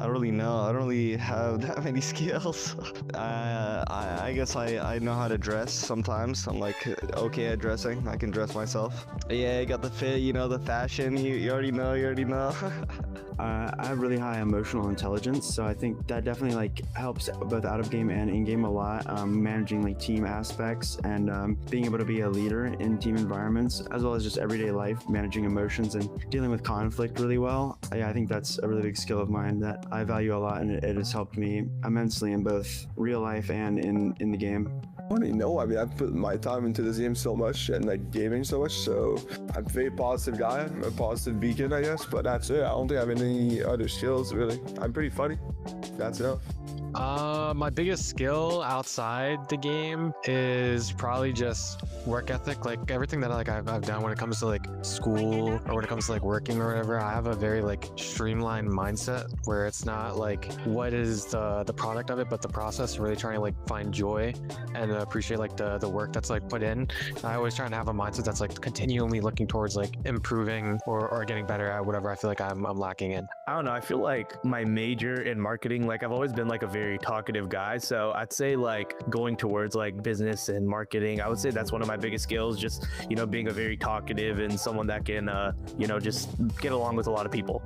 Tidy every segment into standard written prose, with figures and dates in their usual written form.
don't really know. I don't really have that many skills. I guess I know how to dress sometimes. I'm like okay at dressing. I can dress myself. Yeah, I got the fit, you know, the fashion. You already know. You already know. I have really high emotional intelligence, so I think that definitely like helps both out of game and in game a lot. Managing like team aspects and being able to be a leader in team environments, as well as just everyday life, managing emotions and dealing with conflict really well. Yeah, I think that's a really big skill of mine that I value a lot, and it has helped me immensely in both real life and in the game. I don't know. I mean, I've put my time into this game so much and like gaming so much, so I'm a very positive guy, a positive beacon, I guess, but that's it. I don't think I have any other skills, really. I'm pretty funny. That's enough. My biggest skill outside the game is probably just work ethic. Like everything that I've done when it comes to like school or when it comes to like working or whatever, I have a very like streamlined mindset where it's not like what is the product of it, but the process. Really trying to like find joy and appreciate like the work that's like put in. I always try to have a mindset that's like continually looking towards like improving or getting better at whatever I feel like I'm lacking in. I don't know. I feel like my major in marketing, like I've always been like a very talkative guy. So I'd say like going towards like business and marketing, I would say that's one of my biggest skills. Just, you know, being a very talkative and someone that can, you know, just get along with a lot of people.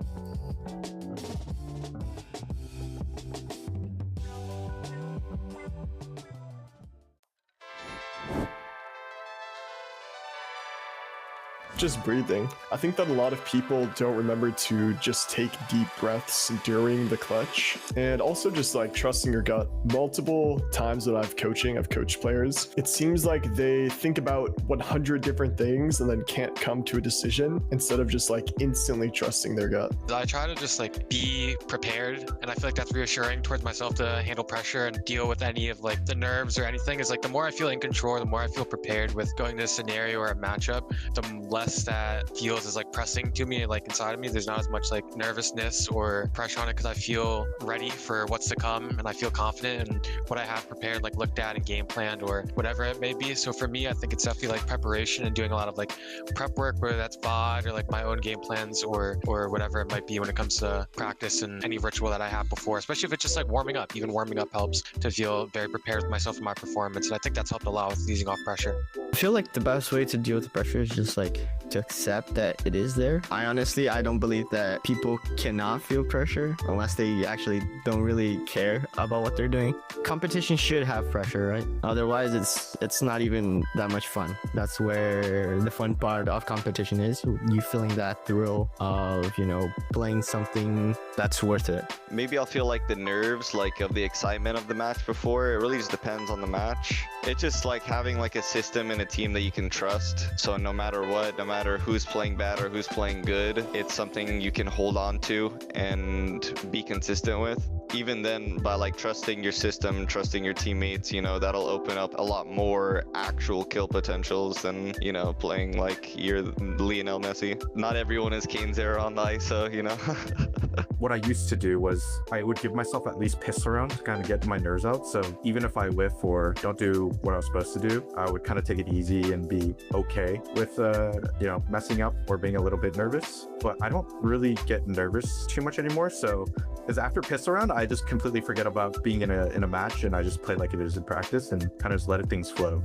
Just breathing. I think that a lot of people don't remember to just take deep breaths during the clutch, and also just like trusting your gut. Multiple times that I've coached players, it seems like they think about 100 different things and then can't come to a decision instead of just like instantly trusting their gut. I try to just like be prepared, and I feel like that's reassuring towards myself to handle pressure and deal with any of like the nerves or anything. Is like the more I feel in control, the more I feel prepared with going to a scenario or a matchup, the less that feels is like pressing to me, like inside of me. There's not as much like nervousness or pressure on it because I feel ready for what's to come and I feel confident in what I have prepared, like looked at and game planned or whatever it may be. So for me, I think it's definitely like preparation and doing a lot of like prep work, whether that's VOD or like my own game plans or whatever it might be when it comes to practice and any ritual that I have before, especially if it's just like warming up. Even warming up helps to feel very prepared with myself and my performance, and I think that's helped a lot with easing off pressure. I feel like the best way to deal with the pressure is just like to accept that it is there. I don't believe that people cannot feel pressure unless they actually don't really care about what they're doing. Competition should have pressure, right? Otherwise it's not even that much fun. That's where the fun part of competition is, you feeling that thrill of, you know, playing something that's worth it. Maybe I'll feel like the nerves, like of the excitement of the match before. It really just depends on the match. It's just like having like a system and a team that you can trust. So no matter what, no matter who's playing bad or who's playing good, it's something you can hold on to and be consistent with. Even then, by like trusting your system, trusting your teammates, you know, that'll open up a lot more actual kill potentials than, you know, playing like you're Lionel Messi. Not everyone is Kane Zero on the ISO, you know. What I used to do was I would give myself at least piss around to kind of get my nerves out. So even if I whiff or don't do what I was supposed to do, I would kind of take it easy and be okay with, you know, messing up or being a litof bit nervous. But I don't really get nervous too much anymore. So because after piss around, I just completely forget about being in a match, and I just play like it is in practice and kind of just let things flow.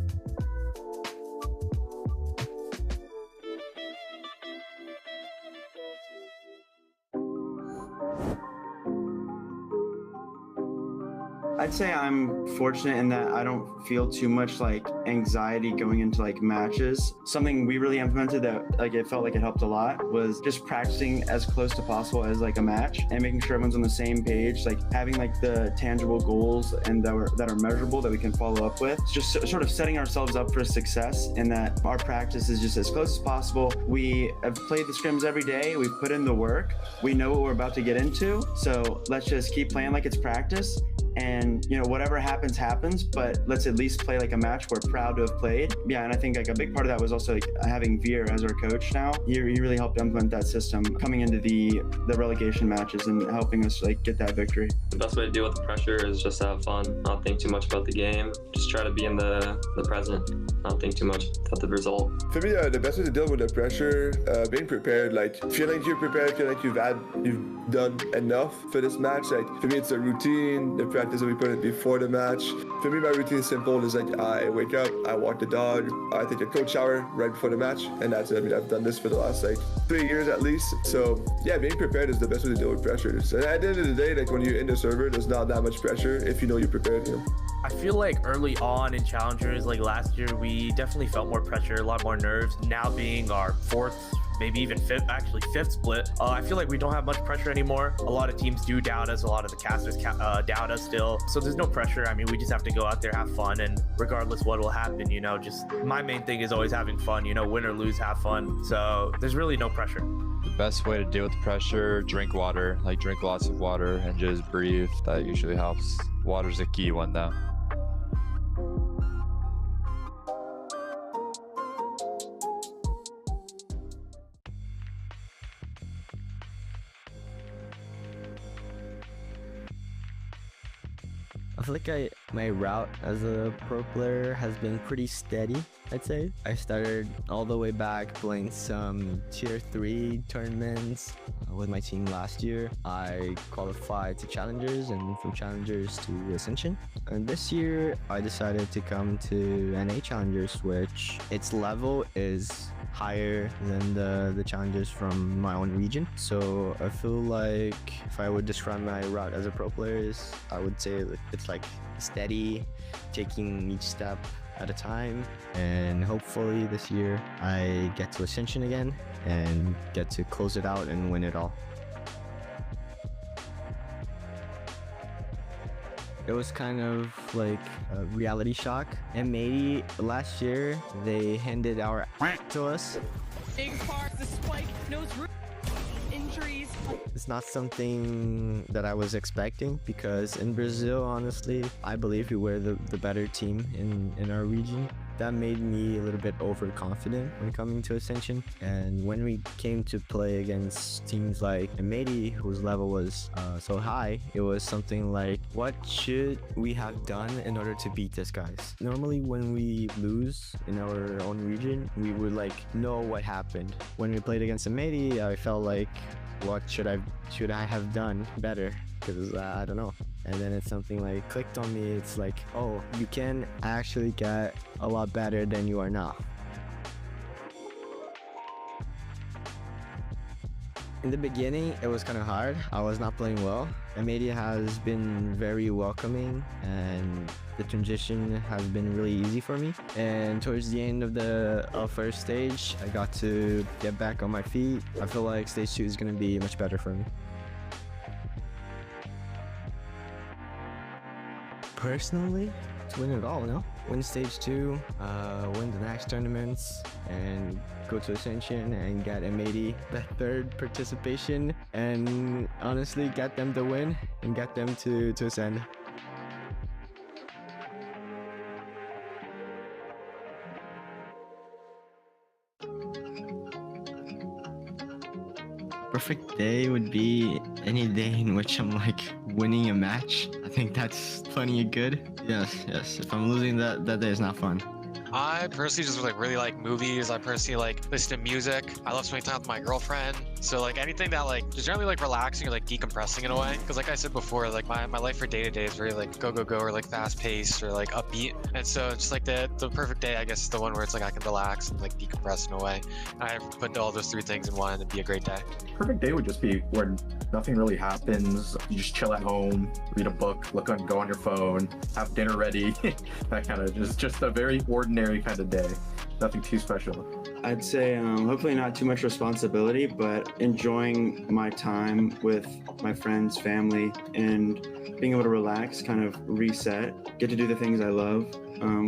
I'd say I'm fortunate in that I don't feel too much like anxiety going into like matches. Something we really implemented that like it felt like it helped a lot was just practicing as close to possible as like a match and making sure everyone's on the same page, like having like the tangible goals and that are measurable that we can follow up with. It's just sort of setting ourselves up for success in that our practice is just as close as possible. We have played the scrims every day. We've put in the work. We know what we're about to get into. So let's just keep playing like it's practice. And, you know, whatever happens, but let's at least play like a match we're proud to have played. Yeah, and I think like a big part of that was also like having Veer as our coach now. He really helped implement that system coming into the relegation matches and helping us like get that victory. The best way to deal with the pressure is just have fun, not think too much about the game, just try to be in the present. not think too much about the result. For me, the best way to deal with the pressure, being prepared, like feeling you're prepared, feeling like you've done enough for this match. Like for me, it's a routine, the practice that we put in before the match. For me, my routine is simple. It's like I wake up, I walk the dog, I take a cold shower right before the match, and that's it. I mean, I've done this for the last like 3 years at least. So yeah, being prepared is the best way to deal with pressures. And at the end of the day, like when you're in the server, there's not that much pressure if you know you're prepared. You know? I feel like early on in Challengers, like last year, we definitely felt more pressure, a lot more nerves. Now being our fourth, maybe even fifth split, I feel like we don't have much pressure anymore. A lot of teams do doubt us, a lot of the casters doubt us still. So there's no pressure. I mean, we just have to go out there, have fun, and regardless what will happen, you know, just my main thing is always having fun, you know, win or lose, have fun. So there's really no pressure. The best way to deal with pressure, drink water, like drink lots of water and just breathe. That usually helps. Water's a key one though. I feel like my route as a pro player has been pretty steady, I'd say. I started all the way back playing some tier 3 tournaments with my team last year. I qualified to Challengers and from Challengers to Ascension. And this year I decided to come to NA Challengers, which its level is higher than the Challengers from my own region. So I feel like if I would describe my route as a pro player, I would say that it's like steady, taking each step at a time, and hopefully this year I get to Ascension again and get to close it out and win it all. It was kind of like a reality shock. And maybe last year they handed our to us. Big part, the spike, nose injuries. It's not something that I was expecting, because in Brazil, honestly, I believe we were the better team in our region. That made me a little bit overconfident when coming to Ascension. And when we came to play against teams like Amedi, whose level was so high, it was something like, what should we have done in order to beat these guys? Normally when we lose in our own region, we would like know what happened. When we played against Amedi, I felt like, what should I have done better? Because I don't know. And then it's something like clicked on me. It's like, oh, you can actually get a lot better than you are now. In the beginning, it was kind of hard. I was not playing well. Media has been very welcoming, and the transition has been really easy for me. And towards the end of the first stage, I got to get back on my feet. I feel like stage 2 is going to be much better for me. Personally, to win it all, no? Win stage 2, win the next tournaments, and go to Ascension and get M80 that third participation, and honestly get them to win and get them to ascend. Perfect day would be any day in which I'm like winning a match. I think that's funny and good. Yes. If I'm losing, that day is not fun. I personally just really like movies. I personally like listen to music. I love spending time with my girlfriend. So like anything that like is generally like relaxing or like decompressing in a way. Because like I said before, like my life for day to day is very like go or like fast paced or like upbeat. And so it's just like the perfect day, I guess, is the one where it's like I can relax and like decompress in a way. And I put all those three things in one and it'd be a great day. Perfect day would just be where nothing really happens. You just chill at home, read a book, go on your phone, have dinner ready. That kind of just a very ordinary kind of day. Nothing too special. I'd say hopefully not too much responsibility, but enjoying my time with my friends, family, and being able to relax, kind of reset, get to do the things I love,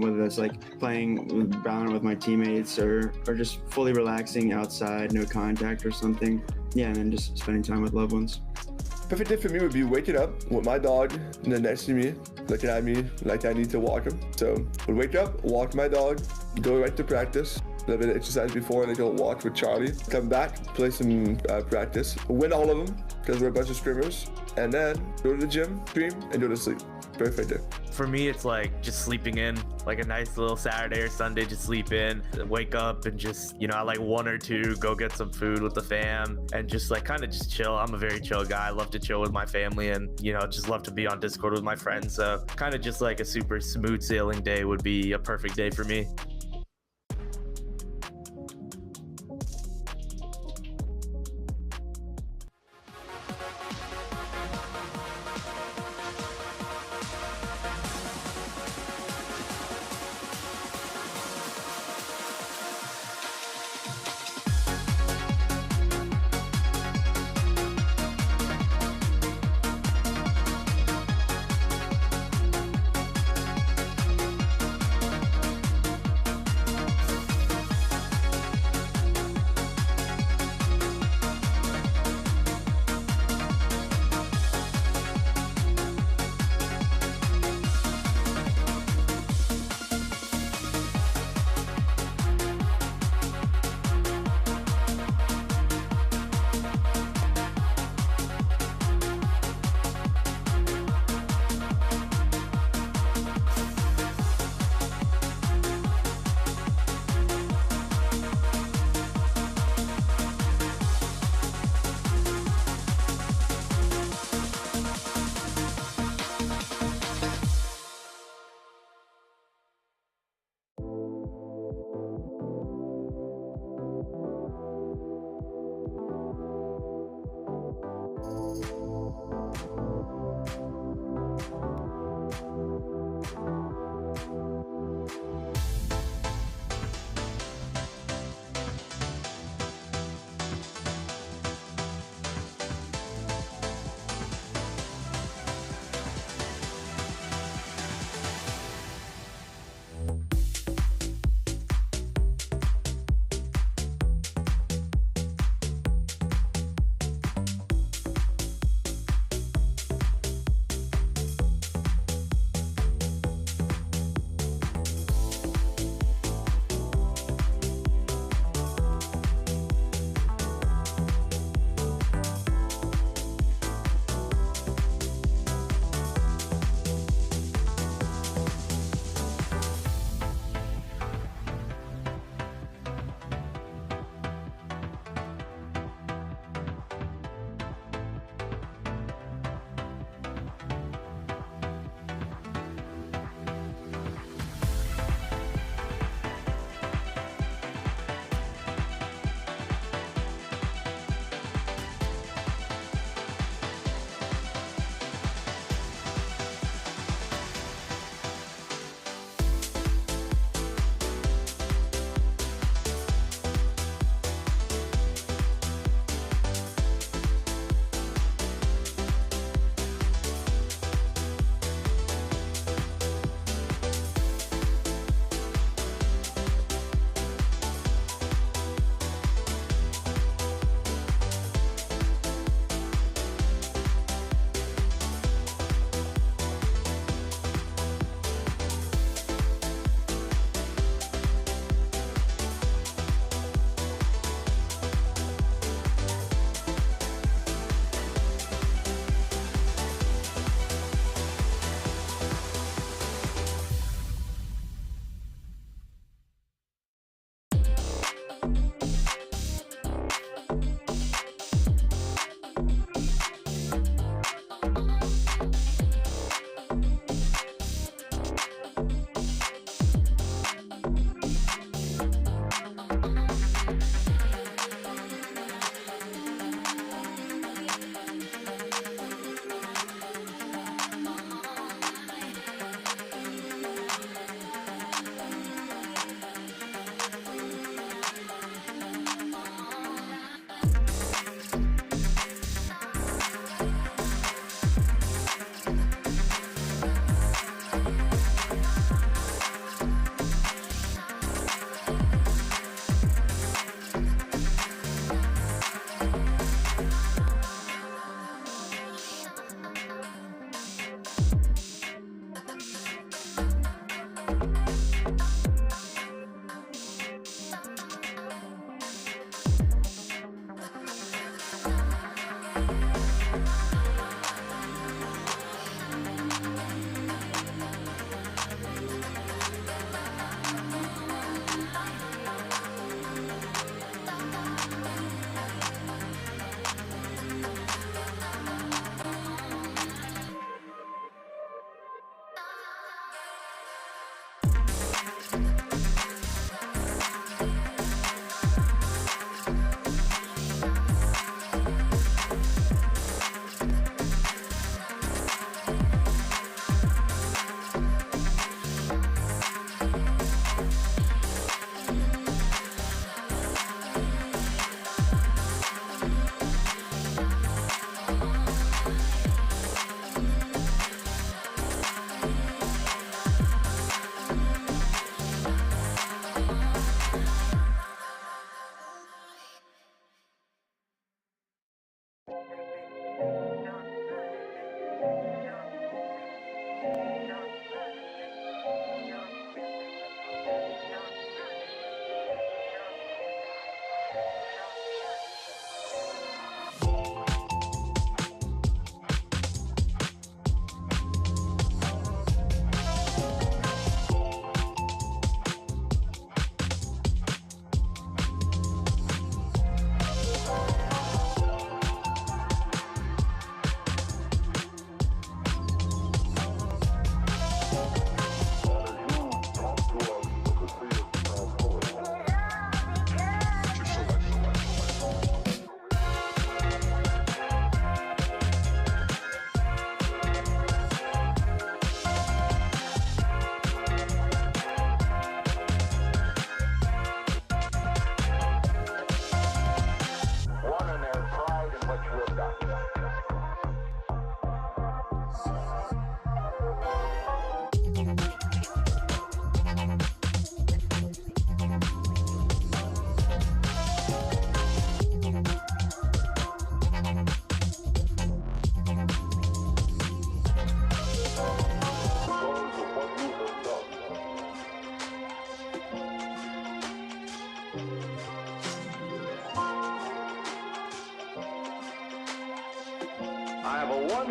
whether that's like playing VALORANT with my teammates or just fully relaxing outside, no contact or something. Yeah, and then just spending time with loved ones. Perfect day for me would be waking up with my dog next to me, looking at me like I need to walk him. So I'd wake up, walk my dog, go right to practice, a little bit of exercise before, and then go walk with Charlie. Come back, play some practice, win all of them because we're a bunch of scrimmers. and then go to the gym, stream, and go to sleep. Perfect day. For me, it's like just sleeping in, like a nice little Saturday or Sunday, just sleep in, wake up and just, you know, at like 1 or 2, go get some food with the fam and just like kind of just chill. I'm a very chill guy. I love to chill with my family and, you know, just love to be on Discord with my friends. So kind of just like a super smooth sailing day would be a perfect day for me.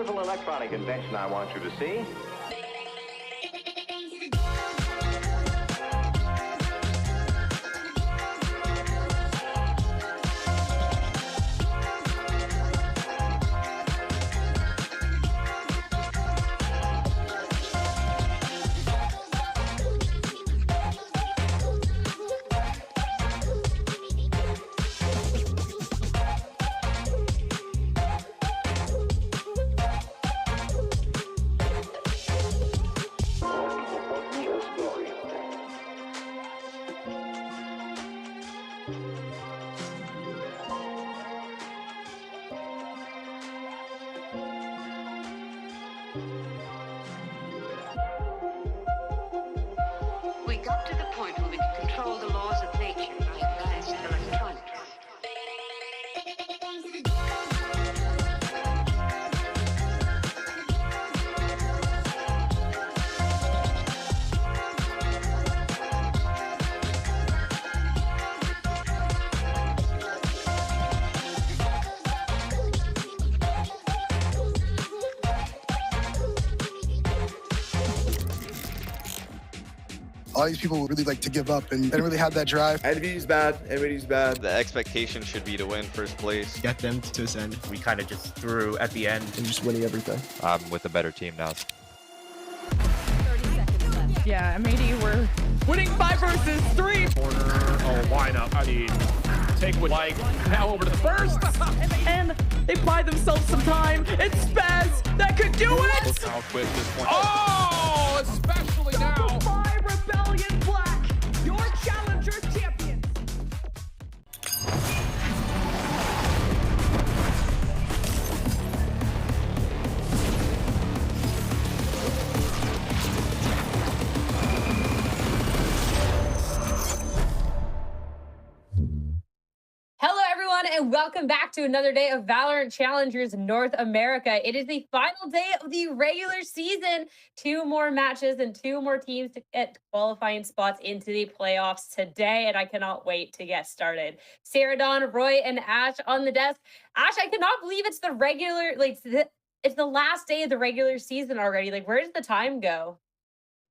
wonderful electronic invention I want you to see. We got to the point where we can control the laws of nature by advanced electronics. All these people really like to give up and they don't really have that drive. Envy's bad. Envy's bad. The expectation should be to win first place. Get them to Ascent. We kind of just threw at the end. And just winning everything. I'm with a better team now. 30 seconds left. Yeah, MAD were winning 5 versus 3. Corner. Oh, why not? I mean, take what like now over to the first. And they buy themselves some time. It's Spaz that could do it. Look how quick this point. Oh, especially now. By Rebellion Black, your Challengers champions. Hello, everyone, and welcome back to another day of Valorant Challengers North America. It is the final day of the regular season. 2 more matches and 2 more teams to get qualifying spots into the playoffs today, and I cannot wait to get started. Sarah Dawn, Roy, and Ash on the desk. Ash, I cannot believe it's the regular, it's the last day of the regular season already. Like, where does the time go?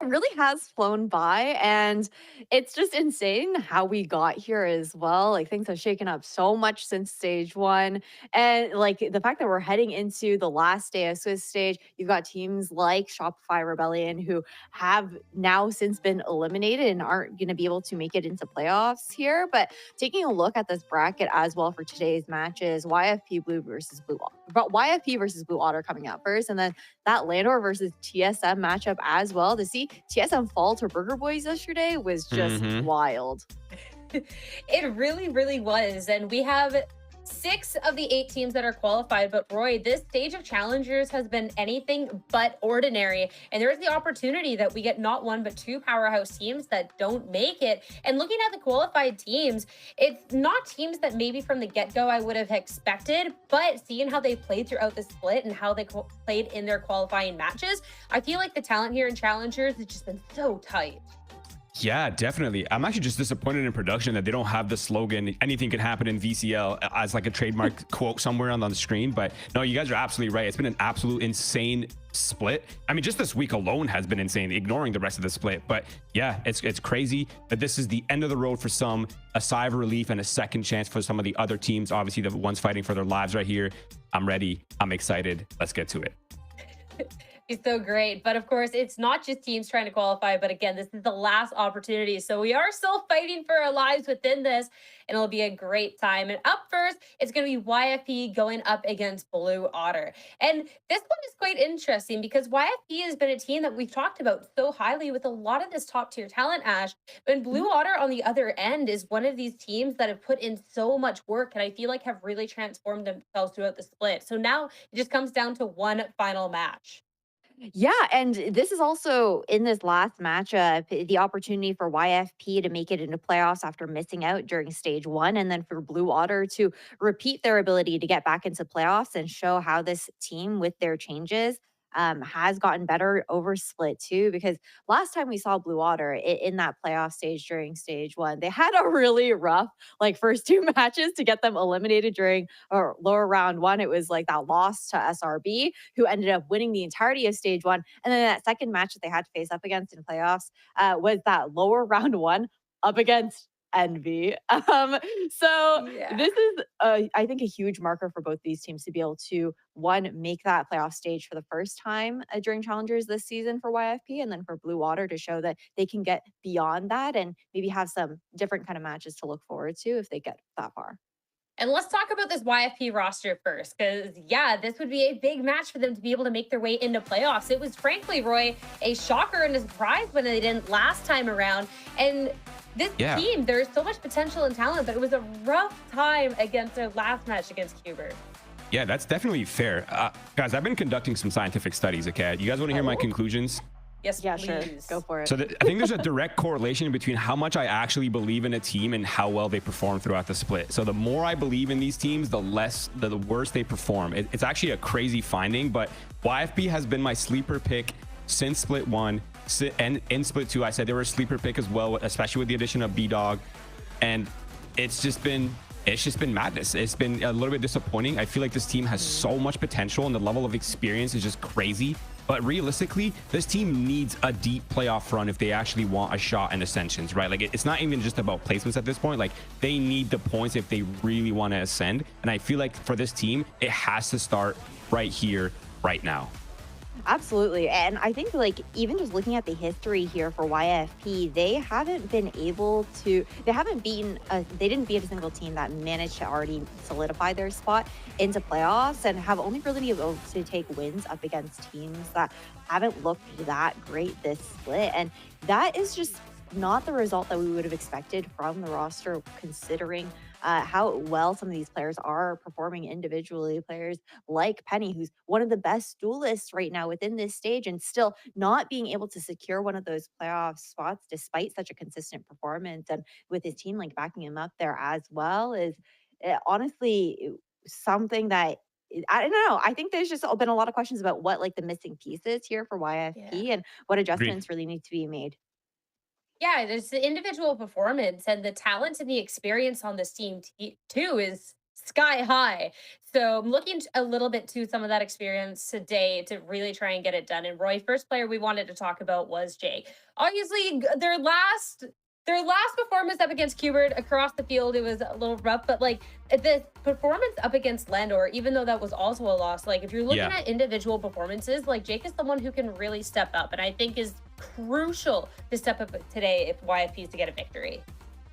It really has flown by, and it's just insane how we got here as well. Like, things have shaken up so much since stage 1, and like the fact that we're heading into the last day of Swiss stage, you've got teams like Shopify Rebellion who have now since been eliminated and aren't going to be able to make it into playoffs here. But taking a look at this bracket as well for today's matches, YFP versus Blue Otter coming out first, and then that Landor versus TSM matchup as well. To see TSM fall to Burger Boys yesterday was just wild. It really, really was. And we have 6 of the 8 teams that are qualified. But Roy, this stage of Challengers has been anything but ordinary. And there is the opportunity that we get not 1, but 2 powerhouse teams that don't make it. And looking at the qualified teams, it's not teams that maybe from the get-go I would have expected, but seeing how they played throughout the split and how they played in their qualifying matches, I feel like the talent here in Challengers has just been so tight. Yeah, definitely. I'm actually just disappointed in production that they don't have the slogan, anything can happen in VCL, as like a trademark quote somewhere on the screen. But no, you guys are absolutely right. It's been an absolute insane split. I mean, just this week alone has been insane, ignoring the rest of the split. But yeah, it's crazy that this is the end of the road for some, a sigh of relief and a second chance for some of the other teams. Obviously, the ones fighting for their lives right here. I'm ready. I'm excited. Let's get to it. It's so great. But of course, it's not just teams trying to qualify, but again, this is the last opportunity. So we are still fighting for our lives within this, and it'll be a great time. And up first, it's going to be YFP going up against Blue Otter. And this one is quite interesting because YFP has been a team that we've talked about so highly with a lot of this top tier talent, Ash. But Blue Otter on the other end is one of these teams that have put in so much work and I feel like have really transformed themselves throughout the split. So now it just comes down to one final match. Yeah, and this is also in this last matchup, the opportunity for YFP to make it into playoffs after missing out during stage 1, and then for Blue Otter to repeat their ability to get back into playoffs and show how this team with their changes has gotten better over split too, because last time we saw Blue Otter in that playoff stage during stage 1, they had a really rough like first 2 matches to get them eliminated during or lower round 1. It was like that loss to SRB, who ended up winning the entirety of stage 1. And then that second match that they had to face up against in playoffs was that lower round 1 up against Envy. So this is, I think, a huge marker for both these teams to be able to, one, make that playoff stage for the first time during Challengers this season for YFP, and then for Blue Water to show that they can get beyond that and maybe have some different kind of matches to look forward to if they get that far. And let's talk about this YFP roster first, because yeah, this would be a big match for them to be able to make their way into playoffs. It was frankly, Roy, a shocker and a surprise when they didn't last time around. And this team, there's so much potential and talent, but it was a rough time against their last match against Qbert. Yeah, that's definitely fair. Guys, I've been conducting some scientific studies, okay? You guys want to hear my conclusions? Yes, yeah, sure. Go for it. So I think there's a direct correlation between how much I actually believe in a team and how well they perform throughout the split. So the more I believe in these teams, the worse they perform. It's actually a crazy finding, but YFP has been my sleeper pick since split 1. And in split 2, I said they were a sleeper pick as well, especially with the addition of B-Dog. And it's just been madness. It's been a little bit disappointing. I feel like this team has so much potential and the level of experience is just crazy. But realistically, this team needs a deep playoff run if they actually want a shot in Ascensions, right? Like, it's not even just about placements at this point. Like, they need the points if they really want to ascend. And I feel like for this team, it has to start right here, right now. Absolutely. And I think, like, even just looking at the history here for YFP, they haven't been able to, they didn't beat a single team that managed to already solidify their spot into playoffs, and have only really been able to take wins up against teams that haven't looked that great this split. And that is just not the result that we would have expected from the roster, considering how well some of these players are performing individually. Players like Penny, who's one of the best duelists right now within this stage, and still not being able to secure one of those playoff spots despite such a consistent performance, and with his team like backing him up there as well, is honestly something that I don't know. I think there's just been a lot of questions about what like the missing pieces here for YFP and what adjustments really need to be made. Yeah, there's the individual performance, and the talent and the experience on this team too is sky high. So I'm looking a little bit to some of that experience today to really try and get it done. And Roy, first player we wanted to talk about was Jake. Obviously, their last performance up against Qbert across the field, it was a little rough, but like the performance up against Landor, even though that was also a loss, like if you're looking at individual performances, like Jake is someone who can really step up, and I think is crucial to step up today if YFP is to get a victory.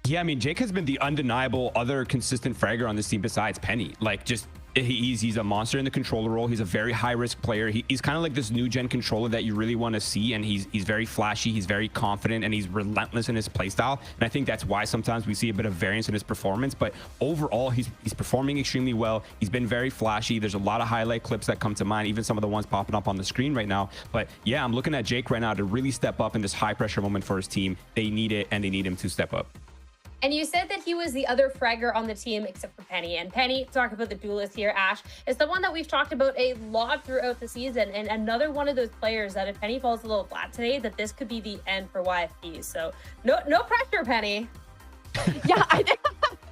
Yeah, I mean, Jake has been the undeniable other consistent fragger on this team besides Penny. Like, just he's a monster in the controller role. He's a very high risk player. He's kind of like this new gen controller that you really want to see, and he's very flashy, he's very confident, and he's relentless in his playstyle. And I think that's why sometimes we see a bit of variance in his performance, but overall he's performing extremely well. He's been very flashy. There's a lot of highlight clips that come to mind, even some of the ones popping up on the screen right now. But yeah, I'm looking at Jake right now to really step up in this high pressure moment for his team. They need it, and they need him to step up. And you said that he was the other fragger on the team except for Penny. And Penny, talk about the duelist here, Ash, is the one that we've talked about a lot throughout the season. And another one of those players that if Penny falls a little flat today, that this could be the end for YFP. So no pressure, Penny. Yeah,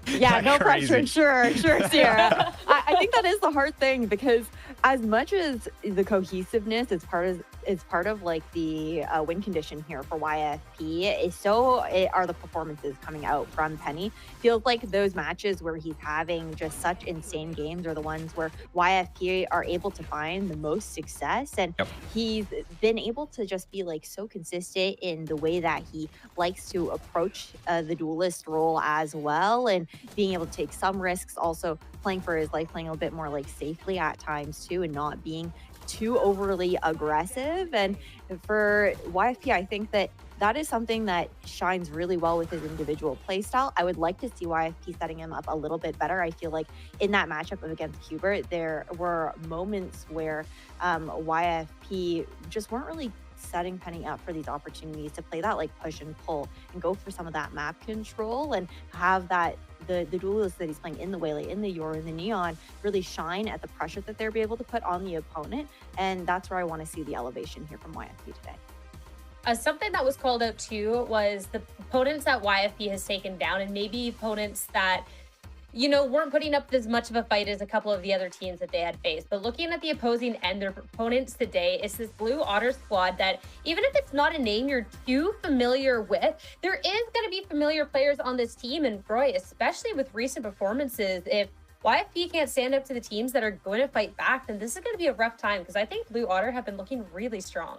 yeah, no pressure. Sure, Sierra. I think that is the hard thing, because as much as the cohesiveness is part of like the win condition here for YFP, so are the performances coming out from Penny. Feels like those matches where he's having just such insane games are the ones where YFP are able to find the most success, and he's been able to just be like so consistent in the way that he likes to approach the duelist role as well, and being able to take some risks, also playing for his life, playing a bit more like safely at times too, and not being too overly aggressive. And for YFP, I think that is something that shines really well with his individual play style. I would like to see YFP setting him up a little bit better. I feel like in that matchup against Qbert, there were moments where YFP just weren't really setting Penny up for these opportunities to play that like push and pull and go for some of that map control and have that the duelists that he's playing in the Waylay, in the Yor, in the Neon really shine at the pressure that they're able to put on the opponent. And that's where I want to see the elevation here from YFP today. Something that was called out too was the opponents that YFP has taken down, and maybe opponents that, you know, weren't putting up as much of a fight as a couple of the other teams that they had faced. But looking at the opposing end, their opponents today, it's this Blue Otter squad that, even if it's not a name you're too familiar with, there is going to be familiar players on this team. And Roy, especially with recent performances, if YFP can't stand up to the teams that are going to fight back, then this is going to be a rough time, because I think Blue Otter have been looking really strong.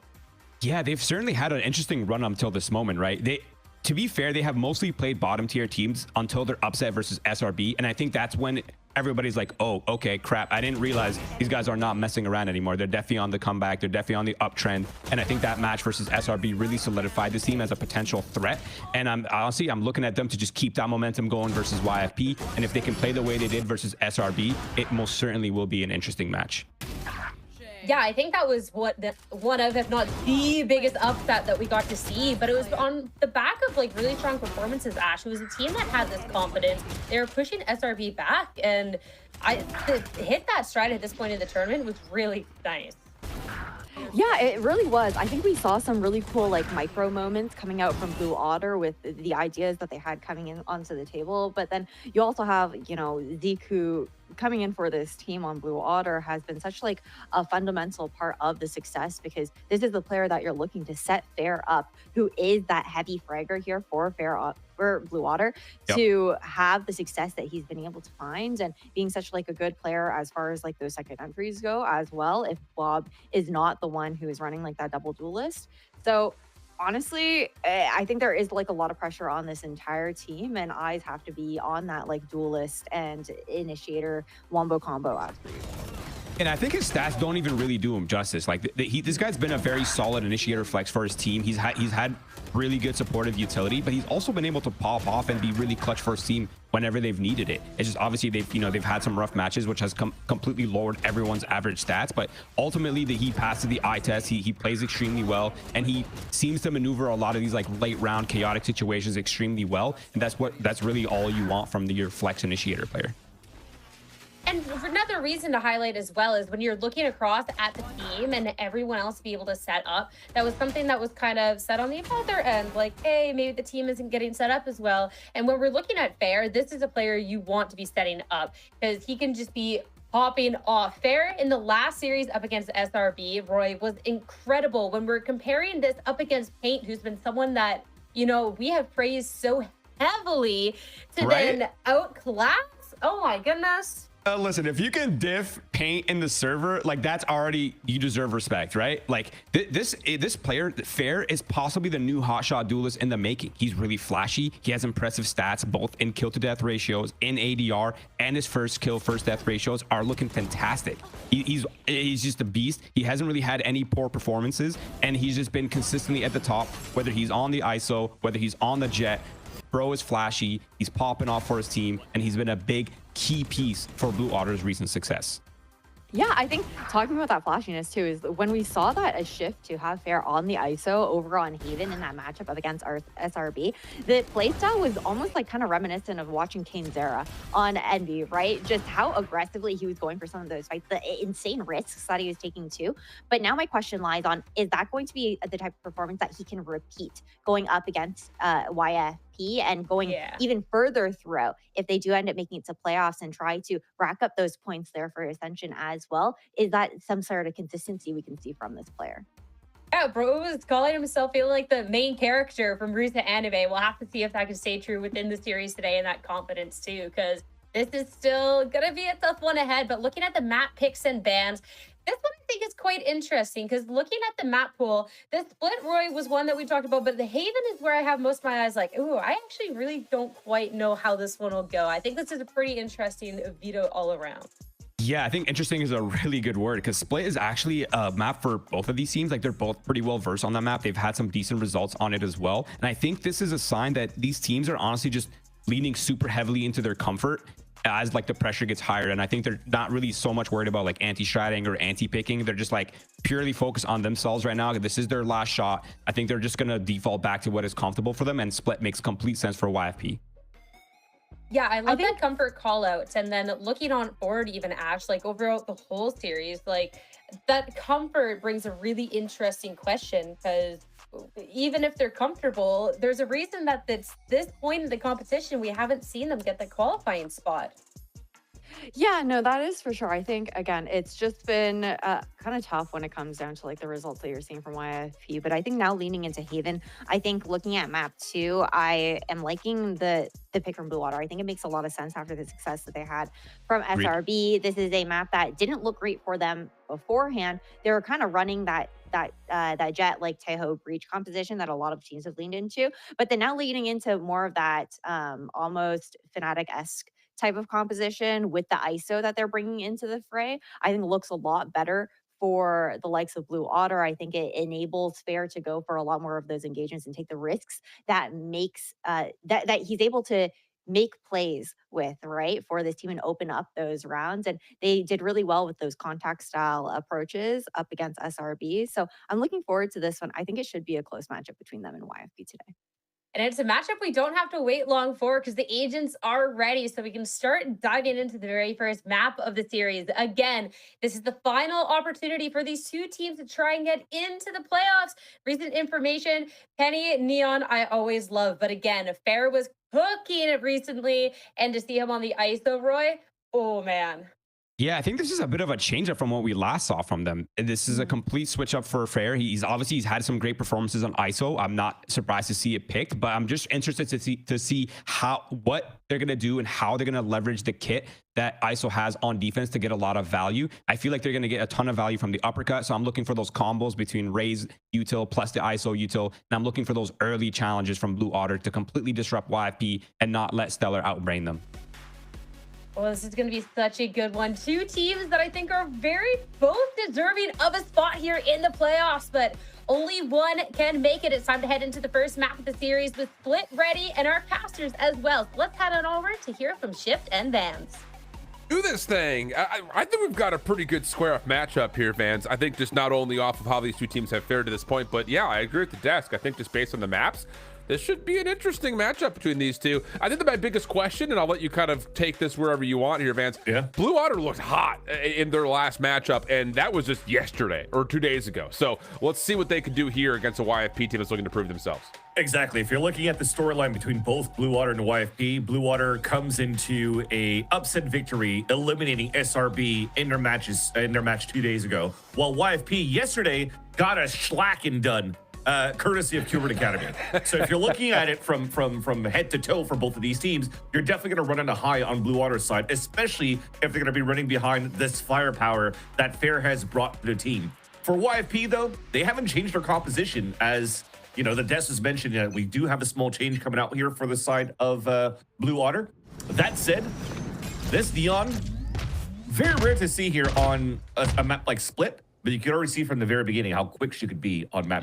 Yeah, they've certainly had an interesting run until this moment, right? To be fair, they have mostly played bottom tier teams until their upset versus SRB. And I think that's when everybody's like, oh, okay, crap. I didn't realize these guys are not messing around anymore. They're definitely on the comeback. They're definitely on the uptrend. And I think that match versus SRB really solidified this team as a potential threat. And I'm looking at them to just keep that momentum going versus YFP. And if they can play the way they did versus SRB, it most certainly will be an interesting match. Yeah, I think that was one of, if not the biggest upset that we got to see, but it was on the back of like really strong performances, Ash. It was a team that had this confidence. They were pushing SRB back, and to hit that stride at this point in the tournament was really nice. Yeah, it really was. I think we saw some really cool like micro moments coming out from Blue Otter with the ideas that they had coming in onto the table. But then you also have, you know, Ziku coming in for this team on Blue Otter has been such like a fundamental part of the success, because this is the player that you're looking to set Fair up, who is that heavy fragger here for Blue Otter, to have the success that he's been able to find, and being such like a good player as far as like those second entries go as well, if Bob is not the one who is running like that double duelist. So honestly, I think there is like a lot of pressure on this entire team, and eyes have to be on that like duelist and initiator wombo combo attribute. And I think his stats don't even really do him justice. Like this guy's been a very solid initiator flex for his team. He's had really good supportive utility, but he's also been able to pop off and be really clutch for his team whenever they've needed it. It's just obviously they've had some rough matches, which has completely lowered everyone's average stats. But ultimately, he passes the eye test. He plays extremely well, and he seems to maneuver a lot of these like late round chaotic situations extremely well. And that's really all you want from your flex initiator player. And another reason to highlight as well is when you're looking across at the team and everyone else be able to set up, that was something that was kind of set on the other end, like, hey, maybe the team isn't getting set up as well. And when we're looking at Fair, this is a player you want to be setting up, because he can just be popping off. Fair in the last series up against SRB, Roy, was incredible. When we're comparing this up against Paint, who's been someone that, you know, we have praised so heavily, to then outclass, oh my goodness. Listen, if you can diff Paint in the server, like that's already, you deserve respect, right? Like this player, Fair, is possibly the new hotshot duelist in the making. He's really flashy. He has impressive stats, both in kill to death ratios, in ADR, and his first kill, first death ratios are looking fantastic. He's just a beast. He hasn't really had any poor performances, and he's just been consistently at the top, whether he's on the ISO, whether he's on the jet. Bro is flashy, he's popping off for his team, and he's been a big key piece for Blue Otter's recent success. Yeah, I think talking about that flashiness too is when we saw that a shift to have Fair on the ISO over on Haven in that matchup up against our SRB, the playstyle was almost like kind of reminiscent of watching Kane Zera on Envy, right? Just how aggressively he was going for some of those fights, the insane risks that he was taking too. But now my question lies on, is that going to be the type of performance that he can repeat going up against YFP and going even further throughout if they do end up making it to playoffs and try to rack up those points there for Ascension as well? Is that some sort of consistency we can see from this player? Yeah, bro was calling himself feeling like the main character from recent anime. We'll have to see if that can stay true within the series today, and that confidence too, because this is still gonna be a tough one ahead. But looking at the map picks and bans, this one I think is quite interesting, because looking at the map pool, the split, Roy, was one that we talked about, but the Haven is where I have most of my eyes like, ooh, I actually really don't quite know how this one will go. I think this is a pretty interesting veto all around. Yeah, I think interesting is a really good word, because split is actually a map for both of these teams. Like, they're both pretty well versed on that map. They've had some decent results on it as well. And I think this is a sign that these teams are honestly just leaning super heavily into their comfort as like the pressure gets higher. And I think they're not really so much worried about like anti-stratting or anti-picking. They're just like purely focused on themselves right now. This is their last shot. I think they're just gonna default back to what is comfortable for them, and split makes complete sense for YFP. Yeah, I love that comfort call out. And then looking on forward, even Ash, like overall the whole series, like that comfort brings a really interesting question, because even if they're comfortable, there's a reason that it's this point in the competition we haven't seen them get the qualifying spot. Yeah, no, that is for sure. I think, again, it's just been kind of tough when it comes down to like the results that you're seeing from YFP. But I think now leaning into Haven, I think looking at map 2, I am liking the pick from Blue Water. I think it makes a lot of sense after the success that they had from SRB. This is a map that didn't look great for them beforehand. They were kind of running that Jet like Teho breach composition that a lot of teams have leaned into, but then now leading into more of that almost Fnatic-esque type of composition with the ISO that they're bringing into the fray, I think looks a lot better for the likes of Blue Otter. I think it enables Fair to go for a lot more of those engagements and take the risks that makes that he's able to make plays with, right, for this team and open up those rounds. And they did really well with those contact style approaches up against SRB. So I'm looking forward to this one. I think it should be a close matchup between them and YFP today. And it's a matchup we don't have to wait long for, because the agents are ready, so we can start diving into the very first map of the series. Again, this is the final opportunity for these two teams to try and get into the playoffs. Recent information, Penny, Neon, I always love. But again, Fair was cooking it recently, and to see him on the ISO, Roy, oh man. Yeah, I think this is a bit of a change up from what we last saw from them. This is a complete switch up for Fair. He's had some great performances on ISO. I'm not surprised to see it picked, but I'm just interested to see what they're gonna do and how they're gonna leverage the kit that ISO has on defense to get a lot of value. I feel like they're gonna get a ton of value from the uppercut, so I'm looking for those combos between Raze util plus the ISO util, and I'm looking for those early challenges from Blue Otter to completely disrupt YFP and not let Stellar outbrain them. Well, this is going to be such a good one. Two teams that I think are both deserving of a spot here in the playoffs, but only one can make it. It's time to head into the first map of the series with Split ready and our casters as well. So let's head on over to hear from Shift and Vans. Do this thing. I think we've got a pretty good square-off matchup here, Vans. I think just not only off of how these two teams have fared to this point, but yeah, I agree with the desk. I think just based on the maps, this should be an interesting matchup between these two. I think that my biggest question, and I'll let you kind of take this wherever you want here, Vance. Yeah. Blue Otter looked hot in their last matchup, and that was just yesterday or 2 days ago. So let's see what they can do here against a YFP team that's looking to prove themselves. Exactly. If you're looking at the storyline between both Blue Otter and YFP, Blue Otter comes into a upset victory, eliminating SRB in their match 2 days ago, while YFP yesterday got a schlacking done. Courtesy of Qbert Academy. So if you're looking at it from head to toe for both of these teams, you're definitely going to run on a high on Blue Water's side, especially if they're going to be running behind this firepower that Fair has brought to the team. For YFP, though, they haven't changed their composition. As you know, the Des has mentioned, we do have a small change coming out here for the side of Blue Water. That said, this Neon, very rare to see here on a map like Split. But you can already see from the very beginning how quick she could be on map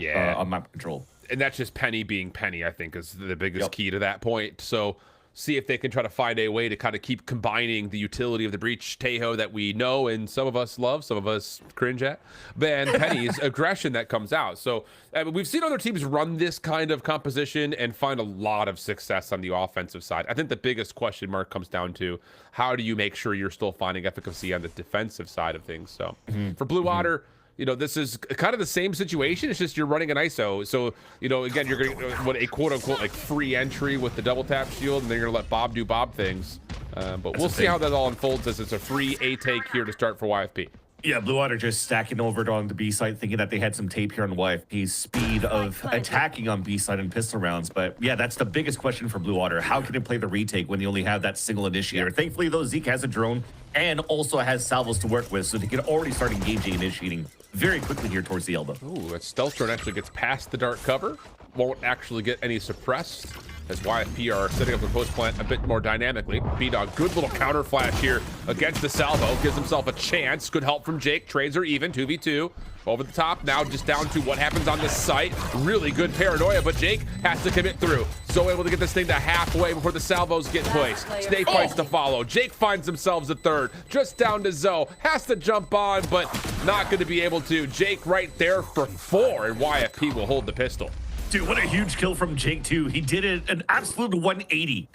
control. And that's just Penny being Penny, I think, is the biggest key to that point. So see if they can try to find a way to kind of keep combining the utility of the breach Teho that we know and some of us love, some of us cringe at, and Penny's aggression that comes out. So we've seen other teams run this kind of composition and find a lot of success on the offensive side. I think the biggest question mark comes down to how do you make sure you're still finding efficacy on the defensive side of things. So for Blue Water, you know, this is kind of the same situation. It's just you're running an ISO. So, you know, again, you're going to what a quote unquote like free entry with the double tap shield, and then you're going to let Bob do Bob things. But we'll see how that all unfolds as it's a free A take here to start for YFP. Yeah, Blue Otter just stacking over on the B side, thinking that they had some tape here on YFP's speed of attacking on B side and pistol rounds. But yeah, that's the biggest question for Blue Otter. How can they play the retake when they only have that single initiator? Thankfully, though, Zeke has a drone and also has salvos to work with, so they can already start engaging, initiating very quickly here towards the elbow. Ooh, that stealth drone actually gets past the dark cover. Won't actually get any suppressed, as YFP are setting up the post plant a bit more dynamically. B-Dog, good little counter flash here against the salvo. Gives himself a chance. Good help from Jake. Trades are even, 2v2. Over the top, now just down to what happens on this site. Really good paranoia, but Jake has to commit through. So able to get this thing to halfway before the salvos get placed. Snake fights to follow. Jake finds themselves a third. Just down to Zoe. Has to jump on, but not going to be able to. Jake right there for 4, and YFP will hold the pistol. Dude, what a huge kill from Jake too. He did it an absolute 180.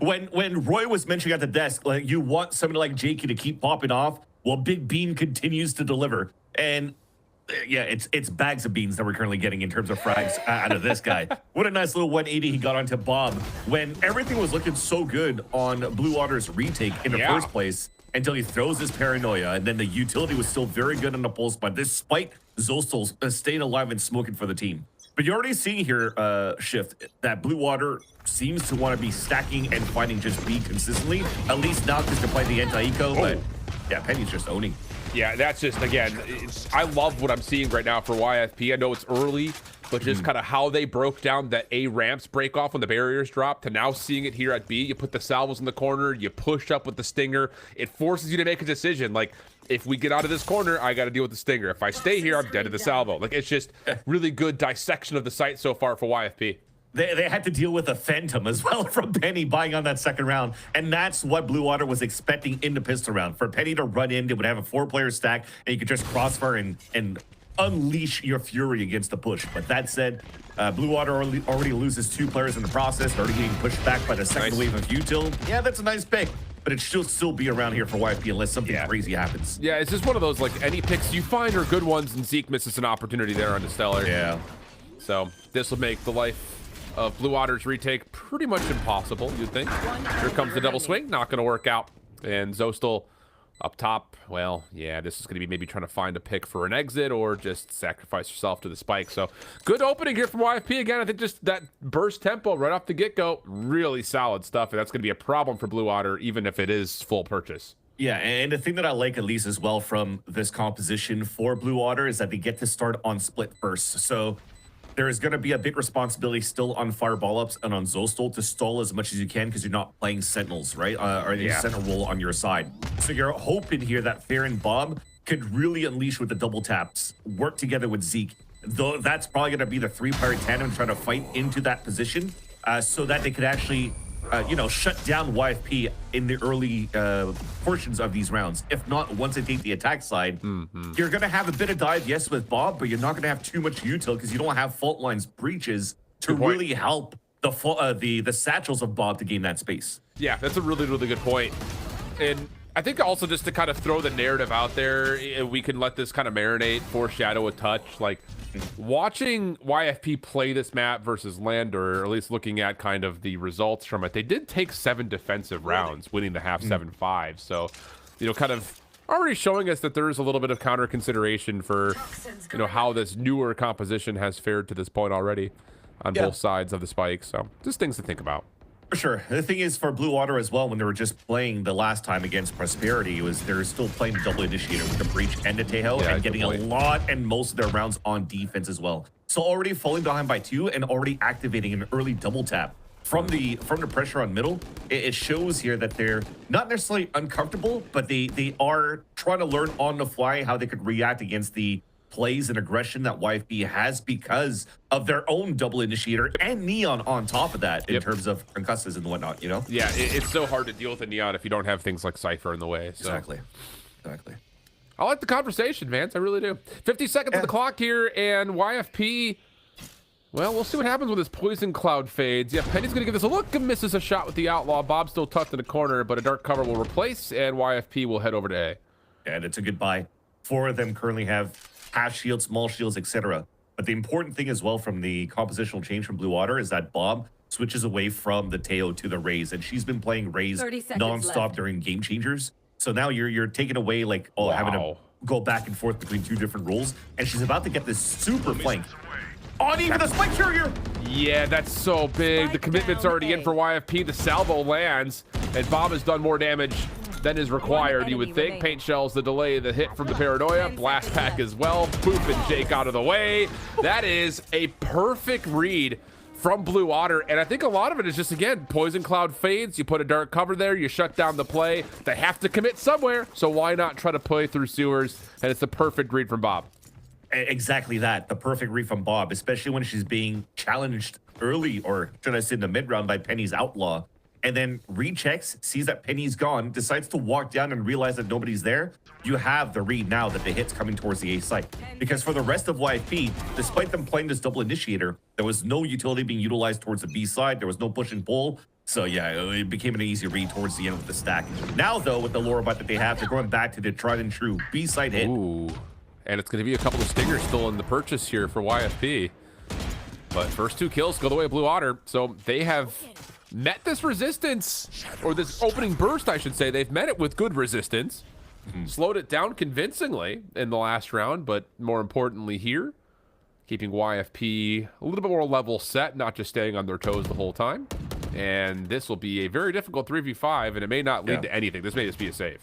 when Roy was mentioning at the desk, like, you want somebody like Jakey to keep popping off, well, Big Bean continues to deliver. And yeah, it's bags of beans that we're currently getting in terms of frags out of this guy. What a nice little 180 he got onto Bob when everything was looking so good on Blue Otter's retake in the first place until he throws his paranoia, and then the utility was still very good on the pulse, but despite Zostel's staying alive and smoking for the team. But you're already seeing here, Shift, that Blue Water seems to want to be stacking and finding just B consistently, at least now because they're playing the anti-eco, but yeah, Penny's just owning. Yeah, that's just, again, I love what I'm seeing right now for YFP. I know it's early, but just kind of how they broke down that A ramps break off when the barriers drop to now seeing it here at B. You put the salvos in the corner, you push up with the stinger. It forces you to make a decision. Like, if we get out of this corner, I got to deal with the stinger. If I stay here, I'm dead to the salvo. Like, it's just really good dissection of the site so far for YFP. They had to deal with a Phantom as well from Penny buying on that second round. And that's what Blue Water was expecting in the pistol round. For Penny to run in, they would have a 4-player stack, and you could just crossfire and unleash your fury against the push. But that said, Blue Water already loses 2 players in the process, already getting pushed back by the second wave of util. Yeah, that's a nice pick. But it should still be around here for YFP unless something crazy happens. Yeah, it's just one of those, like, any picks you find are good ones, and Zeke misses an opportunity there on the Stellar. Yeah. So this will make the life of Blue Otter's retake pretty much impossible, you'd think. Here comes the double swing, not going to work out. And Zostel up top, well, yeah, this is going to be maybe trying to find a pick for an exit or just sacrifice yourself to the spike. So good opening here from YFP. Again, I think just that burst tempo right off the get-go, really solid stuff. And that's going to be a problem for Blue Otter, even if it is full purchase. Yeah, and the thing that I like at least as well from this composition for Blue Otter is that they get to start on split first. So there is going to be a big responsibility still on Fireball Ups and on Zostel to stall as much as you can because you're not playing Sentinels, right? Or the Sentinel role on your side. So you're hoping here that Fair and Bob could really unleash with the double taps, work together with Zeke. Though that's probably going to be the 3-player tandem trying to fight into that position so that they could actually, shut down YFP in the early portions of these rounds. If not, once they take the attack side, you're going to have a bit of dive, yes, with Bob, but you're not going to have too much util because you don't have fault lines breaches to really help the satchels of Bob to gain that space. Yeah, that's a really, really good point. And I think also just to kind of throw the narrative out there, we can let this kind of marinate, foreshadow a touch. Like, watching YFP play this map versus Landor, or at least looking at kind of the results from it, they did take 7 defensive rounds, winning the half 7-5. So, kind of already showing us that there is a little bit of counter consideration for, how this newer composition has fared to this point already on both sides of the spike. So just things to think about. For sure. The thing is, for Blue Water as well, when they were just playing the last time against Prosperity, they're still playing double initiator with the Breach and the Tejo and getting a lot and most of their rounds on defense as well. So already falling behind by 2 and already activating an early double tap from the pressure on middle. It shows here that they're not necessarily uncomfortable, but they are trying to learn on the fly how they could react against the plays and aggression that YFP has because of their own double initiator and Neon on top of that in terms of concusses and whatnot, Yeah, it's so hard to deal with a Neon if you don't have things like Cypher in the way. So. Exactly. I like the conversation, Vance. I really do. 50 seconds on the clock here, and YFP, well, we'll see what happens when this Poison Cloud fades. Yeah, Penny's going to give this a look and misses a shot with the Outlaw. Bob's still tucked in the corner, but a dark cover will replace, and YFP will head over to A. And it's a good buy. 4 of them currently have half shields, small shields, etc. But the important thing as well from the compositional change from Blue Water is that Bob switches away from the Teo to the Raze, and she's been playing Raze non-stop during game changers. So now you're taking away having to go back and forth between 2 different roles, and she's about to get this super flank on even the spike carrier. Yeah, that's so big. The commitment's already in for YFP. The salvo lands, and Bob has done more damage than is required, you would think. Paint shells, the delay, the hit from the paranoia, blast pack as well. Boop and Jake out of the way. That is a perfect read from Blue Otter, and I think a lot of it is just, again, Poison Cloud fades, you put a dark cover there, you shut down the play. They have to commit somewhere, so why not try to play through sewers? And it's the perfect read from Bob. Exactly that. The perfect read from Bob, especially when she's being challenged early, or should I say in the mid round, by Penny's Outlaw. And then rechecks, sees that Penny's gone, decides to walk down and realize that nobody's there. You have the read now that the hit's coming towards the A site. Because for the rest of YFP, despite them playing this double initiator, there was no utility being utilized towards the B side. There was no push and pull. So yeah, it became an easy read towards the end of the stack. Now though, with the Laura bot that they have, they're going back to the tried and true B side hit. Ooh, and it's going to be a couple of stingers still in the purchase here for YFP. But first 2 kills go the way of Blue Otter. So they have met this resistance, or this opening burst, I should say. They've met it with good resistance. Slowed it down convincingly in the last round, but more importantly here, keeping YFP a little bit more level set, not just staying on their toes the whole time. And this will be a very difficult 3v5, and it may not lead to anything. This may just be a save.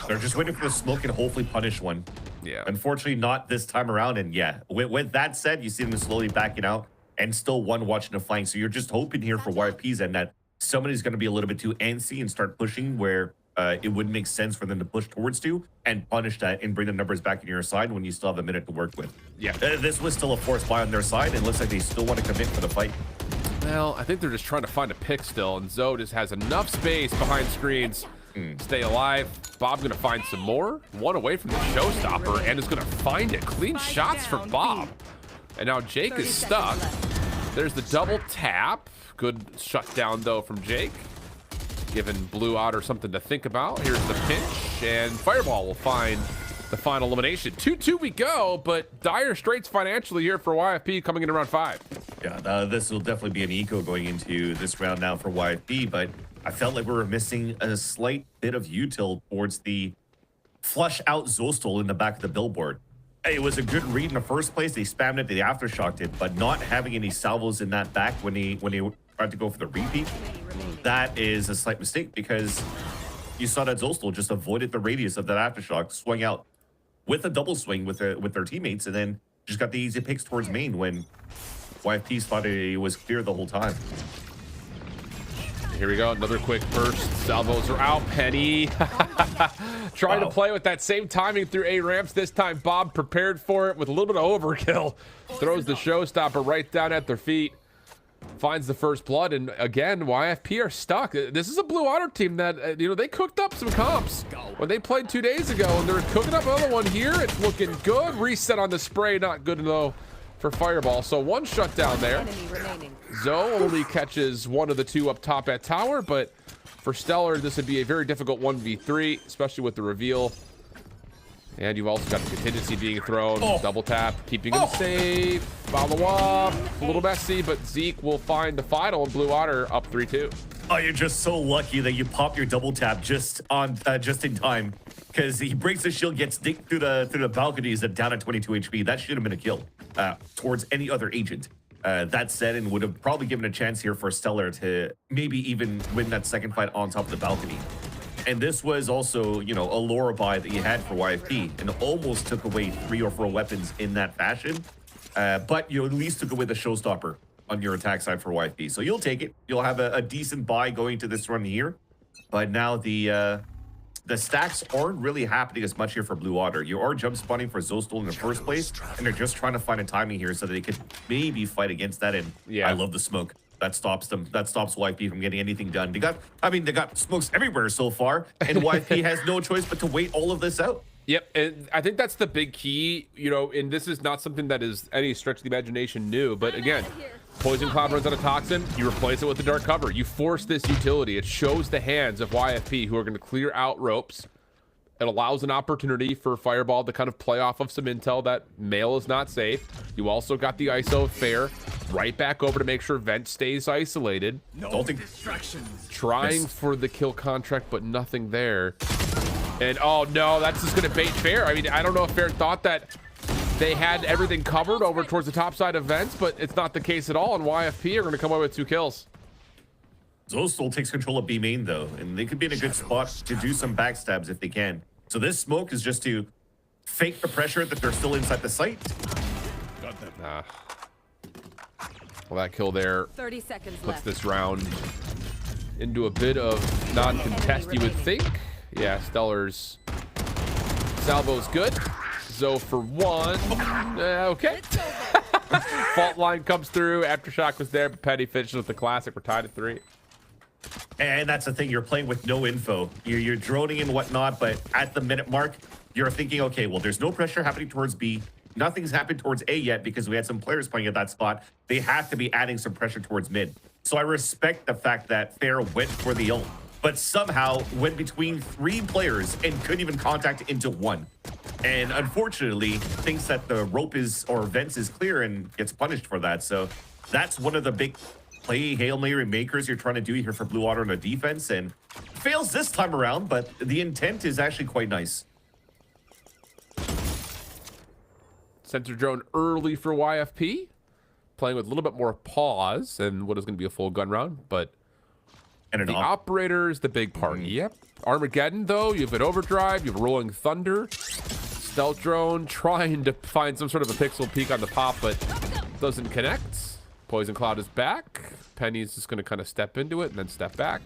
They're just waiting for the smoke and hopefully punish one. Yeah. Unfortunately, not this time around. And yeah, with that said, you see them slowly backing out and still one watching the flank. So you're just hoping here for YFP's end that somebody's going to be a little bit too antsy and start pushing where it wouldn't make sense for them to push towards you and punish that and bring the numbers back in your side when you still have a minute to work with. Yeah. This was still a forced buy on their side, and looks like they still want to commit for the fight. Well, I think they're just trying to find a pick still, and Zoe just has enough space behind screens. Stay alive. Bob gonna find some more. One away from the showstopper, and is gonna find it. Clean shots from Bob. And now Jake is stuck. There's the double tap. Good shutdown though from Jake. Giving Blue Otter something to think about. Here's the pinch, and Fireball will find the final elimination. 2-2 we go, but dire straits financially here for YFP coming into round 5. Yeah, this will definitely be an eco going into this round now for YFP, but I felt like we were missing a slight bit of util towards the flush out Zostal in the back of the billboard. It was a good read in the first place. They spammed it, they aftershocked it, but not having any salvos in that back when they tried to go for the repeat, that is a slight mistake, because you saw that Zostal just avoided the radius of that aftershock, swung out with a double swing with their teammates, and then just got the easy picks towards main when YFP thought it was clear the whole time. Here we go, another quick burst. Salvos are out. Penny trying to play with that same timing through A ramps. This time Bob prepared for it with a little bit of overkill. Throws the showstopper right down at their feet. Finds the first blood, and again, YFP are stuck. This is a Blue Otter team that, you know, they cooked up some comps when they played 2 days ago, and they're cooking up another one here. It's looking good. Reset on the spray, not good though for Fireball. So one shutdown there. Zoe only catches one of the 2 up top at tower, but for Stellar, this would be a very difficult 1v3, especially with the reveal. And you've also got the contingency being thrown. Double tap, keeping him safe. Follow up. A little messy, but Zeke will find the final, and Blue Otter up 3-2. Oh, you're just so lucky that you pop your double tap just in time, because he breaks the shield, gets dicked through the balconies and down at 22 HP. That should have been a kill towards any other agent. That said, and would have probably given a chance here for Stellar to maybe even win that second fight on top of the balcony. And this was also, you know, a Laura buy that you had for YFP, and almost took away 3 or 4 weapons in that fashion. But you at least took away the showstopper on your attack side for YFP. So you'll take it. You'll have a decent buy going to this run here. But now the stacks aren't really happening as much here for Blue Otter. You are jump spawning for Zostal in the first place, and they're just trying to find a timing here so that they could maybe fight against that. And yeah, I love the smoke. That stops them. That stops YFP from getting anything done. They got smokes everywhere so far, and YFP has no choice but to wait all of this out. Yep, and I think that's the big key, you know, and this is not something that is any stretch of the imagination new, but again, Poison Cloud runs out of Toxin, you replace it with the Dark Cover. You force this utility. It shows the hands of YFP, who are going to clear out ropes. It allows an opportunity for Fireball to kind of play off of some intel that Mail is not safe. You also got the ISO of Fair right back over to make sure Vent stays isolated. No distractions. Trying for the kill contract, but nothing there. And oh no, that's just going to bait Fair. I mean, I don't know if Fair thought that they had everything covered over towards the top side of Vents, but it's not the case at all, and YFP are going to come away with 2 kills. Zostal takes control of B main though, and they could be in a good spot to do some backstabs if they can. So this smoke is just to fake the pressure that they're still inside the site. Well, that kill there 30 seconds puts left. this round into a bit of non-contest, you would think. Yeah, Stellar's salvo's good. Zoe for 1. Okay. Fault line comes through. Aftershock was there, but Petty finishes with the classic. We're tied at 3. And that's the thing. You're playing with no info. You're droning and whatnot, but at the minute mark, you're thinking, okay, well, there's no pressure happening towards B. Nothing's happened towards A yet because we had some players playing at that spot. They have to be adding some pressure towards mid. So I respect the fact that Fair went for the ult, but somehow went between 3 players and couldn't even contact into 1. And unfortunately, thinks that the rope is, or vents is clear and gets punished for that. So that's one of the big play Hail Mary makers you're trying to do here for Blue Otter on the defense, and fails this time around, but the intent is actually quite nice. Sensor drone early for YFP, playing with a little bit more pause and what is going to be a full gun round, but the operator is the big part. Yep. Armageddon, though, you have an overdrive, you have a rolling thunder. Stealth drone trying to find some sort of a pixel peek on the pop, but doesn't connect. Poison Cloud is back. Penny's just going to kind of step into it and then step back.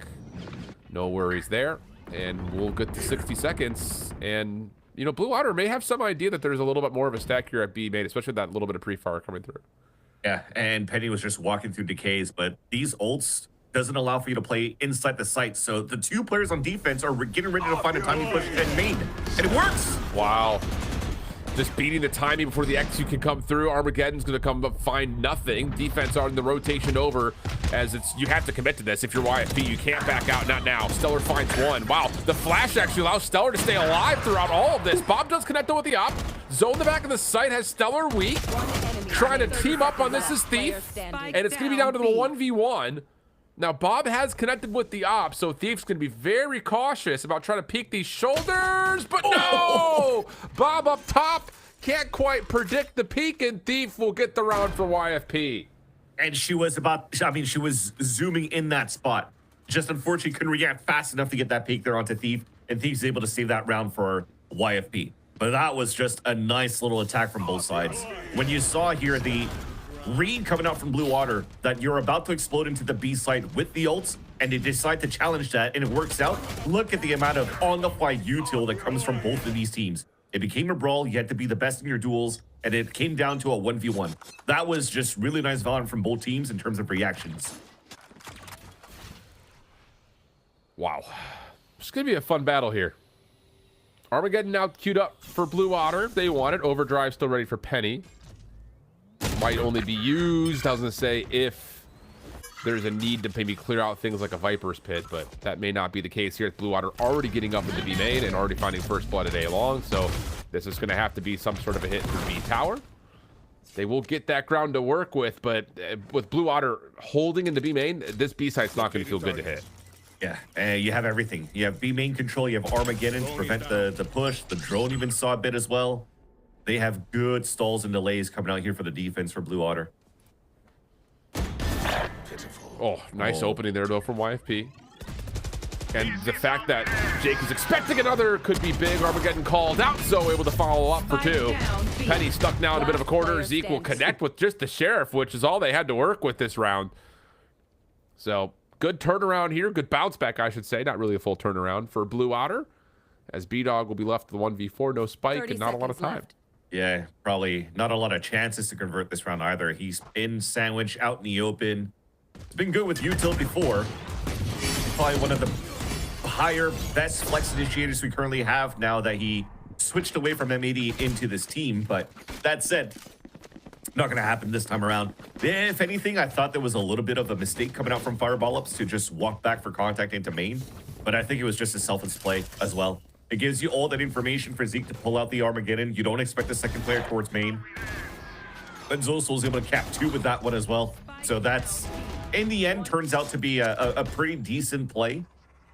No worries there. And we'll get to 60 seconds. And, you know, Blue Otter may have some idea that there's a little bit more of a stack here at B main, especially with that little bit of pre-fire coming through. Yeah, and Penny was just walking through decays, but these ults doesn't allow for you to play inside the site. So the 2 players on defense are getting ready to find a timing push at main. And it works! Wow. Just beating the timing before the execute can come through. Armageddon's going to come up, find nothing. Defense on the rotation over, as it's, you have to commit to this if you're YFP. You can't back out, not now. Stellar finds 1. Wow, the flash actually allows Stellar to stay alive throughout all of this. Bob does connect with the op. Zone the back of the site has Stellar weak. Trying to team up on this is Thief. And it's going to be down to the 1v1. Now, Bob has connected with the op, so Thief's going to be very cautious about trying to peek these shoulders, but no! Bob up top, can't quite predict the peek, and Thief will get the round for YFP. And she was she was zooming in that spot. Just unfortunately couldn't react fast enough to get that peek there onto Thief, and Thief's able to save that round for YFP. But that was just a nice little attack from both sides. When you saw here the read coming out from Blue Otter that you're about to explode into the B site with the ults, and they decide to challenge that, and it works out. Look at the amount of on-the-fly util that comes from both of these teams. It became a brawl. You had to be the best in your duels, and it came down to a 1v1. That was just really nice Valorant from both teams in terms of reactions. Wow. It's going to be a fun battle here. Armageddon now queued up for Blue Otter if they want it. Overdrive still ready for Penny. Might only be used, I was going to say, if there's a need to maybe clear out things like a Viper's Pit, but that may not be the case here. Blue Otter already getting up into B main and already finding first blood at A long, so this is going to have to be some sort of a hit for B tower. They will get that ground to work with, but with Blue Otter holding in the B main, this B site's not going to feel good to hit. Yeah, you have everything. You have B main control, you have Armageddon to prevent the push. The drone even saw a bit as well. They have good stalls and delays coming out here for the defense for Blue Otter. Oh, nice opening there, though, from YFP. And the fact that Jake is expecting another could be big. Armageddon called out, so able to follow up for 2. Penny stuck now in a bit of a corner. Zeke will connect with just the Sheriff, which is all they had to work with this round. So, good turnaround here. Good bounce back, I should say. Not really a full turnaround for Blue Otter, as B-Dog will be left with 1v4, no spike, and not a lot of time. Yeah, probably not a lot of chances to convert this round either. He's in sandwich, out in the open. It's been good with util before. Probably one of the higher, best flex initiators we currently have now that he switched away from M80 into this team. But that said, not going to happen this time around. If anything, I thought there was a little bit of a mistake coming out from Fireball Ups to just walk back for contact into main. But I think it was just a selfish play as well. It gives you all that information for Zeke to pull out the Armageddon. You don't expect a second player towards main. But Zoso was able to cap 2 with that one as well. So that's, in the end, turns out to be a pretty decent play.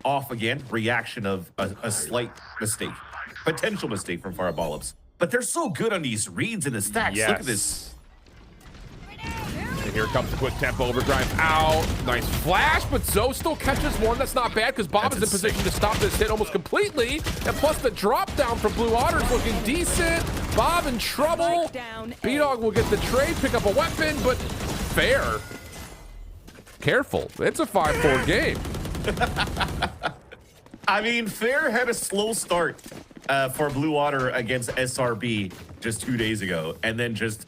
Off again, reaction of a slight mistake. Potential mistake from Fireball Ups. But they're so good on these reads and the stacks. Yes. Look at this. And here comes the quick tempo overdrive out. Nice flash, but Zoe still catches one. That's not bad because Bob is in position to stop this hit almost completely. And plus the drop down from Blue Otter is looking decent. Bob in trouble. B-Dog will get the trade, pick up a weapon, but Fair. Careful. It's a 5-4 game. I mean, Fair had a slow start. for Blue Water against SRB just 2 days ago, and then just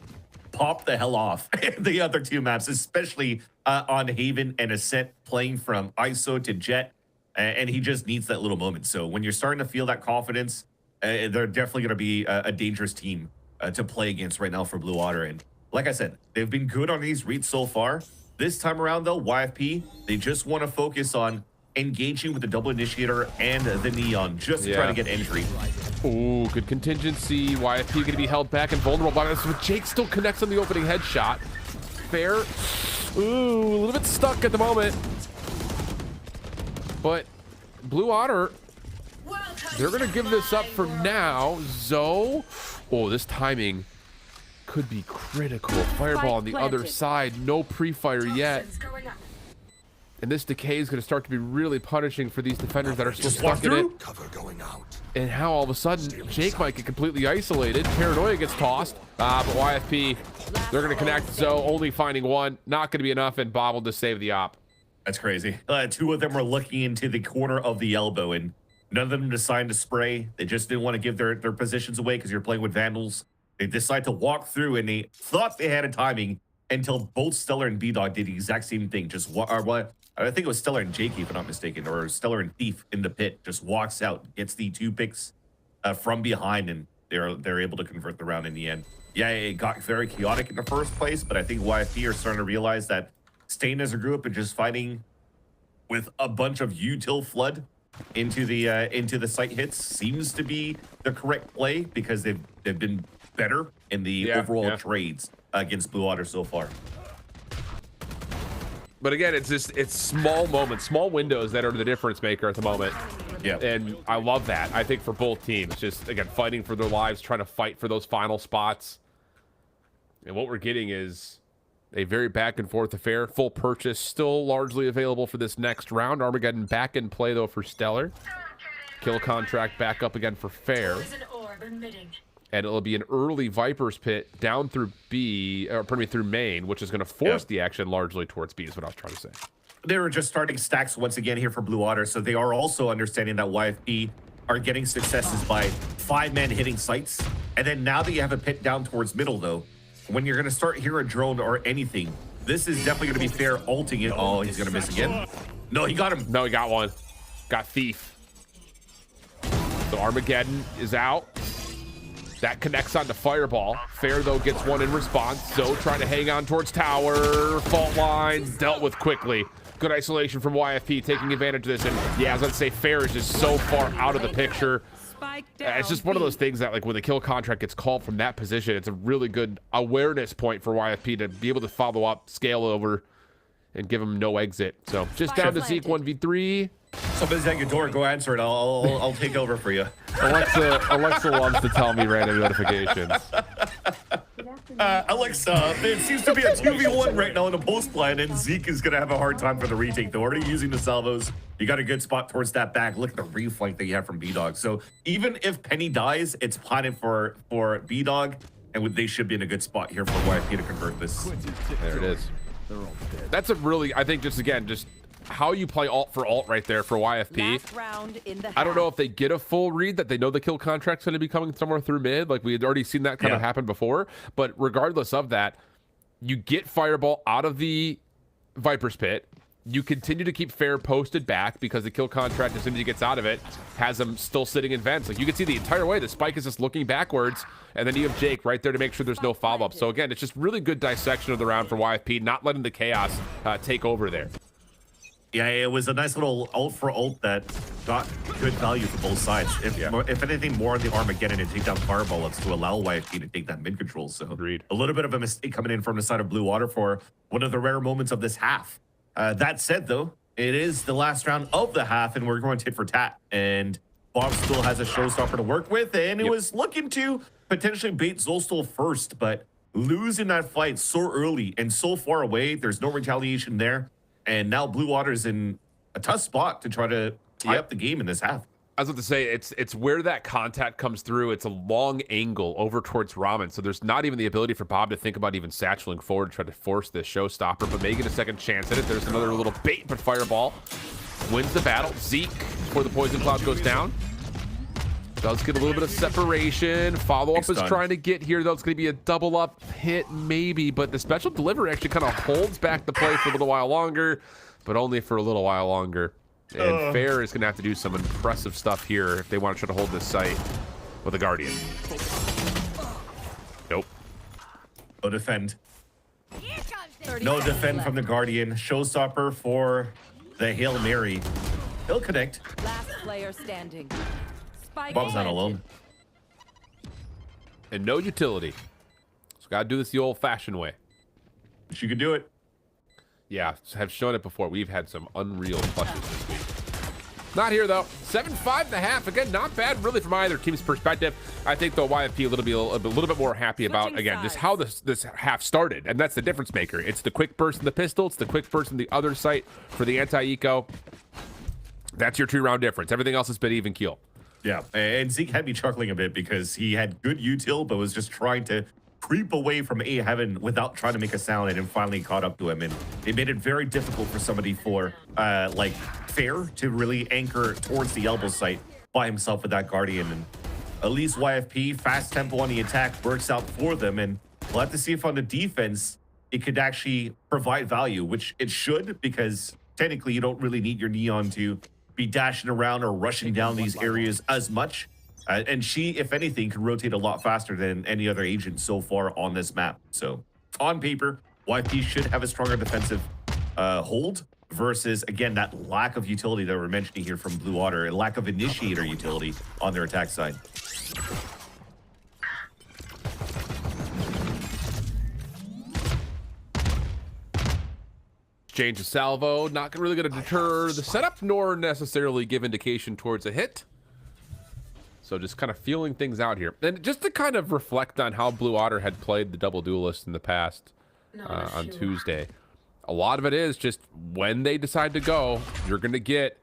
pop the hell off the other two maps, especially on Haven and Ascent, playing from ISO to Jet, and he just needs that little moment. So when you're starting to feel that confidence, they're definitely going to be a dangerous team to play against right now for Blue Water. And like I said, they've been good on these reads so far. This time around, though, YFP, they just want to focus on engaging with the double initiator and the neon just to try to get entry. Ooh, good contingency. YFP going to be held back and vulnerable by this, but Jake still connects on the opening headshot. Fair. Ooh, a little bit stuck at the moment. But Blue Otter, they're going to give this up for now. Zoe. Oh, this timing could be critical. Fireball on the other side. No pre-fire yet. And this decay is going to start to be really punishing for these defenders that are still stuck in it. Cover going out. And how all of a sudden Jake might get completely isolated. Paranoia gets tossed. But YFP, they're going to connect. Zoe only finding one. Not going to be enough, and Bobble to save the op. That's crazy. Two of them were looking into the corner of the elbow, and none of them decided to spray. They just didn't want to give their positions away because you're playing with Vandals. They decided to walk through, and they thought they had a timing until both Stellar and B-Dog did the exact same thing. I think it was Stellar and Jakey, if I'm not mistaken, or Stellar and Thief in the pit, just walks out, gets the 2 picks from behind, and they're able to convert the round in the end. Yeah, it got very chaotic in the first place, but I think YFP are starting to realize that staying as a group and just fighting with a bunch of util flood into the site hits seems to be the correct play, because they've been better in the overall trades against Blue Otter so far. But again, it's small moments, small windows that are the difference maker at the moment. Yeah. And I love that. I think for both teams, just again, fighting for their lives, trying to fight for those final spots. And what we're getting is a very back and forth affair. Full purchase still largely available for this next round. Armageddon back in play though for Stellar. Kill contract back up again for Fair. And it'll be an early Viper's pit down through through main, which is going to force the action largely towards B, is what I was trying to say. They were just starting stacks once again here for Blue Otter, so they are also understanding that YFP are getting successes by 5 men hitting sites. And then now that you have a pit down towards middle, though, when you're going to start hear a drone or anything, this is definitely going to be Fair ulting it. Oh, he's going to miss again. No, he got him. No, he got one. Got Thief. So Armageddon is out. That connects onto Fireball. Fair, though, gets one in response. Zoe trying to hang on towards tower. Fault lines dealt with quickly. Good isolation from YFP, taking advantage of this. And yeah, I was going to say, Fair is just so far out of the picture. It's just one of those things that, like, when the kill contract gets called from that position, it's a really good awareness point for YFP to be able to follow up, scale over, and give him no exit. So just down to Zeke 1v3. Somebody's at your door. Go answer it. I'll take over for you. Alexa loves to tell me random notifications. Alexa, it seems to be a 2v1 right now in the post line, and Zeke is going to have a hard time for the retake. They're already using the salvos. You got a good spot towards that back. Look at the reflank that you have from B-Dog. So even if Penny dies, it's planted for B-Dog, and they should be in a good spot here for YFP to convert this. There it is. That's a really, I think, just how you play alt for alt right there for YFP. I don't know if they get a full read that they know the kill contract's going to be coming somewhere through mid. Like, we had already seen that kind of happen before. But regardless of that, you get Fireball out of the Viper's pit. You continue to keep Fair posted back, because the kill contract, as soon as he gets out of it, has him still sitting in vents. Like, you can see the entire way the Spike is just looking backwards, and then you have Jake right there to make sure there's no follow-up. So again, it's just really good dissection of the round for YFP, not letting the chaos take over there. Yeah, it was a nice little ult for ult that got good value for both sides. If anything, more on the Armageddon and take down Fireball, it's to allow YFP to take that mid control. So agreed. A little bit of a mistake coming in from the side of Blue Water for one of the rare moments of this half. That said, though, it is the last round of the half, and we're going tit for tat. And Bob still has a showstopper to work with, and it was looking to potentially bait Zolstol first, but losing that fight so early and so far away, there's no retaliation there. And now Blue Water's in a tough spot to try to tie up the game in this half. I was about to say, it's where that contact comes through. It's a long angle over towards Ramen, so there's not even the ability for Bob to think about even satcheling forward to try to force this showstopper, but may get a second chance at it. There's another little bait, but Fireball wins the battle. Zeke, before the Poison Cloud goes down. Does get a little bit of separation. Follow-up is Stun. trying to get here, though. It's going to be a double-up hit, maybe. But the special delivery actually kind of holds back the play for a little while longer, but only for a little while longer. And Fair is going to have to do some impressive stuff here if they want to try to hold this site with a Guardian. Nope. No defend. No defend from the Guardian. Showstopper for the Hail Mary. He'll connect. Last player standing. Spike Bob's not planted. alone. And no utility. So got to do this the old-fashioned way. But you can do it. Yeah, have shown it before. We've had some unreal clutches this week. Not here, though. 7-5.5. Again, not bad, really, from either team's perspective. I think, though, YFP a little bit more happy about, again, just how this half started. And that's the difference maker. It's the quick burst in the pistol. It's the quick burst in the other site for the anti-eco. That's your 2-round difference. Everything else has been even keel. Yeah, and Zeke had me chuckling a bit because he had good util, but was just trying to creep away from A Heaven without trying to make a sound, and then finally caught up to him. And it made it very difficult for somebody for like Fair to really anchor towards the elbow site by himself with that Guardian. And at least YFP, fast tempo on the attack works out for them. And we'll have to see if on the defense it could actually provide value, which it should, because technically you don't really need your Neon to be dashing around or rushing down these areas as much. And she, if anything, can rotate a lot faster than any other agent so far on this map. So on paper, YFP should have a stronger defensive hold versus, again, that lack of utility that we're mentioning here from Blue Otter, a lack of initiator utility on their attack side. Exchange of salvo, not really going to deter the setup, nor necessarily give indication towards a hit. So just kind of feeling things out here. And just to kind of reflect on how Blue Otter had played the double duelist in the past on Tuesday. A lot of it is just when they decide to go, you're going to get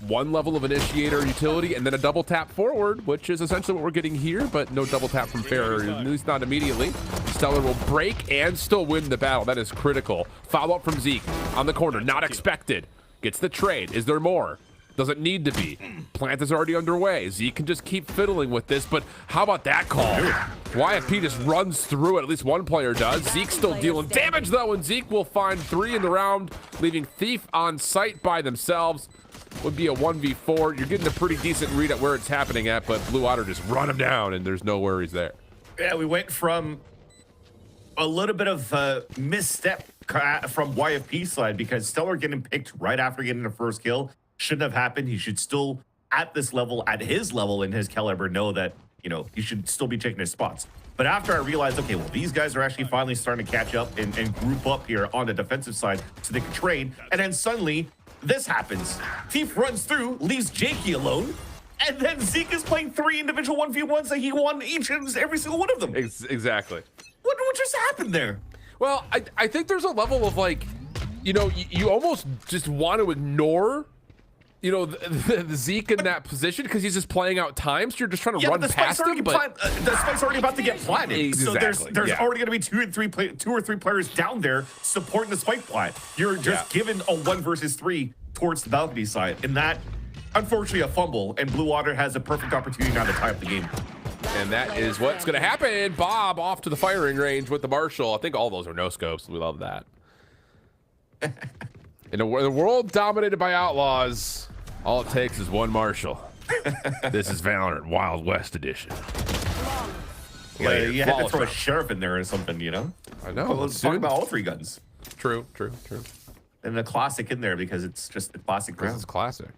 one level of initiator utility and then a double tap forward, which is essentially what we're getting here, but no double tap from Fair, at least not immediately. Stellar will break and still win the battle. That is critical. Follow up from Zeke on the corner, not expected. Gets the trade. Is there more? Doesn't need to be. Plant is already underway. Zeke can just keep fiddling with this, but how about that call? YFP just runs through it. At least one player does. Zeke's still dealing damage, though, and Zeke will find 3 in the round, leaving Thief on site by themselves. Would be a 1v4. You're getting a pretty decent read at where it's happening at, but Blue Otter just run him down, and there's no worries there. Yeah, we went from a little bit of a misstep from YFP side because Stellar getting picked right after getting the first kill shouldn't have happened. He should still, at this level, at his level in his caliber, know that, you know, he should still be taking his spots. But after I realized, okay, well, these guys are actually finally starting to catch up and group up here on the defensive side so they can trade. And then suddenly, this happens. Thief runs through, leaves Jakey alone, and then Zeke is playing 3 individual 1v1s that he won each and every single one of them. Exactly. What just happened there? Well, I think there's a level of, like, you know, you almost just want to ignore, you know, the Zeke in that position because he's just playing out time. So you're just trying to run past him. But the spike's already about to get planted. Exactly. So there's already going to be 2 or 3 players down there supporting the spike plant. You're just given a 1 versus 3 towards the balcony side. And that, unfortunately, a fumble. And Blue Water has a perfect opportunity now to tie up the game. And that is what's going to happen. Bob off to the firing range with the Marshall. I think all those are no scopes. We love that. In a world dominated by outlaws, all it takes is one Marshall. This is Valorant Wild West Edition. You had to throw a sheriff in there or something, you know? I know. Well, let's talk about all 3 guns. True. And the classic in there because it's just the classic round. It's classic.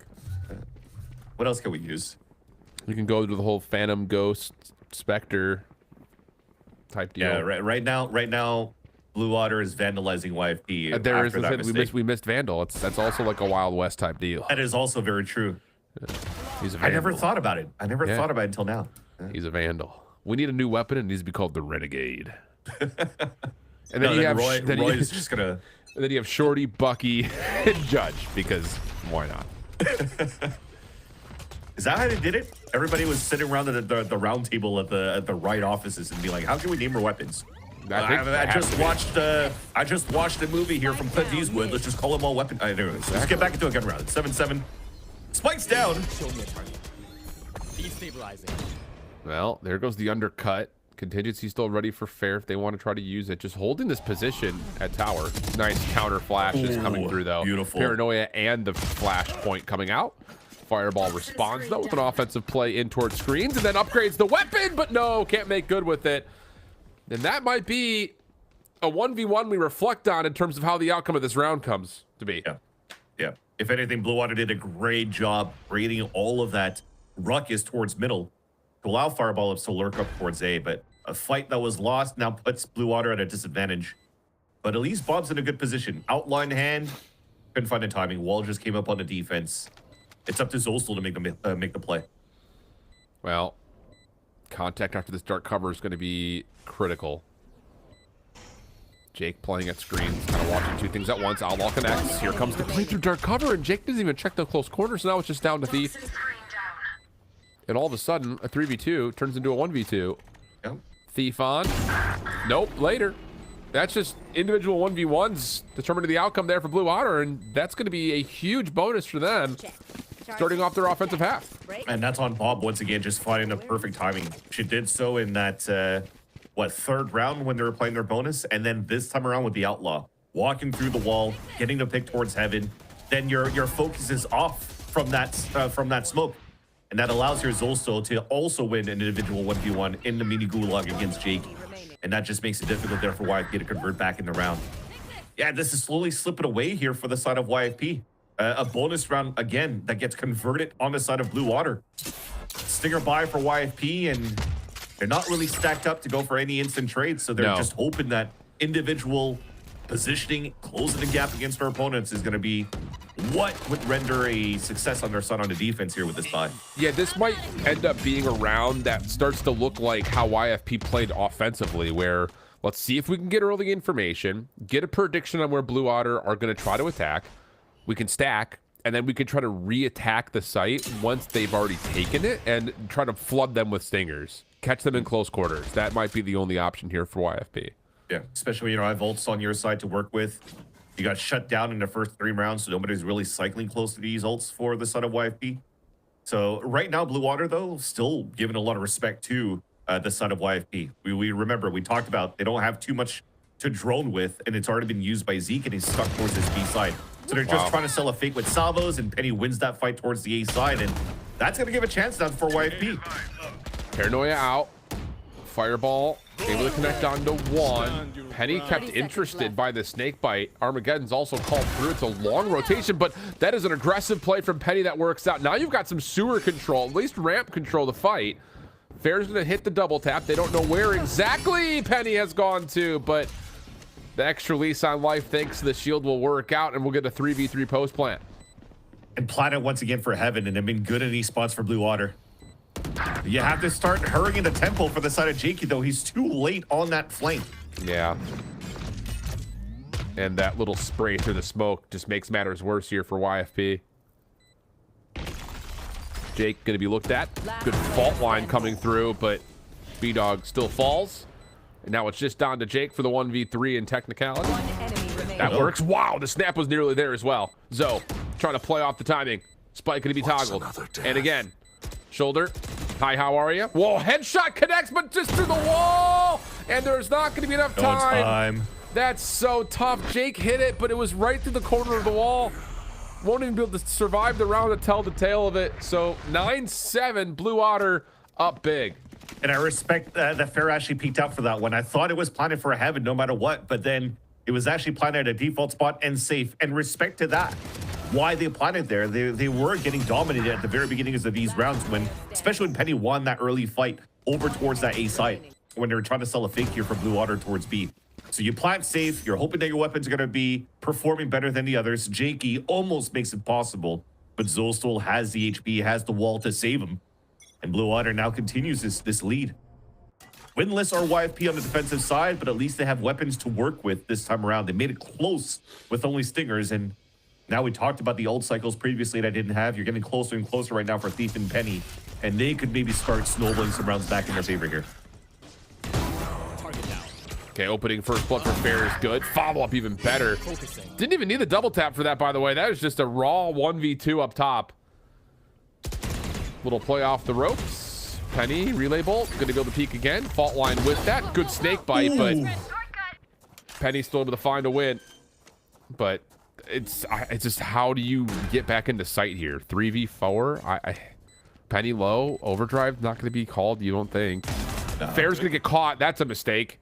What else can we use? You can go to the whole Phantom Ghost Spectre type deal. Yeah, right now, Blue Water is vandalizing YFP. There is we missed Vandal. That's also like a Wild West type deal. That is also very true. He's a I Vandal. never thought about it. I never thought about it until now. He's a Vandal. We need a new weapon. It needs to be called the Renegade. And then No, you then have Roy is just gonna. And then you have Shorty, Bucky, and Judge because why not? Is that how they did it? Everybody was sitting around the round table at the right offices and be like, "How can we name our weapons?" I just watched a movie here from Clint Eastwood. Let's just call them all weapons. Anyways, let's get back into a gun round. 7-7. Spikes down. Destabilizing. Well, there goes the undercut. Contingency still ready for fair if they want to try to use it. Just holding this position at tower. Nice counter flash is coming through though. Beautiful. Paranoia and the flash point coming out. Fireball responds though with an offensive play in towards screens and then upgrades the weapon, but no, can't make good with it. And that might be a 1v1 we reflect on in terms of how the outcome of this round comes to be. Yeah. If anything, Blue Water did a great job creating all of that ruckus towards middle to allow Fireball to lurk up towards A, but a fight that was lost now puts Blue Water at a disadvantage. But at least Bob's in a good position. Outline hand, couldn't find the timing. Wall just came up on the defense. It's up to Zolstel to make the play. Well, contact after this dark cover is going to be critical. Jake playing at screens, kind of watching two things at once. Outlaw connects. Here comes the play through dark cover, and Jake doesn't even check the close corners. So now it's just down to Thief. And all of a sudden, a 3v2 turns into a 1v2. Yep. Thief on. Nope, later. That's just individual 1v1s determining the outcome there for Blue Otter, and that's going to be a huge bonus for them starting off their offensive half. And that's on Bob once again, just finding the perfect timing. She did so in that, third round when they were playing their bonus, and then this time around with the Outlaw. Walking through the wall, getting the pick towards heaven, then your focus is off from that smoke. And that allows your Zolstel to also win an individual 1v1 in the mini gulag against Jake. And that just makes it difficult there for YFP to convert back in the round. Yeah, this is slowly slipping away here for the side of YFP. A bonus round, again, that gets converted on the side of Blue Water. Stinger buy for YFP, and they're not really stacked up to go for any instant trades, so they're just hoping that individual positioning, closing the gap against their opponents is going to be what would render a success on their side on the defense here with this buy. Yeah, this might end up being a round that starts to look like how YFP played offensively, where let's see if we can get early information, get a prediction on where Blue Otter are going to try to attack. We can stack, and then we can try to re-attack the site once they've already taken it and try to flood them with stingers. Catch them in close quarters. That might be the only option here for YFP. Yeah, especially, I have ults on your side to work with. You got shut down in the first 3 rounds, so nobody's really cycling close to these ults for the side of YFP. So right now, Blue Water, though, still giving a lot of respect to the side of YFP. We remember, we talked about they don't have too much to drone with, and it's already been used by Zeke, and he's stuck towards his B side. So they're just trying to sell a fake with salvos, and Penny wins that fight towards the A side, and that's going to give a chance now for YFP. Paranoia out. Fireball able to connect onto 1. Penny kept interested by the snake bite. Armageddon's also called through. It's a long rotation, but that is an aggressive play from Penny that works out. Now you've got some sewer control, at least ramp control to fight. Fair's going to hit the double tap. They don't know where exactly Penny has gone to, but the extra lease on life thinks the shield will work out, and we'll get a 3v3 post plant. And Planet once again for Heaven, and they've been good in these spots for Blue Water. You have to start hurrying into tempo for the side of Jakey, though. He's too late on that flank. Yeah. And that little spray through the smoke just makes matters worse here for YFP. Jake going to be looked at. Good fault line coming through, but B-Dog still falls. And now it's just down to Jake for the 1v3 in technicality. That works. Wow, the snap was nearly there as well. Zoe trying to play off the timing. Spike going to be toggled. And again, shoulder. Hi, how are you? Whoa, headshot connects, but just through the wall. And there's not going to be enough time. That's so tough. Jake hit it, but it was right through the corner of the wall. Won't even be able to survive the round to tell the tale of it. So 9-7, Blue Otter up big. And I respect that Fair actually peeked out for that one. I thought it was planted for a Heaven no matter what, but then it was actually planted at a default spot and safe. And respect to that. Why they planted there, they were getting dominated at the very beginnings of these rounds, when, especially when Penny won that early fight over towards that A side, when they were trying to sell a fake here for Blue Water towards B. So you plant safe, you're hoping that your weapons are going to be performing better than the others. Jakey almost makes it possible, but Zolstel has the HP, has the wall to save him. And Blue Water now continues this lead. Winless are YFP on the defensive side, but at least they have weapons to work with this time around. They made it close with only stingers, and now we talked about the old cycles previously that I didn't have. You're getting closer and closer right now for Thief and Penny, and they could maybe start snowballing some rounds back in their favor here. Okay, opening first blood for Fair is good. Follow-up even better. Didn't even need the double tap for that, by the way. That was just a raw 1v2 up top. Little play off the ropes. Penny, relay bolt, gonna go the peak again. Fault line with that. Good snake bite, but Penny's still able to find a win. But it's just, how do you get back into sight here? 3v4? Penny low, overdrive not gonna be called, you don't think? No. Fair's gonna get caught, that's a mistake.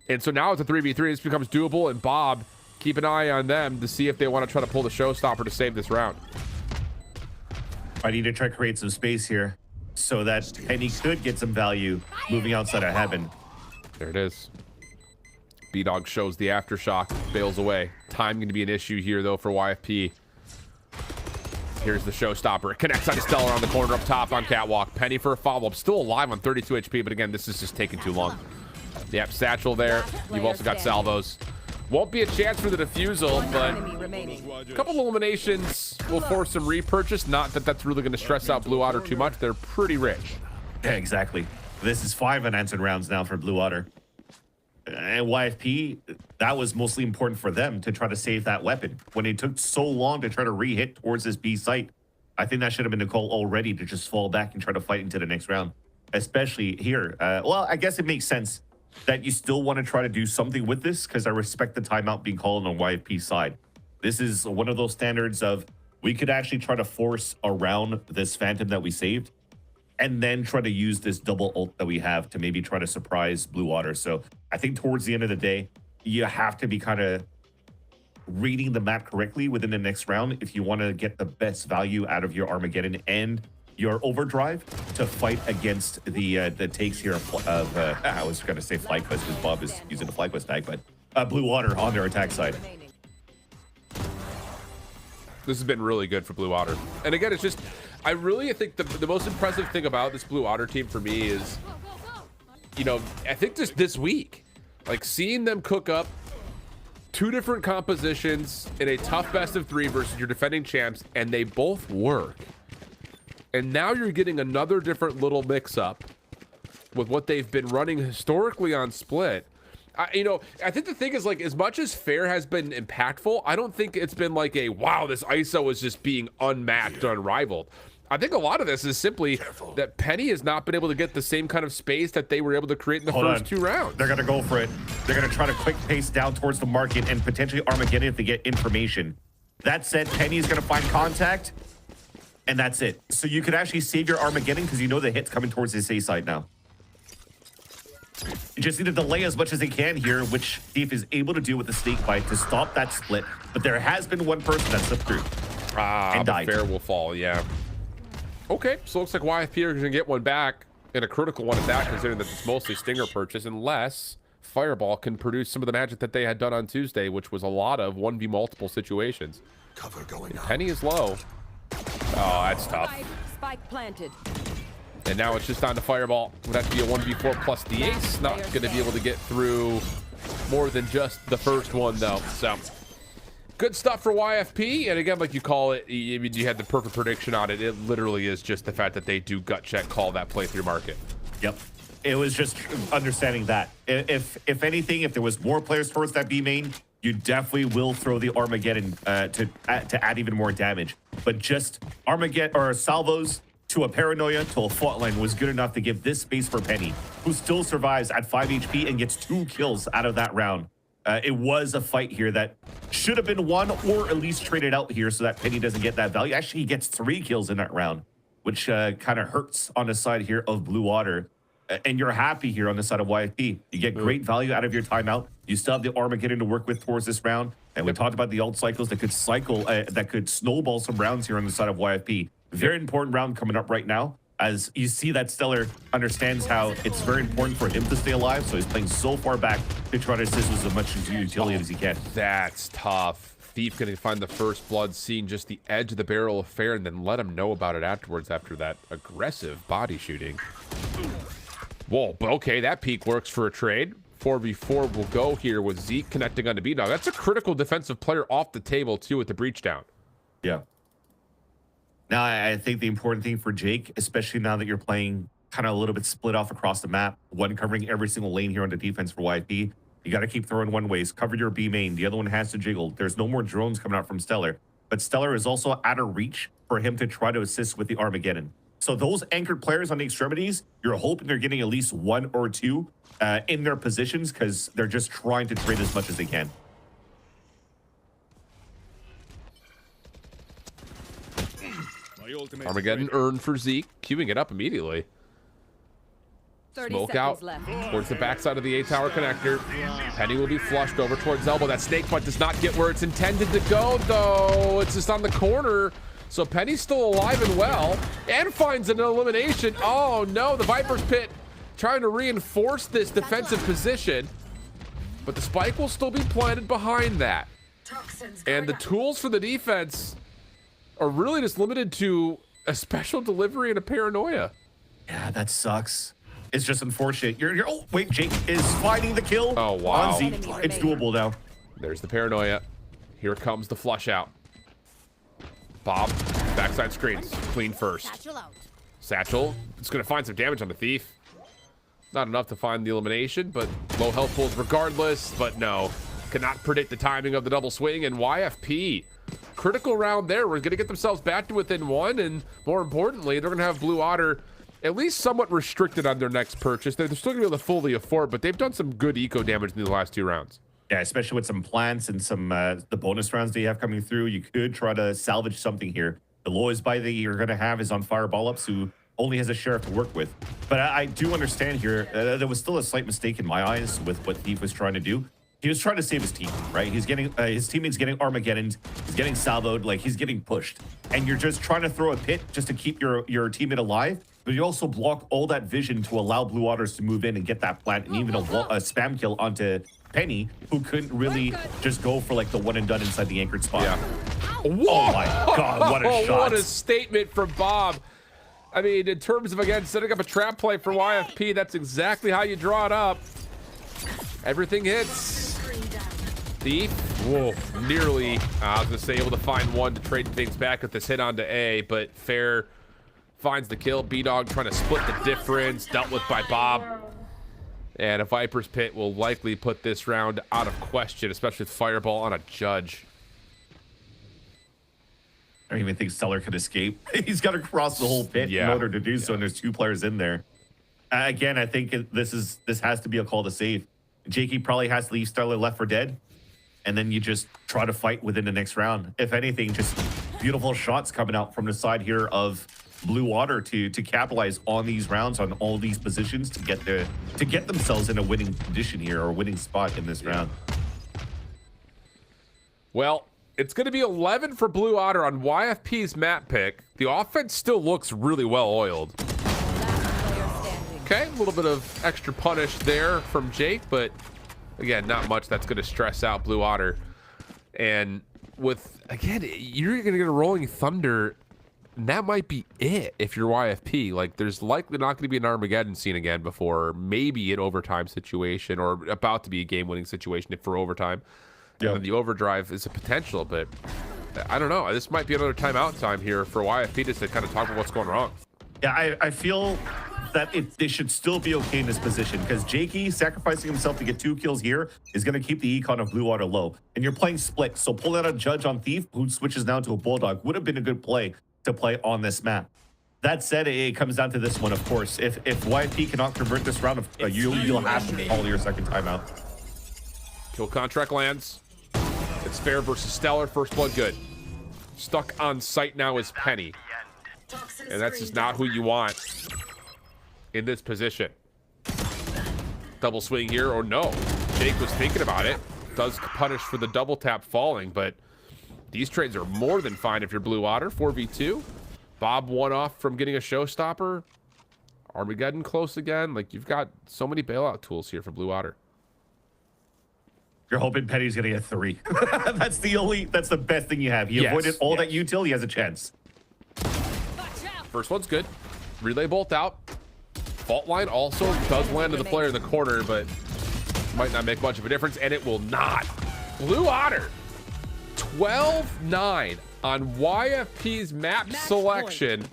And so now it's a 3v3, this becomes doable, and Bob, keep an eye on them to see if they want to try to pull the showstopper to save this round. I need to try to create some space here so that Penny could get some value moving outside of heaven. There it is. B-Dog shows the aftershock, bails away. Time going to be an issue here, though, for YFP. Here's the showstopper. It connects on Stellar on the corner up top on Catwalk. Penny for a follow-up. Still alive on 32 HP, but again, this is just taking too long. Yep, Satchel there. You've also got salvos. Won't be a chance for the defusal, but a couple eliminations will force some repurchase. Not that that's really going to stress out Blue Otter too much. They're pretty rich. Yeah, exactly. This is 5 unanswered rounds now for Blue Otter. And YFP, that was mostly important for them to try to save that weapon. When it took so long to try to re-hit towards this B site, I think that should have been the call already to just fall back and try to fight into the next round. Especially here. Well, I guess it makes sense that you still want to try to do something with this, because I respect the timeout being called on YFP's side. This is one of those standards of, we could actually try to force around this Phantom that we saved, and then try to use this double ult that we have to maybe try to surprise Blue Otter. So I think towards the end of the day, you have to be kind of reading the map correctly within the next round if you want to get the best value out of your Armageddon and your overdrive to fight against the takes here of I was going to say FlyQuest because Bob is using the FlyQuest tag, but Blue Otter on their attack side. This has been really good for Blue Otter. And again, it's just, I think the most impressive thing about this Blue Otter team for me is, you know, I think just this week, like seeing them cook up 2 different compositions in a tough best of 3 versus your defending champs, and they both work. And now you're getting another different little mix-up with what they've been running historically on Split. I think the thing is, like, as much as Fair has been impactful, I don't think it's been like a, wow, this ISO is just being unmatched, unrivaled. I think a lot of this is simply that Penny has not been able to get the same kind of space that they were able to create in the first 2 rounds. They're going to go for it. They're going to try to quick pace down towards the market and potentially Armageddon if they get information. That said, Penny is going to find contact. And that's it. So you could actually save your Armageddon because you know the hit's coming towards his A side now. You just need to delay as much as they can here, which Thief is able to do with the snake bite to stop that split. But there has been one person that slipped through and died. Fair will fall, yeah. Okay, so looks like YFP are going to get one back, and a critical one at that, considering that it's mostly Stinger purchase, unless Fireball can produce some of the magic that they had done on Tuesday, which was a lot of 1v multiple situations. Cover going and Penny is low. Oh, that's tough. Spike planted. And now it's just on to Fireball. Would have to be a 1v4 plus the ace. Not going to be able to get through more than just the first one, though. So, good stuff for YFP. And again, like you call it, you had the perfect prediction on it. It literally is just the fact that they do gut check call that playthrough market. Yep. It was just understanding that. If anything, if there was more players towards that B main, you definitely will throw the Armageddon to add even more damage. But just Armageddon or salvos to a paranoia to a fault line was good enough to give this space for Penny, who still survives at 5 HP and gets 2 kills out of that round. It was a fight here that should have been won or at least traded out here so that Penny doesn't get that value. Actually, he gets 3 kills in that round, which kind of hurts on the side here of Blue Otter. And you're happy here on the side of YFP. You get great value out of your timeout. You still have the Armageddon to work with towards this round. And we talked about the ult cycles that could that could snowball some rounds here on the side of YFP. Very important round coming up right now, as you see that Stellar understands how it's very important for him to stay alive. So he's playing so far back to try to assist with as much utility as he can. That's tough. Thief going to find the first blood, seeing just the edge of the barrel of Fair, and then let him know about it afterwards after that aggressive body shooting. Whoa, okay, that peak works for a trade. 4v4 will go here with Zeke connecting onto B. Now, that's a critical defensive player off the table, too, with the breach down. Yeah. Now, I think the important thing for Jake, especially now that you're playing kind of a little bit split off across the map, one covering every single lane here on the defense for YFP, you got to keep throwing one ways. Cover your B main. The other one has to jiggle. There's no more drones coming out from Stellar. But Stellar is also out of reach for him to try to assist with the Armageddon. So those anchored players on the extremities, you're hoping they're getting at least 1 or 2 in their positions because they're just trying to trade as much as they can. Armageddon earned for Zeke, queuing it up immediately. Smoke out towards the backside of the A-tower connector. Penny will be flushed over towards elbow. That snake punt does not get where it's intended to go, though. It's just on the corner. So Penny's still alive and well, and finds an elimination. Oh no, the Viper's Pit trying to reinforce this defensive position, but the spike will still be planted behind that. And the tools for the defense are really just limited to a special delivery and a paranoia. Yeah, that sucks. It's just unfortunate. Oh, wait, Jake is finding the kill. Oh, wow. On Zeke. It's doable now. There's the paranoia. Here comes the flush out. Bob, backside screens. Clean first. Satchel. It's going to find some damage on the Thief. Not enough to find the elimination, but low health pools regardless. But no, cannot predict the timing of the double swing. And YFP, critical round there. We're going to get themselves back to within 1. And more importantly, they're going to have Blue Otter at least somewhat restricted on their next purchase. They're still going to be able to fully afford, but they've done some good eco damage in the last 2 rounds. Yeah, especially with some plants and some the bonus rounds that you have coming through. You could try to salvage something here. The lowest buy that you're going to have is on Fireball Ups, who only has a sheriff to work with. But I do understand here, there was still a slight mistake in my eyes with what Thief was trying to do. He was trying to save his team, right? He's getting his teammates getting Armageddoned, he's getting salvoed, like he's getting pushed, and you're just trying to throw a pit just to keep your teammate alive. But you also block all that vision to allow Blue Otters to move in and get that plant, and even a spam kill onto Penny, who couldn't really just go for like the one and done inside the anchored spot. Yeah. Whoa! Oh my God, what a shot! What a statement from Bob. I mean, in terms of, again, setting up a trap play for YFP, that's exactly how you draw it up. Everything hits. Thief, whoa, nearly, I was going to say, able to find 1 to trade things back with this hit onto A, but Fair finds the kill. B-Dog trying to split the difference, dealt with by Bob. And a Viper's Pit will likely put this round out of question, especially with Fireball on a Judge. I don't even think Stellar could escape. He's got to cross the whole pit in order to do so, and there's 2 players in there. Again, I think this has to be a call to save. Jakey probably has to leave Stellar left for dead, and then you just try to fight within the next round. If anything, just beautiful shots coming out from the side here of Blue Otter to capitalize on these rounds, on all these positions, to get themselves in a winning condition here, or winning spot in this round. Well, it's going to be 11 for Blue Otter on YFP's map pick. The offense still looks really well oiled. Okay, a little bit of extra punish there from Jake, but again, not much that's going to stress out Blue Otter. And with, again, you're going to get a Rolling Thunder, and that might be it if you're YFP. Like, there's likely not going to be an Armageddon scene again before maybe an overtime situation, or about to be a game-winning situation if for overtime. Yep. And the overdrive is a potential, but I don't know. This might be another timeout time here for YFP just to kind of talk about what's going wrong. Yeah, I feel that they should still be okay in this position, because Jakey sacrificing himself to get 2 kills here is going to keep the econ of Blue Water low. And you're playing split, so pull out a Judge on Thief, who switches now to a Bulldog, would have been a good play to play on this map. That said, it comes down to this one, of course. If YFP cannot convert this round, you'll have to call your second timeout. Kill contract lands. It's Fair versus Stellar. First blood good. Stuck on site now is Penny. And that's just not who you want in this position. Double swing here, or no. Jake was thinking about it. Does punish for the double tap falling, but these trades are more than fine if you're Blue Otter. 4v2. Bob one off from getting a showstopper. Armageddon close again. Like, you've got so many bailout tools here for Blue Otter. You're hoping Penny's gonna get 3. That's the best thing you have. He avoided all that util, he has a chance. First one's good. Relay bolt out. Fault line also does land to the player in the corner, but might not make much of a difference, and it will not. Blue Otter, 12-9 on YFP's map selection.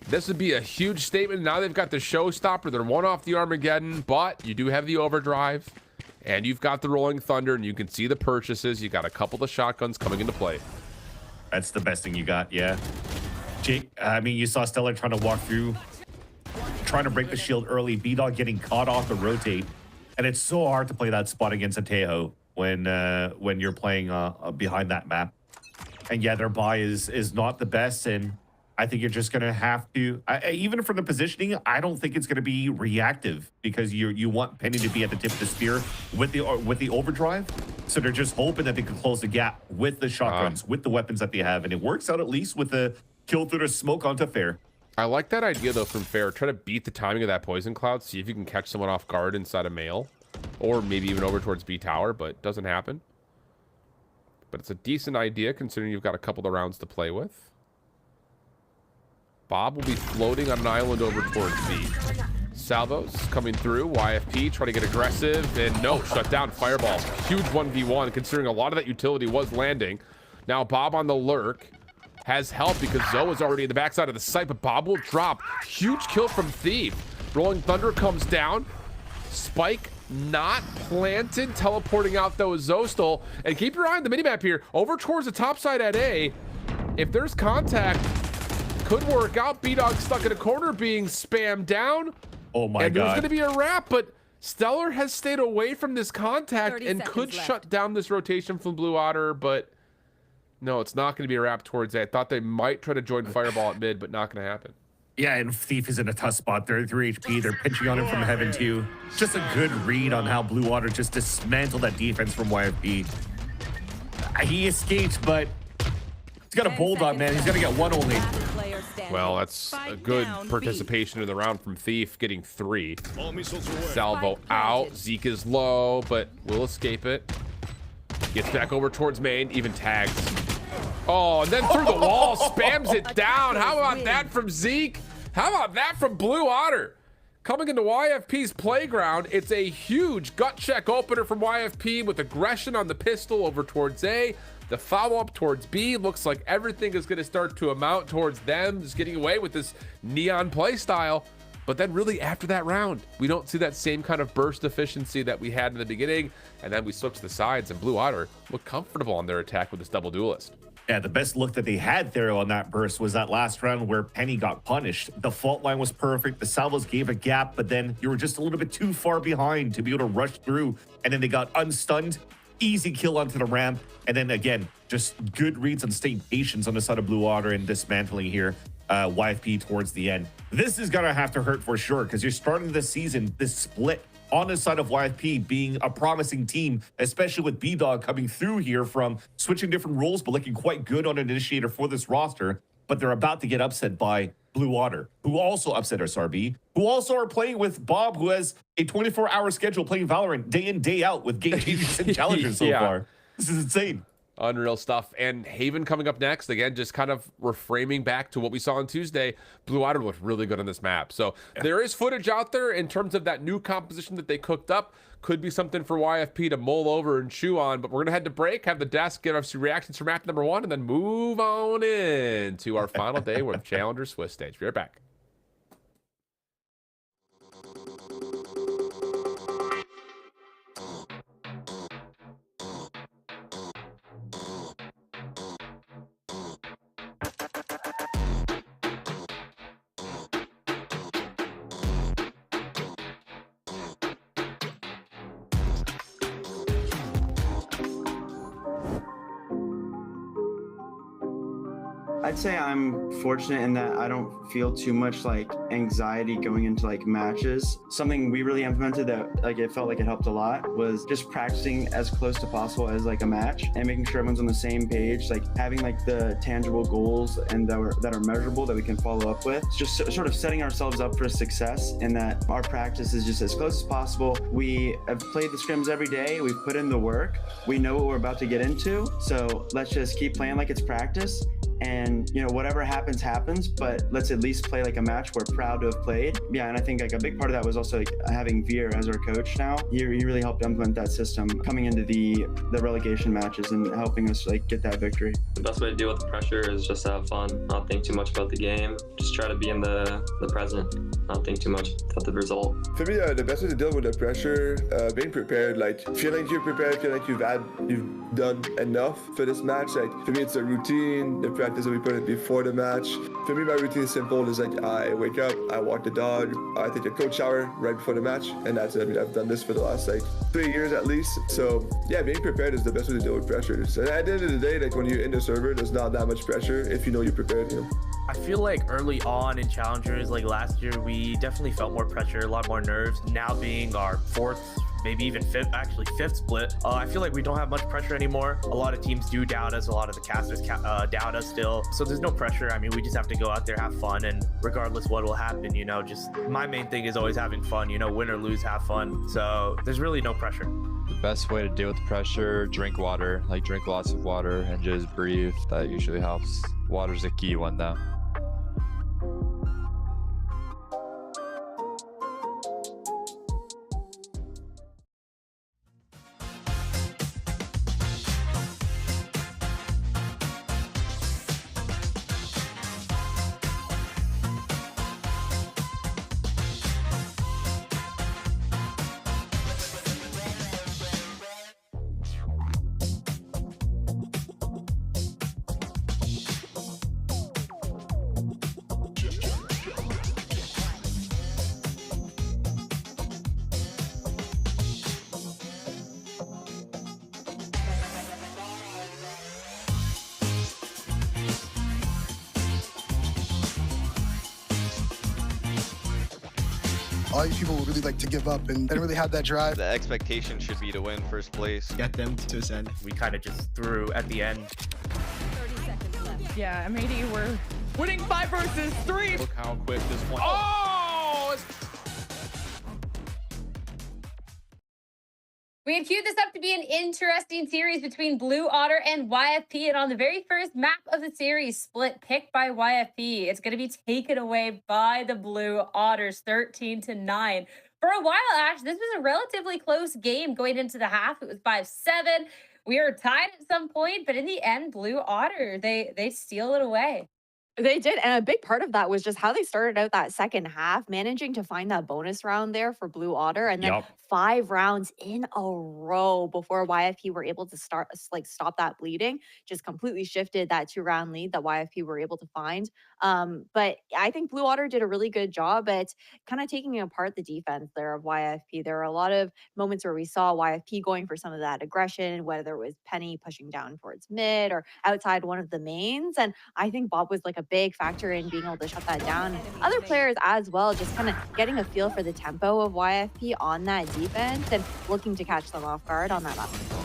This would be a huge statement. Now they've got the showstopper. They're one off the Armageddon, but you do have the overdrive, and you've got the Rolling Thunder, and you can see the purchases. You got a couple of shotguns coming into play. That's the best thing you got, yeah. Jake, I mean, you saw Stellar trying to walk through, trying to break the shield early. B-Dog getting caught off the rotate, and it's so hard to play that spot against a Tejo when you're playing behind that map. And yeah, their buy is not the best, and I think you're just gonna have to, even from the positioning, I don't think it's gonna be reactive because you want Penny to be at the tip of the spear with the overdrive. So they're just hoping that they can close the gap with the shotguns, with the weapons that they have, and it works out at least with the kill through the smoke onto Fair. I like that idea though from Fair. Try to beat the timing of that poison cloud. See if you can catch someone off guard inside a mail, or maybe even over towards B tower, but it doesn't happen. But it's a decent idea considering you've got a couple of rounds to play with. Bob will be floating on an island over towards B. Salvos coming through. YFP try to get aggressive, and no, shut down. Fireball. Huge 1v1 considering a lot of that utility was landing. Now Bob on the lurk has help because Zoe is already in the backside of the site, but Bob will drop. Huge kill from Thief. Rolling Thunder comes down. Spike not planted, teleporting out though is Zostal. And keep your eye on the minimap here. Over towards the top side at A. If there's contact, could work out. B-Dog stuck in a corner being spammed down. Oh my and God. there's going to be a wrap, but Stellar has stayed away from this contact and could shut down this rotation from Blue Otter, but no, it's not going to be a wrap towards A. I thought they might try to join Fireball at mid, but not going to happen. Yeah, and Thief is in a tough spot. They're 3 HP. They're pinching on him from heaven too. Just a good read on how Blue Water just dismantled that defense from YFP. He escaped, but he's got a bulldog, man. He's gonna get one only. Well, that's a good participation in the round from Thief, getting 3. Salvo out. Zeke is low, but will escape it. Gets back over towards main, even tags. Oh, and then through the wall, spams it down. How about that from Zeke? How about that from Blue Otter? Coming into YFP's playground, it's a huge gut check opener from YFP with aggression on the pistol over towards A. The follow-up towards B. Looks like everything is going to start to amount towards them just getting away with this neon play style. But then really after that round, we don't see that same kind of burst efficiency that we had in the beginning. And then we switch to the sides and Blue Otter look comfortable on their attack with this double duelist. Yeah, the best look that they had there on that burst was that last round where Penny got punished. The fault line was perfect. The salvos gave a gap, but then you were just a little bit too far behind to be able to rush through. And then they got unstunned. Easy kill onto the ramp. And then again, just good reads on staying patient on the side of Blue Water and dismantling here YFP towards the end. This is going to have to hurt for sure because you're starting the season, this split on the side of YFP being a promising team, especially with B-Dog coming through here from switching different roles, but looking quite good on an initiator for this roster. But they're about to get upset by Blue Water, who also upset SRB, who also are playing with Bob, who has a 24-hour schedule playing Valorant day in, day out with game changers and challengers so far. This is insane. Unreal stuff. And Haven coming up next. Again, just kind of reframing back to what we saw on Tuesday. Blue Otter looked really good on this map. So there is footage out there in terms of that new composition that they cooked up. Could be something for YFP to mull over and chew on. But we're going to head to break, have the desk give us some reactions from map number 1, and then move on in to our final day with Challengers Swiss stage. Be right back. I'd say I'm fortunate in that I don't feel too much like anxiety going into like matches. Something we really implemented that like it felt like it helped a lot was just practicing as close to possible as like a match and making sure everyone's on the same page, like having like the tangible goals and that are measurable that we can follow up with. It's just sort of setting ourselves up for success in that our practice is just as close as possible. We have played the scrims every day. We've put in the work. We know what we're about to get into. So let's just keep playing like it's practice. And, you know, whatever happens, but let's at least play like a match we're proud to have played. Yeah, and I think like a big part of that was also like having Veer as our coach now. He really helped implement that system coming into the relegation matches and helping us like get that victory. The best way to deal with the pressure is just to have fun, not think too much about the game, just try to be in the present, not think too much about the result. For me, the best way to deal with the pressure, being prepared, like feeling you're prepared, feeling like you've done enough for this match. Like for me, it's a routine, the pressure practice that we put in before the match. For me, my routine is simple. It's like I wake up, I walk the dog, I take a cold shower right before the match, and that's it. I mean, I've done this for the last like 3 years at least. So yeah, being prepared is the best way to deal with pressure. So at the end of the day, like when you're in the server, there's not that much pressure if you know you're prepared. You know? I feel like early on in Challengers, like last year, we definitely felt more pressure, a lot more nerves. Now being our fourth, maybe even fifth split, I feel like we don't have much pressure anymore. A lot of teams do doubt us. A lot of the casters doubt us still. So there's no pressure. I mean, we just have to go out there, have fun, and regardless what will happen, you know, just my main thing is always having fun, you know, win or lose, have fun. So there's really no pressure. The best way to deal with the pressure, drink water, like drink lots of water and just breathe. That usually helps. Water's a key one though. All these people would really like to give up and they don't really have that drive. The expectation should be to win first place. Get them to Ascent. We kind of just threw at the end. 30 seconds left. Yeah, MAD, we're winning 5 versus 3. Look how quick this one. Oh! We had queued this up to be an interesting series between Blue Otter and YFP. And on the very first map of the series, split picked by YFP, it's going to be taken away by the Blue Otters, 13-9. For a while, Ash, this was a relatively close game going into the half. It was 5-7. We were tied at some point, but in the end, Blue Otter, they steal it away. They did, and a big part of that was just how they started out that second half, managing to find that bonus round there for Blue Otter, and then 5 rounds in a row before YFP were able to stop that bleeding, just completely shifted that 2-round lead that YFP were able to find. But I think Blue Otter did a really good job at kind of taking apart the defense there of YFP. There were a lot of moments where we saw YFP going for some of that aggression, whether it was Penny pushing down towards mid or outside one of the mains, and I think Bob was like a big factor in being able to shut that down. Other players as well, just kind of getting a feel for the tempo of YFP on that defense and looking to catch them off guard on that offense.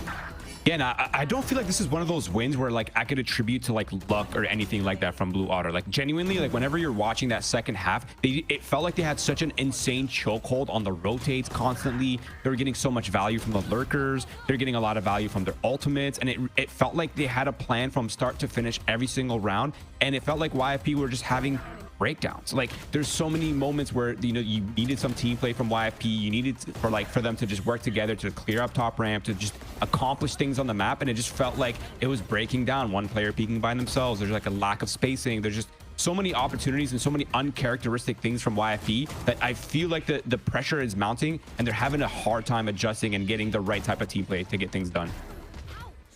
Yeah, and I don't feel like this is one of those wins where like I could attribute to like luck or anything like that from Blue Otter. Like genuinely, like whenever you're watching that second half, it felt like they had such an insane chokehold on the rotates constantly. They were getting so much value from the lurkers. They're getting a lot of value from their ultimates, and it felt like they had a plan from start to finish every single round. And it felt like YFP were just having breakdowns. Like there's so many moments where you needed some team play from YFP. You needed for them to just work together to clear up top ramp, to just accomplish things on the map, and it just felt like it was breaking down. One player peeking by themselves. There's like a lack of spacing. There's just so many opportunities and so many uncharacteristic things from YFP that I feel like the pressure is mounting, and they're having a hard time adjusting and getting the right type of team play to get things done.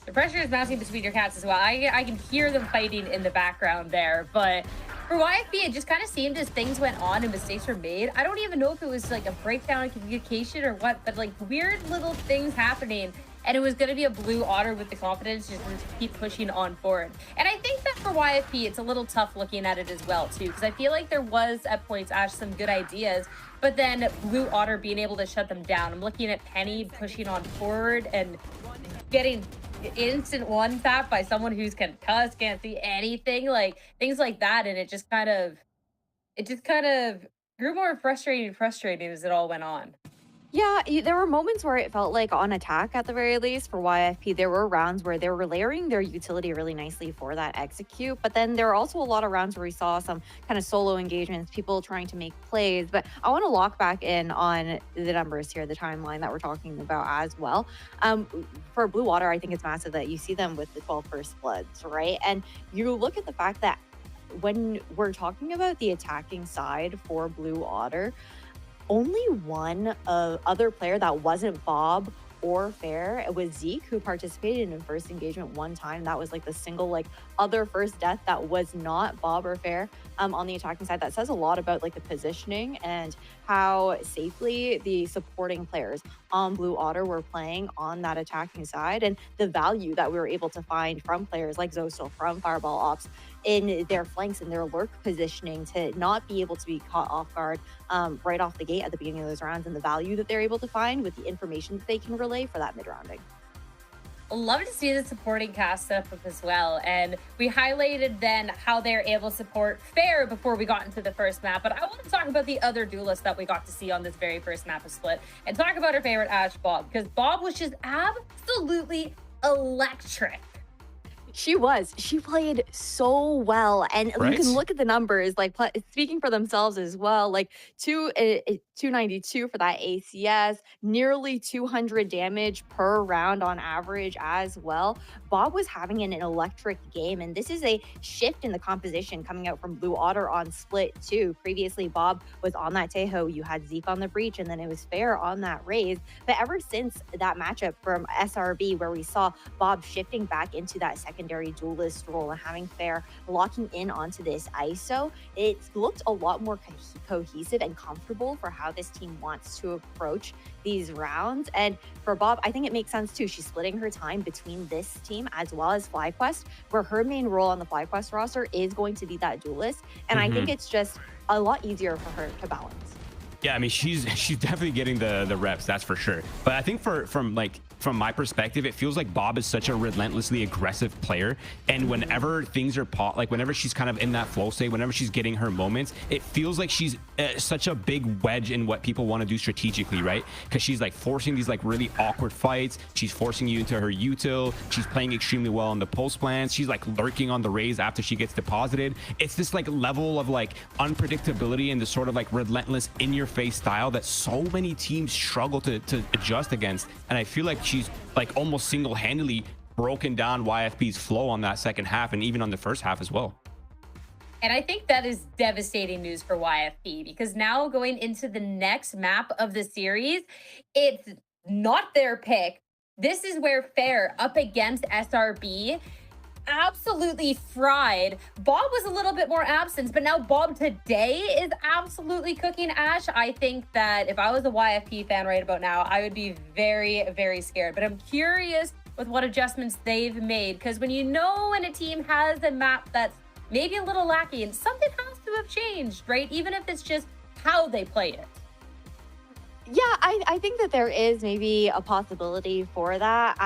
The pressure is mounting between your cats as well. I can hear them fighting in the background there, but for YFP, it just kind of seemed as things went on and mistakes were made. I don't even know if it was like a breakdown in communication or what, but like weird little things happening, and it was going to be a Blue Otter with the confidence just to keep pushing on forward. And I think that for YFP, it's a little tough looking at it as well too, because I feel like there was at points, Ash, some good ideas, but then Blue Otter being able to shut them down. I'm looking at Penny pushing on forward and getting instant one tap by someone who's concussed, can't see anything, like things like that, and it just kind of grew more frustrating as it all went on. Yeah, there were moments where it felt like on attack at the very least for YFP. There were rounds where they were layering their utility really nicely for that execute, but then there were also a lot of rounds where we saw some kind of solo engagements, people trying to make plays. But I want to lock back in on the numbers here, the timeline that we're talking about as well. For Blue Water, I think it's massive that you see them with the 12 first splits, right? And you look at the fact that when we're talking about the attacking side for Blue Otter, only one other player that wasn't Bob or Fair. It was Zeke who participated in first engagement one time. That was like the single like other first death that was not Bob or Fair on the attacking side. That says a lot about like the positioning and how safely the supporting players on Blue Otter were playing on that attacking side, and the value that we were able to find from players like Zostel, from Fireball Ops, in their flanks and their lurk positioning to not be able to be caught off guard right off the gate at the beginning of those rounds, and the value that they're able to find with the information that they can relay for that mid-rounding. Love to see the supporting cast set up as well. And we highlighted then how they're able to support Fair before we got into the first map. But I want to talk about the other duelists that we got to see on this very first map of Split and talk about our favorite Ash, Bob, because Bob was just absolutely electric. She was. She played so well, and you can look at the numbers, like speaking for themselves as well. Like 292 for that ACS, nearly 200 damage per round on average as well. Bob was having an electric game, and this is a shift in the composition coming out from Blue Otter on Split too. Previously, Bob was on that Teho. You had Zeke on the Breach, and then it was Fair on that Raze. But ever since that matchup from SRB, where we saw Bob shifting back into that secondary duelist role and having Fair locking in onto this ISO, it looked a lot more cohesive and comfortable for how this team wants to approach these rounds. And for Bob, I think it makes sense too. She's splitting her time between this team as well as FlyQuest, where her main role on the FlyQuest roster is going to be that duelist. And I think it's just a lot easier for her to balance. Yeah, I mean, she's definitely getting the reps, that's for sure. But I think from my perspective, it feels like Bob is such a relentlessly aggressive player, and whenever things are whenever she's kind of in that flow state, whenever she's getting her moments, it feels like she's such a big wedge in what people want to do strategically, right? Because she's like forcing these like really awkward fights. She's forcing you into her util. She's playing extremely well on the post plans. She's like lurking on the Raze after she gets deposited. It's this like level of like unpredictability and this sort of like relentless in your face style that so many teams struggle to adjust against. And I feel like she's like almost single-handedly broken down YFP's flow on that second half and even on the first half as well. And I think that is devastating news for YFP, because now going into the next map of the series, it's not their pick. This is where Fair up against SRB absolutely fried. Bob was a little bit more absent, but now Bob today is absolutely cooking Ash. I think that if I was a YFP fan right about now, I would be very, very scared. But I'm curious with what adjustments they've made, because when you know when a team has a map that's maybe a little lacking, something has to have changed, right? Even if it's just how they play it. Yeah, I think that there is maybe a possibility for that.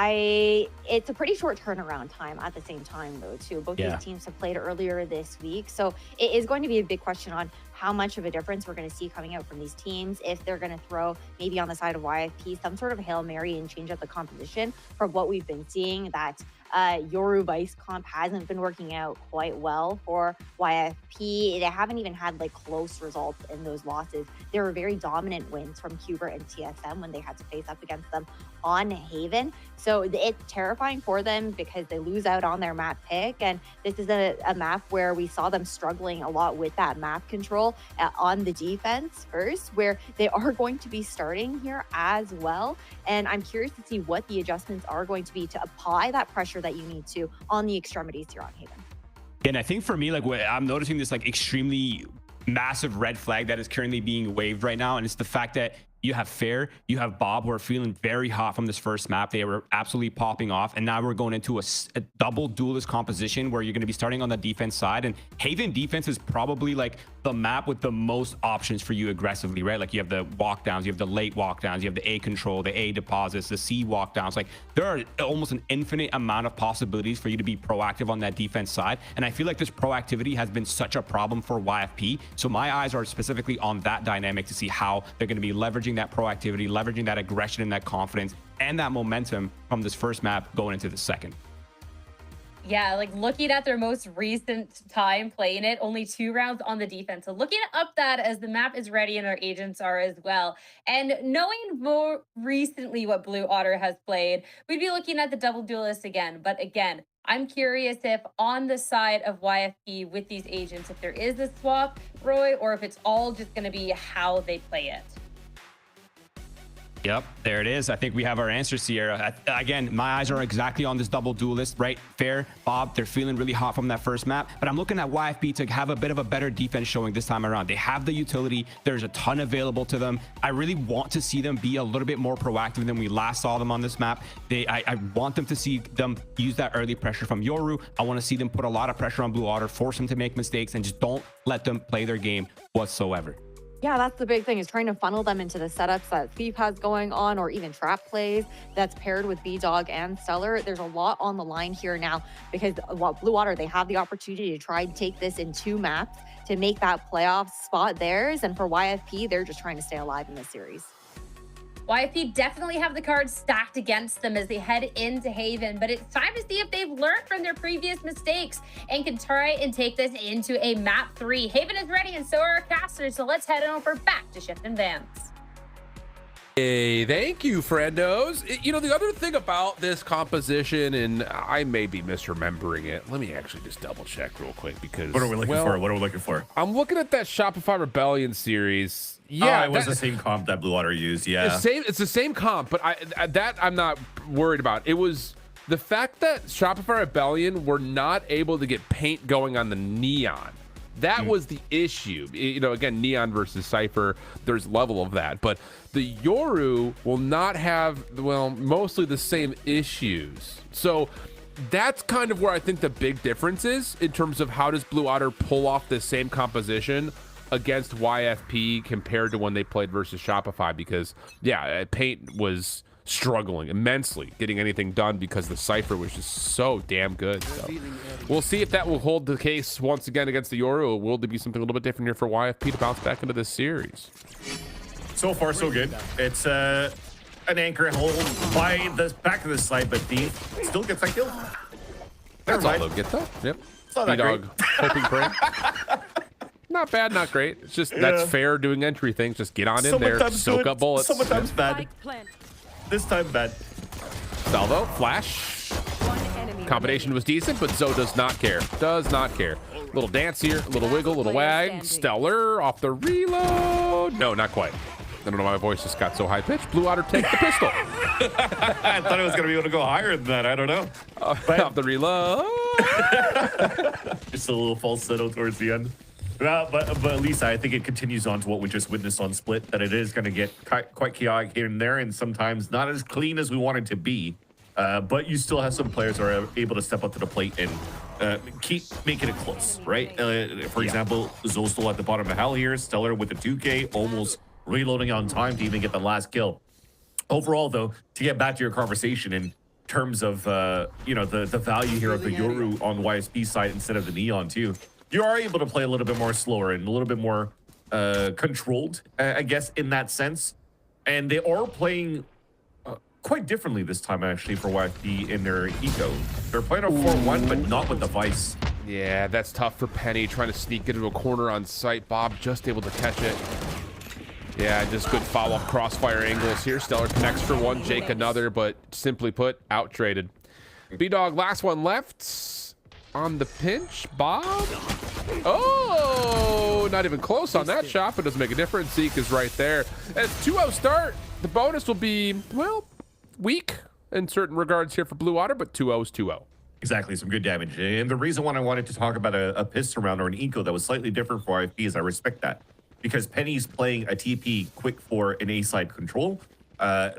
It's a pretty short turnaround time at the same time, though, too. Both these teams have played earlier this week, so it is going to be a big question on how much of a difference we're going to see coming out from these teams, if they're going to throw maybe on the side of YFP some sort of Hail Mary and change up the composition from what we've been seeing, that Yoru Vice comp hasn't been working out quite well for YFP. They haven't even had like close results in those losses. They were very dominant wins from Qbert and TSM when they had to face up against them on Haven. So it's terrifying for them because they lose out on their map pick. And this is a map where we saw them struggling a lot with that map control on the defense first, where they are going to be starting here as well. And I'm curious to see what the adjustments are going to be to apply that pressure that you need to on the extremities here on Haven. And I think for me, like what I'm noticing this like extremely massive red flag that is currently being waved right now, and it's the fact that you have Fair, you have Bob, who are feeling very hot from this first map. They were absolutely popping off, and now we're going into a double duelist composition where you're going to be starting on the defense side. And Haven defense is probably like the map with the most options for you aggressively, right? Like you have the walkdowns, you have the late walkdowns, you have the A control, the A deposits, the C walkdowns. Like there are almost an infinite amount of possibilities for you to be proactive on that defense side. And I feel like this proactivity has been such a problem for YFP. So my eyes are specifically on that dynamic to see how they're going to be leveraging that proactivity, leveraging that aggression and that confidence and that momentum from this first map going into the second. Yeah, like looking at their most recent time playing it, only 2 rounds on the defense. So looking up that as the map is ready and our agents are as well. And knowing more recently what Blue Otter has played, we'd be looking at the double duelist again. But again, I'm curious if on the side of YFP with these agents, if there is a swap, Roy, or if it's all just going to be how they play it. Yep, there it is. I think we have our answer, Sierra. Again, my eyes are exactly on this double duelist, right? Fair, Bob, they're feeling really hot from that first map, but I'm looking at YFP to have a bit of a better defense showing this time around. They have the utility. There's a ton available to them. I really want to see them be a little bit more proactive than we last saw them on this map. I want them to see them use that early pressure from Yoru. I want to see them put a lot of pressure on Blue Otter, force them to make mistakes, and just don't let them play their game whatsoever. Yeah, that's the big thing, is trying to funnel them into the setups that Thief has going on, or even trap plays that's paired with B-Dog and Stellar. There's a lot on the line here now, because Blue Water, they have the opportunity to try and take this in 2 maps to make that playoff spot theirs. And for YFP, they're just trying to stay alive in this series. YFP definitely have the cards stacked against them as they head into Haven, but it's time to see if they've learned from their previous mistakes and can try and take this into a map 3. Haven is ready, and so are our casters, so let's head on over back to Shift and Vance. Hey, thank you, friendos. You know, the other thing about this composition, and I may be misremembering it. Let me actually just double check real quick, because what are we looking for? What are we looking for? I'm looking at that Shopify Rebellion series. Yeah, it was the same comp that Blue Water used. Yeah, it's the same comp, but I'm not worried about. It was the fact that Shopify Rebellion were not able to get paint going on the Neon. That was the issue. You know, again, Neon versus Cypher, there's level of that, but the Yoru will not have, well, mostly the same issues. So that's kind of where I think the big difference is in terms of how does Blue Otter pull off the same composition against YFP compared to when they played versus Shopify, because yeah, Paint was struggling immensely getting anything done because the Cypher was just so damn good. So we'll see if that will hold the case once again against the Yoru. Will there be something a little bit different here for YFP to bounce back into this series? So far, so good. It's an anchor hold by the back of the side, but Thief still gets that kill. That's all they'll get though. Yep. B-Dog hoping praying. Not bad, not great. It's just that's fair doing entry things. Just get on in there, soak up bullets. Sometimes bad. This time bad. Salvo, flash. Combination was decent, but Zoe does not care. Does not care. Little dance here, little wiggle, little wag. Stellar off the reload. No, not quite. I don't know why my voice just got so high pitched. Blue Otter take the pistol. I thought it was going to be able to go higher than that. I don't know. Off the reload. Just a little falsetto towards the end. But Lisa, I think it continues on to what we just witnessed on Split, that it is going to get quite chaotic here and there, and sometimes not as clean as we want it to be. But you still have some players who are able to step up to the plate and keep making it close, right? For example, Zostel at the bottom of hell here, Stellar with the 2K, almost reloading on time to even get the last kill. Overall, though, to get back to your conversation in terms of you know, the value here of the Yoru on YSP side instead of the Neon too, you are able to play a little bit more slower and a little bit more controlled, I guess, in that sense. And they are playing quite differently this time, actually, for YFP in their eco. They're playing a 4-1, but not with the Vice. Yeah, that's tough for Penny, trying to sneak into a corner on site. Bob just able to catch it. Yeah, just good follow-up crossfire angles here. Stellar connects for one, Jake another, but simply put, out-traded. B-Dog, last one left. On the pinch, Bob. Oh, not even close on that shot, but doesn't make a difference. Zeke is right there. As 2-0 start, the bonus will be, well, weak in certain regards here for Blue Otter, but 2-0 is 2-0. Exactly, some good damage. And the reason why I wanted to talk about a pistol round or an eco that was slightly different for IFP is I respect that. Because Penny's playing a TP quick for an A-side control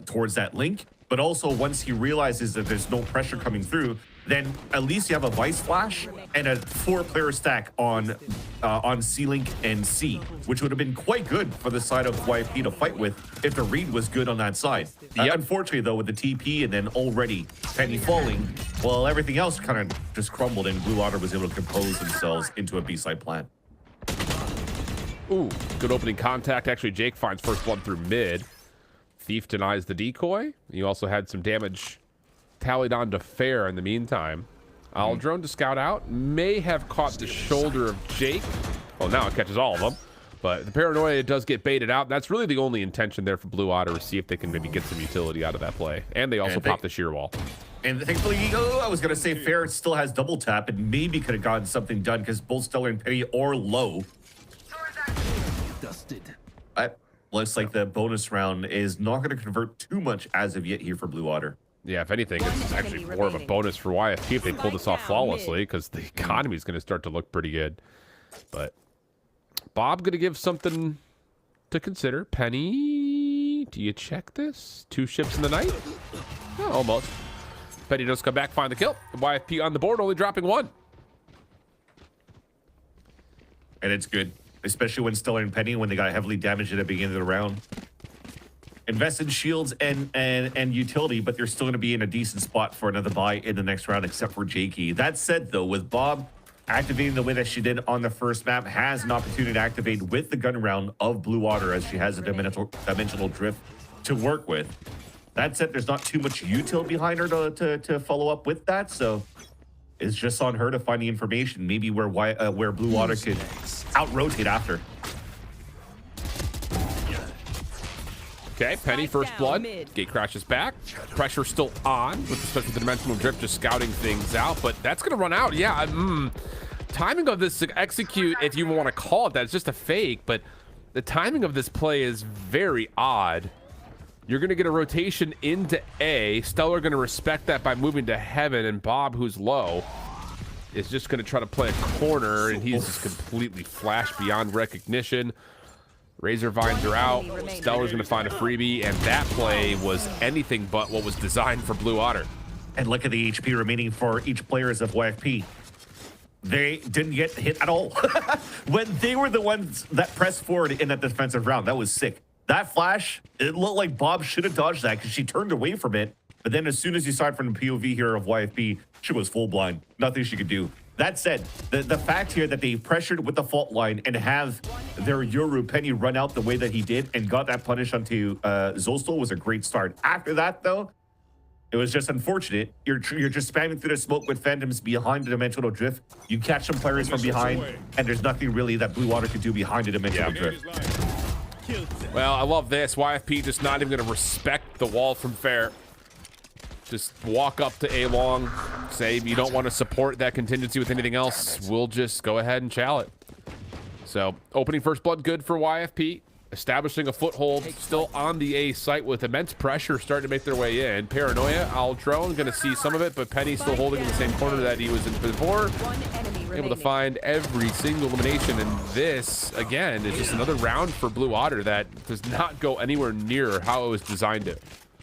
towards that link. But also, once he realizes that there's no pressure coming through, then at least you have a Vice Flash and a 4-player stack on C-Link and C, which would have been quite good for the side of YFP to fight with if the read was good on that side. Unfortunately, though, with the TP and then already Penny falling, well, everything else kind of just crumbled and Blue Otter was able to compose themselves into a B-side plan. Ooh, good opening contact. Actually, Jake finds first blood through mid. Thief denies the decoy. You also had some damage tallied on to Fair in the meantime. Aldrone to scout out. May have caught the shoulder of Jake. Well, now it catches all of them. But the paranoia does get baited out. That's really the only intention there for Blue Otter, to see if they can maybe get some utility out of that play. And they also pop the shear wall. And thankfully, I was going to say Fair still has double tap and maybe could have gotten something done because both Stellar and Penny are low. But looks like the bonus round is not going to convert too much as of yet here for Blue Otter. Yeah, if anything, it's actually more of a bonus for YFP if they pull this off flawlessly, because the economy is going to start to look pretty good. But Bob going to give something to consider. Penny, do you check this? 2 ships in the night? Oh, almost. Penny does come back, find the kill. YFP on the board, only dropping 1. And it's good, especially when Stellar and Penny, when they got heavily damaged at the beginning of the round. Invest in shields and utility, but they're still going to be in a decent spot for another buy in the next round, except for Jakey. That said, though, with Bob activating the way that she did on the first map, has an opportunity to activate with the gun round of Blue Otter, as she has a dimensional drift to work with. That said, there's not too much util behind her to follow up with that, so it's just on her to find the information, maybe where Blue Otter could out-rotate after. Okay, Penny, first blood. Gate crashes back. Pressure still on, with especially the dimensional drift just scouting things out, but that's going to run out. Yeah, timing of this to execute, if you want to call it that, it's just a fake, but the timing of this play is very odd. You're going to get a rotation into A. Stellar going to respect that by moving to Heaven, and Bob, who's low, is just going to try to play a corner, and he's just completely flashed beyond recognition. Razor vines are out. Stellar's going to find a freebie, and that play was anything but what was designed for Blue Otter. And look at the HP remaining for each player of YFP. They didn't get hit at all. When they were the ones that pressed forward in that defensive round, that was sick. That flash, it looked like Bob should have dodged that because she turned away from it. But then as soon as you saw it from the POV here of YFP, she was full blind. Nothing she could do. That said, the fact here that they pressured with the fault line and have their Yoru Penny run out the way that he did and got that punish onto Zolstol was a great start. After that, though, it was just unfortunate. You're just spamming through the smoke with Phantoms behind the dimensional drift. You catch some players from behind, and there's nothing really that Blue Water could do behind the dimensional drift. Well, I love this. YFP just not even going to respect the wall from Fair. Just walk up to A long, say you don't want to support that contingency with anything else. We'll just go ahead and chow it. So, opening first blood good for YFP. Establishing a foothold still on the A site with immense pressure starting to make their way in. Paranoia, Altrone going to see some of it, but Penny still holding in the same corner that he was in before. Able to find every single elimination, and this, again, is just another round for Blue Otter that does not go anywhere near how it was designed to.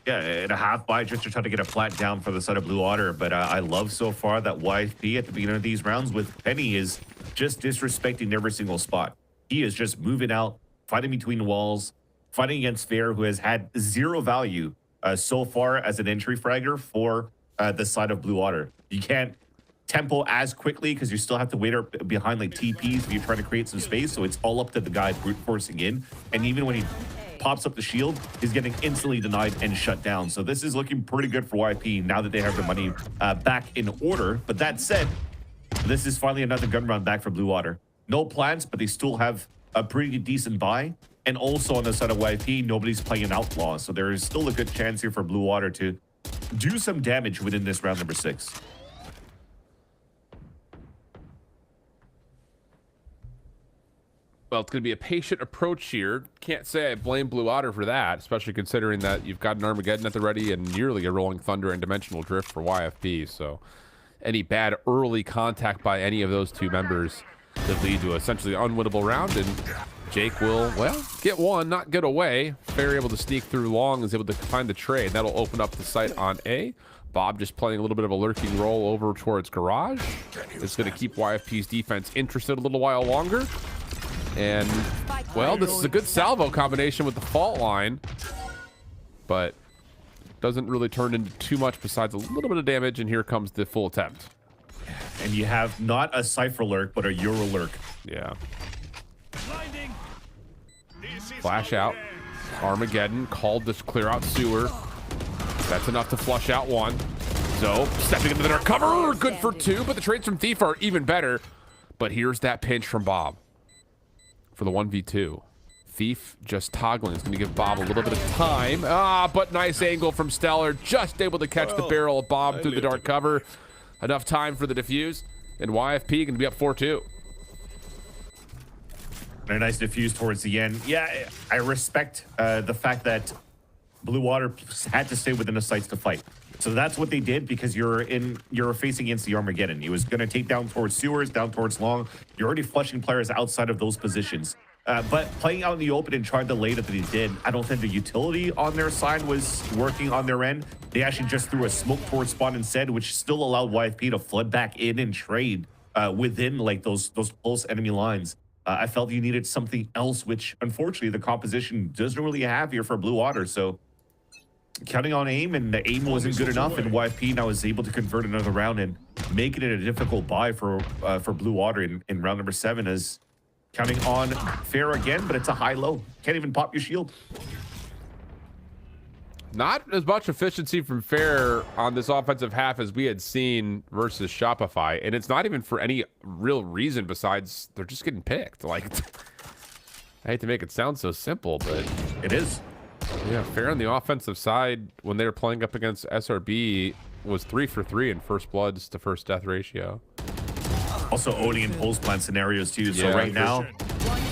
Yeah, and a half buy just to try to get a flat down for the side of Blue Otter. But I love so far that YFP at the beginning of these rounds with Penny is just disrespecting every single spot. He is just moving out, fighting between the walls, fighting against Fair, who has had 0 value so far as an entry fragger for the side of Blue Otter. You can't tempo as quickly because you still have to wait behind like TPs if you're trying to create some space. So it's all up to the guy brute forcing in. And even when he pops up the shield, he's getting instantly denied and shut down. So this is looking pretty good for YP now that they have their money back in order. But that said, this is finally another gun round back for Blue Water. No plans, but they still have a pretty decent buy. And also on the side of YP, nobody's playing an outlaw. So there is still a good chance here for Blue Water to do some damage within this round number 6. Well, it's going to be a patient approach here. Can't say I blame Blue Otter for that, especially considering that you've got an Armageddon at the ready and nearly a Rolling Thunder and Dimensional Drift for YFP. So any bad early contact by any of those two members could lead to essentially an unwinnable round, and Jake will, well, get one, not get away. Fair able to sneak through long, is able to find the trade. That'll open up the site on A. Bob just playing a little bit of a lurking role over towards Garage. It's going to keep YFP's defense interested a little while longer. And, well, this is a good salvo combination with the fault line, but doesn't really turn into too much besides a little bit of damage, and here comes the full attempt. And you have not a Cypher lurk, but a Euro lurk. Yeah. Flash out. Armageddon called to clear out sewer. That's enough to flush out one. So, stepping into the dark cover, good for 2, but the trades from Thief are even better. But here's that pinch from Bob for the 1v2. Thief just toggling. It's going to give Bob a little bit of time. But nice angle from Stellar. Just able to catch the barrel of Bob through the dark cover. Enough time for the defuse. And YFP going to be up 4-2. And a nice diffuse towards the end. Yeah, I respect the fact that Blue Water had to stay within the sights to fight. So that's what they did, because you're facing against the Armageddon. He was going to take down towards sewers, down towards long. You're already flushing players outside of those positions. But playing out in the open and trying to late it that he did, I don't think the utility on their side was working on their end. They actually just threw a smoke towards spawn instead, which still allowed YFP to flood back in and trade within like those close enemy lines. I felt you needed something else, which unfortunately the composition doesn't really have here for Blue Water. So counting on aim, and the aim wasn't good enough, and YFP now is able to convert another round and making it a difficult buy for Blue Water in round number 7, as counting on Fair again, but it's a high-low. Can't even pop your shield. Not as much efficiency from Fair on this offensive half as we had seen versus Shopify, and it's not even for any real reason besides they're just getting picked. Like, I hate to make it sound so simple, but it is. Yeah, Fair on the offensive side when they were playing up against SRB was 3 for 3 in first bloods to first death ratio. Also owning in pulse plant scenarios too. So right now,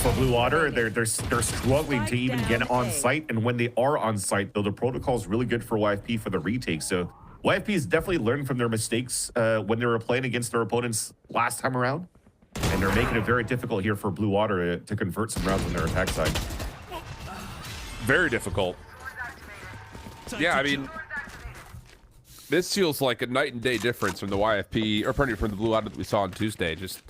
for Blue Water, they're struggling to even get on site, and when they are on site, though, the protocol is really good for YFP for the retake. So YFP has definitely learned from their mistakes when they were playing against their opponents last time around, and they're making it very difficult here for Blue Water to convert some rounds on their attack side. Very difficult. Yeah, I mean, this feels like a night and day difference from the YFP, or pardon me, from the Blue Water that we saw on Tuesday. Just,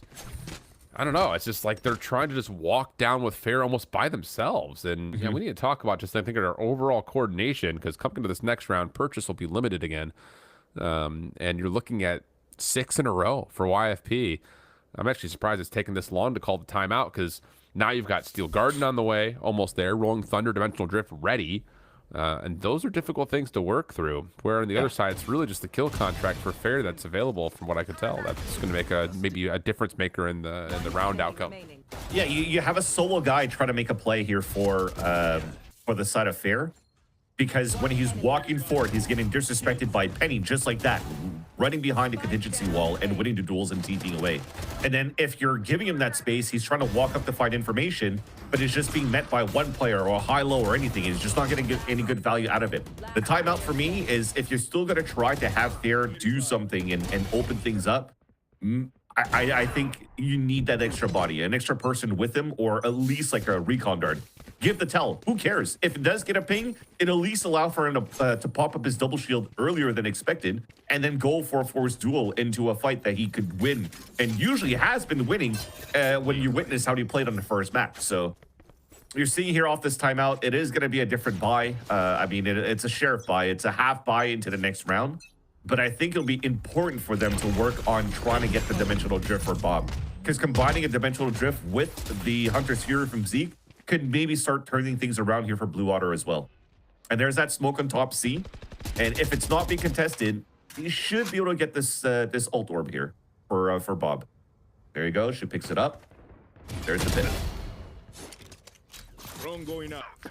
I don't know. It's just like they're trying to just walk down with Fair almost by themselves. And yeah, we need to talk about just, I think, our overall coordination, because coming to this next round, purchase will be limited again. And you're looking at 6 in a row for YFP. I'm actually surprised it's taken this long to call the timeout, because now you've got Steel Garden on the way, almost there, Rolling Thunder, Dimensional Drift ready. And those are difficult things to work through. Where on the other side, it's really just the kill contract for Fair that's available, from what I could tell. That's going to make maybe a difference maker in the round outcome. Yeah, you have a solo guy trying to make a play here for the side of Fair, because when he's walking forward, he's getting disrespected by Penny just like that, running behind a contingency wall and winning the duels and TTing away. And then if you're giving him that space, he's trying to walk up to find information, but it's just being met by one player or a high-low or anything. He's just not getting any good value out of it. The timeout for me is, if you're still going to try to have Fair do something and open things up, I think you need that extra body, an extra person with him, or at least like a recon dart. Give the tell. Who cares? If it does get a ping, it at least allow for him to pop up his double shield earlier than expected, and then go for a forced duel into a fight that he could win, and usually has been winning when you witness how he played on the first map. So you're seeing here off this timeout, it is going to be a different buy. I mean, it's a sheriff buy. It's a half buy into the next round. But I think it'll be important for them to work on trying to get the Dimensional Drift for Bob. Because combining a Dimensional Drift with the Hunter's Fury from Zeke could maybe start turning things around here for Blue Water as well. And there's that smoke on top C. And if it's not being contested, you should be able to get this this ult orb here for Bob. There you go. She picks it up. There's the pin.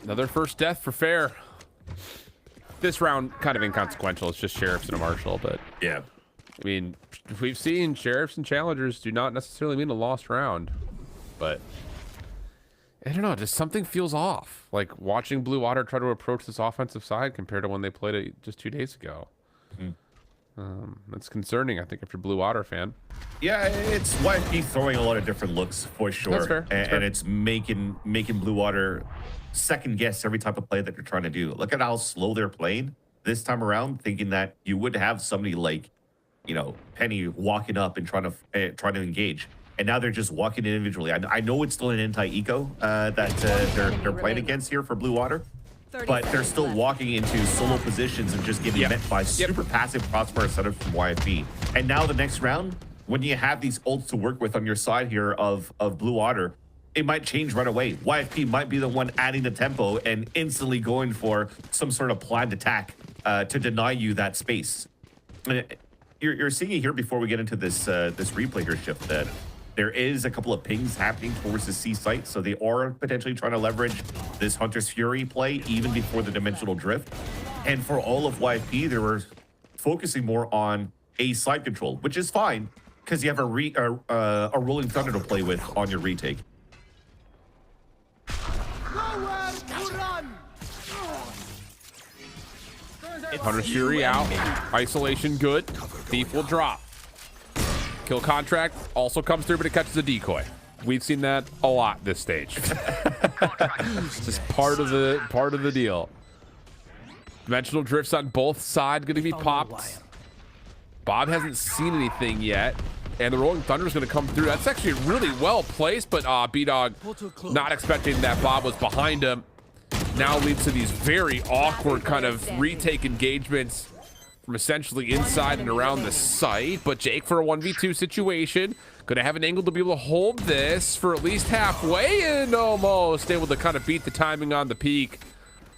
Another first death for Fair. This round kind of inconsequential. It's just sheriffs and a marshal, but yeah, I mean, we've seen sheriffs and challengers do not necessarily mean a lost round, but I don't know, just something feels off. Like watching Blue Water try to approach this offensive side compared to when they played it just 2 days ago. That's concerning, I think, if you're a Blue Water fan. Yeah, it's YFP throwing a lot of different looks for sure. That's fair. That's fair. And it's making Blue Water second guess every type of play that they're trying to do. Look at how slow they're playing this time around, thinking that you would have somebody like, you know, Penny walking up and trying to engage, and now they're just walking in individually. I know it's still an anti-eco that they're playing against here for Blue Water, but they're still walking into solo positions and just getting met by super passive crossfire setups from YFP. And now the next round, when you have these ults to work with on your side here of Blue Water, it might change right away. YFP might be the one adding the tempo and instantly going for some sort of planned attack to deny you that space. You're seeing it here before we get into this this replay here, Shift, that there is a couple of pings happening towards the C site, so they are potentially trying to leverage this Hunter's Fury play even before the Dimensional Drift. And for all of YFP, they were focusing more on A side control, which is fine because you have a Rolling Thunder to play with on your retake. Hunter's Fury out. Isolation good. Thief will drop. Kill contract also comes through, but it catches a decoy. We've seen that a lot this stage. It's just part of the deal. Dimensional drifts on both sides going to be popped. Bob hasn't seen anything yet, and the Rolling Thunder is going to come through. That's actually really well placed, but B-Dog not expecting that Bob was behind him. Now leads to these very awkward kind of retake engagements from essentially inside and around the site. But Jake for a 1v2 situation. Gonna have an angle to be able to hold this for at least halfway and almost able to kind of beat the timing on the peak.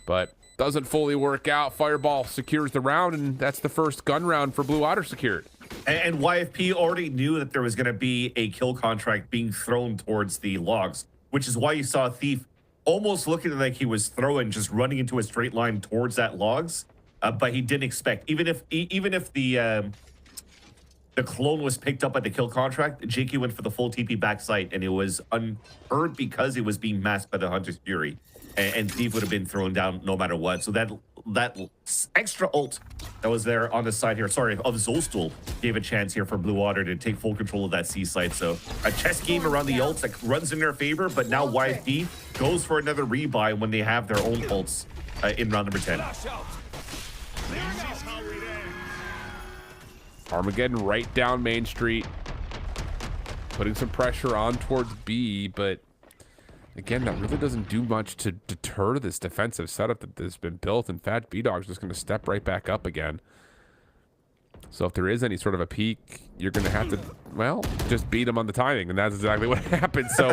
But doesn't fully work out. Fireball secures the round, and that's the first gun round for Blue Otter secured. And YFP already knew that there was going to be a kill contract being thrown towards the logs, which is why you saw Thief almost looking like he was throwing, just running into a straight line towards that logs. But he didn't expect, even if the clone was picked up at the kill contract, Jakey went for the full TP backside, and it was unheard because it was being masked by the Hunter's Fury. And Thief would have been thrown down no matter what. So that extra ult that was there on the side here, sorry, of Zolstul, gave a chance here for Blue Water to take full control of that C site. So a chess game around the ults that runs in their favor, but now YFP goes for another rebuy when they have their own ults in round number 10. Armageddon right down Main Street, putting some pressure on towards B, but again, that really doesn't do much to deter this defensive setup that has been built. In fact, B-Dog's just going to step right back up again. So if there is any sort of a peak, you're going to have to, well, just beat him on the timing, and that's exactly what happened. So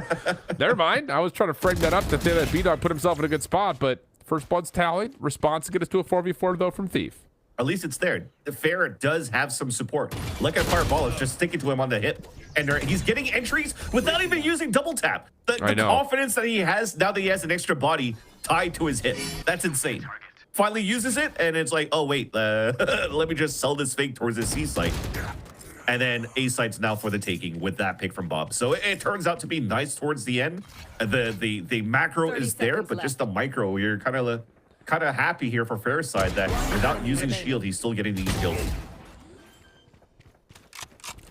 never mind. I was trying to frame that up to say that B-Dog put himself in a good spot, but first blood's tallied. Response to get us to a 4v4, though, from Thief. At least it's there. The Fair does have some support. Like a Fireball is just sticking to him on the hip. And he's getting entries without even using double tap. The confidence that he has now that he has an extra body tied to his hip. That's insane. Finally uses it, and it's like, oh, wait, let me just sell this fake towards the C site. And then A site's now for the taking with that pick from Bob. So it turns out to be nice towards the end. The macro is there, but just the micro, you're kind of happy here for Fair's side that without using shield, he's still getting these kills.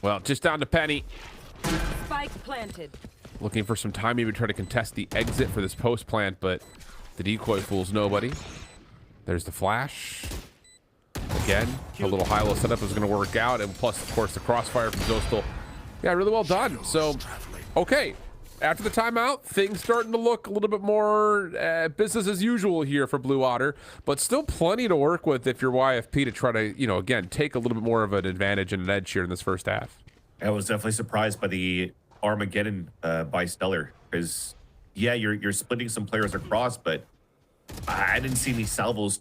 Well, just down to Penny. Spike planted. Looking for some time, even try to contest the exit for this post plant, but the decoy fools nobody. There's the flash. Again, a little high-low setup is going to work out, and plus, of course, the crossfire from Zostal. Yeah, really well done. So, okay. After the timeout, things starting to look a little bit more business as usual here for Blue Otter, but still plenty to work with if you're YFP to try to, you know, again, take a little bit more of an advantage and an edge here in this first half. I was definitely surprised by the Armageddon by Stellar, because, yeah, you're splitting some players across, but I didn't see any salvos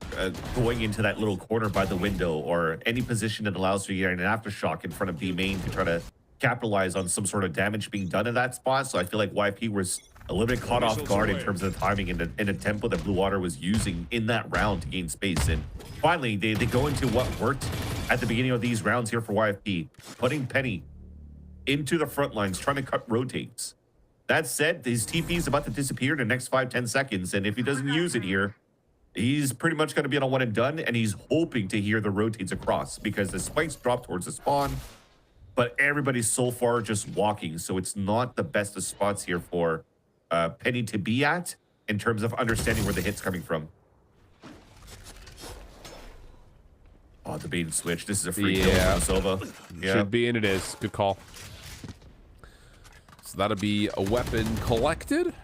going into that little corner by the window or any position that allows you to get an aftershock in front of B main to try to capitalize on some sort of damage being done in that spot. So I feel like YFP was a little bit caught off guard in terms of the timing and the tempo that Blue Water was using in that round to gain space. And finally, they go into what worked at the beginning of these rounds here for YFP, putting Penny into the front lines, trying to cut rotates. That said, his TP is about to disappear in the next 5-10 seconds, and if he doesn't use it here, he's pretty much going to be on a one and done, and he's hoping to hear the rotates across because the spikes drop towards the spawn, but everybody's so far just walking, so it's not the best of spots here for Penny to be at in terms of understanding where the hit's coming from. Oh, the bait and switch. This is a free kill from Silva. Yeah. Should be, and it is. Good call. So that'll be a weapon collected.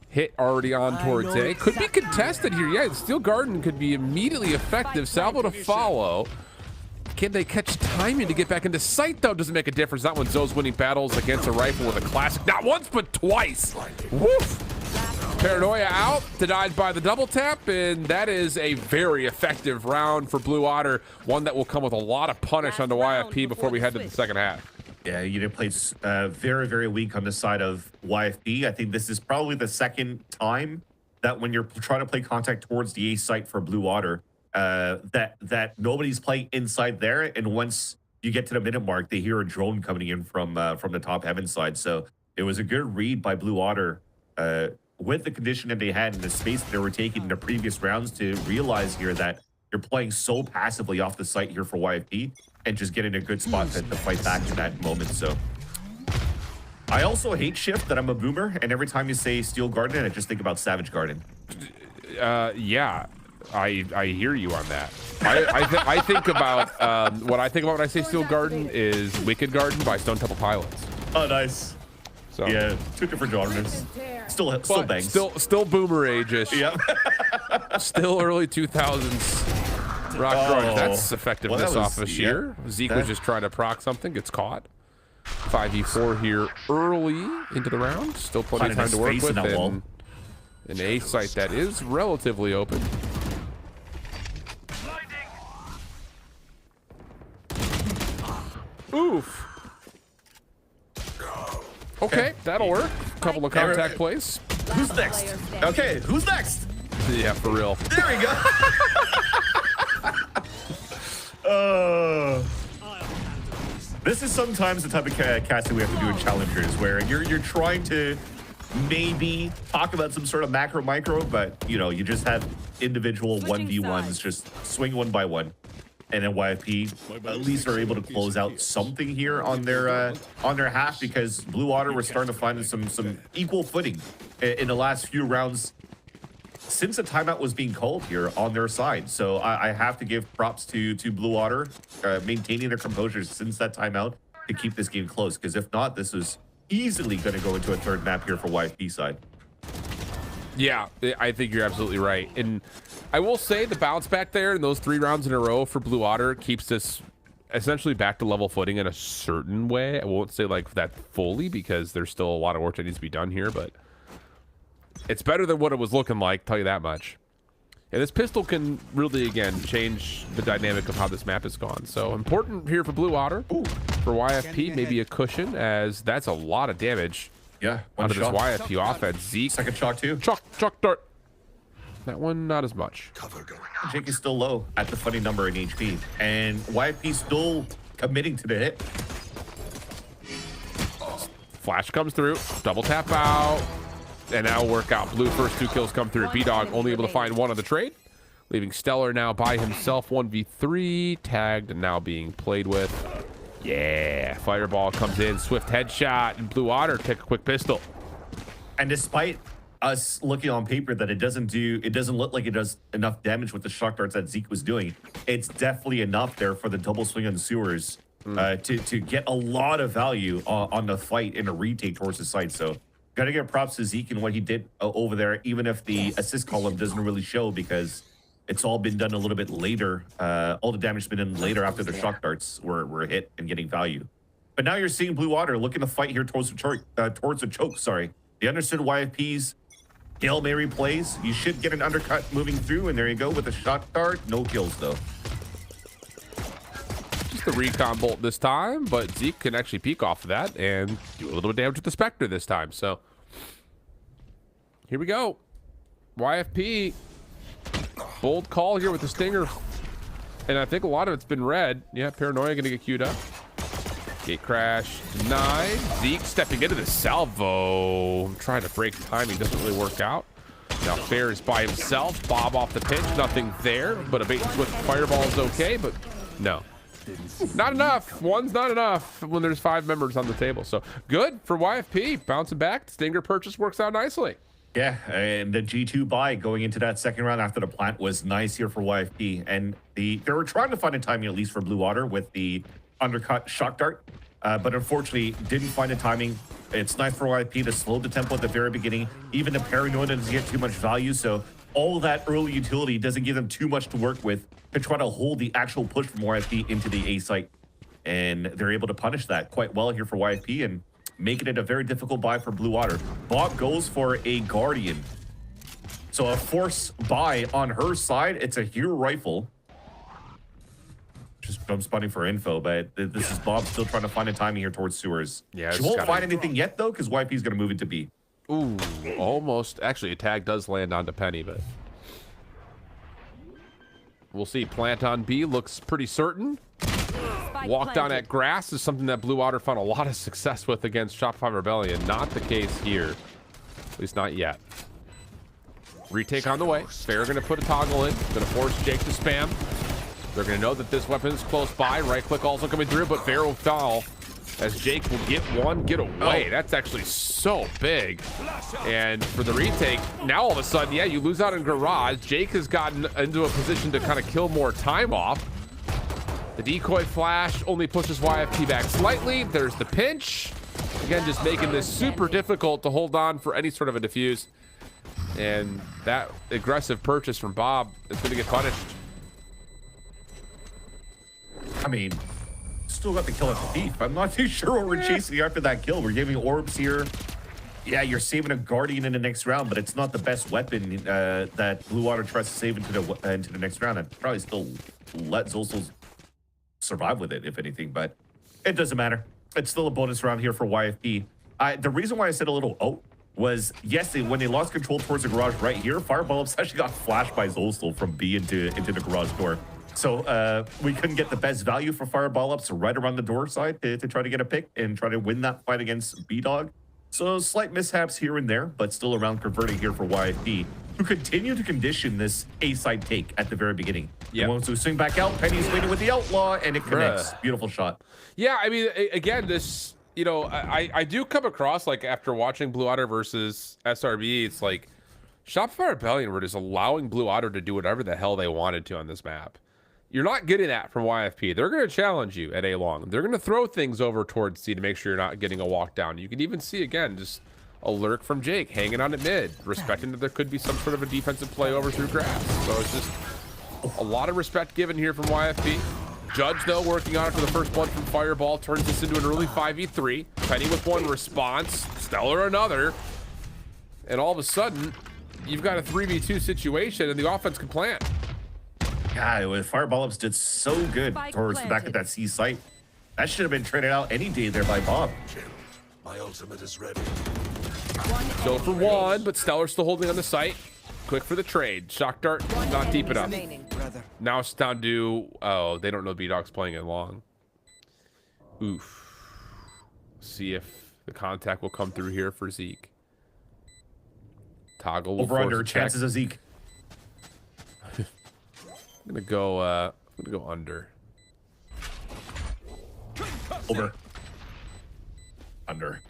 Hit already on towards A. Could be contested here. Yeah, Steel Garden could be immediately effective. Salvo to follow. Can they catch timing to get back into sight, though? Doesn't make a difference. Not when Zoe's winning battles against a rifle with a classic. Not once, but twice. Woof. Paranoia out, denied by the double tap, and that is a very effective round for Blue Otter. One that will come with a lot of punish onto YFP before we head to the second half. Yeah, Unit plays very, very weak on the side of YFP. I think this is probably the second time that when you're trying to play contact towards the A site for Blue Otter, that nobody's playing inside there, and once you get to the minute mark, they hear a drone coming in from the top heaven side. So it was a good read by Blue Otter with the condition that they had and the space that they were taking in the previous rounds to realize here that you're playing so passively off the site here for YFP and just getting a good spot to fight back in that moment. So I also hate shift that I'm a boomer, and every time you say Steel Garden, I just think about Savage Garden. Yeah, I hear you on that. I think about what I think about when I say Steel Garden is Wicked Garden by Stone Temple Pilots. Oh, nice. So yeah, 2 different genres. Still bangs. Still boomer age-ish. Yep. Still early 2000s. Rock grunge. That's effectiveness off of Sheer. Zeke was just trying to proc something, gets caught. 5v4 here early into the round. Still plenty of time to work with. And an A site that is relatively open. Oof. Okay, that'll work. Couple of contact plays. Who's next? Okay, who's next? Yeah, for real. There we go. This is sometimes the type of casting we have to do in Challengers, where you're trying to maybe talk about some sort of macro micro, but you know, you just have individual 1v1s just swing one by one. And then YFP at least are able to close out something here on their half, because Blue Otter were starting to find some equal footing in the last few rounds since the timeout was being called here on their side. So I have to give props to Blue Otter maintaining their composure since that timeout to keep this game close, because if not, this is easily going to go into a third map here for YFP side. Yeah, I think you're absolutely right. And I will say the bounce back there in those 3 rounds in a row for Blue Otter keeps this essentially back to level footing in a certain way. I won't say like that fully, because there's still a lot of work that needs to be done here, but it's better than what it was looking like, tell you that much. And this pistol can really, again, change the dynamic of how this map has gone. So important here for Blue Otter. Ooh. For YFP, maybe a cushion, as that's a lot of damage. Yeah, out of this YFP offense. Zeke. Second shock too. Chuck dart. That one, not as much. Jake is still low at the funny number in HP, and YFP still committing to the hit. Flash comes through. Double tap out. And now work out. Blue first 2 kills come through. B-Dog only able to find 1 of the trade. Leaving Stellar now by himself. 1v3. Tagged and now being played with. Yeah, Fireball comes in, swift headshot, and Blue Otter take a quick pistol. And despite us looking on paper that it doesn't look like it does enough damage with the shock darts that Zeke was doing, it's definitely enough there for the double swing on the sewers to get a lot of value on the fight in a retake towards the site. So gotta give props to Zeke and what he did over there, even if the assist column doesn't really show, because it's all been done a little bit later. All the damage has been done later after the shock darts were hit and getting value. But now you're seeing Blue Otter looking to fight here towards the choke. Sorry, the understood YFP's Hail Mary plays. You should get an undercut moving through, and there you go with a shock dart. No kills though. Just the recon bolt this time, but Zeke can actually peek off of that and do a little bit of damage with the Spectre this time. So here we go. YFP. Bold call here with the Stinger. And I think a lot of it's been read. Yeah, Paranoia gonna get queued up. Gate crash denied. Zeke stepping into the salvo. Trying to break timing, doesn't really work out. Now Fair is by himself. Bob off the pitch, nothing there. But a bait and switch fireball is okay, but no. Not enough. One's not enough when there's 5 members on the table. So good for YFP. Bouncing back. Stinger purchase works out nicely. Yeah, and the G2 buy going into that second round after the plant was nice here for YFP. And they were trying to find a timing, at least for Blue Otter, with the undercut shock dart. But unfortunately, didn't find a timing. It's nice for YFP to slow the tempo at the very beginning. Even the Paranoia doesn't get too much value. So all that early utility doesn't give them too much to work with to try to hold the actual push from YFP into the A site. And they're able to punish that quite well here for YFP and making it a very difficult buy for Blue Otter. Bob goes for a Guardian. So a force buy on her side. It's a Hero rifle. Just I'm spotting for info, but this is Bob still trying to find a timing here towards sewers. Yeah, she won't find anything yet though, because YP's gonna move into B. Ooh, almost. Actually, a tag does land onto Penny, but we'll see. Plant on B looks pretty certain. Walk down at grass is something that Blue Otter found a lot of success with against Shopify Rebellion. Not the case here. At least not yet. Retake on the way. Fair going to put a toggle in. Going to force Jake to spam. They're going to know that this weapon is close by. Right click also coming through, but Fair will fall as Jake will get one, get away. That's actually so big. And for the retake, now all of a sudden, yeah, you lose out in Garage. Jake has gotten into a position to kind of kill more time off. The decoy flash only pushes YFP back slightly. There's the pinch. Again, just making this super difficult to hold on for any sort of a defuse. And that aggressive purchase from Bob is going to get punished. I mean, still got the kill at the thief. I'm not too sure what we're chasing after that kill. We're giving orbs here. Yeah, you're saving a Guardian in the next round, but it's not the best weapon that Blue Water tries to save into the next round. I'd probably still let Zolsel survive with it, if anything, but it doesn't matter. It's still a bonus round here for YFP. The reason why I said a little was, yes, when they lost control towards the garage right here, Fireball Ups actually got flashed by Zolsel from B into the garage door. So we couldn't get the best value for Fireball Ups right around the door side to try to get a pick and try to win that fight against B-Dog. So slight mishaps here and there, but still around converting here for YFP, who continue to condition this A-side take at the very beginning. Yeah. Once we swing back out, Penny's waiting with the Outlaw, and it connects. Beautiful shot. Yeah, I mean, again, this, you know, I do come across, like, after watching Blue Otter versus SRB, it's like, Shopify Rebellion were just allowing Blue Otter to do whatever the hell they wanted to on this map. You're not getting that from YFP. They're going to challenge you at A long. They're going to throw things over towards C to make sure you're not getting a walk down. You can even see, again, just a lurk from Jake hanging on at mid, respecting that there could be some sort of a defensive play over through grass. So it's just a lot of respect given here from YFP. Judge, though, working on it for the first blood from Fireball, turns this into an early 5v3. Penny with one response, Stellar another. And all of a sudden, you've got a 3v2 situation and the offense can plant. God, Fireball Ups did so good towards the back of that C site. That should have been traded out any day there by Bob. My ultimate is ready. So for one, but Stellar still holding on the site. Quick for the trade. Shock dart, not deep enough. Now it's down to, oh, they don't know B-Dog's playing it long. Oof. See if the contact will come through here for Zeke. Toggle over under chances of Zeke. I'm gonna go under. Over. Under.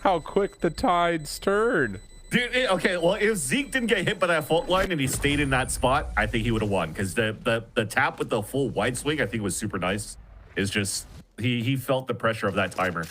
How quick the tides turn. Dude, okay, well, if Zeke didn't get hit by that fault line and he stayed in that spot, I think he would have won. Because the tap with the full wide swing, I think was super nice. It's just he felt the pressure of that timer.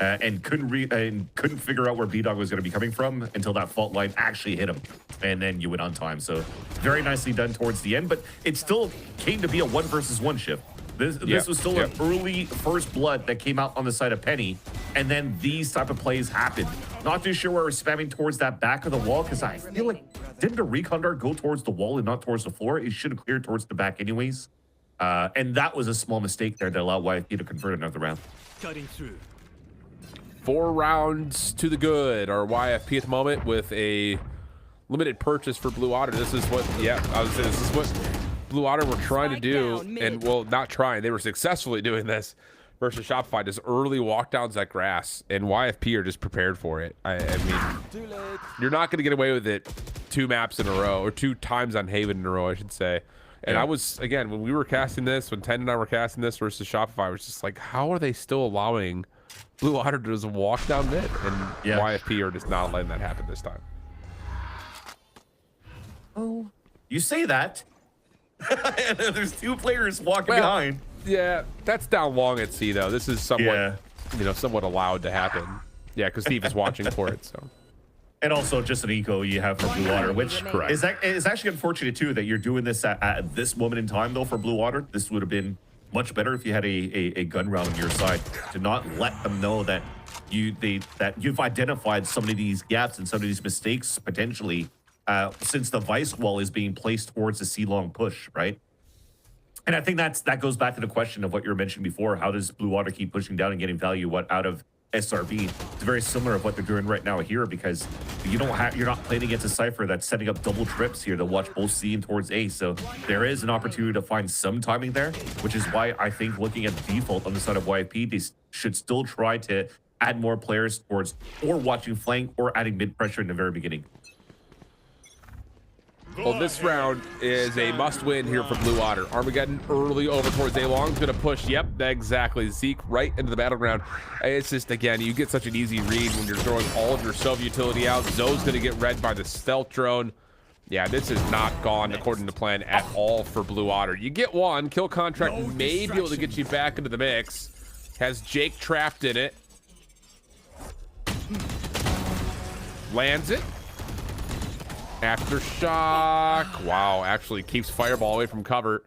And couldn't figure out where B-Dog was going to be coming from until that fault line actually hit him. And then you went on time. So very nicely done towards the end, but it still came to be a 1 versus 1 shift. This was still an early first blood that came out on the side of Penny. And then these type of plays happened. Not too sure where we're spamming towards that back of the wall, because I feel like, didn't the recon dart go towards the wall and not towards the floor? It should have cleared towards the back anyways. And that was a small mistake there that allowed YFP to convert another round. Cutting through. 4 rounds to the good. Our YFP at the moment with a limited purchase for Blue Otter. This is what, I was saying, this is what Blue Otter were trying to do, and well, not trying. They were successfully doing this versus Shopify. Just early walkdowns at grass, and YFP are just prepared for it. I mean, you're not going to get away with it 2 maps in a row, or 2 times on Haven in a row, I should say. And I was, again, when we were casting this, when 10 and I were casting this versus Shopify, I was just like, how are they still allowing Blue Otter to just walk down mid? And YFP are just not letting that happen this time. Oh, you say that. There's 2 players walking behind. Yeah, that's down long at C though. This is somewhat, somewhat allowed to happen. Yeah, because Steve is watching for it. So, and also just an eco you have for Blue Water, which is actually unfortunate too that you're doing this at this moment in time though for Blue Water. This would have been much better if you had a gun round on your side to not let them know that you've identified some of these gaps and some of these mistakes potentially. Since the vice wall is being placed towards the C-long push, right? And I think that goes back to the question of what you were mentioning before. How does Blue Water keep pushing down and getting value out of SRB? It's very similar of what they're doing right now here, because you're not playing against a Cypher that's setting up double trips here to watch both C and towards A. So there is an opportunity to find some timing there, which is why I think looking at the default on the side of YFP, they should still try to add more players towards or watching flank or adding mid pressure in the very beginning. Well, this round is a must-win here for Blue Otter. Armageddon early over towards A-Long's going to push. Yep, exactly. Zeke right into the battleground. It's just, again, you get such an easy read when you're throwing all of your Sov utility out. Zoe's going to get read by the stealth drone. Yeah, this has not gone according to plan at all for Blue Otter. You get one. Kill contract may be able to get you back into the mix. Has Jake trapped in it. Lands it. Aftershock. Wow, actually keeps Fireball away from cover.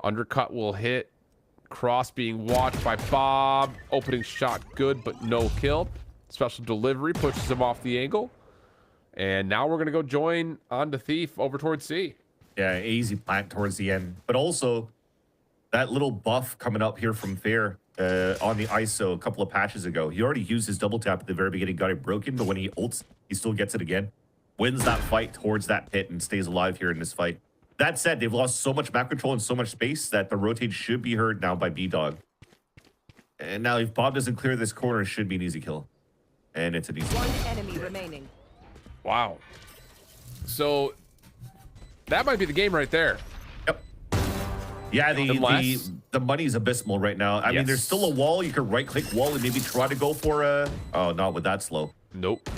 Undercut will hit. Cross being watched by Bob. Opening shot good, but no kill. Special delivery pushes him off the angle. And now we're going to go join onto Thief over towards C. Yeah, easy plant towards the end. But also, that little buff coming up here from Fair on the ISO a couple of patches ago. He already used his double tap at the very beginning, got it broken, but when he ults, he still gets it again. Wins that fight towards that pit and stays alive here in this fight. That said, they've lost so much map control and so much space that the rotate should be heard now by B-Dog. And now if Bob doesn't clear this corner, it should be an easy kill. And it's an easy One enemy remaining. Wow. So that might be the game right there. Yep. Yeah, the money's abysmal right now. I mean, there's still a wall. You could right-click wall and maybe try to go for a... Oh, not with that slow. Nope.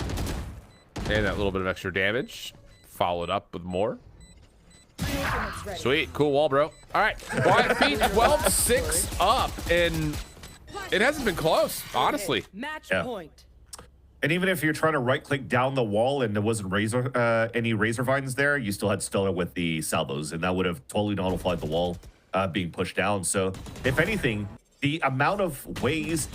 And that little bit of extra damage. Followed up with more. Sweet. Cool wall, bro. All right. YFP 12-6 up. And it hasn't been close, honestly. Match Yeah. point. And even if you're trying to right-click down the wall and there wasn't any razor vines there, you still had Stella with the salvos, and that would have totally nullified the wall being pushed down. So, if anything, the amount of ways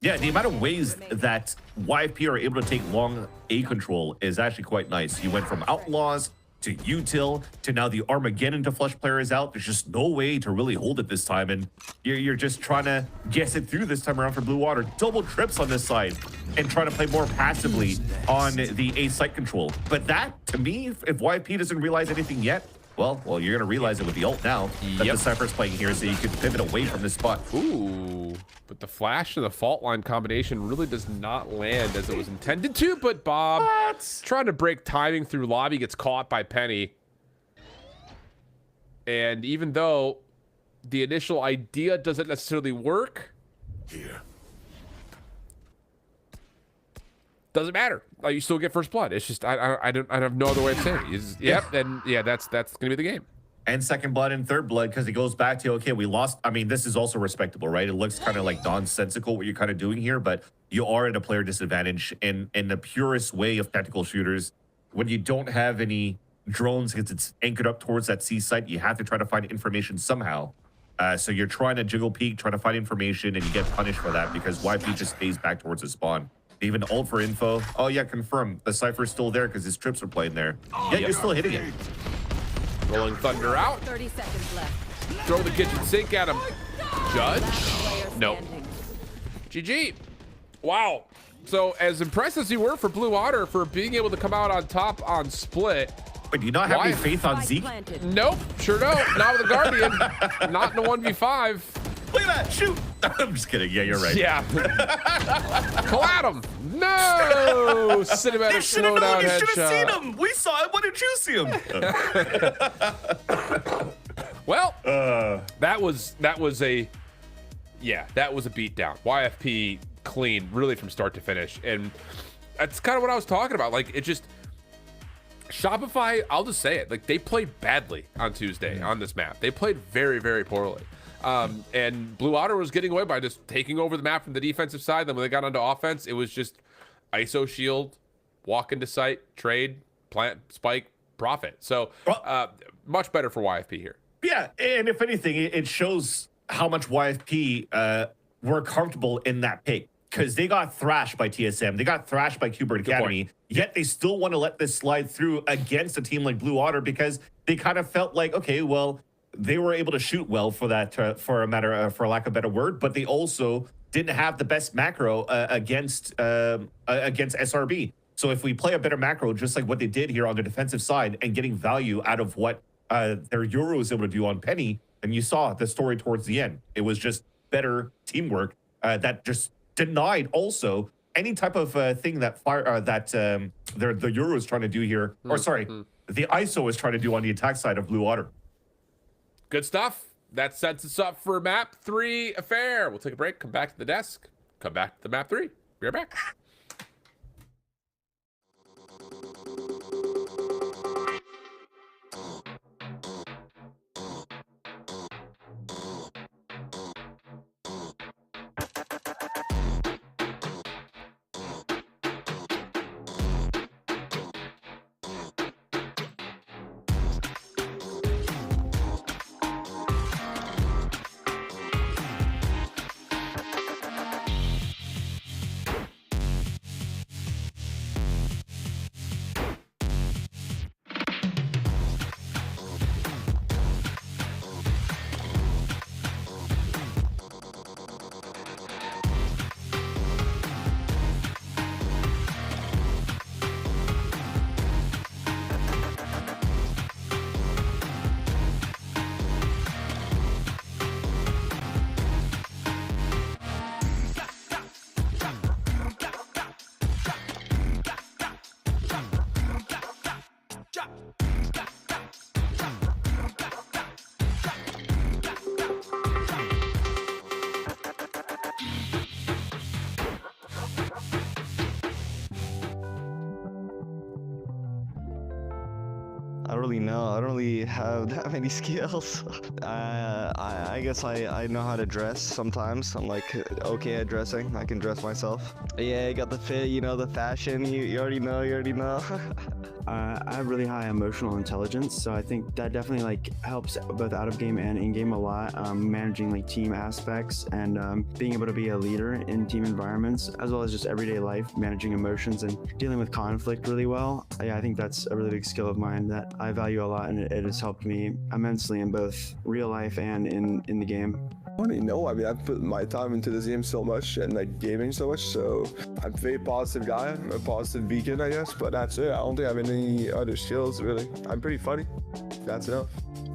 the amount of ways that YFP are able to take long A control is actually quite nice. You went from Outlaws to Util to now the Armageddon to flush players out. There's just no way to really hold it this time, and you're just trying to guess it through this time around for Blue Water. Double trips on this side and trying to play more passively on the A site control. But that, to me, if YFP doesn't realize anything yet, well, you're going to realize it with the ult now that the Cypher's playing here, so you can pivot away from this spot. Ooh, but the flash and the fault line combination really does not land as it was intended to, but Bob trying to break timing through lobby gets caught by Penny. And even though the initial idea doesn't necessarily work, doesn't matter. You still get first blood. It's just I have no other way of saying it. Yep, and yeah, that's gonna be the game. And second blood and third blood, because it goes back to, okay, we lost. I mean, this is also respectable, right? It looks kind of like nonsensical what you're kind of doing here, but you are at a player disadvantage in the purest way of tactical shooters. When you don't have any drones because it's anchored up towards that C site, you have to try to find information somehow. So you're trying to jiggle peek, trying to find information, and you get punished for that because YP just stays back towards the spawn. They even ult for info. Oh yeah, confirm. The Cypher's still there because his trips are playing there. Yeah, you're still hitting it. Rolling Thunder out. 30 seconds left. Throw the kitchen sink at him. Judge? Nope. GG. Wow. So as impressed as you were for Blue Otter for being able to come out on top on split. But do you not have any faith on Zeke? Nope. Sure don't. Not with a Guardian. Not in a 1v5. Look at that. Shoot. I'm just kidding. Yeah, you're right. Yeah. Collide him. No. Cinematic slowdown headshot. You should have seen him. We saw it. Why didn't you see him? Well, that was a beatdown. YFP clean, really from start to finish, and that's kind of what I was talking about. Like, it just Shopify. I'll just say it. Like, they played badly on Tuesday on this map. They played very, very poorly. And Blue Otter was getting away by just taking over the map from the defensive side. Then when they got onto offense, it was just ISO shield, walk into site, trade, plant, spike, profit. So much better for YFP here. Yeah, and if anything, it shows how much YFP were comfortable in that pick because they got thrashed by TSM. They got thrashed by Qbert Academy, yet they still want to let this slide through against a team like Blue Otter because they kind of felt like, okay, well, they were able to shoot well for that, for lack of a better word, but they also didn't have the best macro against SRB. So if we play a better macro, just like what they did here on the defensive side and getting value out of what their Euro was able to do on Penny, and you saw the story towards the end. It was just better teamwork that just denied also any type of thing that the Euro is trying to do here, or sorry, the ISO is trying to do on the attack side of Blue Otter. Good stuff. That sets us up for map 3 affair. We'll take a break, come back to the desk, come back to the map 3. Be right back. I don't really know. I don't really have that many skills. I guess I know how to dress sometimes. I'm like okay at dressing. I can dress myself. Yeah, I got the fit, you know, the fashion. You already know. You already know. I have really high emotional intelligence, so I think that definitely like helps both out of game and in game a lot. Managing like team aspects and being able to be a leader in team environments, as well as just everyday life, managing emotions and dealing with conflict really well. Yeah, I think that's a really big skill of mine that I value a lot, and it has helped me immensely in both real life and in the game. I don't even know. I mean, I've put my time into this game so much and like gaming so much, so I'm a very positive guy, a positive beacon, I guess, but that's it. I don't think I have any other skills really. I'm pretty funny. That's enough.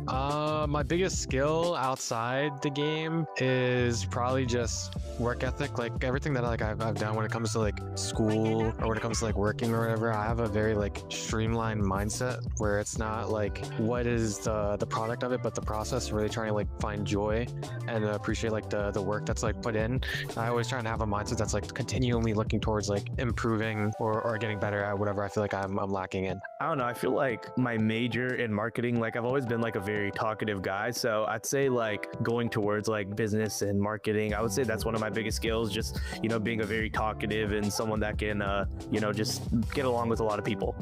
My biggest skill outside the game is probably just work ethic. Like everything that like I've done when it comes to like school or when it comes to like working or whatever, I have a very like streamlined mindset where it's not like what is the product of it, but the process, really trying to like find joy and appreciate like the work that's like put in. I always try to have a mindset that's like continually looking towards like improving or getting better at whatever I feel like I'm lacking in. I don't know. I feel like my major in marketing, like I've always been like a very talkative guy. So I'd say like going towards like business and marketing, I would say that's one of my biggest skills. Just, you know, being a very talkative and someone that can, you know, just get along with a lot of people.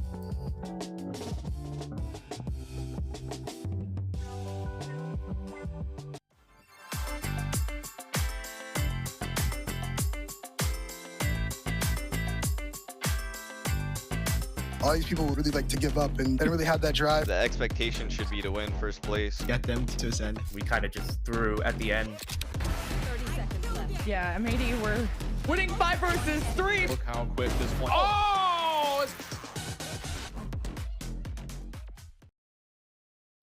All these people would really like to give up and they don't really have that drive. The expectation should be to win first place. Get them to Ascent. We kind of just threw at the end. 30 seconds left. Yeah, MAD, we're winning 5 versus 3. Look how quick this one. Oh!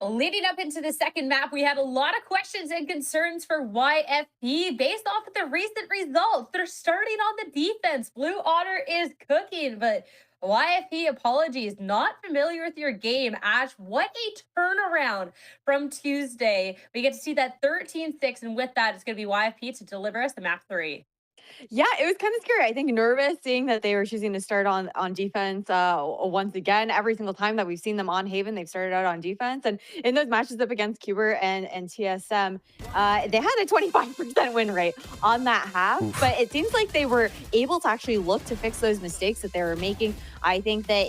Leading up into the second map, we had a lot of questions and concerns for YFP based off of the recent results. They're starting on the defense. Blue Otter is cooking, but YFP, apologies, not familiar with your game. Ash, what a turnaround from Tuesday. We get to see that 13-6, and with that, it's going to be YFP to deliver us the map 3. Yeah, it was kind of scary. I think nervous seeing that they were choosing to start on defense once again. Every single time that we've seen them on Haven, they've started out on defense. And in those matches up against Cuber and TSM, they had a 25% win rate on that half. Oof. But it seems like they were able to actually look to fix those mistakes that they were making. I think that,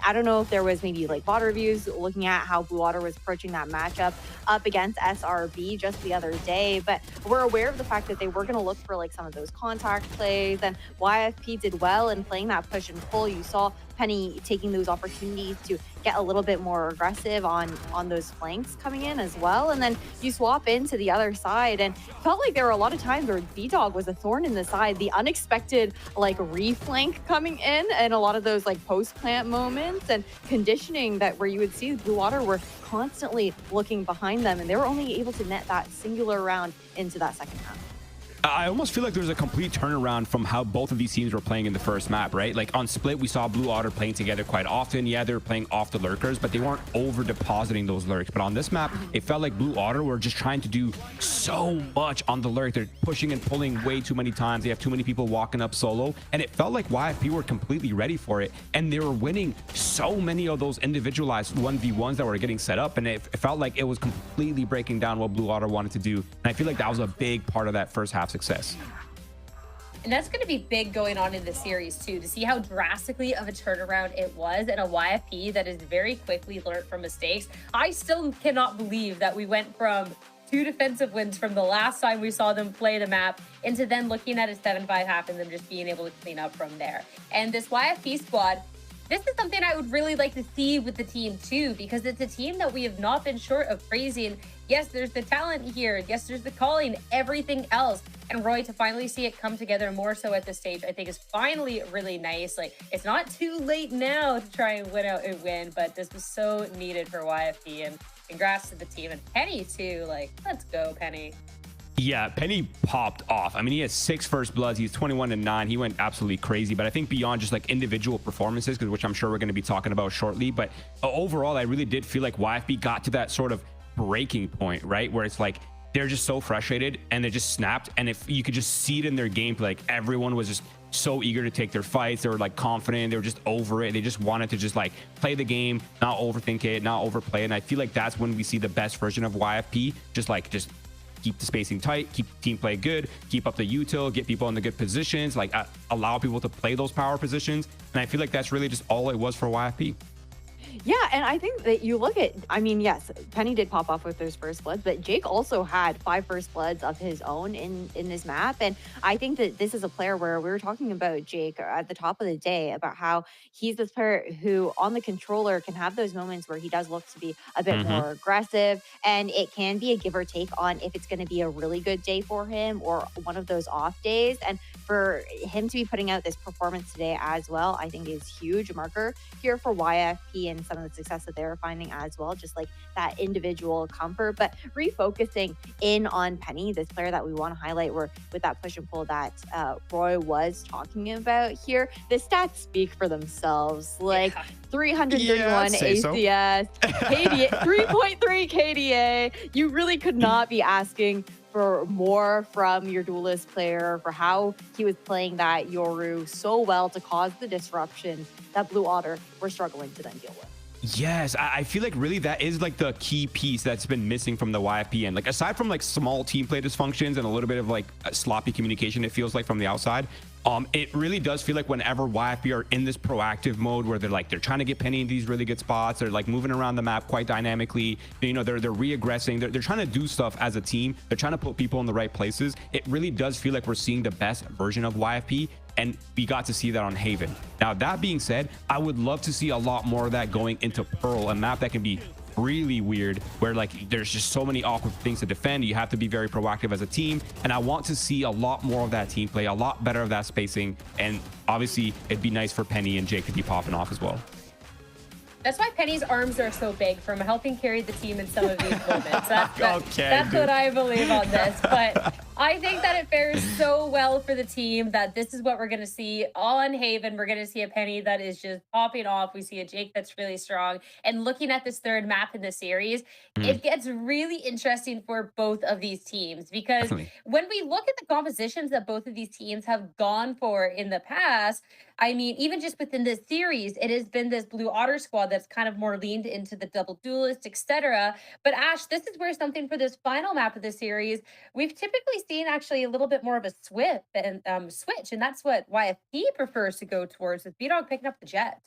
I don't know if there was maybe like VOD reviews looking at how Blue Otter was approaching that matchup up against SRB just the other day, but we're aware of the fact that they were going to look for like some of those contact plays, and YFP did well in playing that push and pull. You saw Penny taking those opportunities to get a little bit more aggressive on those flanks coming in as well. And then you swap into the other side, and felt like there were a lot of times where B-Dog was a thorn in the side, the unexpected like reflank coming in, and a lot of those like post-plant moments and conditioning that where you would see Blue Water were constantly looking behind them, and they were only able to net that singular round into that second half. I almost feel like there's a complete turnaround from how both of these teams were playing in the first map, right? Like on Split, we saw Blue Otter playing together quite often. Yeah, they were playing off the lurkers, but they weren't over depositing those lurks. But on this map, it felt like Blue Otter were just trying to do so much on the lurk. They're pushing and pulling way too many times. They have too many people walking up solo, and it felt like YFP were completely ready for it, and they were winning so many of those individualized 1v1s that were getting set up, and it felt like it was completely breaking down what Blue Otter wanted to do. And I feel like that was a big part of that first half success. And that's going to be big going on in the series too, to see how drastically of a turnaround it was, and a YFP that is very quickly learned from mistakes. I still cannot believe that we went from 2 defensive wins from the last time we saw them play the map into then looking at a 7-5 half and them just being able to clean up from there. And this YFP squad, this is something I would really like to see with the team too, because it's a team that we have not been short of praising. Yes, there's the talent here. Yes, there's the calling, everything else. And Roy, to finally see it come together more so at this stage, I think is finally really nice. Like, it's not too late now to try and win out and win, but this was so needed for YFP. And congrats to the team and Penny too. Like, let's go, Penny. Yeah, Penny popped off. I mean, he has 6 first bloods. He's 21-9. He went absolutely crazy. But I think beyond just like individual performances, which I'm sure we're going to be talking about shortly, but overall, I really did feel like YFP got to that sort of breaking point, right? Where it's like, they're just so frustrated and they just snapped. And if you could just see it in their gameplay, like everyone was just so eager to take their fights. They were like confident. They were just over it. They just wanted to just like play the game, not overthink it, not overplay it. And I feel like that's when we see the best version of YFP. Just keep the spacing tight, keep team play good, keep up the util, get people in the good positions, like allow people to play those power positions. And I feel like that's really just all it was for YFP. Yeah, and I think that you look at, I mean, yes, Penny did pop off with those first bloods, but Jake also had 5 first bloods of his own in this map. And I think that this is a player where we were talking about Jake at the top of the day about how he's this player who on the controller can have those moments where he does look to be a bit more aggressive, and it can be a give or take on if it's going to be a really good day for him or one of those off days. And for him to be putting out this performance today as well, I think is huge marker here for YFP and some of the success that they're finding as well, just like that individual comfort. But refocusing in on Penny, this player that we want to highlight, where with that push and pull that Roy was talking about here, the stats speak for themselves. Like 331 ACS, KDA, 3.3 KDA. You really could not be asking for more from your duelist player, for how he was playing that Yoru so well to cause the disruption that Blue Otter were struggling to then deal with. Yes, I feel like really that is like the key piece that's been missing from the YFP end. Like aside from like small team play dysfunctions and a little bit of like sloppy communication, it feels like from the outside, it really does feel like whenever YFP are in this proactive mode where they're trying to get Penny in these really good spots, they're like moving around the map quite dynamically, you know, they're re-aggressing, they're trying to do stuff as a team, they're trying to put people in the right places. It really does feel like we're seeing the best version of YFP, and we got to see that on Haven. Now, that being said, I would love to see a lot more of that going into Pearl, a map that can be really weird, where like there's just so many awkward things to defend. You have to be very proactive as a team, and I want to see a lot more of that team play, a lot better of that spacing, and obviously it'd be nice for Penny and Jake to be popping off as well. That's why Penny's arms are so big, from helping carry the team in some of these moments. That's what I believe on this. But I think that it fares so well for the team that this is what we're going to see on Haven. We're going to see a Penny that is just popping off. We see a Jake that's really strong. And looking at this third map in the series, it gets really interesting for both of these teams, because when we look at the compositions that both of these teams have gone for in the past, I mean, even just within this series, it has been this Blue Otter squad that's kind of more leaned into the double duelist, etc. But Ash, this is where something for this final map of the series, we've typically seen actually a little bit more of a switch, and that's what YFP prefers to go towards, with B-Dog picking up the Jet.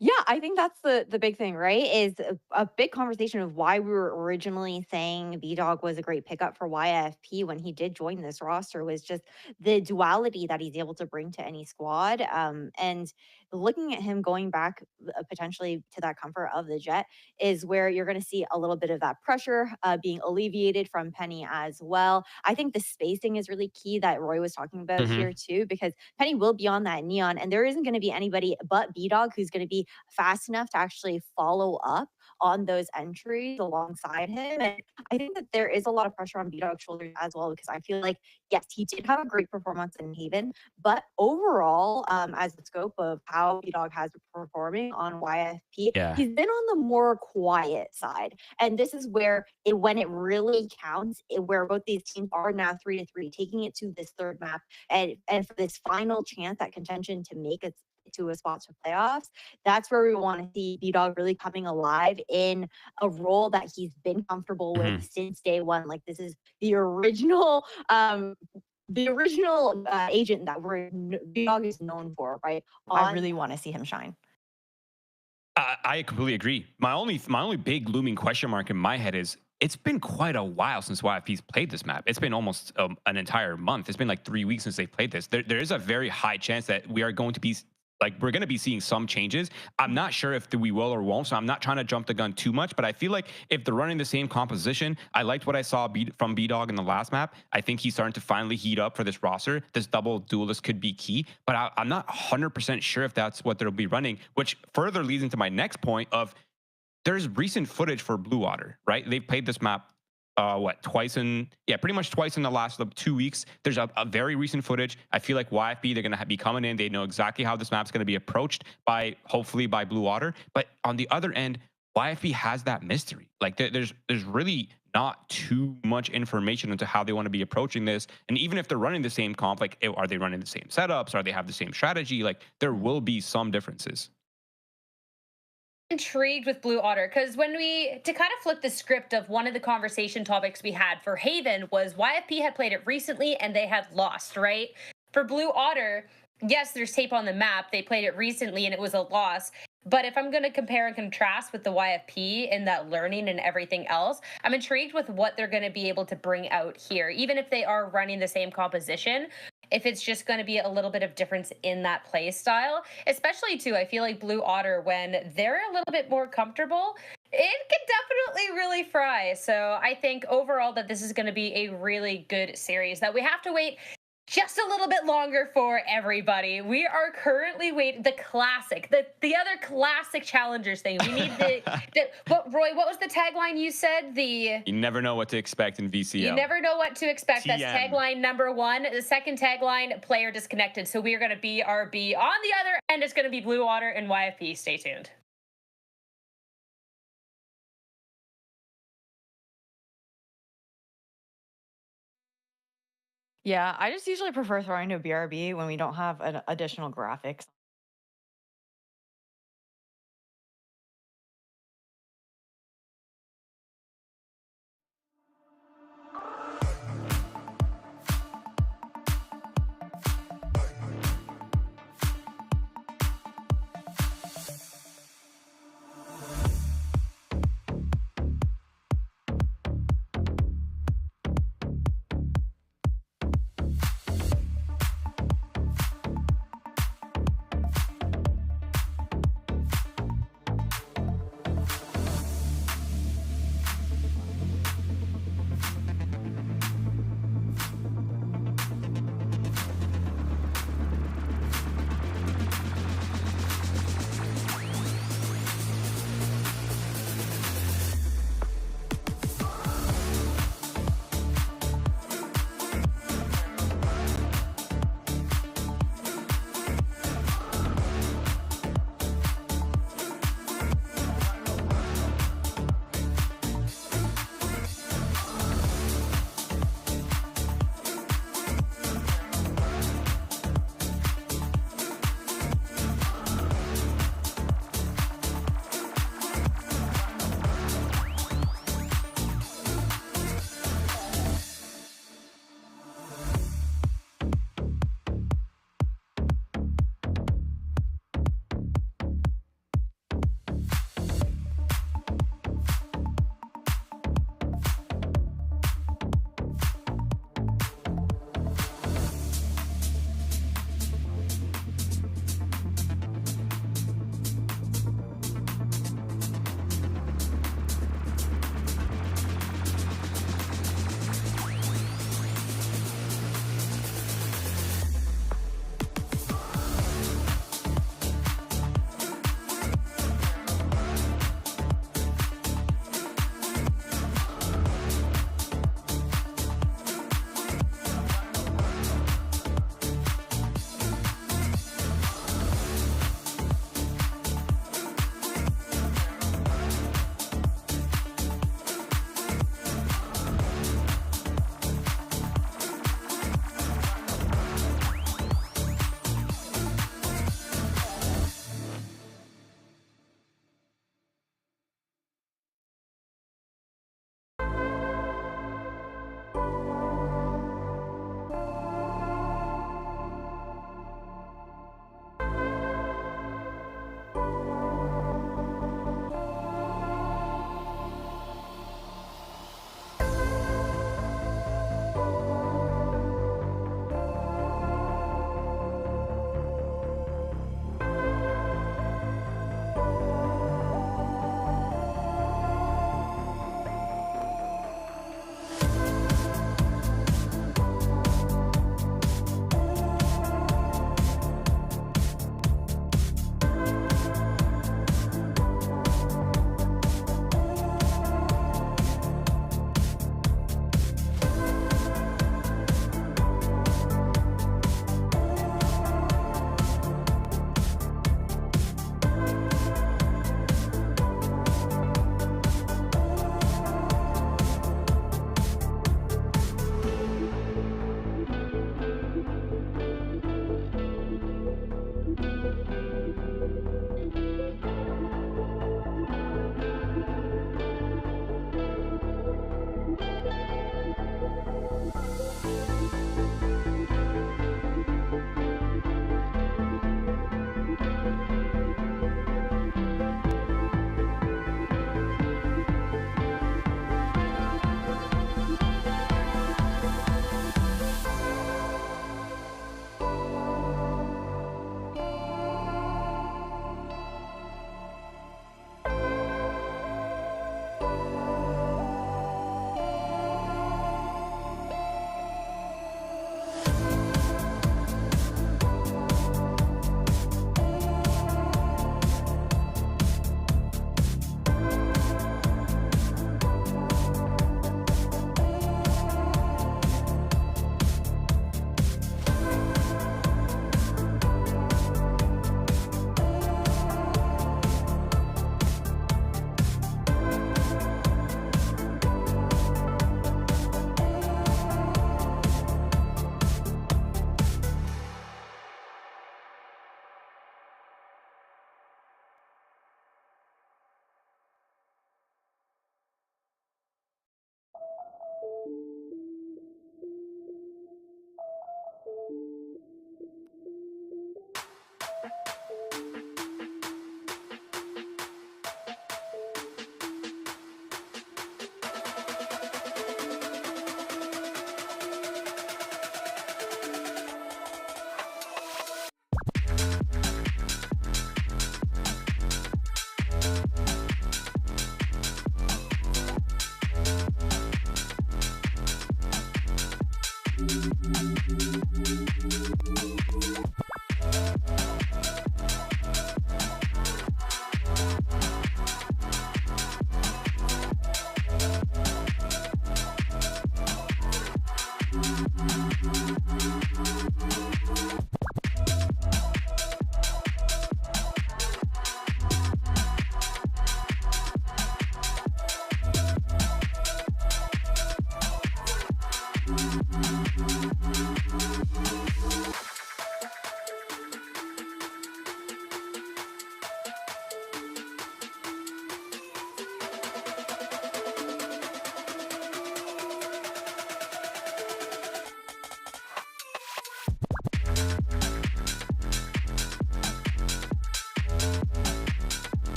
Yeah, I think that's the big thing, right? Is a big conversation of why we were originally saying B-Dog was a great pickup for YFP when he did join this roster, was just the duality that he's able to bring to any squad. And looking at him going back potentially to that comfort of the Jet is where you're going to see a little bit of that pressure being alleviated from Penny as well. I think the spacing is really key that Roy was talking about here too, because Penny will be on that neon, and there isn't going to be anybody but B-Dog who's going going to be fast enough to actually follow up on those entries alongside him. And I think that there is a lot of pressure on B-Dog's shoulders as well, because I feel like, yes, he did have a great performance in Haven, but overall, as the scope of how B-Dog has been performing on YFP, he's been on the more quiet side. And this is where when it really counts, where both these teams are now 3-3, taking it to this third map, and for this final chance at contention to make it to a spot to playoffs, that's where we want to see B-Dog really coming alive in a role that he's been comfortable with since day one. Like, this is the original agent that B-Dog is known for, right? I really want to see him shine. I completely agree. My only big looming question mark in my head is, it's been quite a while since YFP's played this map. It's been almost an entire month. It's been like 3 weeks since they've played this. There is a very high chance that we are going to be we're going to be seeing some changes. I'm not sure if we will or won't, so I'm not trying to jump the gun too much, but I feel like if they're running the same composition, I liked what I saw from B-Dog in the last map. I think he's starting to finally heat up for this roster. This double duelist could be key, but I'm not 100% sure if that's what they'll be running, which further leads into my next point of, there's recent footage for Blue Otter, right? They've played this map pretty much twice in the last 2 weeks. There's a very recent footage. I feel like YFP, they're going to be coming in. They know exactly how this map's going to be approached hopefully by Blue Otter. But on the other end, YFP has that mystery. Like, there's really not too much information into how they want to be approaching this. And even if they're running the same comp, like, are they running the same setups? Are they have the same strategy? Like, there will be some differences. Intrigued with Blue Otter, because to kind of flip the script of one of the conversation topics we had for Haven was YFP had played it recently and they had lost, right? For Blue Otter, yes, there's tape on the map. They played it recently and it was a loss. But if I'm going to compare and contrast with the YFP and that learning and everything else, I'm intrigued with what they're going to be able to bring out here, even if they are running the same composition. If it's just going to be a little bit of difference in that play style, especially too, I feel like Blue Otter, when they're a little bit more comfortable, it can definitely really fry. So I think overall that this is going to be a really good series that we have to wait just a little bit longer for everybody. We are currently waiting the classic, the other classic challengers thing. We need Roy, what was the tagline you said? You never know what to expect in VCL. You never know what to expect. TM. That's tagline number 1. The second tagline, player disconnected. So we are going to BRB. On the other end, it's going to be Blue Otter and YFP. Stay tuned. Yeah, I just usually prefer throwing to a BRB when we don't have additional graphics.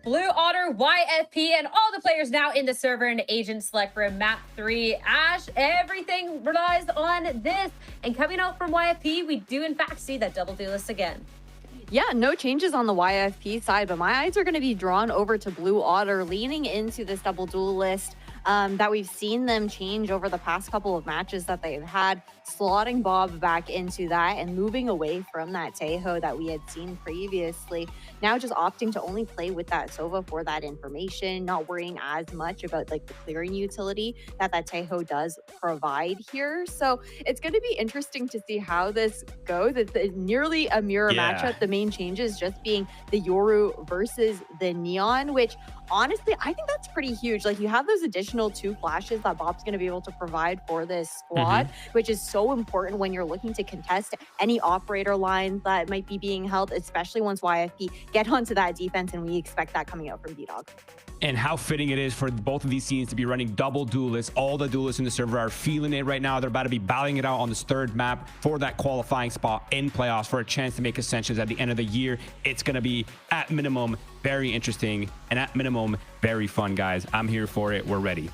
Blue Otter, YFP, and all the players now in the server and agent select room. Map 3. Ash, everything relies on this. And coming out from YFP, we do in fact see that double duelist again. Yeah, no changes on the YFP side, but my eyes are going to be drawn over to Blue Otter, leaning into this double duelist that we've seen them change over the past couple of matches that they've had, slotting Bob back into that and moving away from that Taeho that we had seen previously. Now just opting to only play with that Sova for that information, not worrying as much about like the clearing utility that Taeho does provide here. So it's going to be interesting to see how this goes. It's nearly a mirror matchup. The main changes just being the Yoru versus the Neon, which honestly, I think that's pretty huge. Like, you have those additional 2 flashes that Bob's going to be able to provide for this squad, which is so important when you're looking to contest any operator lines that might be being held, especially once YFP get onto that defense, and we expect that coming out from B-Dog. And how fitting it is for both of these teams to be running double duelists. All the duelists in the server are feeling it right now. They're about to be battling it out on this 3rd map for that qualifying spot in playoffs for a chance to make Ascensions at the end of the year. It's going to be, at minimum, very interesting, and at minimum, very fun, guys. I'm here for it. We're ready.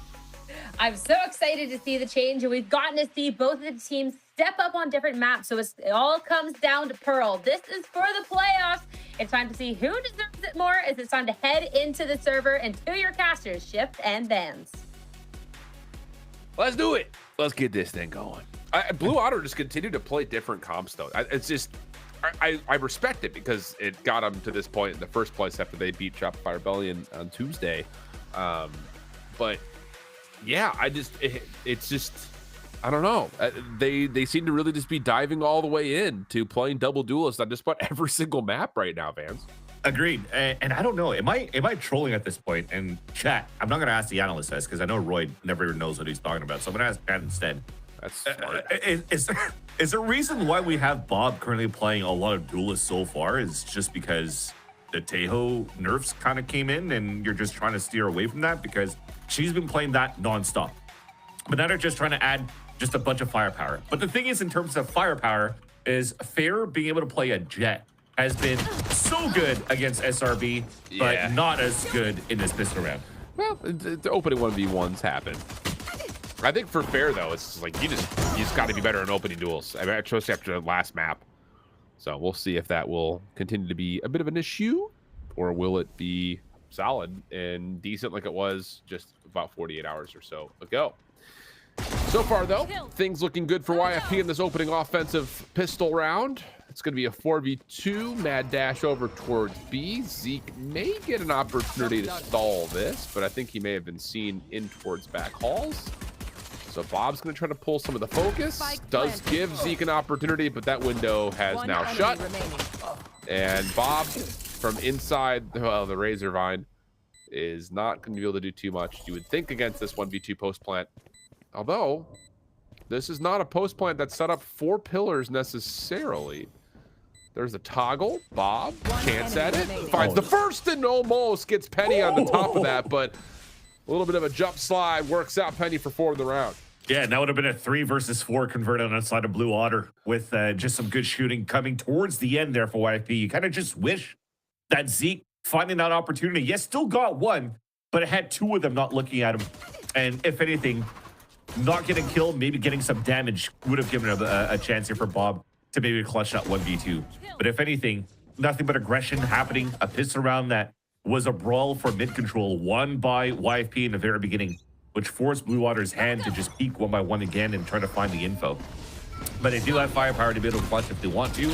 I'm so excited to see the change, and we've gotten to see both of the teams step up on different maps. So it all comes down to Pearl. This is for the playoffs. It's time to see who deserves it more, as it's time to head into the server and to your casters, Shift and Bands. Let's do it. Let's get this thing going. Blue Otter just continued to play different comps, though. It's just, I respect it because it got them to this point in the first place after they beat Shopify Rebellion on Tuesday. But yeah, it's just, I don't know. They seem to really just be diving all the way in to playing double duelist on just about every single map right now, Vans. Agreed. And I don't know. Am I trolling at this point? And chat, I'm not going to ask the analyst this because I know Roy never even knows what he's talking about. So I'm going to ask Pat instead. That's smart. Is there a reason why we have Bob currently playing a lot of duelists so far? Is just because the Taeho nerfs kind of came in and you're just trying to steer away from that? Because she's been playing that nonstop. But now they're just trying to add just a bunch of firepower. But the thing is, in terms of firepower, is Fair being able to play a Jet has been so good against SRB, but not as good in this pistol round. Well, the opening 1v1s happen. I think for Fair, though, it's just like you just got to be better in opening duels. I mean, especially after the last map. So we'll see if that will continue to be a bit of an issue, or will it be solid and decent like it was just about 48 hours or so ago. So far, though, things looking good for YFP in this opening offensive pistol round. It's going to be a 4v2. Mad dash over towards B. Zeke may get an opportunity to stall this, but I think he may have been seen in towards back halls. So Bob's going to try to pull some of the focus. Does give Zeke an opportunity, but that window has now shut. And Bob from inside the Razor Vine is not going to be able to do too much, you would think, against this 1v2 post plant. Although, this is not a post plant that's set up for pillars necessarily. There's a toggle. Bob, chance at it. Finds the first and almost gets Penny on the top of that, but a little bit of a jump slide works out Penny for 4 in the round. Yeah, that would have been a 3 versus 4 converted on the side of Blue Otter with just some good shooting coming towards the end there for YFP. You kind of just wish that Zeke finding that opportunity. Yes, still got 1, but it had 2 of them not looking at him. And if anything, not getting killed, maybe getting some damage would have given a chance here for Bob to maybe clutch that 1v2. But if anything, nothing but aggression happening. A pistol round that was a brawl for mid control, won by YFP in the very beginning, which forced Blue Water's hand to just peek 1 by 1 again and try to find the info. But they do have firepower to be able to clutch if they want to.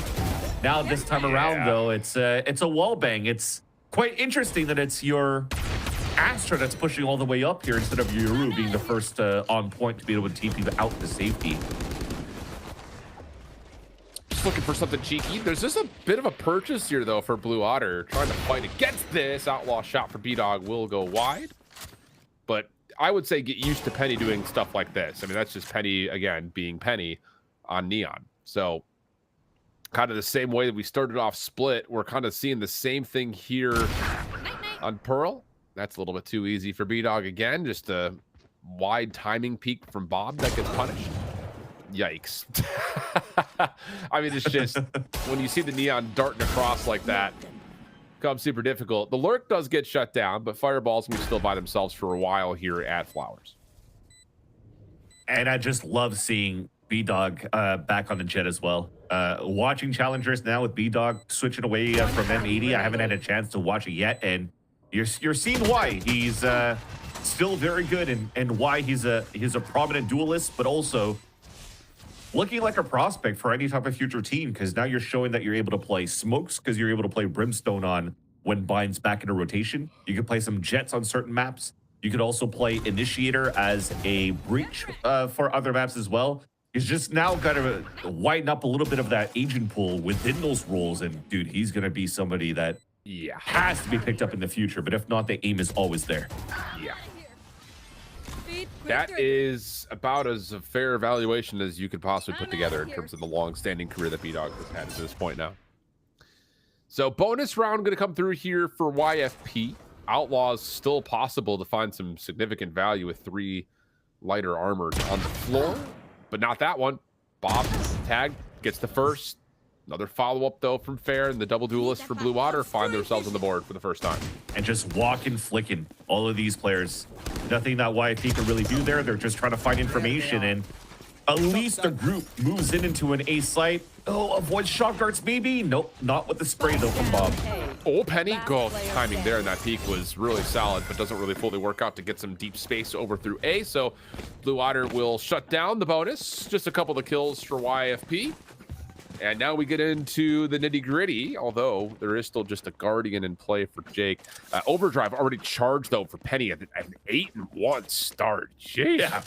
Now this time around, though, it's a wall bang. It's quite interesting that it's your Astra that's pushing all the way up here instead of Yoru being the first on point to be able to TP out to safety. Just looking for something cheeky. There's just a bit of a purchase here, though, for Blue Otter. Trying to fight against this. Outlaw shot for B-Dog will go wide. But I would say get used to Penny doing stuff like this. I mean, that's just Penny, again, being Penny on Neon. So kind of the same way that we started off Split, we're kind of seeing the same thing here on Pearl. That's a little bit too easy for B-Dog again. Just a wide timing peak from Bob that gets punished. Yikes. I mean, it's just, when you see the Neon darting across like that, becomes super difficult. The lurk does get shut down, but Fireball's gonna be still by themselves for a while here at Flowers. And I just love seeing B-Dog back on the jet as well. Watching Challengers now with B-Dog switching away from M80. I haven't had a chance to watch it yet, and you're seeing why he's still very good and why he's a prominent duelist, but also looking like a prospect for any type of future team, because now you're showing that you're able to play smokes, because you're able to play Brimstone on when Bind's back into rotation. You can play some Jets on certain maps. You could also play Initiator as a breach for other maps as well. He's just now got to widen up a little bit of that agent pool within those roles. And dude, he's going to be somebody that has to be picked up in the future. But if not, the aim is always there. Yeah. That is about as a fair evaluation as you could possibly put together in terms of the long-standing career that B-Dog has had to this point now. So bonus round going to come through here for YFP. Outlaws still possible to find some significant value with 3 lighter armored on the floor, but not that one. Bob tag gets the first. Another follow-up though from Fair, and the double duelist for Blue Water find themselves on the board for the first time. And just walking, flicking all of these players. Nothing that YFP can really do there. They're just trying to find information, and at least a group moves into an A site. Oh, avoid shock darts maybe? Nope, not with the spray though from Bob. Oh, Penny, go timing there, and that peak was really solid, but doesn't really fully work out to get some deep space over through A. So Blue Otter will shut down the bonus. Just a couple of kills for YFP. And now we get into the nitty gritty, although there is still just a Guardian in play for Jake. Overdrive already charged though for Penny at an 8-1 start. Jeez. Yeah,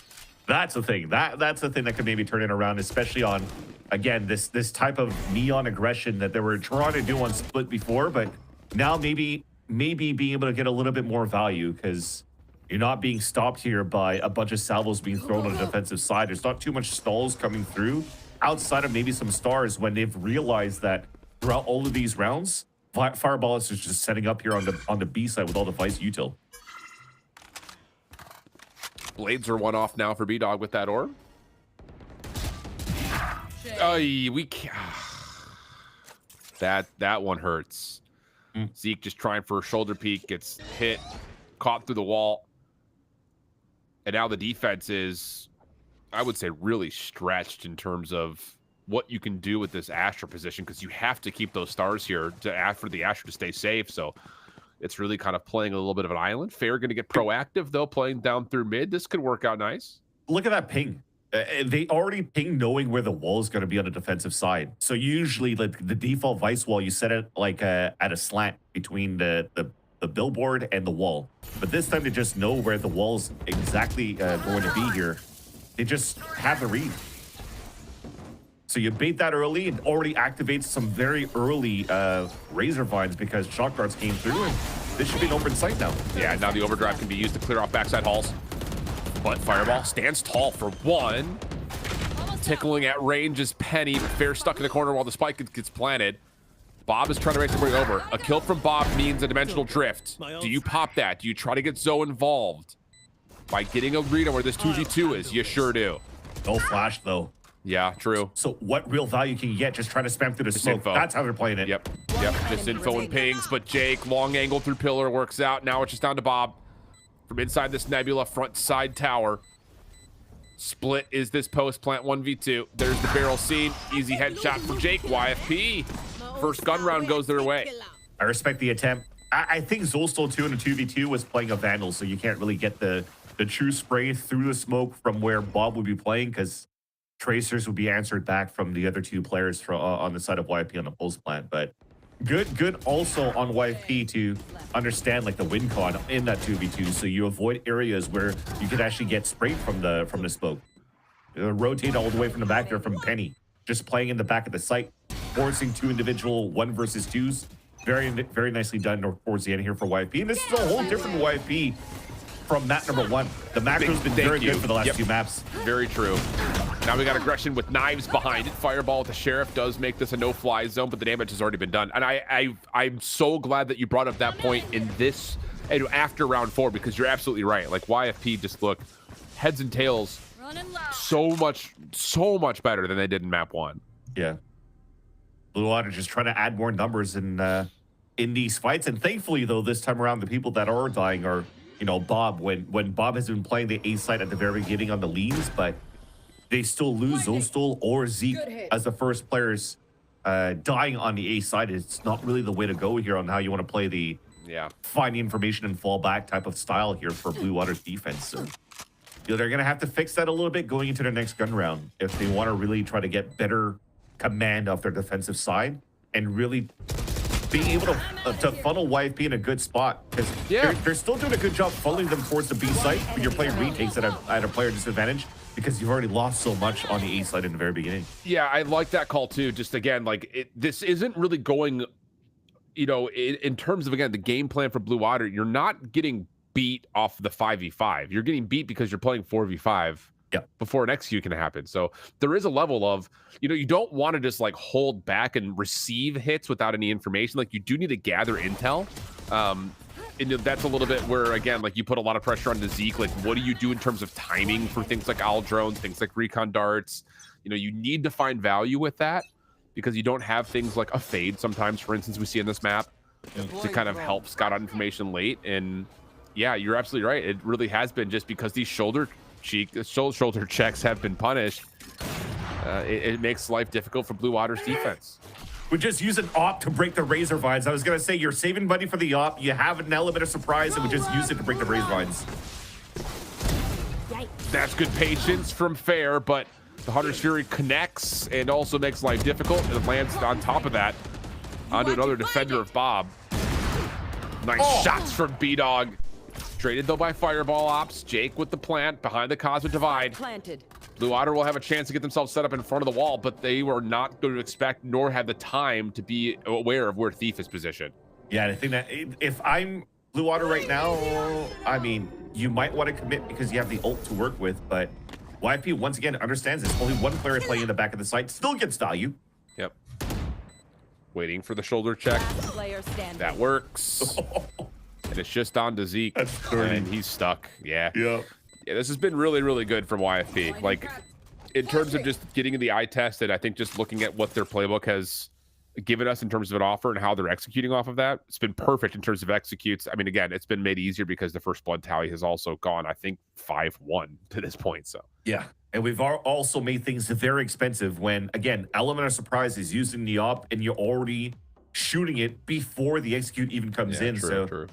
that's the thing. That's the thing that could maybe turn it around, especially on, again, this type of neon aggression that they were trying to do on Split before, but now maybe being able to get a little bit more value, because you're not being stopped here by a bunch of salvos being thrown on the defensive side. There's not too much stalls coming through outside of maybe some stars when they've realized that throughout all of these rounds, Fireball is just setting up here on the B side with all the Vice util. Blades are one off now for B-Dog with that orb. We can't. That one hurts. Zeke just trying for a shoulder peek, gets hit, caught through the wall. And now the defense is, I would say, really stretched in terms of what you can do with this Astra position, because you have to keep those stars here for the Astra to stay safe. So it's really kind of playing a little bit of an island. Fair going to get proactive, though, playing down through mid. This could work out nice. Look at that ping. They already ping knowing where the wall is going to be on the defensive side. So usually, like the default Vice wall, you set it like at a slant between the billboard and the wall. But this time they just know where the wall's exactly going to be here. They just have the read. So you bait that early and already activates some very early Razor Vines, because shock darts came through, and this should be an open site now. Yeah, now the overdrive can be used to clear off backside halls. But Fireball stands tall for one. Tickling at range is Penny, but Fair stuck in the corner while the spike gets planted. Bob is trying to make the way over. A kill from Bob means a dimensional drift. Do you pop that? Do you try to get Zoe involved? By getting a read on where this 2v2 is? You sure do. No flash, though. Yeah, true. So what real value can you get? Just trying to spam through the smoke. Info. That's how they're playing it. Yep. Just info and pings, but Jake, long angle through pillar, works out. Now it's just down to Bob. From inside this Nebula front side tower. Split is this post plant 1v2. There's the barrel scene. Easy headshot for Jake. YFP. First gun round goes their way. I respect the attempt. I think Zolstol 2 in a 2v2 was playing a Vandal, so you can't really get the true spray through the smoke from where Bob would be playing, because tracers would be answered back from the other 2 players on the side of YFP on the post plant. But good also on YFP to understand like the win con in that 2v2, so you avoid areas where you could actually get sprayed from the smoke. Rotate all the way from the back there from Penny, just playing in the back of the site, forcing 2 individual 1 versus 2s. Very nicely done towards the end here for YFP, and this is a whole different YFP from map number 1. The macro's been very good for the last 2 maps. Very true. Now we got aggression with knives behind it. Fireball with the Sheriff does make this a no-fly zone, but the damage has already been done. And I'm so glad that you brought up that point in this after round 4, because you're absolutely right. Like YFP just look heads and tails so much better than they did in map 1. Yeah. Blue Otter just trying to add more numbers in in these fights. And thankfully, though, this time around, the people that are dying are, you know, Bob. When Bob has been playing the A side at the very beginning on the leans, but they still lose Zostal or Zeke as the first players dying on the A side. It's not really the way to go here on how you want to play the find the information and fall back type of style here for Blue Water's defense. So they're going to have to fix that a little bit going into their next gun round if they want to really try to get better command of their defensive side and really being able to funnel YFP in a good spot, because they're still doing a good job funneling them towards the B site, but you're playing retakes at a player disadvantage because you've already lost so much on the A side in the very beginning. Yeah, I like that call too. Just again, like this isn't really going, you know, in terms of, again, the game plan for Blue Water, you're not getting beat off the 5v5. You're getting beat because you're playing 4v5 before an execute can happen. So there is a level of, you know, you don't want to just like hold back and receive hits without any information. Like, you do need to gather intel. And that's a little bit where, again, like, you put a lot of pressure on Zeke. Like, what do you do in terms of timing for things like owl drones, things like recon darts? You know, you need to find value with that, because you don't have things like a fade sometimes, for instance, we see in this map, to kind of help scout out information late. And yeah, you're absolutely right. It really has been just because these shoulder checks have been punished. It makes life difficult for Blue Water's defense. We just use an op to break the razor vines. I was going to say, you're saving money for the op. You have an element of surprise, and we just use it to break the razor vines. That's good patience from Fair, but the Hunter's Fury connects and also makes life difficult, and it lands on top of that onto another defender of Bob. Nice shots from B-Dog. Traded, though, by Fireball Ops. Jake with the plant behind the Cosmic Divide. Blue Otter will have a chance to get themselves set up in front of the wall, but they were not going to expect nor have the time to be aware of where Thief is positioned. Yeah, I think that if I'm Blue Otter right now, I mean, you might want to commit because you have the ult to work with, but YFP, once again, understands this. Only one player playing in the back of the site still gets value. Yep. Waiting for the shoulder check. That works. And it's just on to Zeke, and he's stuck. Yeah, this has been really, really good from YFP. Like, in terms of just getting the eye tested, I think just looking at what their playbook has given us in terms of an offer and how they're executing off of that, it's been perfect in terms of executes. I mean, again, it's been made easier because the first blood tally has also gone, I think, 5-1 to this point. So yeah, and we've also made things very expensive when, again, element of surprise is using the op and you're already shooting it before the execute even comes in. So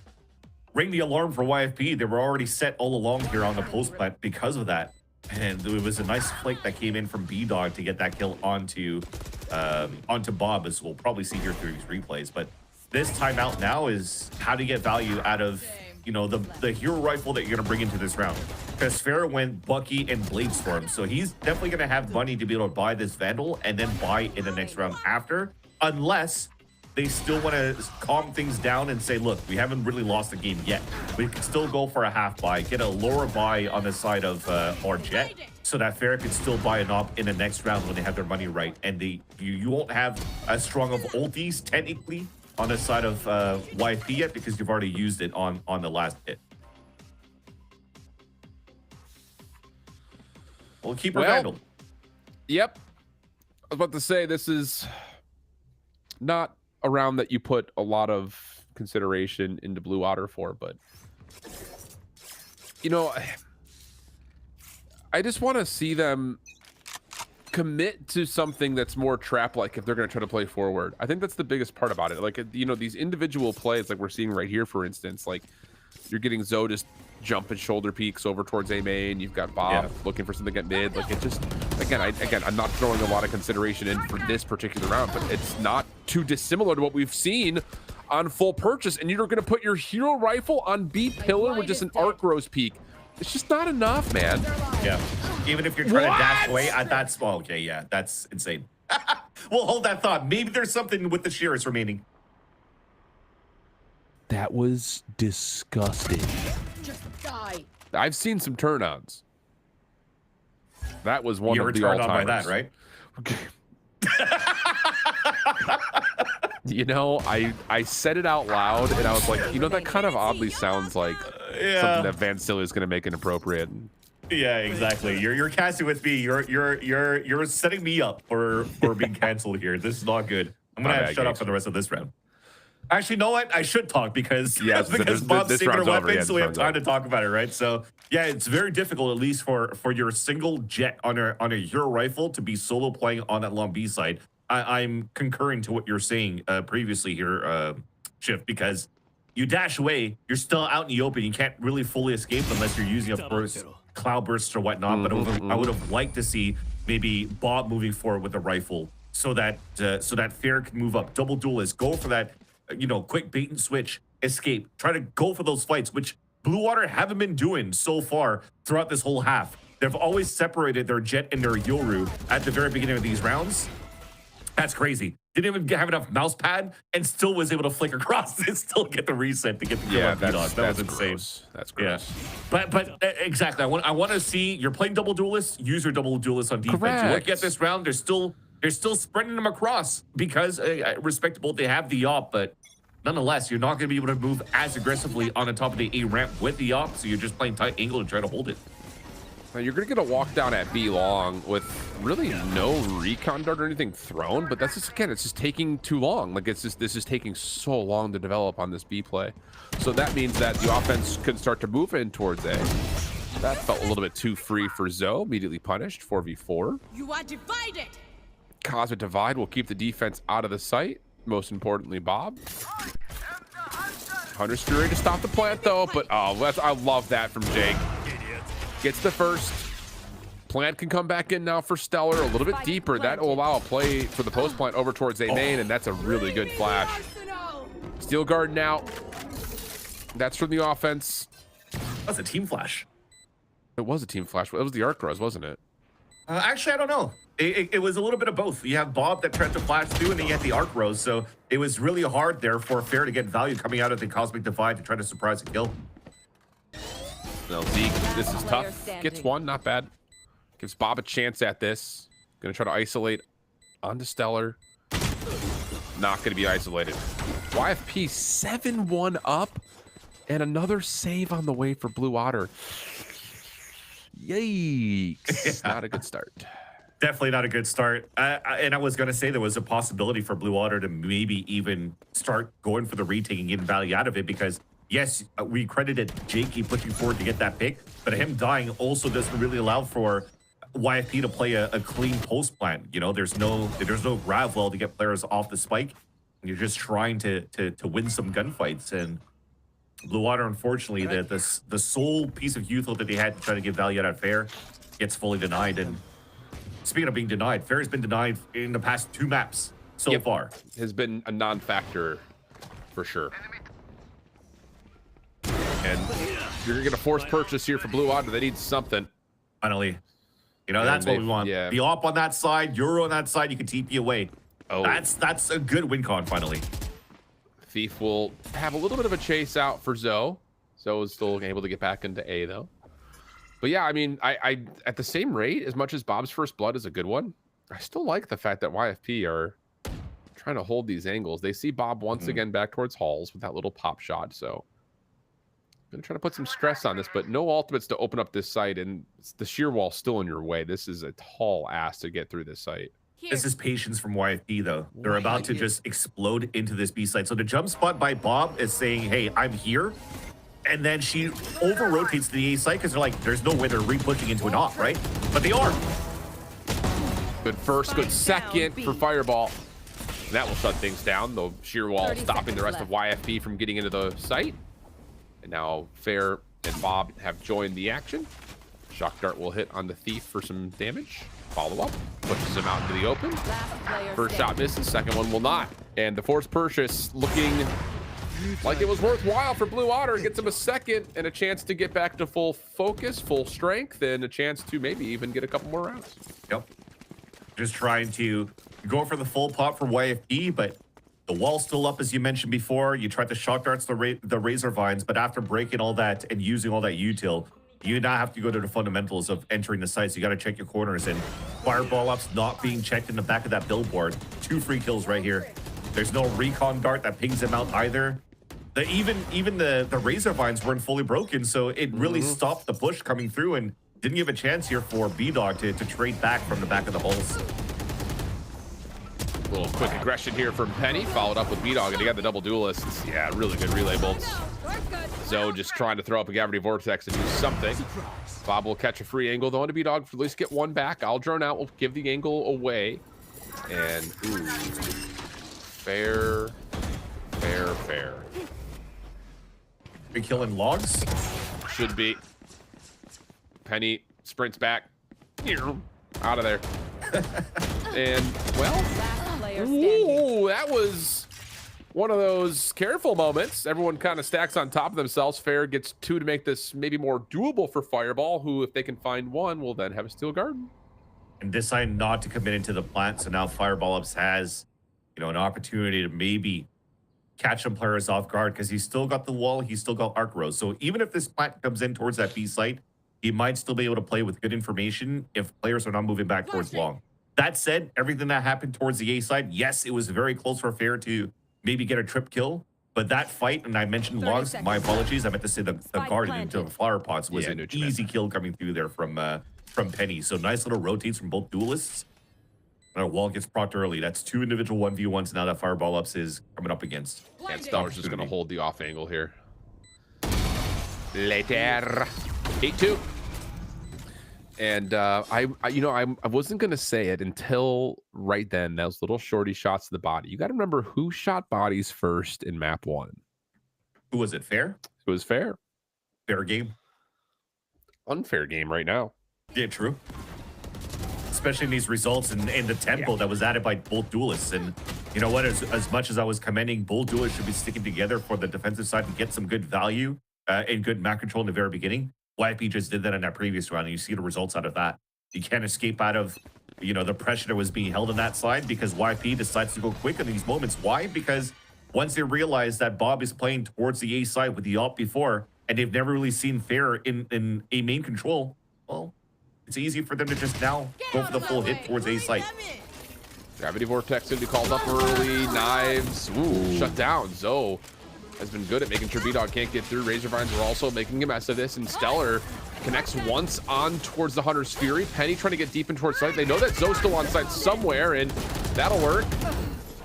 ring the alarm for YFP. They were already set all along here on the post plant because of that. And it was a nice flake that came in from B-Dog to get that kill onto Bob, as we'll probably see here through his replays. But this timeout now is how to get value out of, you know, the hero rifle that you're going to bring into this round. Because Fair went Bucky and Bladestorm, so he's definitely going to have money to be able to buy this Vandal and then buy in the next round after, unless they still want to calm things down and say, look, we haven't really lost the game yet. We can still go for a half buy, get a lower buy on the side of our Jet, so that Fair can still buy an op in the next round when they have their money right. And you won't have as strong of ulties, technically, on the side of YFP yet, because you've already used it on the last hit. We'll keep her Vandal. Yep. I was about to say, this is not a round that you put a lot of consideration into Blue Otter for, but you know, I just want to see them commit to something that's more trap-like if they're going to try to play forward. I think that's the biggest part about it. Like, you know, these individual plays, like we're seeing right here, for instance, like you're getting Zoe just jumping shoulder peaks over towards A main. You've got Bob looking for something at mid. Like, it just, again, I'm not throwing a lot of consideration in for this particular round, but it's not too dissimilar to what we've seen on full purchase. And you're going to put your hero rifle on B pillar with just an arc rose peak. It's just not enough, man. Yeah. Even if you're trying to dash away at that small. Okay, yeah, that's insane. We'll hold that thought. Maybe there's something with the Shearers remaining. That was disgusting. Just die. I've seen some turn-ons. That was one you of were the turned on by all-timers. that, right? You know, I said it out loud, and I was like, you know, that kind of oddly sounds like something that Van Silly is going to make inappropriate. Yeah, exactly. You're casting with me. You're setting me up for being canceled here. This is not good. I'm gonna have to shut up for the rest of this round. Actually, you know what? I should talk because Yes, because Bob's this saving our round's over. weapons, Yeah, so we have this time round's to talk about it, right? So yeah, it's very difficult, at least for your single jet on a Euro rifle to be solo playing on that long B side. I'm concurring to what you're saying previously here, Shift, because you dash away, you're still out in the open. You can't really fully escape unless you're using, of course, cloud bursts or whatnot. But I would have liked to see maybe Bob moving forward with a rifle so that Fair can move up. Double duelist, go for that, quick bait and switch, escape. Try to go for those fights, which Blue Water haven't been doing so far throughout this whole half. They've always separated their jet and their Yoru at the very beginning of these rounds. That's crazy. Didn't even have enough mouse pad and still was able to flick across and still get the reset to get the kill on B-Dog. That was insane. Gross. That's gross. Yeah. But exactly. I want to see you're playing double duelist, use your double duelist on defense. Correct. You look at this round, they're still spreading them across because respectable, they have the op, but nonetheless, you're not going to be able to move as aggressively on the top of the A ramp with the op, so you're just playing tight angle to try to hold it. Now you're going to get a walk down at B long with really no recon dart or anything thrown, but that's just, again, it's just taking too long. Like, this is taking so long to develop on this B play. So that means that the offense can start to move in towards A. That felt a little bit too free for Zoe, immediately punished, 4v4. You are divided. Cosmic Divide will keep the defense out of the sight. Most importantly, Bob. Hunter's Fury to stop the plant, though, but I love that from Jake. Gets the first. Plant can come back in now for Stellar a little bit deeper. That will allow a play for the post plant over towards A main, and that's a really good flash. Steel Guard now. That's from the offense. That's a team flash. It was a team flash. It was the arc res, wasn't it? Actually, I don't know. It was a little bit of both. You have Bob that tried to flash through, and then you had the arc rose. So it was really hard there for Fair to get value coming out of the Cosmic Divide to try to surprise a kill. No, Zeke, this is tough. Gets one, not bad. Gives Bob a chance at this. Gonna try to isolate onto Stellar. Not gonna be isolated. YFP 7-1 up, and another save on the way for Blue Otter. Yikes. Not a good start. Definitely not a good start. And I was going to say there was a possibility for Blue Water to maybe even start going for the retake and getting value out of it because, yes, we credited Jakey pushing forward to get that pick, but him dying also doesn't really allow for YFP to play a clean post plan. There's no grab well to get players off the spike. You're just trying to win some gunfights. And Blue Water, unfortunately, the sole piece of youth that they had to try to get value out of Fair gets fully denied. And speaking of being denied, Fair has been denied in the past 2 maps so far. Has been a non-factor for sure. And you're gonna get a forced purchase here for Blue Otter. They need something. Finally. That's what we want. Yeah. The op on that side, Euro on that side, you can TP away. Oh. That's a good win con finally. Thief will have a little bit of a chase out for Zoe. Zoe is still able to get back into A though. But yeah, I mean, I at the same rate, as much as Bob's first blood is a good one, I still like the fact that YFP are trying to hold these angles. They see Bob once again back towards Halls with that little pop shot. So I'm gonna try to put some stress on this, but no ultimates to open up this site, and the sheer wall still in your way. This is a tall ass to get through this site. This is patience from YFP though. They're about to just explode into this B site. So the jump spot by Bob is saying, hey, I'm here. And then she over-rotates to the A site because they're like, there's no way they're re-pushing into an op, right? But they are. Good first, good second for Fireball. And that will shut things down. The sheer wall stopping the rest of YFP from getting into the site. And now Fair and Bob have joined the action. Shock Dart will hit on the Thief for some damage. Follow up, pushes him out into the open. First shot misses, second one will not. And the forced purchase looking like it was worthwhile for Blue Otter. Gets him a second and a chance to get back to full focus, full strength, and a chance to maybe even get a couple more rounds. Yep. Just trying to go for the full pop for YFP, but the wall's still up, as you mentioned before. You tried to shock darts the Razor Vines, but after breaking all that and using all that util, you now have to go to the fundamentals of entering the sites. You got to check your corners, and Fireball ups not being checked in the back of that billboard. 2 free kills right here. There's no recon dart that pings him out either. Even the Razor Vines weren't fully broken, so it really stopped the push coming through and didn't give a chance here for B-Dog to trade back from the back of the holes. Little quick aggression here from Penny, followed up with B-Dog, and he got the double duelists. Yeah, really good relay bolts. Zoe just trying to throw up a gravity vortex and do something. Bob will catch a free angle though, and B-Dog for at least get one back. I'll drone out, will give the angle away. And ooh, fair. Big killing logs? Should be. Penny sprints back. Out of there. And, well, ooh, that was one of those careful moments. Everyone kind of stacks on top of themselves. Fair gets 2 to make this maybe more doable for Fireball, who, if they can find 1, will then have a steel garden. And decide not to commit into the plant, so now Fireball Ups has, you know, an opportunity to maybe catch some players off guard, because he's still got the wall, he's still got arc rows. So even if this plant comes in towards that B site, he might still be able to play with good information if players are not moving back towards long. That said, everything that happened towards the A side, yes, it was very close for Fair to maybe get a trip kill, but that fight, and I mentioned logs, my apologies, I meant to say the garden into the flower pots was an easy kill coming through there from Penny. So nice little rotates from both duelists. And our wall gets procced early. That's 2 individual 1v1s now that Fireball Ups is coming up against. And Stellar's just going to hold the off angle here. Later. 8-2. And I wasn't going to say it until right then. Those little shorty shots to the body. You got to remember who shot bodies first in map 1. Who was it? Fair? It was Fair. Fair game. Unfair game right now. Yeah, true. Especially in these results and the tempo that was added by both duelists. And you know what? As much as I was commending both duelists should be sticking together for the defensive side and get some good value and good map control in the very beginning. YFP just did that in that previous round, and you see the results out of that. You can't escape out of, you know, the pressure that was being held on that side, because YFP decides to go quick in these moments. Why? Because once they realize that Bob is playing towards the A side with the op before, and they've never really seen Fair in A main control, well, it's easy for them to just now go for the full hit towards A site. Gravity Vortex going to be called up early. Knives. Ooh, shut down. Zoe has been good at making sure B-Dog can't get through. Razor Vines are also making a mess of this, and Stellar connects once on towards the Hunter's Fury. Penny trying to get deep in towards site. They know that Zoe's still on site somewhere, and that'll work.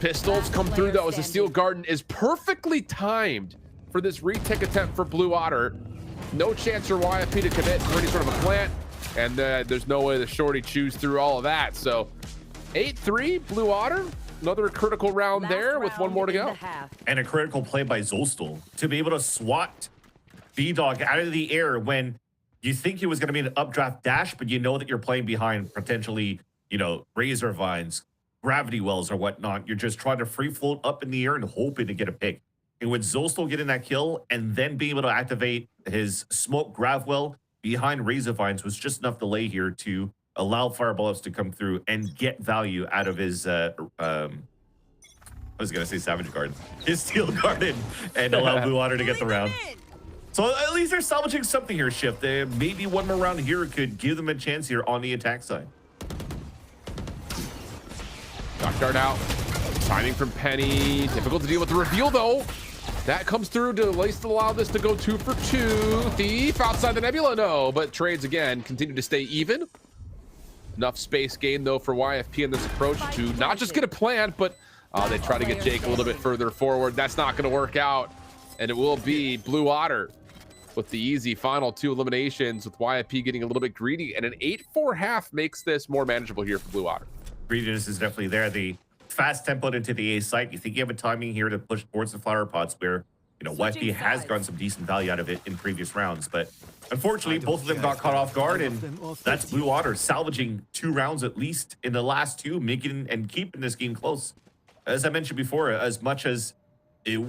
Pistols come through, though, as the Steel Garden is perfectly timed for this retake attempt for Blue Otter. No chance for YFP to commit for any sort of a plant, and there's no way the shorty chews through all of that. So 8-3, Blue Otter. Another critical round there with 1 more to go. And a critical play by Zolstol to be able to swat B-Dog out of the air when you think he was going to be an updraft dash, but you know that you're playing behind potentially, you know, Razor Vines, Gravity Wells or whatnot. You're just trying to free float up in the air and hoping to get a pick. And with Zolstol getting that kill and then being able to activate his smoke Grav Well behind Razor Vines was just enough delay here to allow Fireball Ups to come through and get value out of his I was gonna say Savage Garden, his Steel Garden, and allow Blue Otter to get the round. So at least they're salvaging something here, Shift. Maybe 1 more round here could give them a chance here on the attack side. Dock dart out. Timing from Penny. Difficult to deal with the reveal though. That comes through to at least allow this to go 2 for 2. Thief outside the nebula, no, but trades again continue to stay even. Enough space gained, though, for YFP in this approach to not just get a plant, but they try to get Jake a little bit further forward. That's not going to work out, and it will be Blue Otter with the easy final 2 eliminations, with YFP getting a little bit greedy, and an 8-4 half makes this more manageable here for Blue Otter. Greediness is definitely there. The fast tempo into the A site. You think you have a timing here to push towards the flower pots where, you know, YFP has gotten some decent value out of it in previous rounds, but unfortunately, both of them got caught off guard, and that's Blue Otter salvaging 2 rounds at least in the last 2, making and keeping this game close. As I mentioned before, as much as it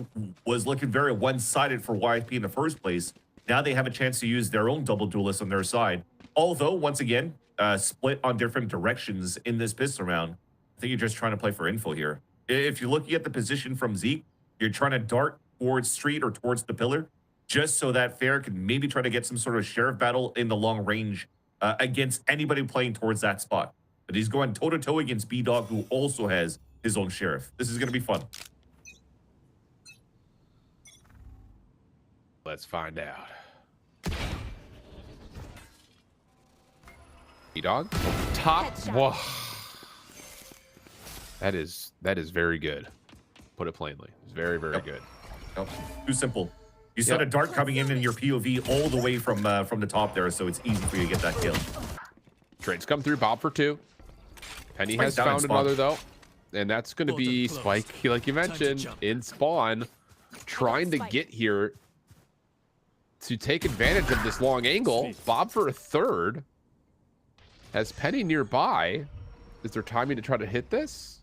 was looking very one-sided for YFP in the first place, now they have a chance to use their own double duelist on their side. Although, once again, split on different directions in this pistol round. I think you're just trying to play for info here. If you're looking at the position from Zeke, you're trying to dart towards street or towards the pillar, just so that Fair can maybe try to get some sort of sheriff battle in the long range against anybody playing towards that spot. But he's going toe-to-toe against B-Dog, who also has his own sheriff. This is going to be fun. Let's find out. B-Dog, top. Whoa. That is very good. Put it plainly. It's very, very good. Yep. Too simple. You saw a dart coming in your POV all the way from the top there, so it's easy for you to get that kill. Trades come through. Bob for 2. Penny has found another though, and that's going to be Spike, like you mentioned, in spawn, trying to get here to take advantage of this long angle. Bob for a 3rd. Has Penny nearby. Is there timing to try to hit this?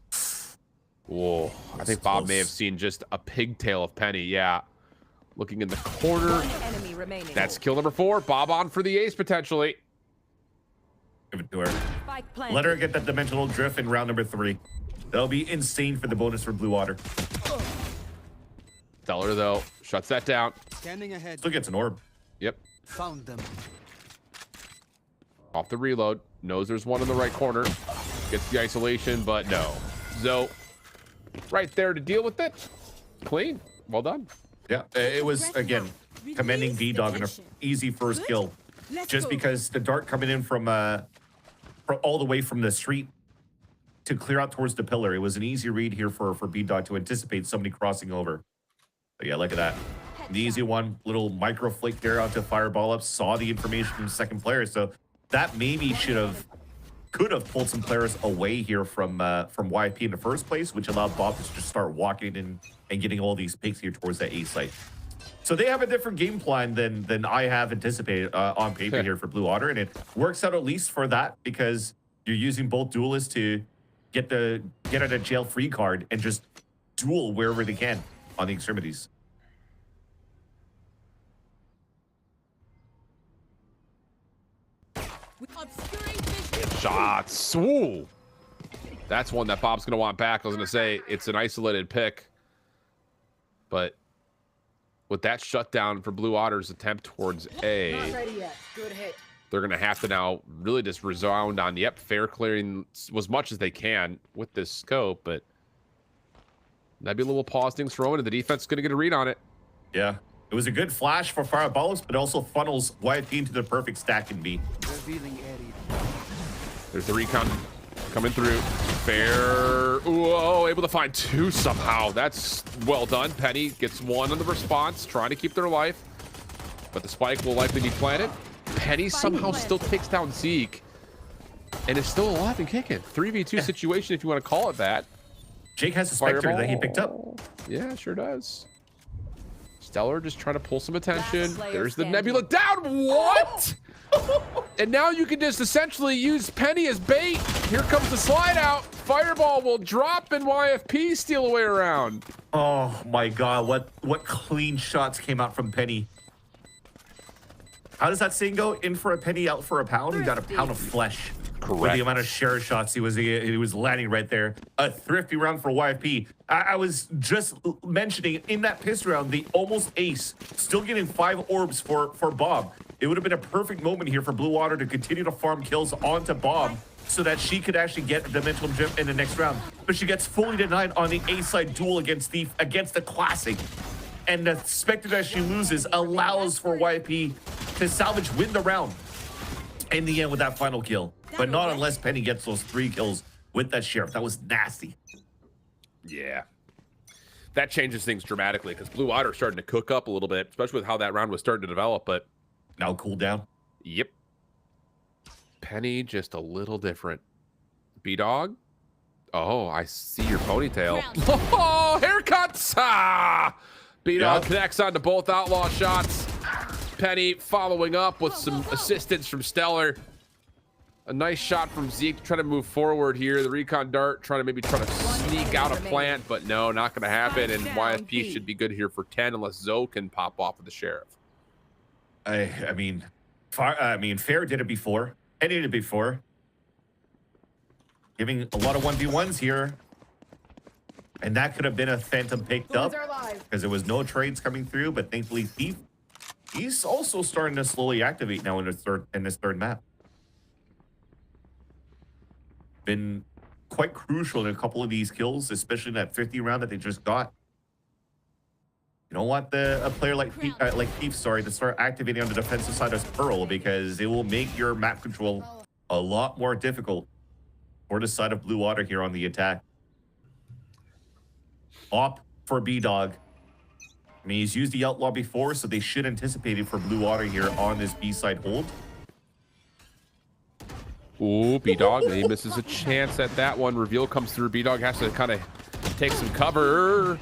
Whoa, I think Bob may have seen just a pigtail of Penny. Yeah, looking in the corner. That's kill number 4. Bob on for the ace potentially. Give it to her. Let her get that dimensional drift in round number 3. That'll be insane for the bonus for Blue Otter. Stellar though shuts that down. Standing ahead. Still gets an orb. Yep. Found them. Off the reload. Knows there's one in the right corner. Gets the isolation, but no. Zoe right there to deal with it. Clean. Well done. Yeah, it was, again, commending B-Dog on an easy first kill. Just because the dart coming in from all the way from the street to clear out towards the pillar. It was an easy read here for B-Dog to anticipate somebody crossing over. But yeah, look at that. The easy one, little micro flick there out to fireball up, saw the information from the second player. So that maybe could have pulled some players away here from YFP in the first place, which allowed Bob to just start walking in and getting all these picks here towards that A site. So they have a different game plan than I have anticipated on paper here for Blue Otter, and it works out at least for that because you're using both duelists to get out of jail free card and just duel wherever they can on the extremities. Shots. Ooh. That's one that Bob's going to want back. I was going to say it's an isolated pick. But with that shutdown for Blue Otter's attempt towards A, they're going to have to now really just resound on, yep, fair clearing as much as they can with this scope. But that'd be a little pause things thrown, and the defense is going to get a read on it. Yeah. It was a good flash for fireballs, but also funnels YFP into the perfect stack in B. There's the recon coming through. Fair. Whoa, able to find 2 somehow. That's well done. Penny gets 1 on the response, trying to keep their life. But the spike will likely be planted. Penny somehow still takes down Zeke and is still alive and kicking. 3v2 situation, if you want to call it that. Jake has a Spectre that he picked up. Yeah, sure does. Stellar just trying to pull some attention. There's the Nebula down. What? And now you can just essentially use Penny as bait. Here comes the slide out. Fireball will drop and YFP steal away around. Oh my God, what clean shots came out from Penny. How does that saying go? In for a penny, out for a pound. He got a pound of flesh. Correct. With the amount of share shots he was landing right there. A thrifty round for YFP. I was just mentioning in that piss round, the almost ace, still getting 5 orbs for Bob. It would have been a perfect moment here for Blue Otter to continue to farm kills onto Bob so that she could actually get a dimensional gem in the next round. But she gets fully denied on the A-side duel against Thief, against the Classic. And the Spectre that she loses allows for YFP to salvage, win the round in the end with that final kill. But not unless Penny gets those 3 kills with that Sheriff. That was nasty. Yeah. That changes things dramatically because Blue Otter starting to cook up a little bit, especially with how that round was starting to develop, but now cool down. Yep. Penny just a little different. B-Dog? Oh, I see your ponytail. Oh, haircuts! Ah! B-Dog connects onto both outlaw shots. Penny following up with some assistance from Stellar. A nice shot from Zeke trying to move forward here. The recon dart trying to sneak out a plant, but no, not going to happen. And YFP should be good here for 10 unless Zoe can pop off with the Sheriff. I mean, Fair did it before. Eddie did it before. Giving a lot of 1v1s here. And that could have been a Phantom picked up because there was no trades coming through, but thankfully Thief, he's also starting to slowly activate now in this third map. Been quite crucial in a couple of these kills, especially in that 50 round that they just got. You don't want a player like Thief, to start activating on the defensive side as Pearl because it will make your map control a lot more difficult for the side of Blue Otter here on the attack. Op for B-Dog. I mean, he's used the Outlaw before, so they should anticipate it for Blue Otter here on this B-side hold. Ooh, B-Dog, he misses a chance at that one. Reveal comes through. B-Dog has to kind of take some cover.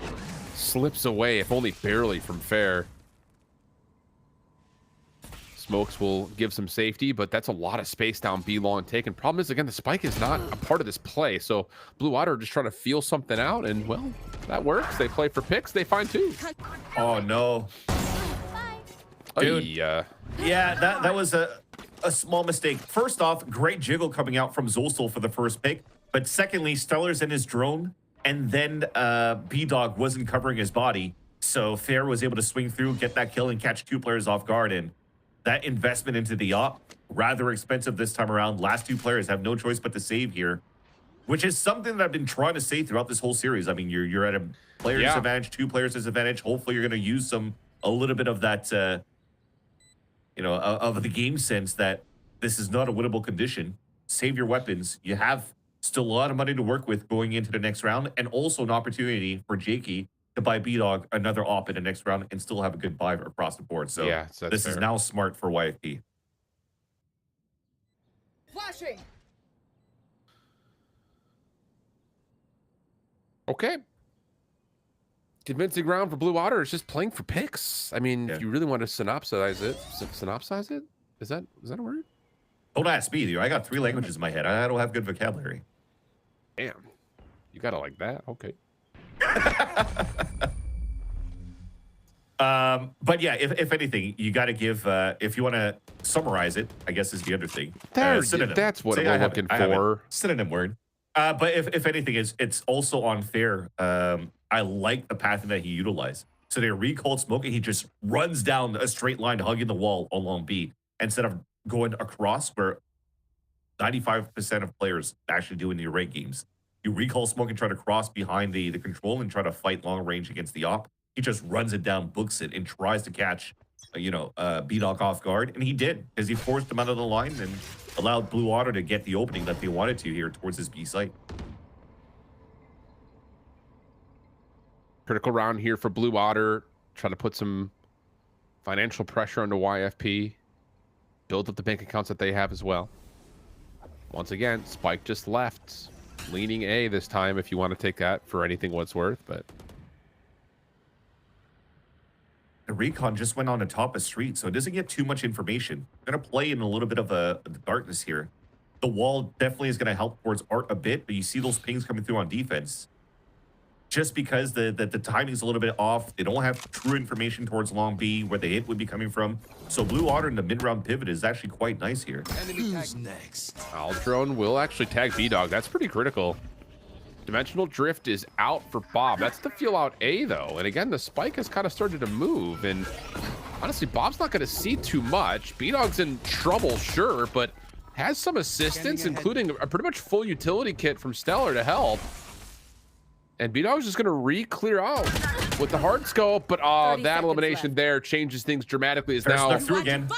Slips away, if only barely, from Fair. Smokes will give some safety, but that's a lot of space down B long taken. Problem is, again, the spike is not a part of this play. So Blue Otter just trying to feel something out, and well, that works. They play for picks, they find two. Oh no. Dude, yeah, that was a small mistake. First off, great jiggle coming out from Zolstel for the first pick. But secondly, Stellar's in his drone, and then B-Dog wasn't covering his body. So Fair was able to swing through, get that kill, and catch two players off guard. And that investment into the op, rather expensive this time around. Last two players have no choice but to save here, which is something that I've been trying to say throughout this whole series. I mean, you're at a player's disadvantage, two players' disadvantage. Hopefully you're going to use a little bit of that, of the game sense that this is not a winnable condition. Save your weapons. You have still a lot of money to work with going into the next round, and also an opportunity for Jakey to buy B-Dog another op in the next round and still have a good buy across the board. So yeah, this is now smart for YFP. Flashing. Okay. Convincing round for Blue Otter is just playing for picks. I mean, if you really want to synopsize it, is that a word? Don't ask me, dude. I got 3 languages in my head. I don't have good vocabulary. Damn. You got it like that? Okay. But yeah, if anything, you got to give, if you want to summarize it, I guess is the other thing. Synonym. That's what I'm looking for. Synonym word. But if anything, it's also unfair. I like the pattern that he utilized. So they recalled Smoke, and he just runs down a straight line, hugging the wall along B, instead of going across, where 95% of players actually do in the array games. You recall Smoke and try to cross behind the control and try to fight long range against the op. He just runs it down, books it, and tries to catch, B-Dog off guard. And he did, because he forced him out of the line and allowed Blue Otter to get the opening that they wanted to here towards his B site. Critical round here for Blue Otter. Try to put some financial pressure onto YFP. Build up the bank accounts that they have as well. Once again, Spike just left. Leaning A this time if you want to take that for anything what's worth, but the recon just went on the top of street, so it doesn't get too much information. I'm going to play in a little bit of the darkness here. The wall definitely is going to help towards Art a bit, but you see those pings coming through on defense. Just because the timing is a little bit off, they don't have true information towards long B, where the hit would be coming from. So Blue Otter in the mid-round pivot is actually quite nice here. Who's next? Aldrone will actually tag B-Dog. That's pretty critical. Dimensional Drift is out for Bob. That's the feel out A, though. And again, the spike has kind of started to move. And honestly, Bob's not going to see too much. B-Dog's in trouble, sure, but has some assistance, including a pretty much full utility kit from Stellar to help. And B-Dog's just going to re-clear out with the hard scope, but that elimination there changes things dramatically. As now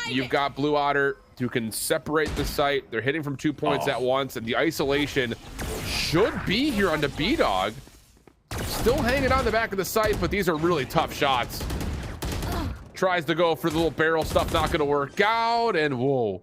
you've got Blue Otter who can separate the site. They're hitting from 2 points at once, and the isolation should be here on the B-Dog. Still hanging on the back of the site, but these are really tough shots. Tries to go for the little barrel stuff, not going to work out, and whoa.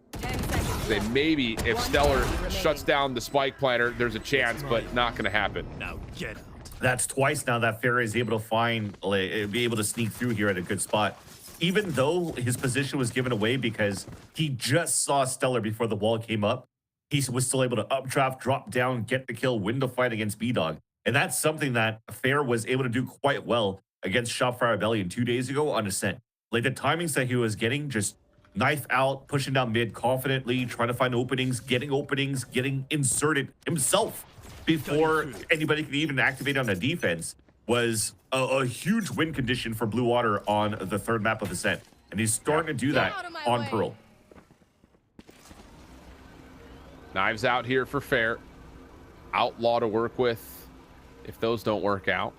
They maybe, if Stellar shuts down the spike planter, there's a chance, but not going to happen. Now get out. That's twice now that Fair is able to be able to sneak through here at a good spot. Even though his position was given away because he just saw Stellar before the wall came up, he was still able to updraft, drop down, get the kill, win the fight against B-Dog. And that's something that Fair was able to do quite well against Shopfire Rebellion 2 days ago on Ascent. Like the timings that he was getting, just knife out, pushing down mid confidently, trying to find openings, getting inserted himself before anybody could even activate on the defense, was a huge win condition for Blue Otter on the third map of Ascent. And he's starting to do that on Pearl. Knives out here for Fair. Outlaw to work with if those don't work out.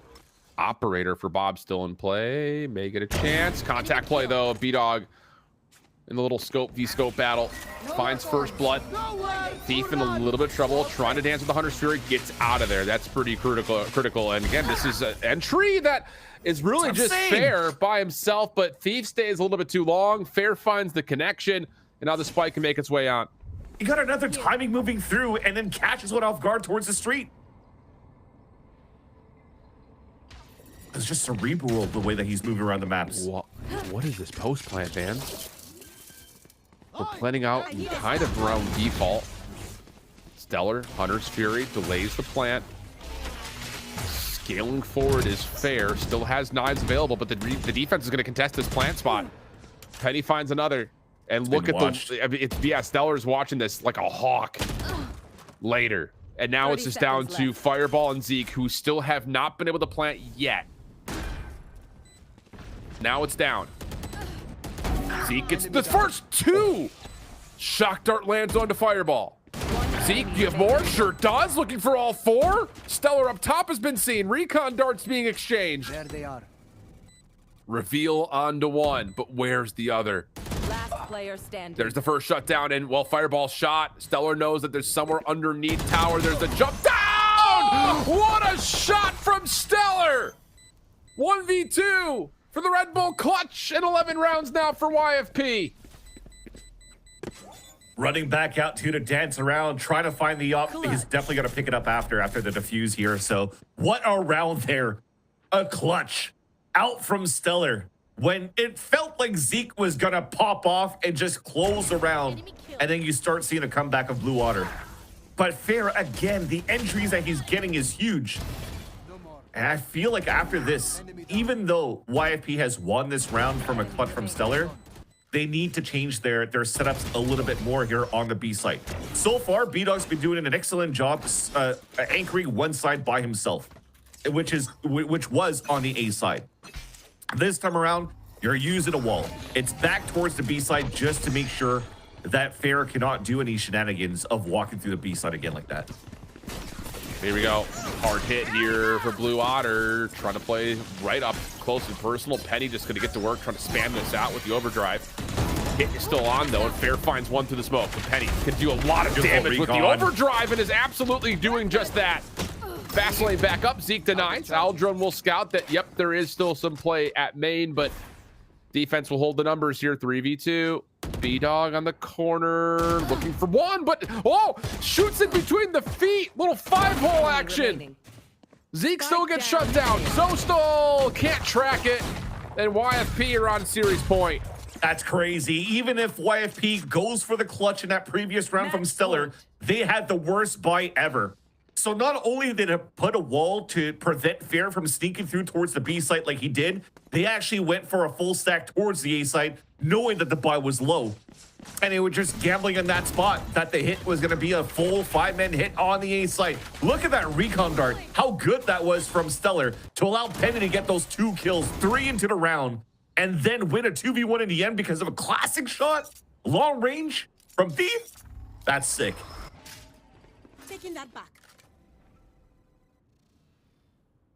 Operator for Bob still in play. May get a chance. Contact play, though. B-Dog in the little scope v scope battle. Finds first blood. Thief in a little bit of trouble, trying to dance with the Hunter's Fury, gets out of there. That's pretty critical. And again, this is an entry that is really just Fair by himself, but Thief stays a little bit too long. Fair finds the connection, and now the spike can make its way on. He got another timing moving through and then catches one off guard towards the street. It's just cerebral the way that he's moving around the maps. What is this post plant, man? We're planning out kind of around default. Stellar, Hunter's Fury delays the plant. Scaling forward is Fair. Still has knives available, but the defense is going to contest this plant spot. Penny finds another. And look at the Stellar's watching this like a hawk later. And now it's just down to Fireball and Zeke, who still have not been able to plant yet. Now it's down. Zeke gets the first two. Shock dart lands onto Fireball. Zeke, do you have more? Sure does. Looking for all four. Stellar up top has been seen. Recon darts being exchanged. There they are. Reveal onto one, but where's the other? Last player standing. There's the first shutdown, and well, Fireball shot. Stellar knows that there's somewhere underneath tower. There's the jump down! What a shot from Stellar! 1v2 for the Red Bull clutch, and 11 rounds now for YFP. Running back out to dance around, trying to find the up. He's definitely going to pick it up after the defuse here. So what a round there. A clutch out from Stellar when it felt like Zeke was going to pop off and just close around. And then you start seeing a comeback of Blue Water. But Fair, again, the entries that he's getting is huge. And I feel like after this, even though YFP has won this round from a clutch from Stellar, they need to change their setups a little bit more here on the B side. So far, B-Dog's been doing an excellent job anchoring one side by himself, which was on the A side. This time around, you're using a wall. It's back towards the B side just to make sure that Fair cannot do any shenanigans of walking through the B side again like that. Here we go. Hard hit here for Blue Otter. Trying to play right up close and personal. Penny just going to get to work trying to spam this out with the overdrive. Hit is still on, though, and Fair finds one through the smoke. And Penny can do a lot of damage with the overdrive and is absolutely doing just that. Fast lane back up. Zeke denies. Aldrin will scout that, yep, there is still some play at main, but defense will hold the numbers here. 3v2. B-Dog on the corner, looking for one, but shoots in between the feet. Little 5-hole action. Zeke still gets shut down. Zostal can't track it, and YFP are on series point. That's crazy. Even if YFP goes for the clutch in that previous round from Stellar, they had the worst buy ever. So not only did it put a wall to prevent Fair from sneaking through towards the B site like he did, they actually went for a full stack towards the A site, knowing that the buy was low. And they were just gambling on that spot, that the hit was going to be a full 5-man hit on the A site. Look at that recon dart. How good that was from Stellar to allow Penny to get those 2 kills, 3 into the round, and then win a 2v1 in the end because of a classic shot, long range from Thief. That's sick. Taking that back.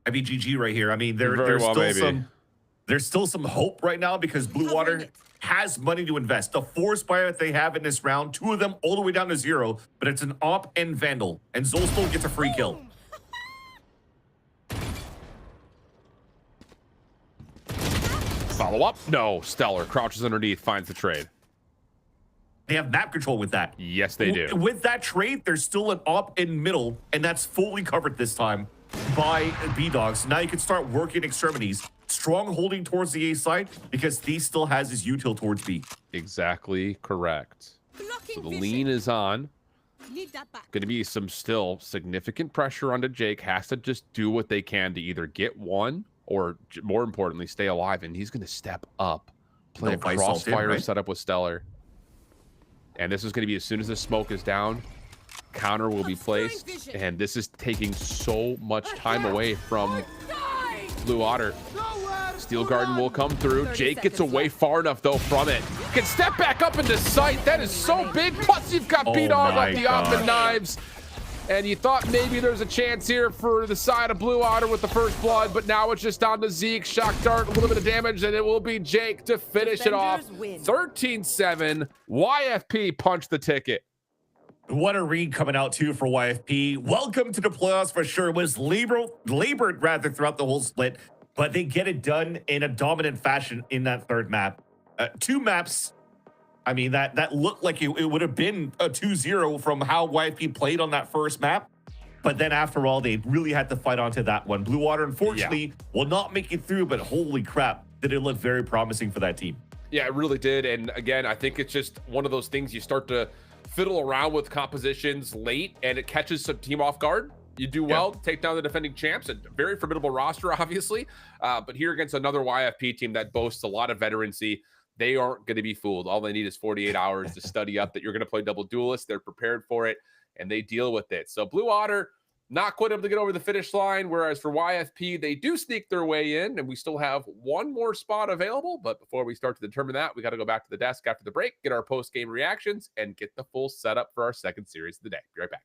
I mean, GG right here. I mean, there's still some hope right now because Blue Water has money to invest. The 4 Spire that they have in this round, 2 of them all the way down to 0, but it's an Op and Vandal, and Zolstol gets a free kill. Follow up? No. Stellar crouches underneath, finds the trade. They have map control with that. Yes, they do. With that trade, there's still an Op in middle, and that's fully covered this time by B-Dogs. Now you can start working extremities. Strong holding towards the A side because Thief still has his util towards B. Exactly correct. So the lean is on. Going to be some still significant pressure onto Jake. Has to just do what they can to either get one or, more importantly, stay alive. And he's going to step up, play a crossfire setup with Stellar. And this is going to be as soon as the smoke is down, counter will be placed. And this is taking so much time away from Blue Otter. Steel Garden will come through. Jake gets away far enough, though, from it. Can step back up into sight. That is so big. Plus, you've got B-Dog up the op and knives. And you thought maybe there's a chance here for the side of Blue Otter with the first blood, but now it's just down to Zeke, Shock Dart, a little bit of damage, and it will be Jake to finish it off. 13-7, YFP punched the ticket. What a read coming out too for YFP. Welcome to the playoffs for sure. It was labored rather throughout the whole split, but they get it done in a dominant fashion in that third map. 2 maps. I mean, that looked like it would have been a 2-0 from how YFP played on that first map. But then after all, they really had to fight onto that one. Blue Water, unfortunately, will not make it through, but holy crap, did it look very promising for that team. Yeah, it really did. And again, I think it's just one of those things you start to fiddle around with compositions late and it catches some team off guard. You do well, take down the defending champs, a very formidable roster, obviously. But here against another YFP team that boasts a lot of veterancy, they aren't going to be fooled. All they need is 48 hours to study up that you're going to play double duelist. They're prepared for it, and they deal with it. So Blue Otter, not quite able to get over the finish line, whereas for YFP, they do sneak their way in, and we still have one more spot available. But before we start to determine that, we got to go back to the desk after the break, get our post-game reactions, and get the full setup for our second series of the day. Be right back.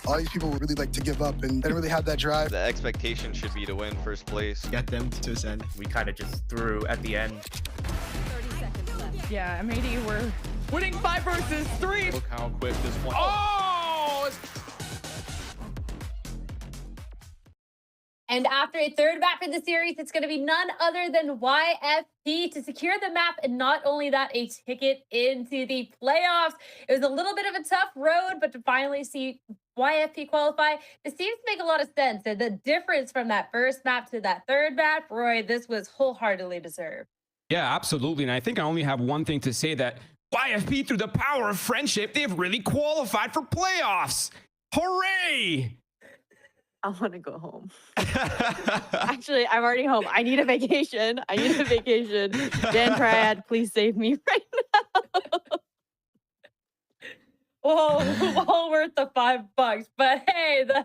A lot of these people would really like to give up and they don't really have that drive. The expectation should be to win first place. Get them to Ascent. We kind of just threw at the end. 30 seconds left. Yeah, MAD, we're winning 5 versus 3. Look how quick this one. Oh! And after a third map in the series, it's going to be none other than YFP to secure the map. And not only that, a ticket into the playoffs. It was a little bit of a tough road, but to finally see YFP qualify, it seems to make a lot of sense. And the difference from that first map to that third map, Roy, this was wholeheartedly deserved. Yeah, absolutely. And I think I only have one thing to say, that YFP, through the power of friendship, they have really qualified for playoffs. Hooray! I want to go home. Actually, I'm already home. I need a vacation. I need a vacation. Dan Triad, please save me right now. Well worth the $5. But hey, the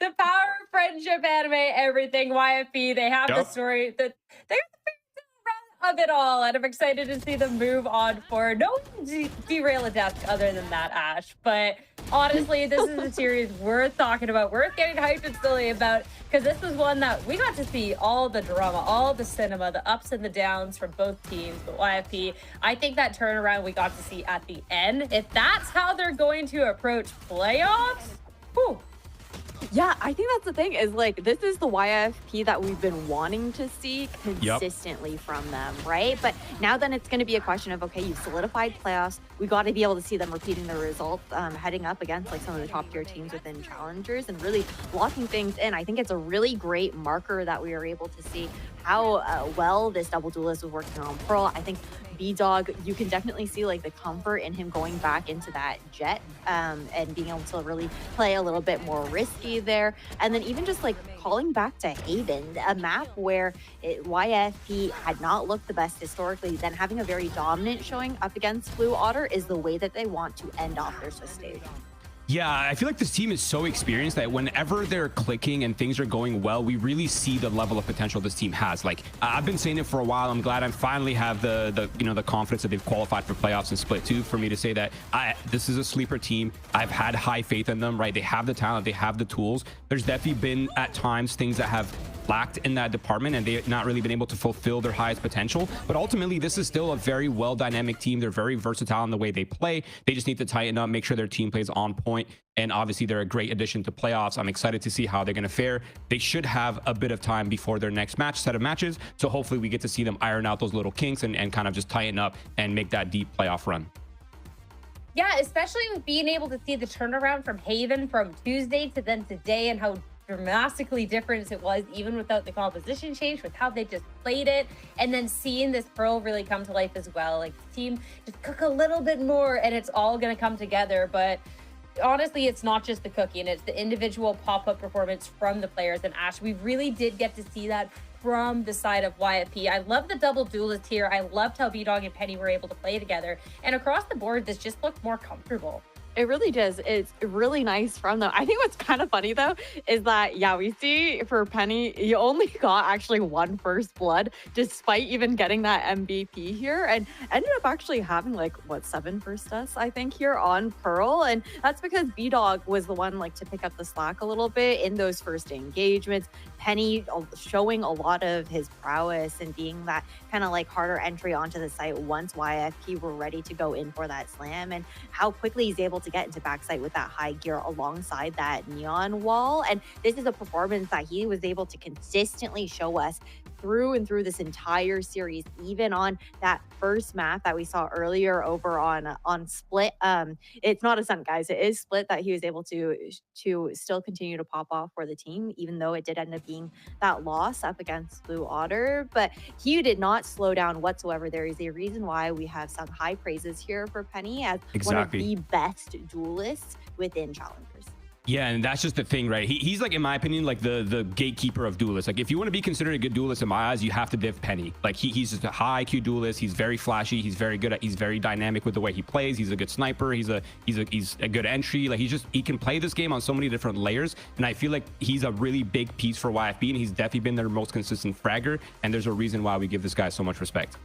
power of friendship, anime, everything, YFP, they have the story that they got the of it all, and I'm excited to see them move on forward. No one derail a desk other than that, Ash. But honestly, this is a series worth talking about, worth getting hyped and silly about, because this was one that we got to see all the drama, all the cinema, the ups and the downs from both teams. But YFP, I think that turnaround we got to see at the end, if that's how they're going to approach playoffs, whew. Yeah, I think that's the thing is like, this is the YFP that we've been wanting to see consistently from them, right? But now then it's going to be a question of, okay, you've solidified playoffs. We got to be able to see them repeating the results, heading up against like some of the top tier teams within Challengers and really locking things in. I think it's a really great marker that we are able to see how well this double duelist was working on Pearl. I think B-Dog, you can definitely see like the comfort in him going back into that jet and being able to really play a little bit more risky there. And then even just like calling back to Haven, a map where YFP had not looked the best historically, then having a very dominant showing up against Blue Otter is the way that they want to end off their Swiss stage. Yeah, I feel like this team is so experienced that whenever they're clicking and things are going well, we really see the level of potential this team has. Like, I've been saying it for a while. I'm glad I finally have the confidence that they've qualified for playoffs in Split 2 for me to say that this is a sleeper team. I've had high faith in them, right? They have the talent, they have the tools. There's definitely been at times things that have lacked in that department and they've not really been able to fulfill their highest potential. But ultimately, this is still a very well dynamic team. They're very versatile in the way they play. They just need to tighten up, make sure their team plays on point. And obviously, they're a great addition to playoffs. I'm excited to see how they're going to fare. They should have a bit of time before their next set of matches. So hopefully we get to see them iron out those little kinks and kind of just tighten up and make that deep playoff run. Yeah, especially with being able to see the turnaround from Haven from Tuesday to then today and how dramatically different it was even without the composition change, with how they just played it, and then seeing this Pearl really come to life as well. Like, the team just cook a little bit more and it's all going to come together. But honestly, it's not just the cooking, it's the individual pop-up performance from the players. And Ash, we really did get to see that from the side of YFP. I love the double duelist here. I loved how B-Dog and Penny were able to play together. And across the board, this just looked more comfortable. It really does. It's really nice from them. I think what's kind of funny though is that, yeah, we see for Penny, you only got actually one first blood despite even getting that MVP here, and ended up actually having like, what, 7 first deaths, I think, here on Pearl. And that's because B-Dog was the one like to pick up the slack a little bit in those first engagements. Penny showing a lot of his prowess and being that kind of like harder entry onto the site once YFP were ready to go in for that slam, and how quickly he's able to get into backside with that high gear alongside that neon wall. And this is a performance that he was able to consistently show us through and through this entire series, even on that first map that we saw earlier over on Split. It's not Ascent, guys, it is Split, that he was able to still continue to pop off for the team, even though it did end up being that loss up against Blue Otter. But he did not slow down whatsoever. There is a reason why we have some high praises here for Penny as one of the best duelists within Challengers. Yeah, and that's just the thing, right? He's like, in my opinion, like the gatekeeper of duelists. Like, if you want to be considered a good duelist in my eyes, you have to div Penny. Like, he's just a high IQ duelist. He's very flashy. He's very good he's very dynamic with the way he plays. He's a good sniper. He's a good entry. Like, he can play this game on so many different layers. And I feel like he's a really big piece for YFP, and he's definitely been their most consistent fragger. And there's a reason why we give this guy so much respect.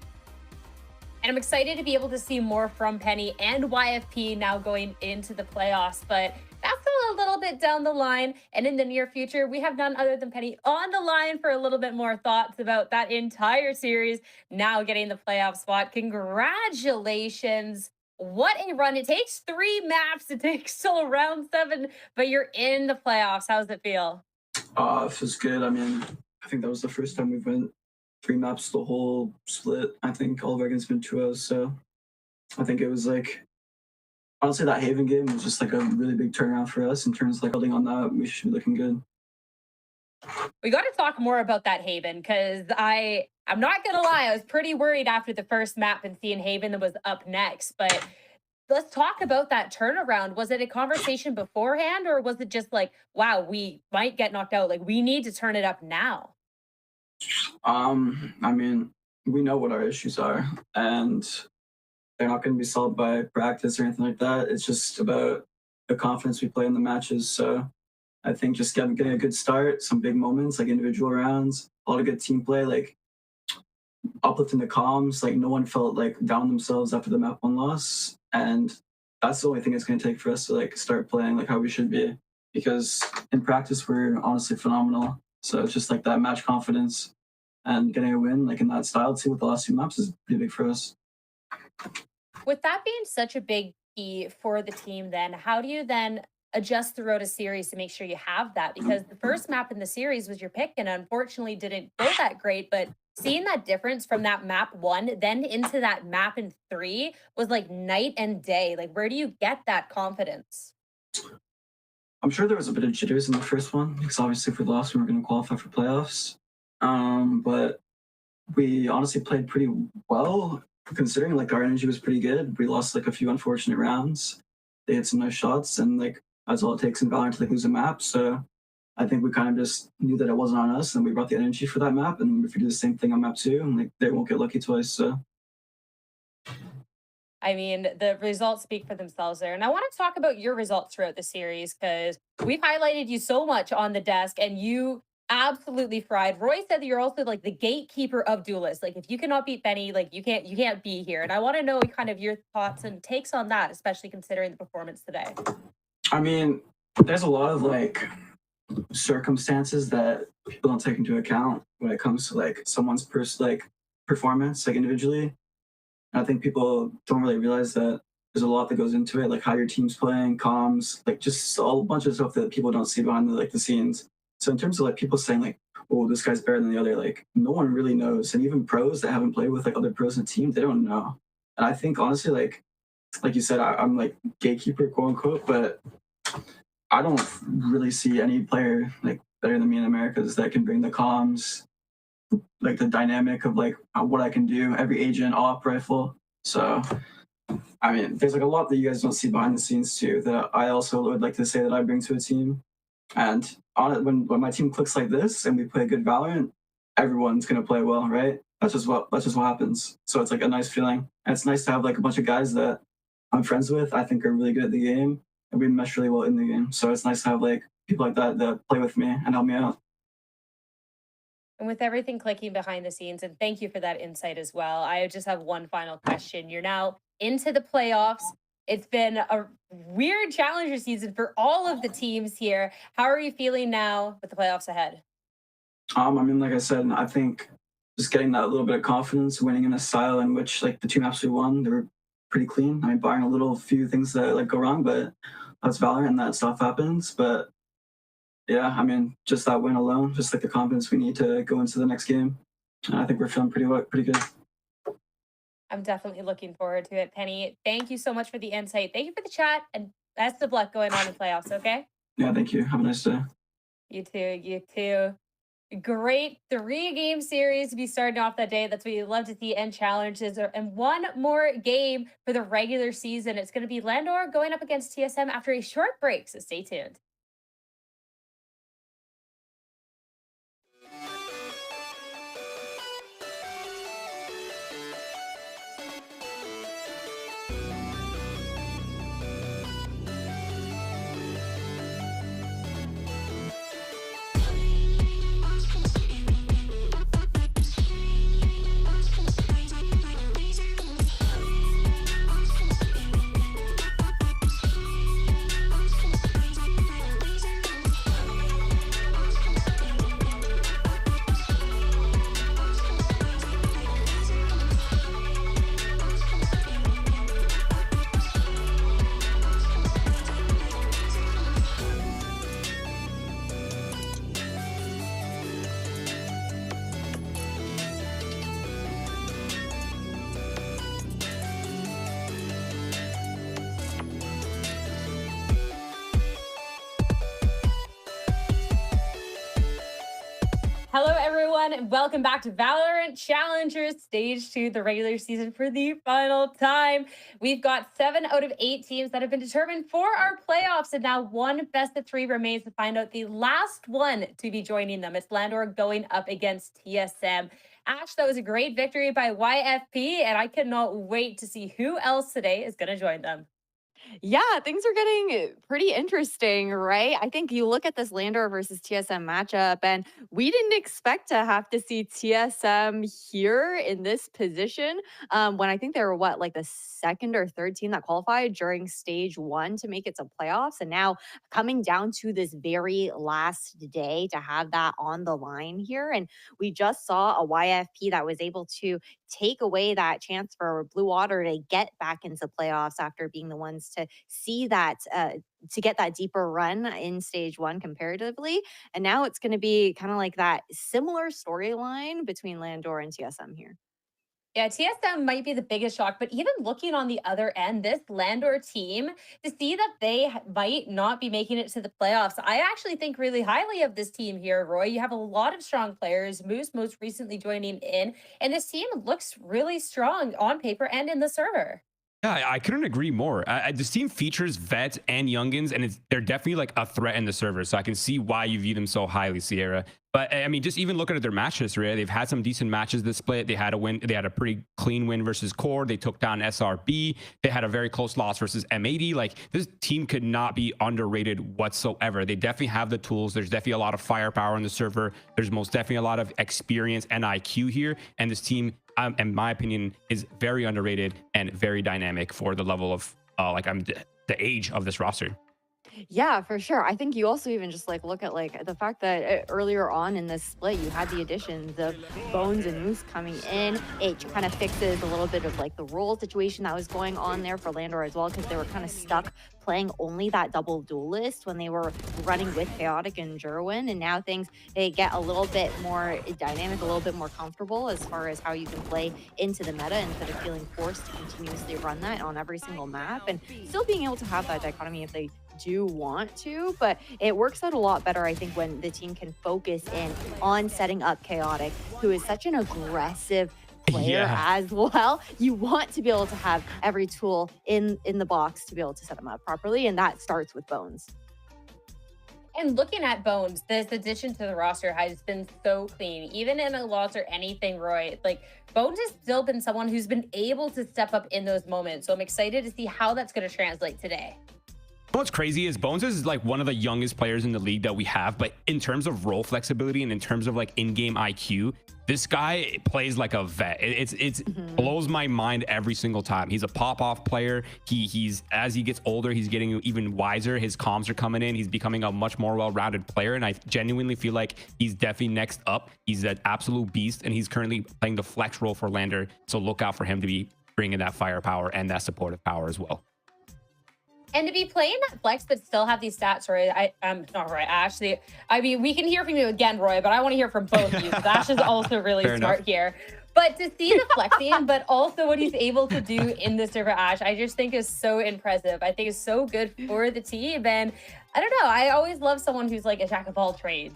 And I'm excited to be able to see more from Penny and YFP now going into the playoffs. But that's a little bit down the line. And in the near future, we have none other than Penny on the line for a little bit more thoughts about that entire series now getting the playoff spot. Congratulations. What a run. It takes 3 maps. It takes till round 7, but you're in the playoffs. How does it feel? It feels good. I mean, I think that was the first time we've went 3 maps the whole split. I think all of our games been 2-0, so I think it was like, honestly, that Haven game was just like a really big turnaround for us in terms of like building on that. We should be looking good. We got to talk more about that Haven, because I'm not gonna lie, I was pretty worried after the first map and seeing Haven that was up next. But let's talk about that turnaround. Was it a conversation beforehand, or was it just like, wow, we might get knocked out, like we need to turn it up now? I mean, we know what our issues are, and they're not going to be solved by practice or anything like that. It's just about the confidence we play in the matches. So I think just getting a good start, some big moments like individual rounds, a lot of good team play, like uplifting the comms. Like no one felt like down themselves after the map 1 loss, and that's the only thing it's going to take for us to like start playing like how we should be. Because in practice we're honestly phenomenal. So it's just like that match confidence and getting a win like in that style too with the last 2 maps is pretty big for us. With that being such a big key for the team, then how do you then adjust throughout a series to make sure you have that? Because the first map in the series was your pick and unfortunately didn't go that great, but seeing that difference from that map 1 then into that map in 3 was like night and day. Like where do you get that confidence? I'm sure there was a bit of jitters in the first one because obviously if we lost we were going to qualify for playoffs, but we honestly played pretty well considering like our energy was pretty good. We lost like a few unfortunate rounds. They had some nice shots, and like that's all it takes in VALORANT to like lose a map. So I think we kind of just knew that it wasn't on us, and we brought the energy for that map. And if we do the same thing on map 2, and like they won't get lucky twice. So I mean, the results speak for themselves there. And I want to talk about your results throughout the series, because we've highlighted you so much on the desk and you absolutely fried. Roy said that you're also like the gatekeeper of duelists. Like if you cannot beat Benny, like you can't be here. And I want to know kind of your thoughts and takes on that, especially considering the performance today. I mean, there's a lot of like circumstances that people don't take into account when it comes to like someone's performance like individually. I think people don't really realize that there's a lot that goes into it, like how your team's playing, comms, like just a whole bunch of stuff that people don't see behind the scenes. So in terms of like people saying like, oh, this guy's better than the other, like no one really knows. And even pros that haven't played with like other pros in the team, they don't know. And I think honestly, like you said, I'm like gatekeeper, quote unquote, but I don't really see any player like better than me in Americas that can bring the comms, like the dynamic of like what I can do, every agent, op rifle. So I mean, there's like a lot that you guys don't see behind the scenes too that I also would like to say that I bring to a team. And on it, when my team clicks like this and we play good Valorant, everyone's gonna play well, right? That's just what happens. So it's like a nice feeling. And it's nice to have like a bunch of guys that I'm friends with, I think are really good at the game, and we mesh really well in the game. So it's nice to have like people like that play with me and help me out. And with everything clicking behind the scenes, and thank you for that insight as well, I just have one final question. You're now into the playoffs. It's been a weird Challenger season for all of the teams here. How are you feeling now with the playoffs ahead? I mean, like I said, I think just getting that little bit of confidence, winning in a style in which like the 2 maps we won, they were pretty clean. I mean, barring a few things that like go wrong, but that's Valorant and that stuff happens. But yeah, I mean, just that win alone, just like the confidence we need to go into the next game. And I think we're feeling pretty good. I'm definitely looking forward to it. Penny, thank you so much for the insight. Thank you for the chat, and best of luck going on in playoffs, okay? Yeah, thank you. Have a nice day. You too, you too. Great 3-game series to be starting off that day. That's what you love to see, and challenges. And one more game for the regular season. It's going to be Landor going up against TSM after a short break, so stay tuned. Hello, everyone, and welcome back to Valorant Challengers Stage 2, the regular season for the final time. We've got 7 out of 8 teams that have been determined for our playoffs, and now one best of 3 remains to find out the last one to be joining them. It's Landor going up against TSM. Ash, that was a great victory by YFP, and I cannot wait to see who else today is going to join them. Yeah, things are getting pretty interesting, right? I think you look at this Landor versus TSM matchup, and we didn't expect to have to see TSM here in this position when I think they were like the second or third team that qualified during stage 1 to make it to playoffs. And now coming down to this very last day to have that on the line here. And we just saw a YFP that was able to take away that chance for Blue Otter to get back into playoffs after being the ones to see that to get that deeper run in stage 1 comparatively. And now it's going to be kind of like that similar storyline between Landor and TSM here. Yeah, TSM might be the biggest shock, but even looking on the other end, this Landor team, to see that they might not be making it to the playoffs, I actually think really highly of this team here, Roy. You have a lot of strong players, Moose most recently joining in, and this team looks really strong on paper and in the server. Yeah, I couldn't agree more. This team features vets and youngins, and they're definitely like a threat in the server. So I can see why you view them so highly, Sierra. But I mean, just even looking at their match history, they've had some decent matches this split. They had a win. They had a pretty clean win versus Core. They took down SRB. They had a very close loss versus M80. Like, this team could not be underrated whatsoever. They definitely have the tools. There's definitely a lot of firepower in the server. There's most definitely a lot of experience and IQ here. And this team, in my opinion, is very underrated and very dynamic for the level of the age of this roster. Yeah, for sure. I think you also even just look at the fact that earlier on in this split, you had the additions of Bones and Moose coming in. It kind of fixes a little bit of the role situation that was going on there for Landor as well, because they were kind of stuck playing only that double duelist when they were running with Chaotic and Jerwin. And now they get a little bit more dynamic, a little bit more comfortable as far as how you can play into the meta instead of feeling forced to continuously run that on every single map, and still being able to have that dichotomy if they do want to. But it works out a lot better, I think, when the team can focus in on setting up Chaotic, who is such an aggressive player as well. You want to be able to have every tool in the box to be able to set them up properly, and that starts with Bones. And looking at Bones, this addition to the roster has been so clean. Even in a loss or anything, Roy, Bones has still been someone who's been able to step up in those moments. So I'm excited to see how that's going to translate today. What's crazy is Bones is one of the youngest players in the league that we have, but in terms of role flexibility and in terms of in-game IQ, this guy plays like a vet. It's blows my mind every single time. He's a pop-off player. He's as he gets older, he's getting even wiser. His comms are coming in. He's becoming a much more well-rounded player, and I genuinely feel like he's definitely next up. He's an absolute beast, and he's currently playing the flex role for Landor, so look out for him to be bringing that firepower and that supportive power as well. And to be playing that flex, but still have these stats, Roy. I'm not Roy, Ash. I mean, we can hear from you again, Roy, but I want to hear from both of you, because Ash is also really smart here. But to see the flexing, but also what he's able to do in the server, Ash, I just think is so impressive. I think it's so good for the team. And I don't know, I always love someone who's a jack of all trades.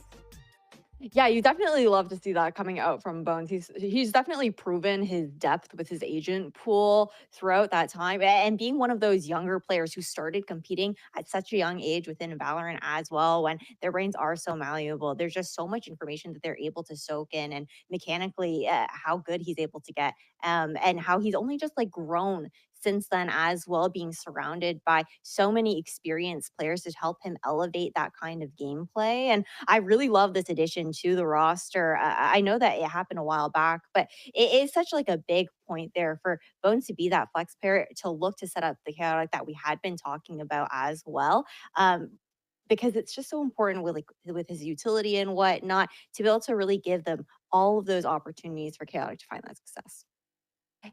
Yeah, you definitely love to see that coming out from Bones. He's definitely proven his depth with his agent pool throughout that time, and being one of those younger players who started competing at such a young age within Valorant as well, when their brains are so malleable. There's just so much information that they're able to soak in, and mechanically how good he's able to get, and how he's only just grown since then as well, being surrounded by so many experienced players to help him elevate that kind of gameplay. And I really love this addition to the roster. I know that it happened a while back, but it is such a big point there for Bones to be that flex player, to look to set up the Chaotic that we had been talking about as well. Because it's just so important with his utility and whatnot, to be able to really give them all of those opportunities for Chaotic to find that success.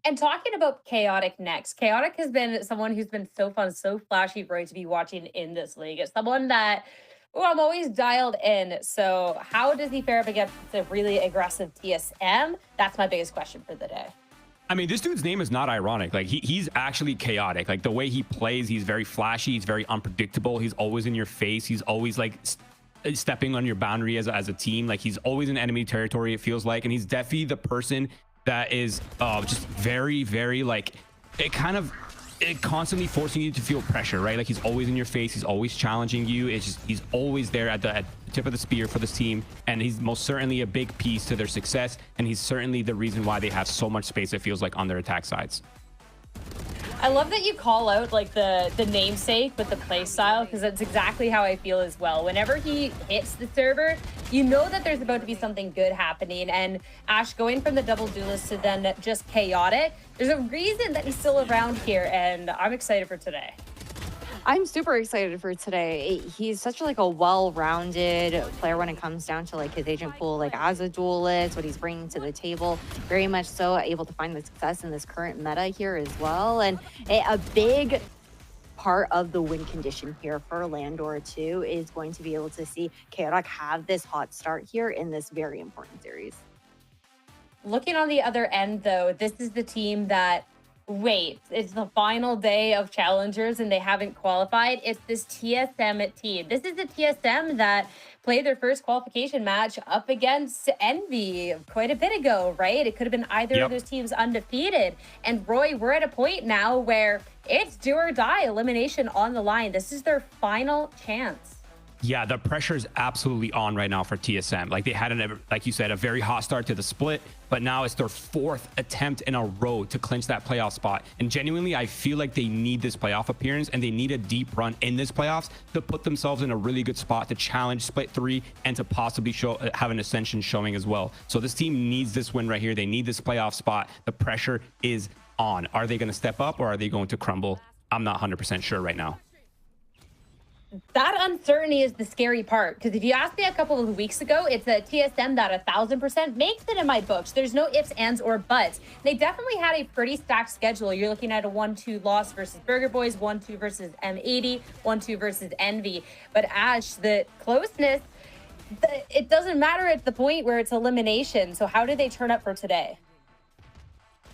And talking about Chaotic next, Chaotic has been someone who's been so fun, so flashy, Roy, to be watching in this league. It's someone that I'm always dialed in. So how does he fare up against the really aggressive TSM? That's my biggest question for the day. I mean, this dude's name is not ironic. He's actually chaotic. The way he plays, he's very flashy. He's very unpredictable. He's always in your face. He's always stepping on your boundary as a team. Like, he's always in enemy territory, it feels like, and he's definitely the person that is just very, very like it constantly forcing you to feel pressure, right? Like, he's always in your face, he's always challenging you. It's just he's always there at the tip of the spear for this team, and he's most certainly a big piece to their success, and he's certainly the reason why they have so much space, it feels like, on their attack sides. I love that you call out like the namesake with the play style, because that's exactly how I feel as well. Whenever he hits the server, you know that there's about to be something good happening. And Ash going from the double duelist to then just chaotic, there's a reason that he's still around here, and I'm excited for today. I'm super excited for today. He's such like a well-rounded player when it comes down to like his agent pool, like as a duelist, what he's bringing to the table. Very much so able to find the success in this current meta here as well. And a big part of the win condition here for Landor too is going to be able to see Chaotic have this hot start here in this very important series. Looking on the other end though, this is the team that it's the final day of Challengers and they haven't qualified. It's this TSM team. This is the TSM that played their first qualification match up against Envy quite a bit ago, right? It could have been either of those teams undefeated. And Roy, we're at a point now where it's do or die, elimination on the line. This is their final chance. Yeah, the pressure is absolutely on right now for TSM. Like, they had, like you said, a very hot start to the split, but now it's their 4th attempt in a row to clinch that playoff spot. And genuinely, I feel like they need this playoff appearance, and they need a deep run in this playoffs to put themselves in a really good spot to challenge split 3 and to possibly have an ascension showing as well. So this team needs this win right here. They need this playoff spot. The pressure is on. Are they going to step up or are they going to crumble? I'm not 100% sure right now. That uncertainty is the scary part, because if you asked me a couple of weeks ago, it's a TSM that 1000% makes it in my books. There's no ifs, ands, or buts. They definitely had a pretty stacked schedule. You're looking at a 1-2 loss versus Burger Boys, 1-2 versus M80, 1-2 versus Envy. But Ash, the closeness, it doesn't matter at the point where it's elimination. So how did they turn up for today?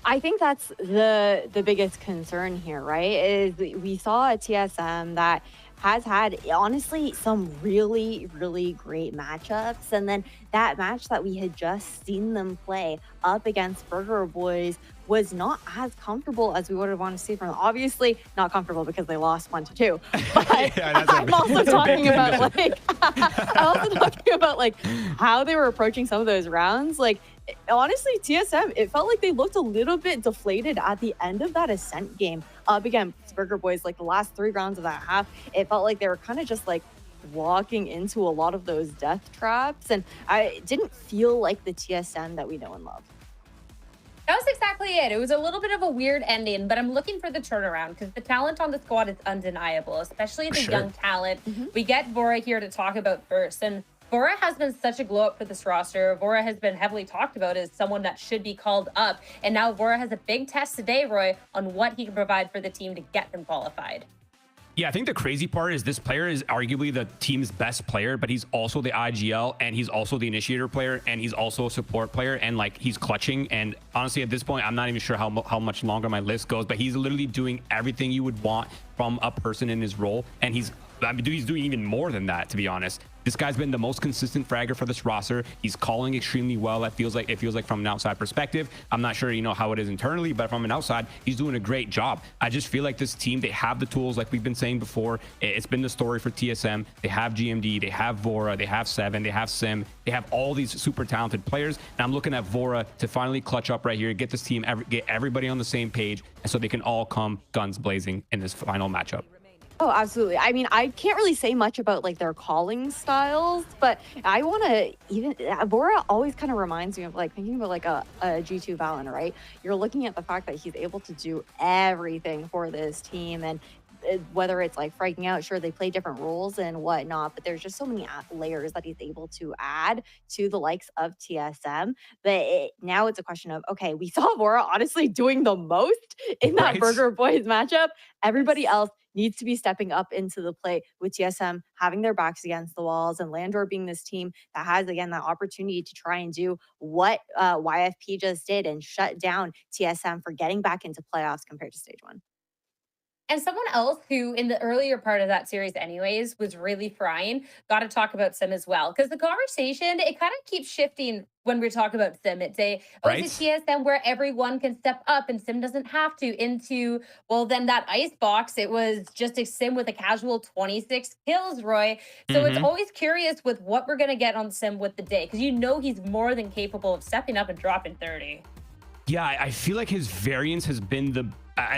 I think that's the biggest concern here, right? Is we saw a TSM that has had, honestly, some really, really great matchups. And then that match that we had just seen them play up against Burger Boys was not as comfortable as we would have wanted to see from them. Obviously, not comfortable because they lost 1-2. But I'm also talking about like how they were approaching some of those rounds. Like, honestly, TSM, it felt like they looked a little bit deflated at the end of that Ascent game up against Burger Boys. Like, the last 3 rounds of that half, it felt like they were kind of just like walking into a lot of those death traps, and I didn't feel like the TSM that we know and love. That was exactly it. It was a little bit of a weird ending, but I'm looking for the turnaround because the talent on the squad is undeniable, especially the young talent. We get Vora here to talk about first, and Vora has been such a glow up for this roster. Vora has been heavily talked about as someone that should be called up, and now Vora has a big test today, Roy, on what he can provide for the team to get them qualified. Yeah, I think the crazy part is this player is arguably the team's best player, but he's also the IGL, and he's also the initiator player, and he's also a support player, and like, he's clutching. And honestly, at this point, I'm not even sure how much longer my list goes, but he's literally doing everything you would want from a person in his role, and he's doing even more than that, to be honest. This guy's been the most consistent fragger for this roster. He's calling extremely well. It feels like from an outside perspective. I'm not sure, how it is internally, but from an outside, he's doing a great job. I just feel like this team, they have the tools, like we've been saying before. It's been the story for TSM. They have GMD, they have Vora, they have Seven, they have Sim, they have all these super talented players. And I'm looking at Vora to finally clutch up right here, get this team, get everybody on the same page, and so they can all come guns blazing in this final matchup. Oh, absolutely. I mean, I can't really say much about like their calling styles, but I want to Vora always kind of reminds me of like thinking about like a G2 Valen, right? You're looking at the fact that he's able to do everything for this team, and whether it's like freaking out, sure, they play different roles and whatnot, but there's just so many layers that he's able to add to the likes of TSM. But now it's a question of, okay, we saw Vora honestly doing the most in that Burger Boys matchup. Everybody else needs to be stepping up into the play, with TSM having their backs against the walls, and Landor being this team that has, again, that opportunity to try and do what YFP just did and shut down TSM for getting back into playoffs compared to stage 1. And someone else who, in the earlier part of that series, anyways, was really frying. Got to talk about Sim as well, because the conversation it kind of keeps shifting when we talk about Sim. It's a it's a TSM where everyone can step up and Sim doesn't have to. Into then that ice box, it was just a Sim with a casual 26 kills, Roy. So it's always curious with what we're gonna get on Sim with the day, because he's more than capable of stepping up and dropping 30. Yeah, I feel like his variance has been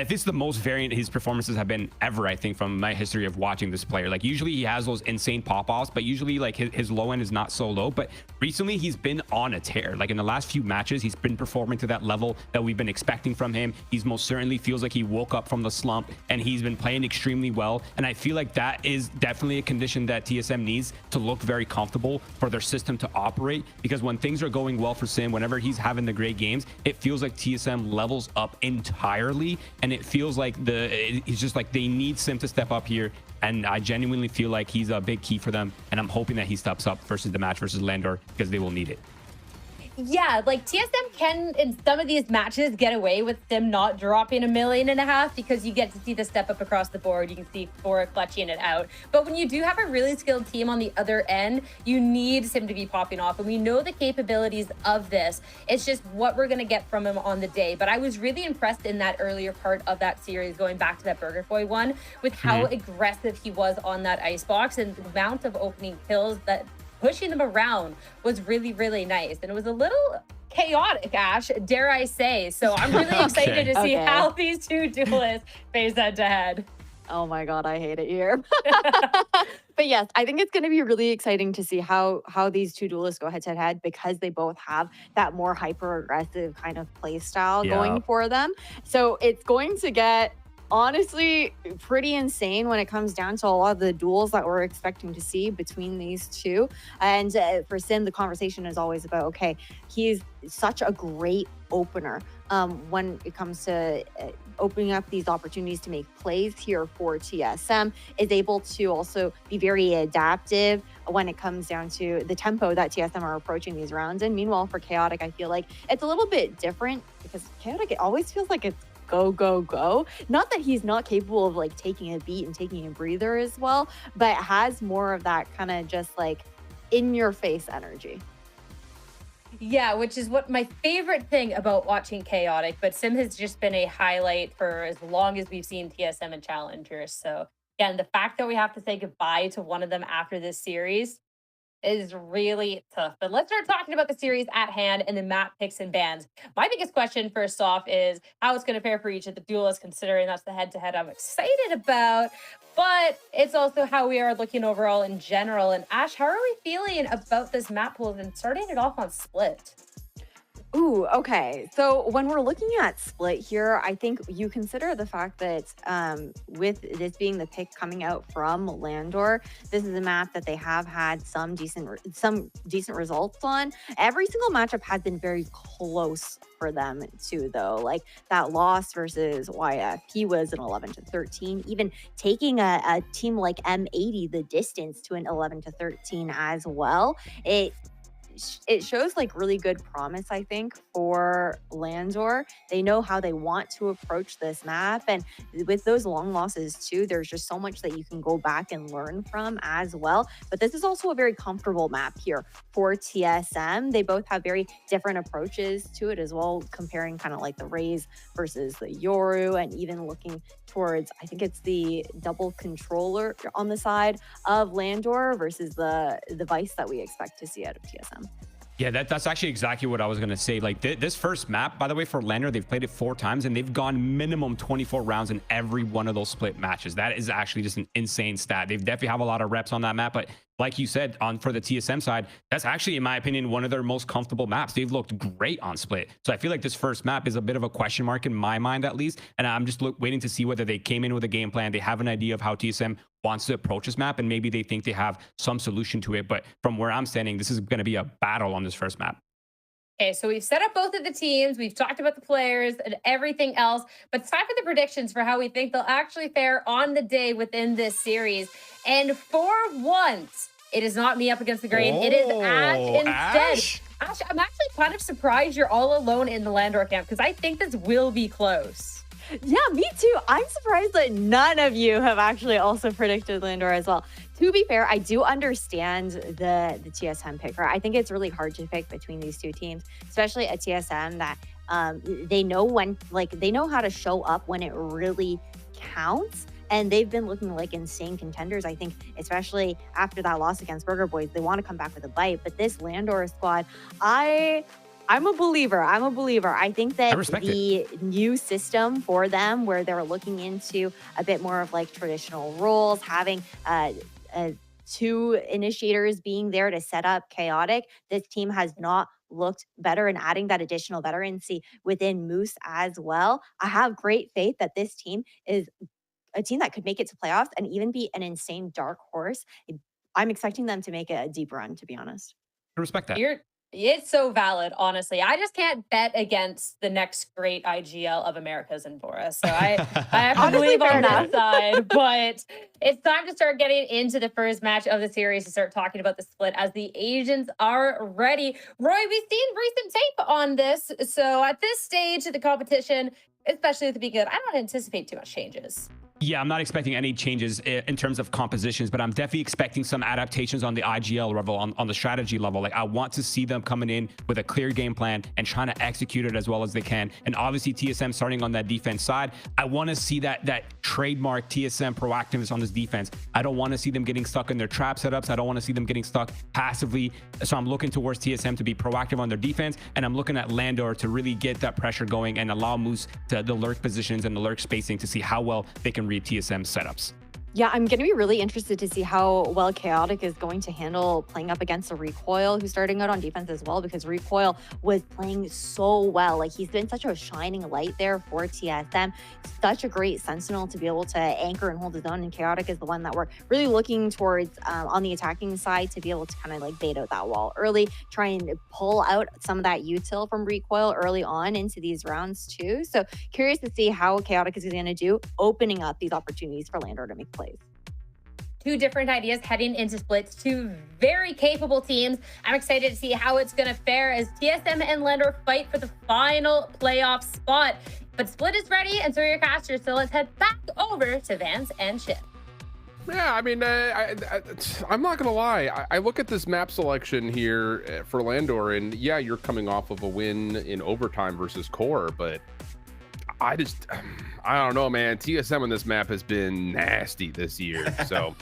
this is the most variant his performances have been ever, I think, from my history of watching this player. Like, usually he has those insane pop-offs, but usually like his low end is not so low. But recently he's been on a tear. Like, in the last few matches, he's been performing to that level that we've been expecting from him. He's most certainly feels like he woke up from the slump, and he's been playing extremely well. And I feel like that is definitely a condition that TSM needs to look very comfortable for their system to operate, because when things are going well for Sim, whenever he's having the great games, it feels like TSM levels up entirely. And it feels like it's just like they need Sim to step up here, and I genuinely feel like he's a big key for them, and I'm hoping that he steps up versus the match versus Landor, because they will need it. Yeah, like TSM can, in some of these matches, get away with them not dropping $1.5 million, because you get to see the step up across the board. You can see Fora clutching it out. But when you do have a really skilled team on the other end, you need Sim to be popping off. And we know the capabilities of this. It's just what we're going to get from him on the day. But I was really impressed in that earlier part of that series, going back to that Burger Boy one, with how aggressive he was on that icebox and the amount of opening kills that pushing them around was really, really nice. And it was a little chaotic, Ash, dare I say. So I'm really excited to see how these two duelists face head to head. Oh my God, I hate it here. But yes, I think it's going to be really exciting to see how these two duelists go head to head, because they both have that more hyper aggressive kind of play style going for them. So it's going to get honestly pretty insane when it comes down to a lot of the duels that we're expecting to see between these two. And for Sim, the conversation is always about, okay, he's such a great opener when it comes to opening up these opportunities to make plays here for TSM, is able to also be very adaptive when it comes down to the tempo that TSM are approaching these rounds. And meanwhile, for Chaotic, I feel like it's a little bit different, because Chaotic, it always feels like it's go, go, go. Not that he's not capable of like taking a beat and taking a breather as well, but has more of that kind of just like in your face energy. Yeah, which is what my favorite thing about watching Chaotic, but Sim has just been a highlight for as long as we've seen TSM and Challengers. So again, the fact that we have to say goodbye to one of them after this series is really tough. But let's start talking about the series at hand and the map picks and bans. My biggest question, first off, is how it's going to fare for each of the duelists, considering that's the head-to-head I'm excited about. But it's also how we are looking overall in general. And Ash, how are we feeling about this map pool and starting it off on Split? Ooh, okay. So when we're looking at Split here, I think you consider the fact that with this being the pick coming out from Landor, this is a map that they have had some decent results on. Every single matchup has been very close for them too, though. Like that loss versus YFP was an 11-13. Even taking a team like M80 the distance to an 11-13 as well. It shows like really good promise, I think, for Landor. They know how they want to approach this map, and with those long losses too, there's just so much that you can go back and learn from as well. But this is also a very comfortable map here for TSM. They both have very different approaches to it as well, comparing kind of like the Raze versus the Yoru, and even looking towards, I think it's the double controller on the side of Landor versus the Vice that we expect to see out of TSM. Yeah, that's actually exactly what I was going to say. Like this first map, by the way, for Landor, they've played it 4 times and they've gone minimum 24 rounds in every one of those split matches. That is actually just an insane stat. They definitely have a lot of reps on that map, but like you said, for the TSM side, that's actually, in my opinion, one of their most comfortable maps. They've looked great on Split. So I feel like this first map is a bit of a question mark in my mind, at least. And I'm just waiting to see whether they came in with a game plan. They have an idea of how TSM wants to approach this map, and maybe they think they have some solution to it. But from where I'm standing, this is going to be a battle on this first map. Okay, so we've set up both of the teams. We've talked about the players and everything else, but it's time for the predictions for how we think they'll actually fare on the day within this series. And for once, it is not me up against the grain. It is Ash instead. Ash, I'm actually kind of surprised you're all alone in the Landor camp because I think this will be close. Yeah, me too. I'm surprised that none of you have actually also predicted Landor as well. To be fair, I do understand the TSM picker. I think it's really hard to pick between these two teams, especially a TSM that they know when, like, they know how to show up when it really counts. And they've been looking like insane contenders. I think, especially after that loss against Burger Boys, they want to come back with a bite. But this Landor squad, I'm a believer. I think that the new system for them, where they're looking into a bit more of like traditional roles, having two initiators being there to set up chaotic, this team has not looked better, and adding that additional veterancy within Moose as well. I have great faith that this team is a team that could make it to playoffs and even be an insane dark horse. I'm expecting them to make a deep run, to be honest. I respect that. It's so valid, honestly. I just can't bet against the next great IGL of Americas and Boris. So I have to believe on that side. But it's time to start getting into the first match of the series to start talking about the split as the Asians are ready. Roy, we've seen recent tape on this. So at this stage of the competition, especially with the Be Good, I don't anticipate too much changes. Yeah, I'm not expecting any changes in terms of compositions, but I'm definitely expecting some adaptations on the IGL level, on the strategy level. Like, I want to see them coming in with a clear game plan and trying to execute it as well as they can. And obviously TSM starting on that defense side, I want to see that trademark TSM proactiveness on this defense. I don't want to see them getting stuck in their trap setups. I don't want to see them getting stuck passively. So I'm looking towards TSM to be proactive on their defense, and I'm looking at Landor to really get that pressure going and allow Moose to the lurk positions and the lurk spacing to see how well they can read TSM setups. Yeah, I'm going to be really interested to see how well Chaotic is going to handle playing up against a Recoil, who's starting out on defense as well, because Recoil was playing so well. Like, he's been such a shining light there for TSM. Such a great sentinel to be able to anchor and hold his own, and Chaotic is the one that we're really looking towards on the attacking side to be able to kind of like bait out that wall early, try and pull out some of that util from Recoil early on into these rounds too. So curious to see how Chaotic is going to do opening up these opportunities for Landor to make plays. Two different ideas heading into splits, two very capable teams. I'm excited to see how it's going to fare as TSM and Landor fight for the final playoff spot. But split is ready, and so are your casters, so let's head back over to Vance and Chip. Yeah, I mean, I'm not gonna lie. I look at this map selection here for Landor, and yeah, you're coming off of a win in overtime versus Core, but I don't know, man. TSM on this map has been nasty this year, so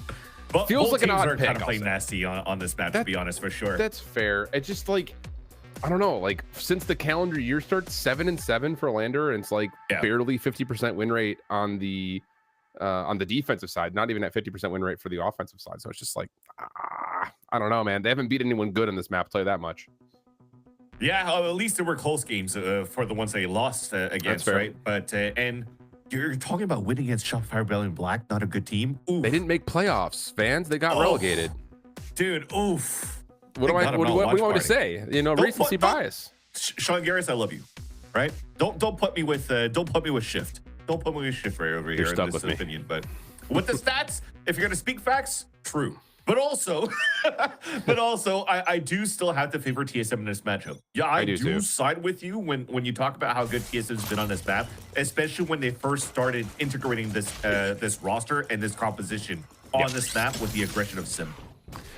but feels like an odd are pick. Kind of playing nasty on this map, to be honest, for sure. That's fair. It's just like, I don't know, like since the calendar year starts, 7-7 for Landor, and it's like barely 50% win rate on the defensive side, not even at 50% win rate for the offensive side. So it's just like, I don't know, man. They haven't beat anyone good on this map, tell you that much. Yeah, at least there were close games for the ones they lost against, right? But and you're talking about winning against Shopify Rebellion Black, not a good team. Oof. They didn't make playoffs, fans. They got relegated. Dude, oof. What do you want me to say? You know, recency bias. Sean Garris, I love you, right? Don't put me with Shift. Don't put me with Shift right over here in this opinion. But with the stats, if you're gonna speak facts, true. But also, I do still have to favor TSM in this matchup. Yeah, I do side with you when you talk about how good TSM's been on this map, especially when they first started integrating this this roster and this composition on this map with the aggression of Sim.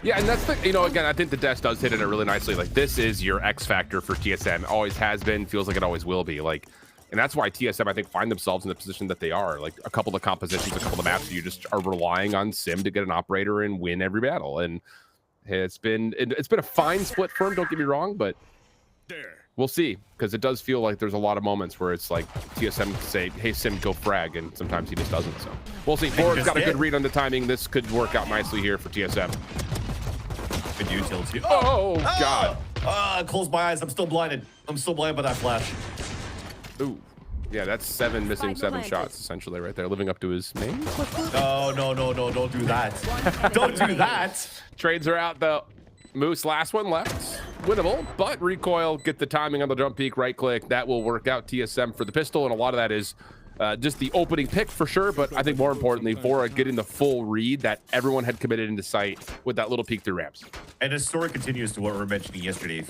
Yeah, and that's the, again, I think the Death does hit it really nicely. Like, this is your X factor for TSM. Always has been, feels like it always will be. Like, and that's why TSM, I think, find themselves in the position that they are. Like, a couple of compositions, a couple of maps, you just are relying on Sim to get an operator and win every battle. And it's been a fine split for him, don't get me wrong, but we'll see. Because it does feel like there's a lot of moments where it's like TSM say, hey, Sim, go frag, and sometimes he just doesn't. So we'll see. Forward's got a good read on the timing. This could work out nicely here for TSM. Good utility. Oh, God. Close my eyes. I'm still blinded. I'm still blinded by that flash. Ooh. Yeah, that's missing seven shots, essentially, right there. Living up to his name? No, don't do that. Don't do that. Trades are out, though. Moose, last one left. Winnable, but Recoil, get the timing on the jump peak, right click. That will work out TSM for the pistol, and a lot of that is just the opening pick for sure, but I think more importantly, Vora getting the full read that everyone had committed into sight with that little peek through ramps. And the story continues to what we were mentioning yesterday.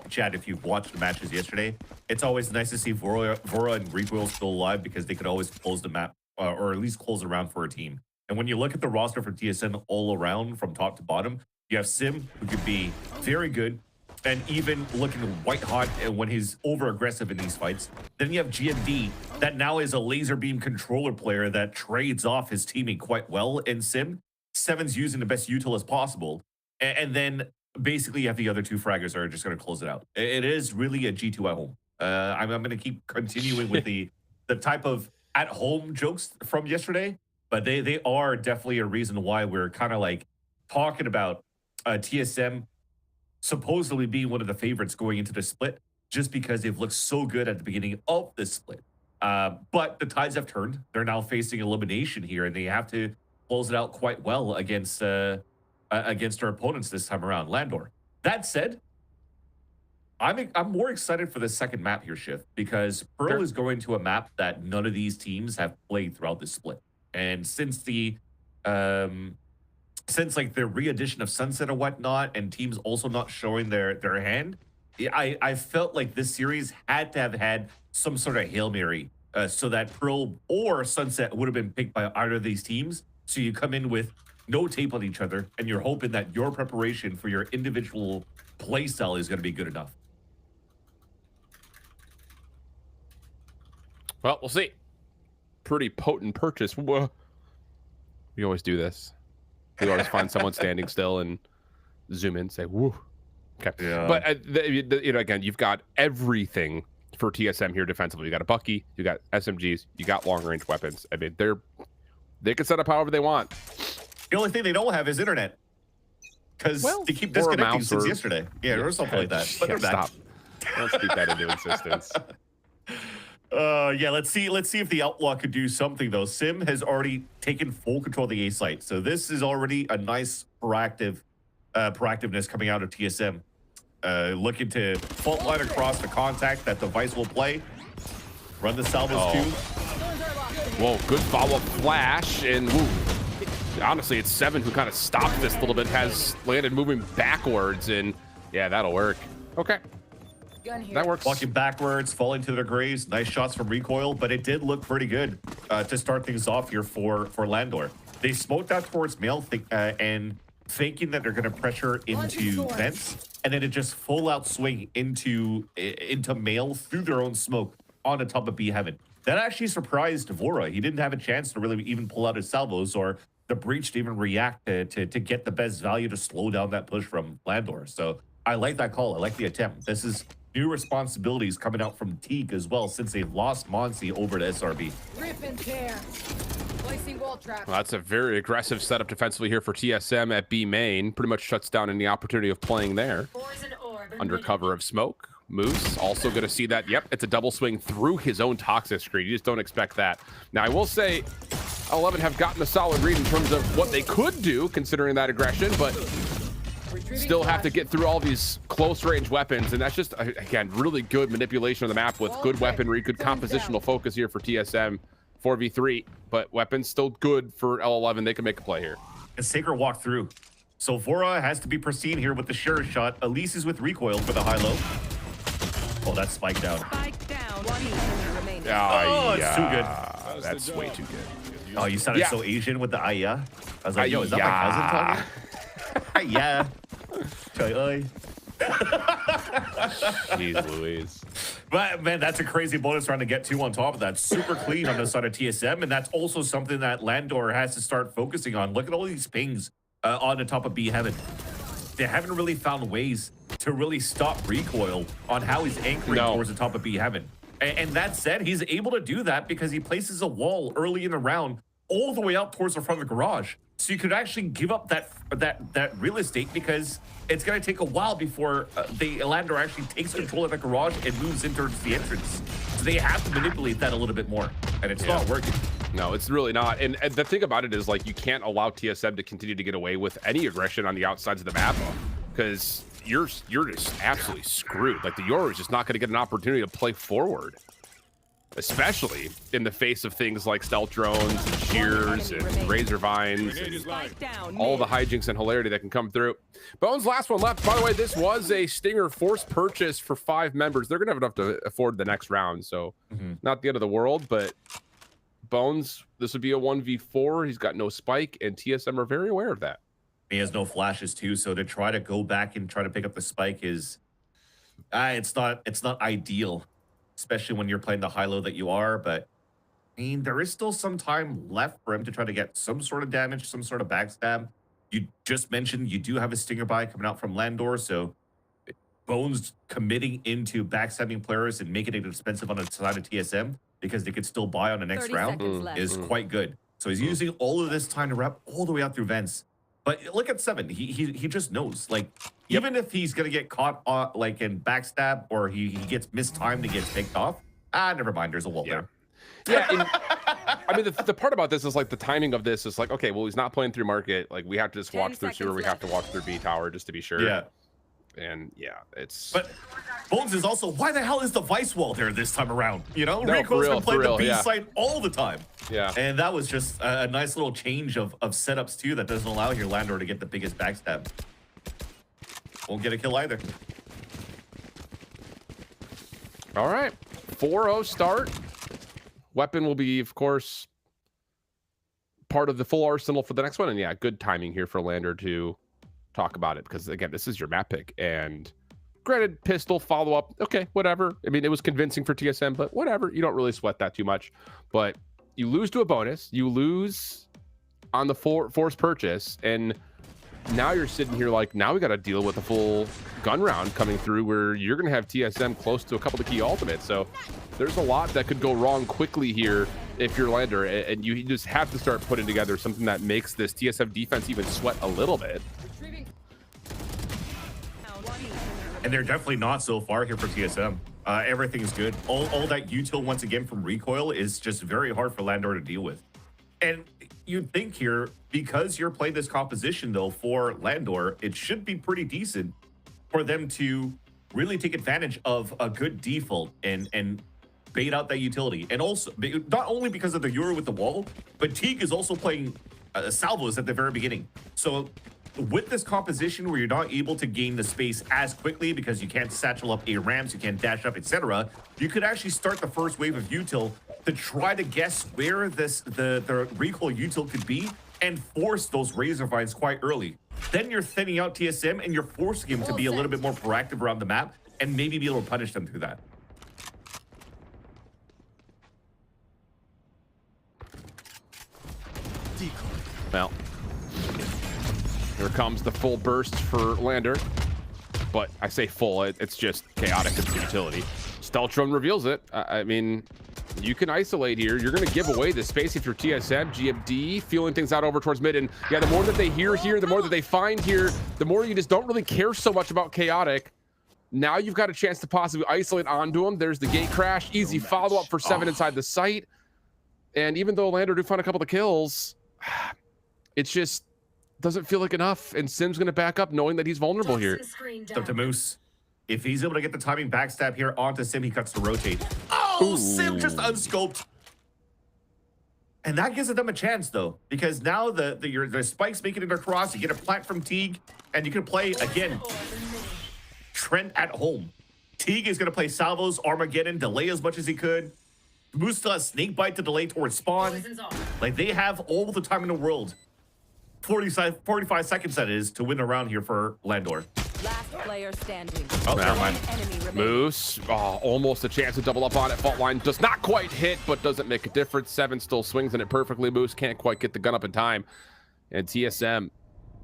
Chad, if you've watched the matches yesterday, it's always nice to see Vora and Recoil still alive because they could always close the map or at least close the round for a team. And when you look at the roster for TSM all around from top to bottom, you have Sim, who could be very good and even looking white hot when he's over aggressive in these fights. Then you have GMD that now is a laser beam controller player that trades off his teaming quite well in Sim. Seven's using the best util as possible. And then basically you have the other two fraggers that are just going to close it out. It is really a G2 at home. I'm going to keep continuing with the type of at home jokes from yesterday, but they are definitely a reason why we're kind of like talking about TSM supposedly being one of the favorites going into the split, just because they've looked so good at the beginning of this split. But the tides have turned. They're now facing elimination here, and they have to close it out quite well against our opponents this time around. Landor. That said, I'm more excited for the second map here, Shift, because Pearl is going to a map that none of these teams have played throughout this split. And since like the re-addition of Sunset and whatnot, and teams also not showing their hand, I felt like this series had to have had some sort of Hail Mary so that Pearl or Sunset would have been picked by either of these teams. So you come in with no tape on each other, and you're hoping that your preparation for your individual play style is going to be good enough. Well, we'll see. Pretty potent purchase. Whoa. We always do this. We always find someone standing still and zoom in and say, woo. Okay. Yeah. But, again, you've got everything for TSM here defensively. You got a Bucky, you got SMGs, you got long-range weapons. I mean, they can set up however they want. The only thing they don't have is internet. Because they keep disconnecting since yesterday. Yeah, or something like that. But they're back. Stop. Don't speak that into existence. Yeah, let's see if the Outlaw could do something, though. Sim has already taken full control of the A site. So this is already a nice proactiveness coming out of TSM. Looking to fault line across the contact that Device will play. Run the salvos too. Whoa, good follow-up flash. And honestly, it's Seven who kind of stopped this a little bit. Has landed moving backwards. And yeah, that'll work. Okay. That works. Walking backwards, falling to their graves. Nice shots from Recoil, but it did look pretty good to start things off here for Landor. They smoked out towards Mail and thinking that they're going to pressure into vents, and then it just full out swing into Mail through their own smoke on the top of B Heaven. That actually surprised Vora. He didn't have a chance to really even pull out his salvos or the breach to even react to get the best value to slow down that push from Landor. So I like that call. I like the attempt. This is new responsibilities coming out from Teague as well, since they've lost Monsi over to SRB. Rip and tear. Placing wall trap. Well, that's a very aggressive setup defensively here for TSM at B main. Pretty much shuts down any opportunity of playing there. Under cover of smoke. Moose also going to see that. Yep, it's a double swing through his own toxic screen. You just don't expect that. Now, I will say L11 have gotten a solid read in terms of what they could do, considering that aggression, but still have to get through all these close range weapons, and that's just, again, really good manipulation of the map with good weaponry, good compositional focus here for TSM. 4v3, but weapons still good for L11. They can make a play here. And Sacred walk through. So Vora has to be pristine here with the Sheriff shot. Elise is with Recoil for the high-low. Oh, that's spiked down. Oh, it's too good. That's way too good. Oh, you sounded so Asian with the Aya. I was like, yo, is that my cousin talking? Yeah. Jeez Louise. But man, that's a crazy bonus round to get to on top of that. Super clean on the side of TSM, and that's also something that Landor has to start focusing on. Look at all these pings on the top of B Heaven. They haven't really found ways to really stop Recoil on how he's anchoring towards the top of B Heaven. And that said, he's able to do that because he places a wall early in the round all the way up towards the front of the garage. So you could actually give up that real estate because it's going to take a while before the Landor actually takes control of the garage and moves into the entrance. So they have to manipulate that a little bit more, and it's not working. No, it's really not. And the thing about it is, like, you can't allow TSM to continue to get away with any aggression on the outsides of the map because you're just absolutely screwed. Like, the Yoru is just not going to get an opportunity to play forward. especially in the face of things like stealth drones and shears and razor vines and all the hijinks and hilarity that can come through. Bones, last one left. By the way, this was a Stinger forced purchase for 5 members. They're gonna have enough to afford the next round, so not the end of the world. But Bones, this would be a 1v4. He's got no spike, and TSM are very aware of that. He has no flashes too, so to try to go back and try to pick up the spike is it's not ideal, especially when you're playing the high-low that you are. But I mean, there is still some time left for him to try to get some sort of damage, some sort of backstab. You just mentioned you do have a Stinger buy coming out from Landor, so Bones committing into backstabbing players and making it expensive on the side of TSM because they could still buy on the next round is quite good. So he's using all of this time to wrap all the way out through vents. But look at 7. He just knows. Like, even if he's gonna get caught like in backstab or he gets mistimed and gets picked off, never mind. There's a wall there. Yeah, and, I mean, the part about this is like the timing of this is like, okay, well, he's not playing through market. Like, we have to just watch through sewer. We have to watch through B tower just to be sure. Yeah. And yeah, it's. But Bones is also, why the hell is the Vice wall there this time around? You know, No, Rico's for been playing real, the B yeah. side all the time. Yeah. And that was just a nice little change of setups too that doesn't allow your Landor to get the biggest backstab. Won't get a kill either. All right, 4-0 start. Weapon will be, of course, part of the full arsenal for the next one. And yeah, good timing here for Landor to talk about it because, again, this is your map pick. And granted, pistol follow-up, okay, whatever. I mean, it was convincing for TSM, but whatever. You don't really sweat that too much. But you lose to a bonus. You lose on the forced purchase. And now you're sitting here like, now we got to deal with a full gun round coming through where you're going to have TSM close to a couple of key ultimates. So there's a lot that could go wrong quickly here if you're Landor, and you just have to start putting together something that makes this TSM defense even sweat a little bit. And they're definitely not so far here for TSM. Everything is good. All that util once again from recoil is just very hard for Landor to deal with. And you'd think here, because you're playing this composition though for Landor, it should be pretty decent for them to really take advantage of a good default and bait out that utility. And also, not only because of the Euro with the wall, but Teague is also playing salvos at the very beginning. So with this composition where you're not able to gain the space as quickly because you can't satchel up A ramps, you can't dash up, etc., you could actually start the first wave of util to try to guess where the recoil util could be and force those razor vines quite early. Then you're thinning out TSM and you're forcing him to be a little bit more proactive around the map and maybe be able to punish them through that. Well, here comes the full burst for Landor. But I say full, it's just chaotic as the utility. Stealth drone reveals it. I mean, you can isolate here. You're going to give away the space if you're TSM, GMD, feeling things out over towards mid. And yeah, the more that they hear here, the more that they find here, the more you just don't really care so much about chaotic. Now you've got a chance to possibly isolate onto him. There's the gate crash. Easy follow-up for 7 inside the site. And even though Landor do find a couple of kills, it's just doesn't feel like enough. And Sim's going to back up knowing that he's vulnerable here. Up to Moose. If he's able to get the timing backstab here onto Sim, he cuts to rotate. Oh, Sim just unscoped. And that gives them a chance, though, because now the spikes making it across. You get a plant from Teague, and you can play, again, Trent at home. Teague is going to play salvos, Armageddon, delay as much as he could. Moose still has snake bite to delay towards spawn. Like, they have all the time in the world. 45 seconds, that is, to win a round here for Landor. Last player standing. Oh, never mind. Moose, almost a chance to double up on it. Fault line does not quite hit, but doesn't make a difference. 7 still swings in it perfectly. Moose can't quite get the gun up in time. And TSM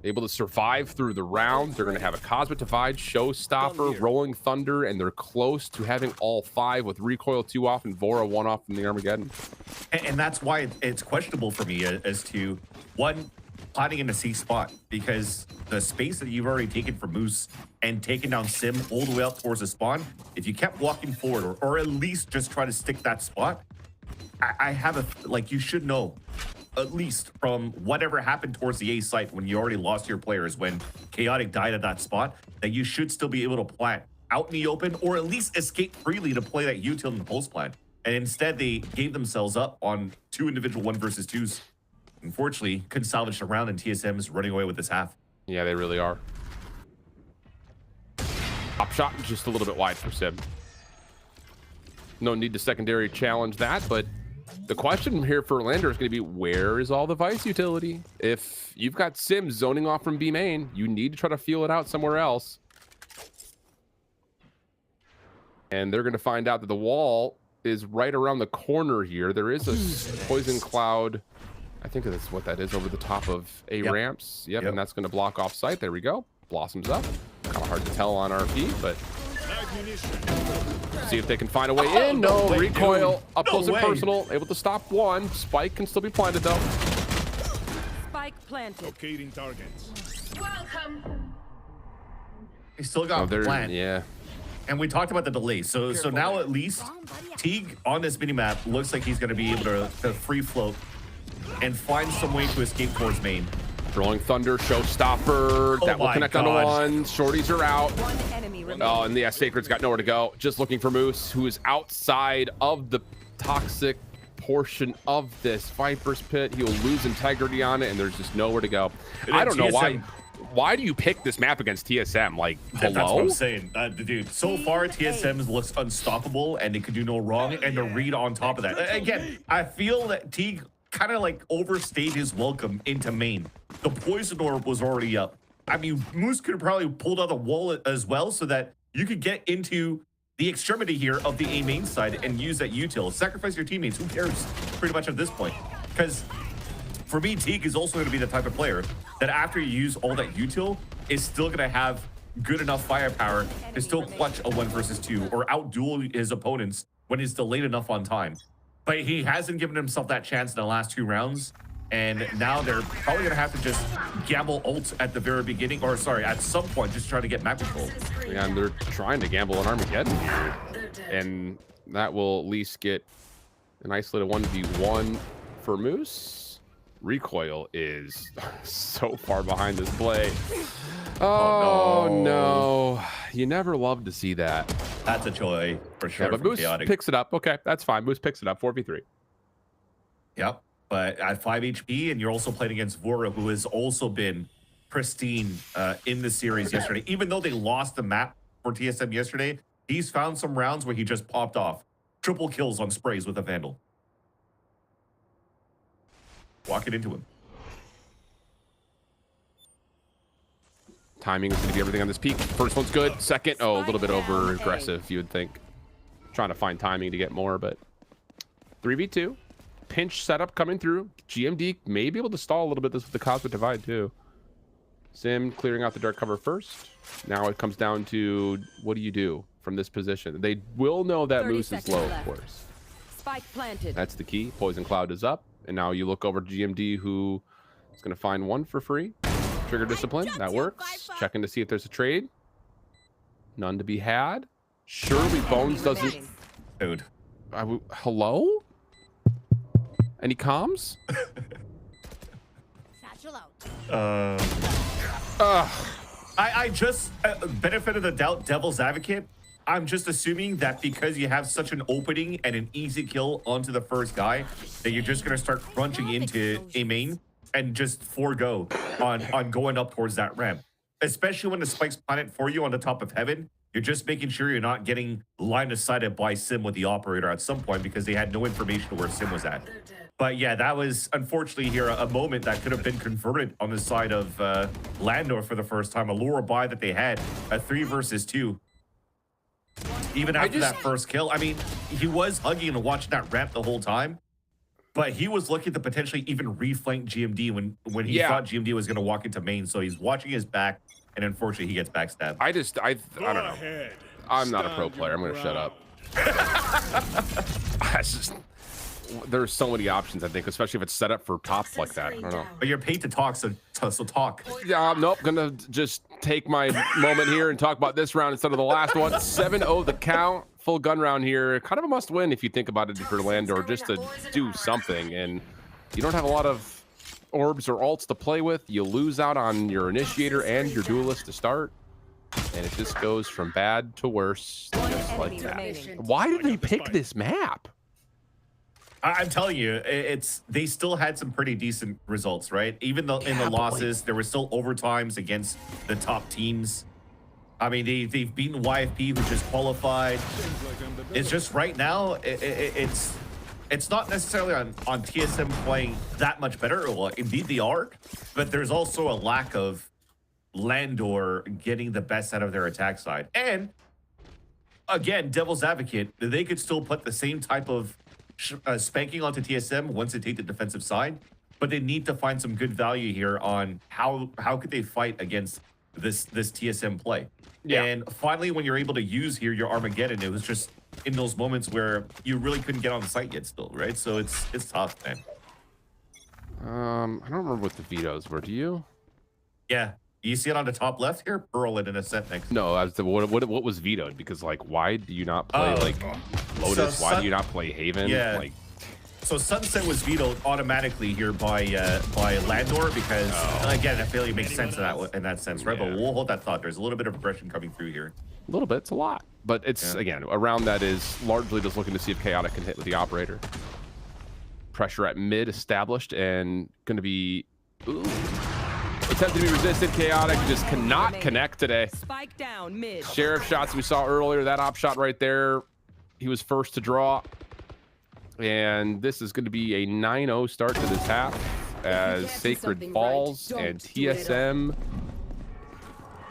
able to survive through the round. They're going to have a Cosmic Divide, Showstopper, Rolling Thunder, and they're close to having all 5 with Recoil 2 off and Vora 1 off from the Armageddon. And that's why it's questionable for me as to, one, planting in a C spot, because the space that you've already taken from Moose and taken down Sim all the way up towards the spawn, if you kept walking forward or at least just try to stick that spot, I have a, like, you should know, at least from whatever happened towards the A site when you already lost your players, when Chaotic died at that spot, that you should still be able to plant out in the open or at least escape freely to play that util in the post plant. And instead, they gave themselves up on 2 individual 1 versus 2s. Unfortunately, couldn't salvage the round, and TSM is running away with this half. Yeah, they really are. Top shot just a little bit wide for Sim. No need to secondary challenge that, but the question here for Landor is going to be, where is all the Vice utility? If you've got Sim zoning off from B main, you need to try to feel it out somewhere else. And they're going to find out that the wall is right around the corner here. There is a poison cloud. I think that's what that is over the top of A ramps. Yep, and that's going to block off site. There we go. Blossoms up. Kind of hard to tell on RP, but see if they can find a way in. No, recoil up close and personal. Able to stop one. Spike can still be planted though. Spike planted. Locating targets. Welcome. He still got plant. Yeah. And we talked about the delay. So now at least Teague on this minimap looks like he's going to be able to free float and find some way to escape towards main. Rolling Thunder, Showstopper. That will connect onto one. Shorties are out. Oh, and the Sacred's got nowhere to go. Just looking for Moose, who is outside of the toxic portion of this Viper's Pit. He will lose integrity on it, and there's just nowhere to go. I don't know why. Why do you pick this map against TSM? Like, hello? That's what I'm saying. Dude, so far, TSM looks unstoppable, and they could do no wrong, and the read on top of that. Again, I feel that Teague kind of like overstayed his welcome into main. The poison orb was already up. I mean, Moose could have probably pulled out the wall as well so that you could get into the extremity here of the A main side and use that util. Sacrifice your teammates. Who cares pretty much at this point? Because for me, Teague is also going to be the type of player that after you use all that util is still going to have good enough firepower to still clutch a 1 versus 2 or outduel his opponents when he's delayed enough on time. But he hasn't given himself that chance in the last 2 rounds. And now they're probably going to have to just gamble ult at the very beginning, or sorry, at some point, just try to get map control. Yeah, and they're trying to gamble on Armageddon here. And that will at least get an isolated 1v1 for Moose. Recoil is so far behind this play. Oh no. You never love to see that. That's a joy for sure. Yeah, but Moose picks it up. Okay, that's fine. Moose picks it up. 4v3. Yep. But at 5 HP, and you're also playing against Vora, who has also been pristine in the series yesterday. Even though they lost the map for TSM yesterday, he's found some rounds where he just popped off. Triple kills on sprays with a Vandal. Walking into him. Timing is going to be everything on this peak. First one's good. Second, oh, a little bit over aggressive, you would think. Trying to find timing to get more, but 3v2. Pinch setup coming through. GMD may be able to stall a little bit this with the Cosmic Divide too. Sim clearing out the dark cover first. Now it comes down to what do you do from this position? They will know that Moose is low, of course. Spike planted. That's the key. Poison Cloud is up. And now you look over to GMD, who is going to find one for free. Trigger Discipline. That works. Checking to see if there's a trade. None to be had. Surely Bones doesn't... Dude. Hello? Any comms? I just, benefit of the doubt, devil's advocate, I'm just assuming that because you have such an opening and an easy kill onto the first guy, that you're just going to start crunching into a main and just forego on going up towards that ramp. Especially when the spikes planet for you on the top of heaven, you're just making sure you're not getting line of sighted by Sim with the operator at some point because they had no information where Sim was at. But yeah, that was unfortunately here a moment that could have been converted on the side of Landor for the first time. A lure buy that they had, a 3 versus 2. Even after that first kill, I mean, he was hugging and watching that ramp the whole time. But he was looking to potentially even reflank GMD when he thought GMD was going to walk into main. So he's watching his back, and unfortunately, he gets backstabbed. I don't know. I'm not a pro player. I'm going to shut up. There's so many options, I think, especially if it's set up for top like that. I don't know. But you're paid to talk, so talk. Yeah, nope. Gonna just take my moment here and talk about this round instead of the last one. 7-0 the count. Full gun round here. Kind of a must win if you think about it for Landor, just to do something. And you don't have a lot of orbs or ults to play with. You lose out on your initiator and your duelist to start. And it just goes from bad to worse, just like that. Why did they pick this map? I'm telling you, they still had some pretty decent results, right? Even though in the losses, there were still overtimes against the top teams. I mean, they've beaten YFP, who just qualified. It's just right now, it's not necessarily on TSM playing that much better. Well, indeed they are, but there's also a lack of Landor getting the best out of their attack side. And again, devil's advocate, they could still put the same type of spanking onto TSM once they take the defensive side, but they need to find some good value here on how could they fight against this TSM play. Yeah. And finally, when you're able to use here your Armageddon, it was just in those moments where you really couldn't get on the site yet still, right? So it's tough, man. I don't remember what the vetoes were. Do you? Yeah. You see it on the top left here? Pearl and an Ascent next. No, what was vetoed? Because like, why do you not play Lotus? So why do you not play Haven? Yeah. Like, so Sunset was vetoed automatically here by Landor because again, I feel it makes sense in that sense, right? But we'll hold that thought. There's a little bit of aggression coming through here. A little bit, it's a lot, but it's again around that is largely just looking to see if Chaotic can hit with the operator. Pressure at mid established and going to be. Attempt to be resisted. Chaotic just cannot connect today. Spike down mid. Sheriff shots we saw earlier. That op shot right there. He was first to draw. And this is going to be a 9-0 start to this half as Sacred falls and TSM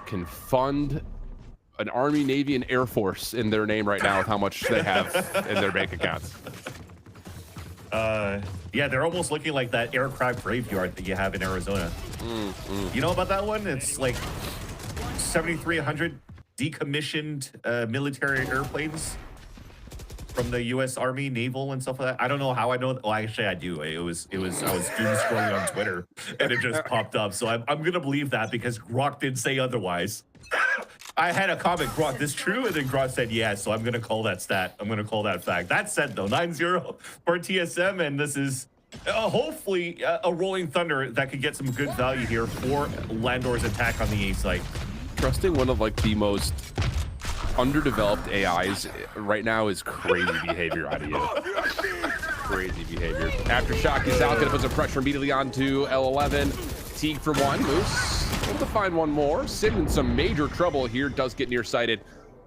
can fund an Army, Navy, and Air Force in their name right now with how much they have in their bank accounts. Yeah, they're almost looking like that aircraft graveyard that you have in Arizona. You know about that one? It's like 7,300 decommissioned military airplanes from the U.S. Army, Naval, and stuff like that. I don't know how I know. Well, actually, I do. I was doom scrolling on Twitter, and it just popped up. So I'm gonna believe that because Grok did say otherwise. I had a comment, Grok, this true? And then Grok said yes, so I'm going to call that stat. I'm going to call that fact. That said, though, 9-0 for TSM, and this is hopefully a rolling thunder that could get some good value here for Landor's attack on the A site. Trusting one of, like, the most underdeveloped AIs right now is crazy behavior out of you. Crazy behavior. Aftershock is out, going to put some pressure immediately onto L11. Teague for one, Moose. Able to find one more. Sim in some major trouble here. Does get nearsighted.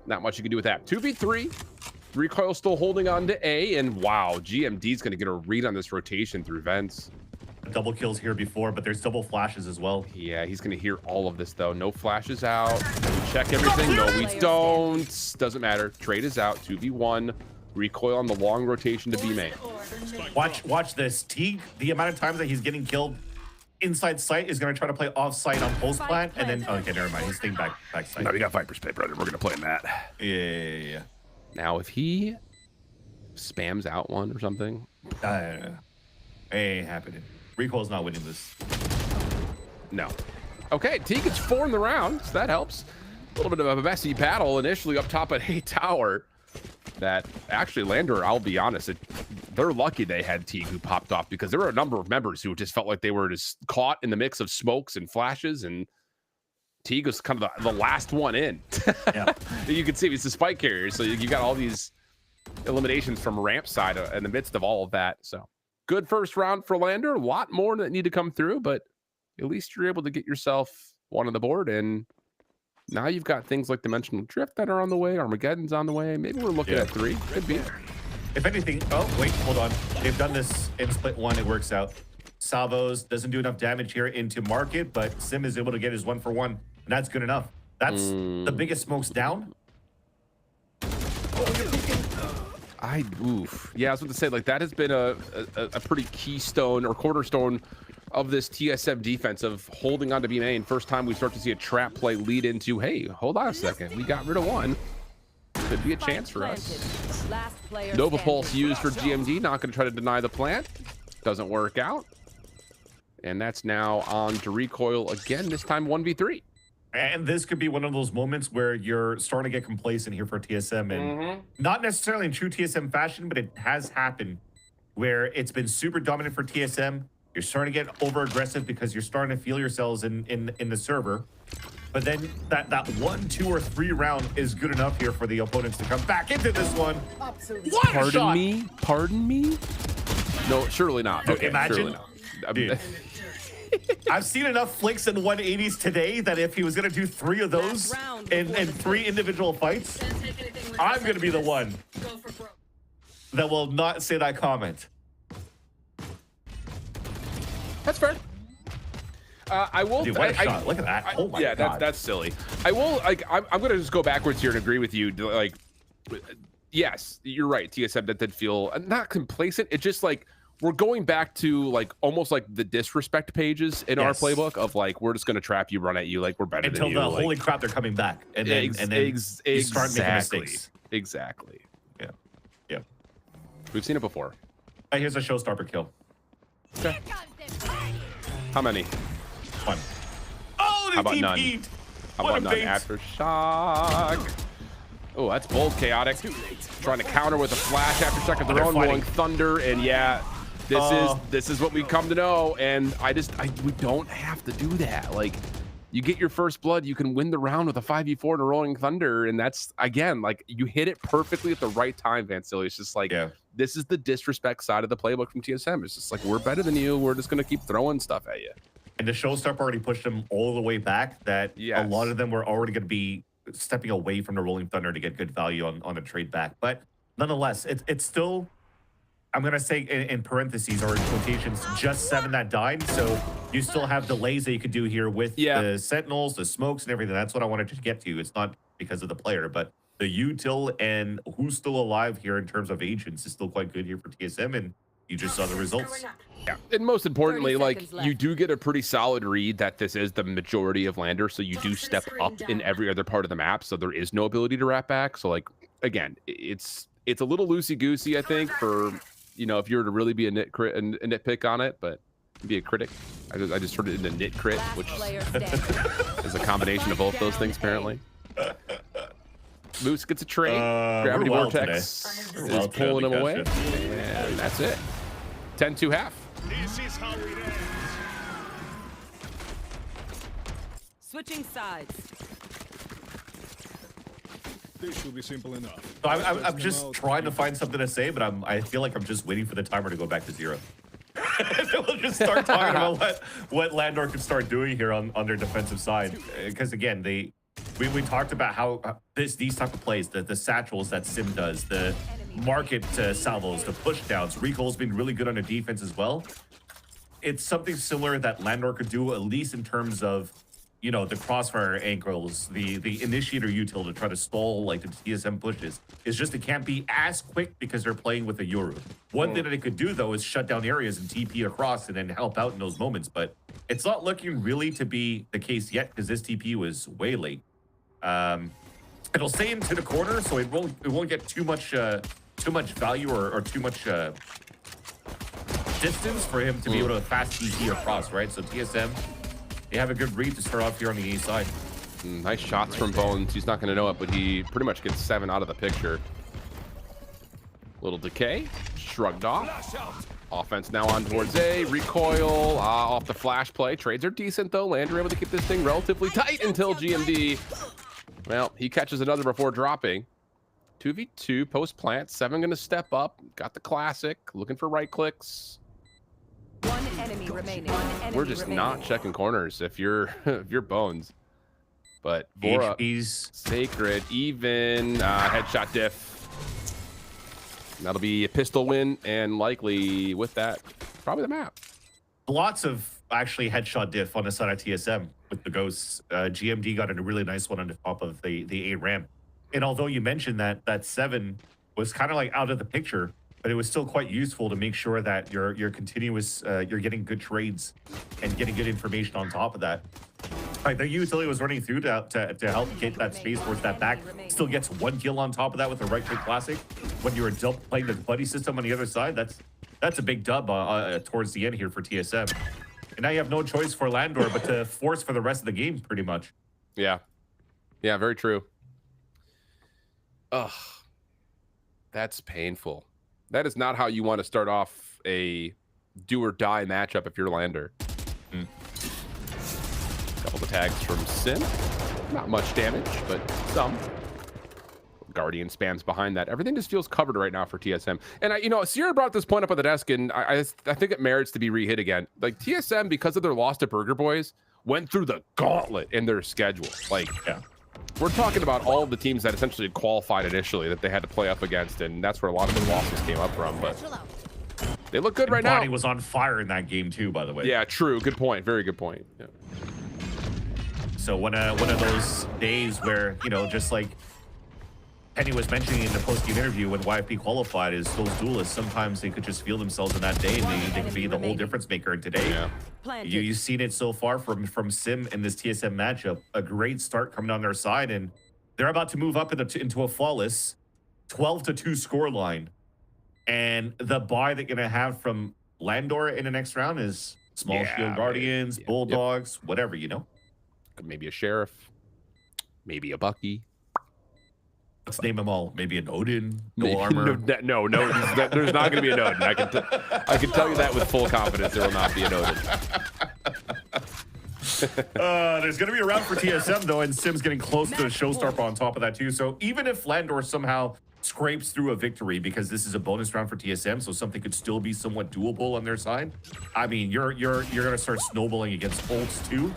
Not much you can do with that. 2v3. Recoil still holding on to A. And wow, GMD's going to get a read on this rotation through vents. Double kills here before, but there's double flashes as well. Yeah, he's going to hear all of this, though. No flashes out. We check everything. No, we don't. Doesn't matter. Trade is out. 2v1. Recoil on the long rotation to B main. Watch this. Teague, the amount of times that he's getting killed inside site is going to try to play off site on post plant, and then okay, never mind. He's staying back site. No, we got Viper's Pay, brother. We're going to play in that. Yeah. Now, if he spams out one or something, ain't happening. Recoil's not winning this. No. Okay, T gets 4 in the round, so that helps. A little bit of a messy battle initially up top at A tower. That actually, Landor, I'll be honest, they're lucky they had Teague who popped off because there were a number of members who just felt like they were just caught in the mix of smokes and flashes, and Teague was kind of the last one in. Yeah. You can see he's the spike carrier, so you got all these eliminations from ramp side in the midst of all of that. So good first round for Landor. A lot more that need to come through, but at least you're able to get yourself one on the board, and now you've got things like Dimensional Drift that are on the way. Armageddon's on the way. Maybe we're looking at 3. Could be. If anything, oh, wait, hold on. They've done this in split 1. It works out. Salvos doesn't do enough damage here into market, but Sim is able to get his 1-for-1, and that's good enough. That's the biggest smokes down. Oof. Yeah, I was about to say, like, that has been a pretty keystone or cornerstone of this TSM defense of holding on to B main. First time we start to see a trap play lead into, hey, hold on a second. We got rid of one. Could be a chance for us. Nova Pulse used for GMD. Not going to try to deny the plant. Doesn't work out. And that's now on to Recoil again, this time 1v3. And this could be one of those moments where you're starting to get complacent here for TSM. And not necessarily in true TSM fashion, but it has happened where it's been super dominant for TSM. You're starting to get over aggressive because you're starting to feel yourselves in the server. But then that 1, 2, or 3 round is good enough here for the opponents to come back into this one. Pardon me? No, surely not. Dude, Okay, imagine. surely not. Dude. I've seen enough flicks in 180s today that if he was going to do 3 of those in 3 individual fights, I'm going to be the one that will not say that comment. That's fair. I will. Dude, what a shot. Look at that. Oh my yeah, God. that's silly. I will. Like, I'm gonna just go backwards here and agree with you. Like, yes, you're right. TSM that did feel not complacent. It's just like we're going back to like almost like the disrespect pages in our playbook of like we're just gonna trap you, run at you, like we're better Until than you. the Like, holy crap, they're coming back, and then you start making mistakes. Exactly. Yeah. Yeah. We've seen it before. Here's a showstopper kill. Okay. How many? 1. Oh, How about they none? TP'd. How What about a none? bait. Aftershock. Oh, that's bold, chaotic. Trying to counter with a flash aftershock of their They're own, fighting. rolling thunder, and yeah, this is what we come to know. And we don't have to do that. Like, you get your first blood, you can win the round with a 5v4 and a rolling thunder, and that's again like you hit it perfectly at the right time, Vancilli. It's just like this is the disrespect side of the playbook from TSM. It's just like we're better than you. We're just gonna keep throwing stuff at you. And the showstopper already pushed them all the way back. That a lot of them were already going to be stepping away from the rolling thunder to get good value on a trade back. But nonetheless, it's still, I'm going to say in parentheses or in quotations, just 7 that died. So you still have delays that you could do here with the sentinels, the smokes, and everything. That's what I wanted to get to. It's not because of the player, but the util and who's still alive here in terms of agents is still quite good here for TSM. And you just saw the results. Yeah, and most importantly, like you do get a pretty solid read that this is the majority of Landor, so you do step up in every other part of the map, so there is no ability to wrap back. So like again, it's a little loosey goosey, I think, for if you were to really be a nitpick on it, but be a critic. I just turned it into nit crit, which is a combination of both those things apparently. Moose gets a trade. Gravity Vortex is pulling him away, and that's it. 10-2 half. This is how it ends. Switching sides. This should be simple enough. So I'm just trying to find something to say, but I feel like I'm just waiting for the timer to go back to 0. We'll just start talking about what Landor could start doing here on their defensive side. Because again, we talked about how these type of plays, the satchels that Sim does, the market salvos, the push downs. Rico's been really good on the defense as well. It's something similar that Landor could do, at least in terms of, the crossfire angles, the initiator util to try to stall like the TSM pushes. It's just it can't be as quick because they're playing with a Yoru. One thing that it could do though is shut down areas and TP across and then help out in those moments. But it's not looking really to be the case yet because this TP was way late. It'll stay into the corner, so it won't get too much value or too much distance for him to be able to fast TP across, right? So TSM, they have a good read to start off here on the A side. Nice shots from Bones. He's not going to know it, but he pretty much gets 7 out of the picture. Little decay, shrugged off. Offense now on towards A. Recoil off the flash play. Trades are decent though. Landor able to keep this thing relatively tight until GMD. Well, he catches another before dropping. 2v2 post plant. 7 going to step up. Got the classic. Looking for right clicks. One enemy remaining. We're just not checking corners if you're Bones. But Vora, Sacred, even headshot diff. That'll be a pistol win, and likely with that, probably the map. Lots of actually headshot diff on the side of TSM with the ghosts. GMD got a really nice one on the top of the A ramp. And although you mentioned that 7 was kind of like out of the picture, but it was still quite useful to make sure that you're continuous, you're getting good trades and getting good information on top of that. Like the utility was running through to help get that space towards that back. Still gets 1 kill on top of that with the right click classic. When you were playing the buddy system on the other side, that's a big dub towards the end here for TSM. And now you have no choice for Landor but to force for the rest of the game, pretty much. Yeah, very true. Ugh, that's painful. That is not how you want to start off a do or die matchup if you're Landor. Couple of tags from Sin. Not much damage, but some. Guardian spams behind that. Everything just feels covered right now for TSM. And Sierra brought this point up on the desk, and I think it merits to be re-hit again. Like TSM, because of their loss to Burger Boys, went through the gauntlet in their schedule. Like, we're talking about all of the teams that essentially qualified initially that they had to play up against, and that's where a lot of the losses came up from. But they look good right now. Bonnie was on fire in that game too, by the way. Yeah, true. Good point. Very good point. Yeah. So one of those days where, just like Penny was mentioning in the post-game interview when YFP qualified, is those duelists, sometimes they could just feel themselves in that day and they could be the whole difference maker. And today, you've seen it so far from Sim in this TSM matchup. A great start coming on their side, and they're about to move up into a flawless 12-2 scoreline. And the buy they're going to have from Landor in the next round is Small Shield Guardians, Bulldogs, whatever, Maybe a Sheriff, maybe a Bucky. Let's name them all. Maybe an Odin, no armor. No, there's not going to be an Odin. I can tell you that with full confidence. There will not be an Odin. There's going to be a round for TSM, though, and Sim's getting close to a showstopper on top of that, too. So even if Landor somehow scrapes through a victory, because this is a bonus round for TSM, so something could still be somewhat doable on their side, I mean, you're going to start snowballing against ults, too.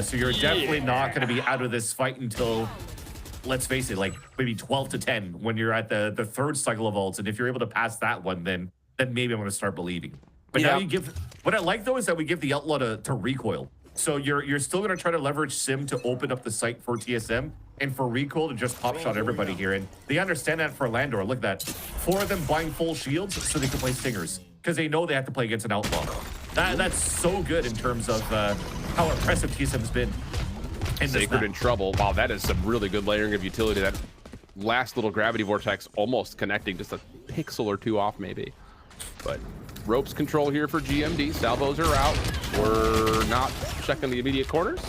So you're definitely not going to be out of this fight until, let's face it, like maybe 12-10 when you're at the third cycle of ults. And if you're able to pass that one, then maybe I'm going to start believing. But now you give, what I like though is that we give the Outlaw to recoil. So you're still going to try to leverage Sim to open up the site for TSM and for recoil to just pop shot everybody here. And they understand that for Landor. Look at that. 4 of them buying full shields so they can play Stingers because they know they have to play against an Outlaw. That's so good in terms of how impressive TSM's been. Sacred in trouble. Wow, that is some really good layering of utility. That last little gravity vortex almost connecting, just a pixel or two off maybe. But ropes control here for GMD. Salvos are out. We're not checking the immediate corners.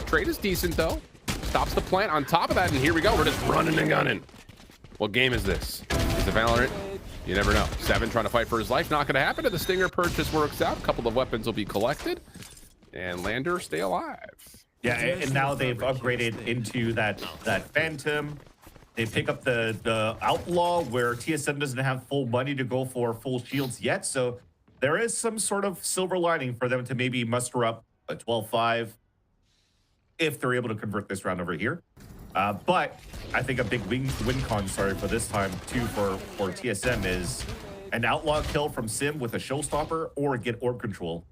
Trade is decent though. Stops the plant on top of that, and here we go. We're just running and gunning. What game is this? Is it Valorant? You never know. 7 trying to fight for his life. Not going to happen. The Stinger purchase works out. A couple of weapons will be collected. And Landor stay alive. Yeah, and now they've upgraded into that Phantom. They pick up the Outlaw, where TSM doesn't have full money to go for full shields yet. So there is some sort of silver lining for them to maybe muster up a 12-5 if they're able to convert this round over here. But I think a big win con, for this time too for TSM is an Outlaw kill from Sim with a showstopper or get orb control.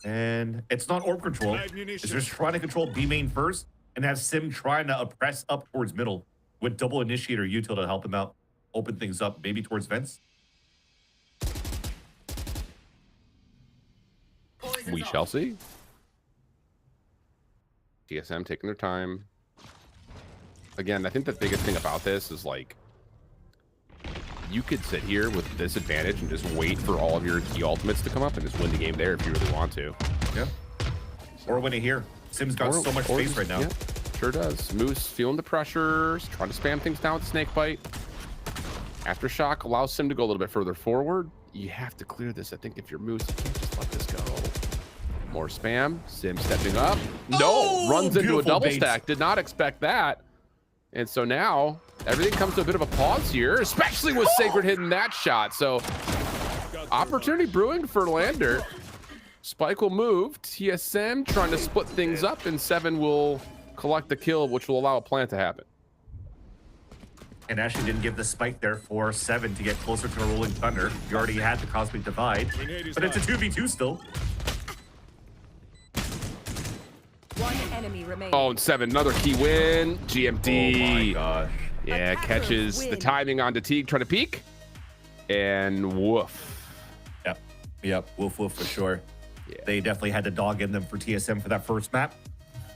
And it's not orb control. It's just trying to control B main first and have Sim trying to oppress up towards middle with double initiator util to help him out, open things up, maybe towards vents. We shall see. TSM taking their time. Again, I think the biggest thing about this is like, you could sit here with this advantage and just wait for all of your key ultimates to come up and just win the game there if you really want to. Yeah. Or win it here. Sim's got so much space right now. Yeah, sure does. Moose feeling the pressures, trying to spam things down with Snake Bite. Aftershock allows Sim to go a little bit further forward. You have to clear this. I think if you're Moose, you can't just let this go. More spam. Sim stepping up. No! Runs into a double stack. Did not expect that. And so now everything comes to a bit of a pause here, especially with Sacred hitting that shot. So opportunity brewing for Landor. Spike will move. TSM trying to split things up, and 7 will collect the kill, which will allow a plant to happen. And actually didn't give the spike there for 7 to get closer to a Rolling Thunder. You already had the Cosmic Divide, but it's a 2v2 still. One enemy remaining. Oh, and 7, another key win. GMD. Oh my gosh. Yeah, catches the timing on Teague, trying to peek. And woof. Yep, woof for sure. Yeah. They definitely had the dog in them for TSM for that first map.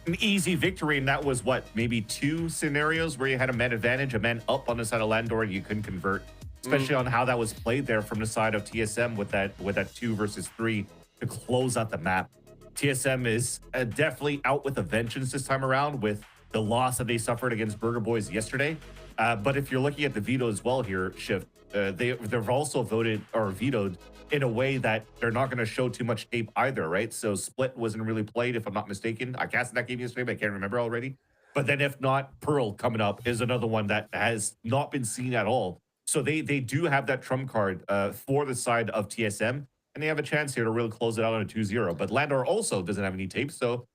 An easy victory, and that was what, maybe 2 scenarios where you had a man advantage, a man up on the side of Landor, and you couldn't convert. Especially on how that was played there from the side of TSM with that 2 versus 3 to close out the map. TSM is definitely out with a vengeance this time around with the loss that they suffered against Burger Boys yesterday. But if you're looking at the veto as well here, Shift, they've also voted or vetoed in a way that they're not going to show too much tape either, right? So Split wasn't really played, if I'm not mistaken. I casted that game yesterday, but I can't remember already. But then if not, Pearl coming up is another one that has not been seen at all. So they do have that trump card for the side of TSM, and they have a chance here to really close it out on a 2-0. But Landor also doesn't have any tape, so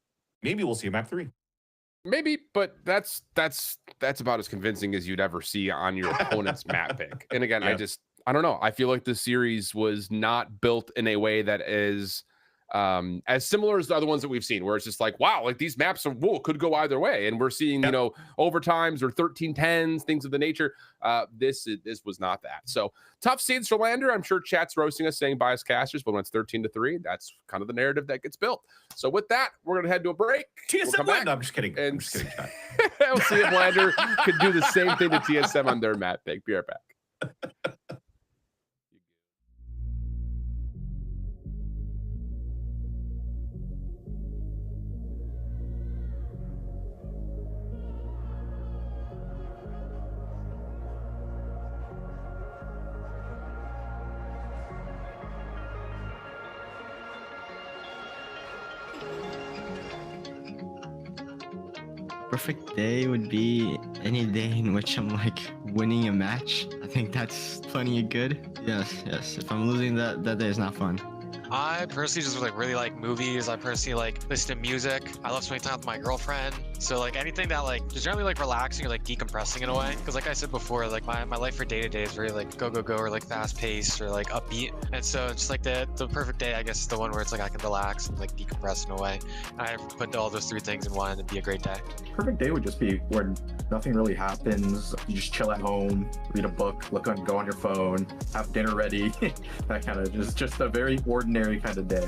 maybe we'll see a map 3. Maybe, but that's about as convincing as you'd ever see on your opponent's map pick. And again, Yeah. I don't know. I feel like this series was not built in a way that is as similar as the other ones that we've seen, where it's just like, wow, like these maps are could go either way, and we're seeing you know overtimes or 13-10s, things of the nature. This was not that. So tough seeds for Landor. I'm sure chat's roasting us saying biased casters, but when it's 13-3, that's kind of the narrative that gets built. So with that, we're gonna head to a break. TSM win. No, I'm just kidding. I'm just kidding, chat. We'll see if Landor could do the same thing to TSM on their map pick. Be right back. Perfect day would be any day in which I'm like winning a match. I think that's plenty good. Yes. If I'm losing, that day is not fun. I personally just like really like movies. I personally like listen to music. I love spending time with my girlfriend. So like anything that like is generally like relaxing or like decompressing in a way. Because like I said before, like my life for day to day is very like go or like fast paced or like upbeat. And so it's just like the perfect day, I guess, is the one where it's like I can relax and like decompress in a way. I put all those three things in one and it'd be a great day. Perfect day would just be where nothing really happens. You just chill at home, read a book, go on your phone, have dinner ready. That kind of just a very ordinary kind of day.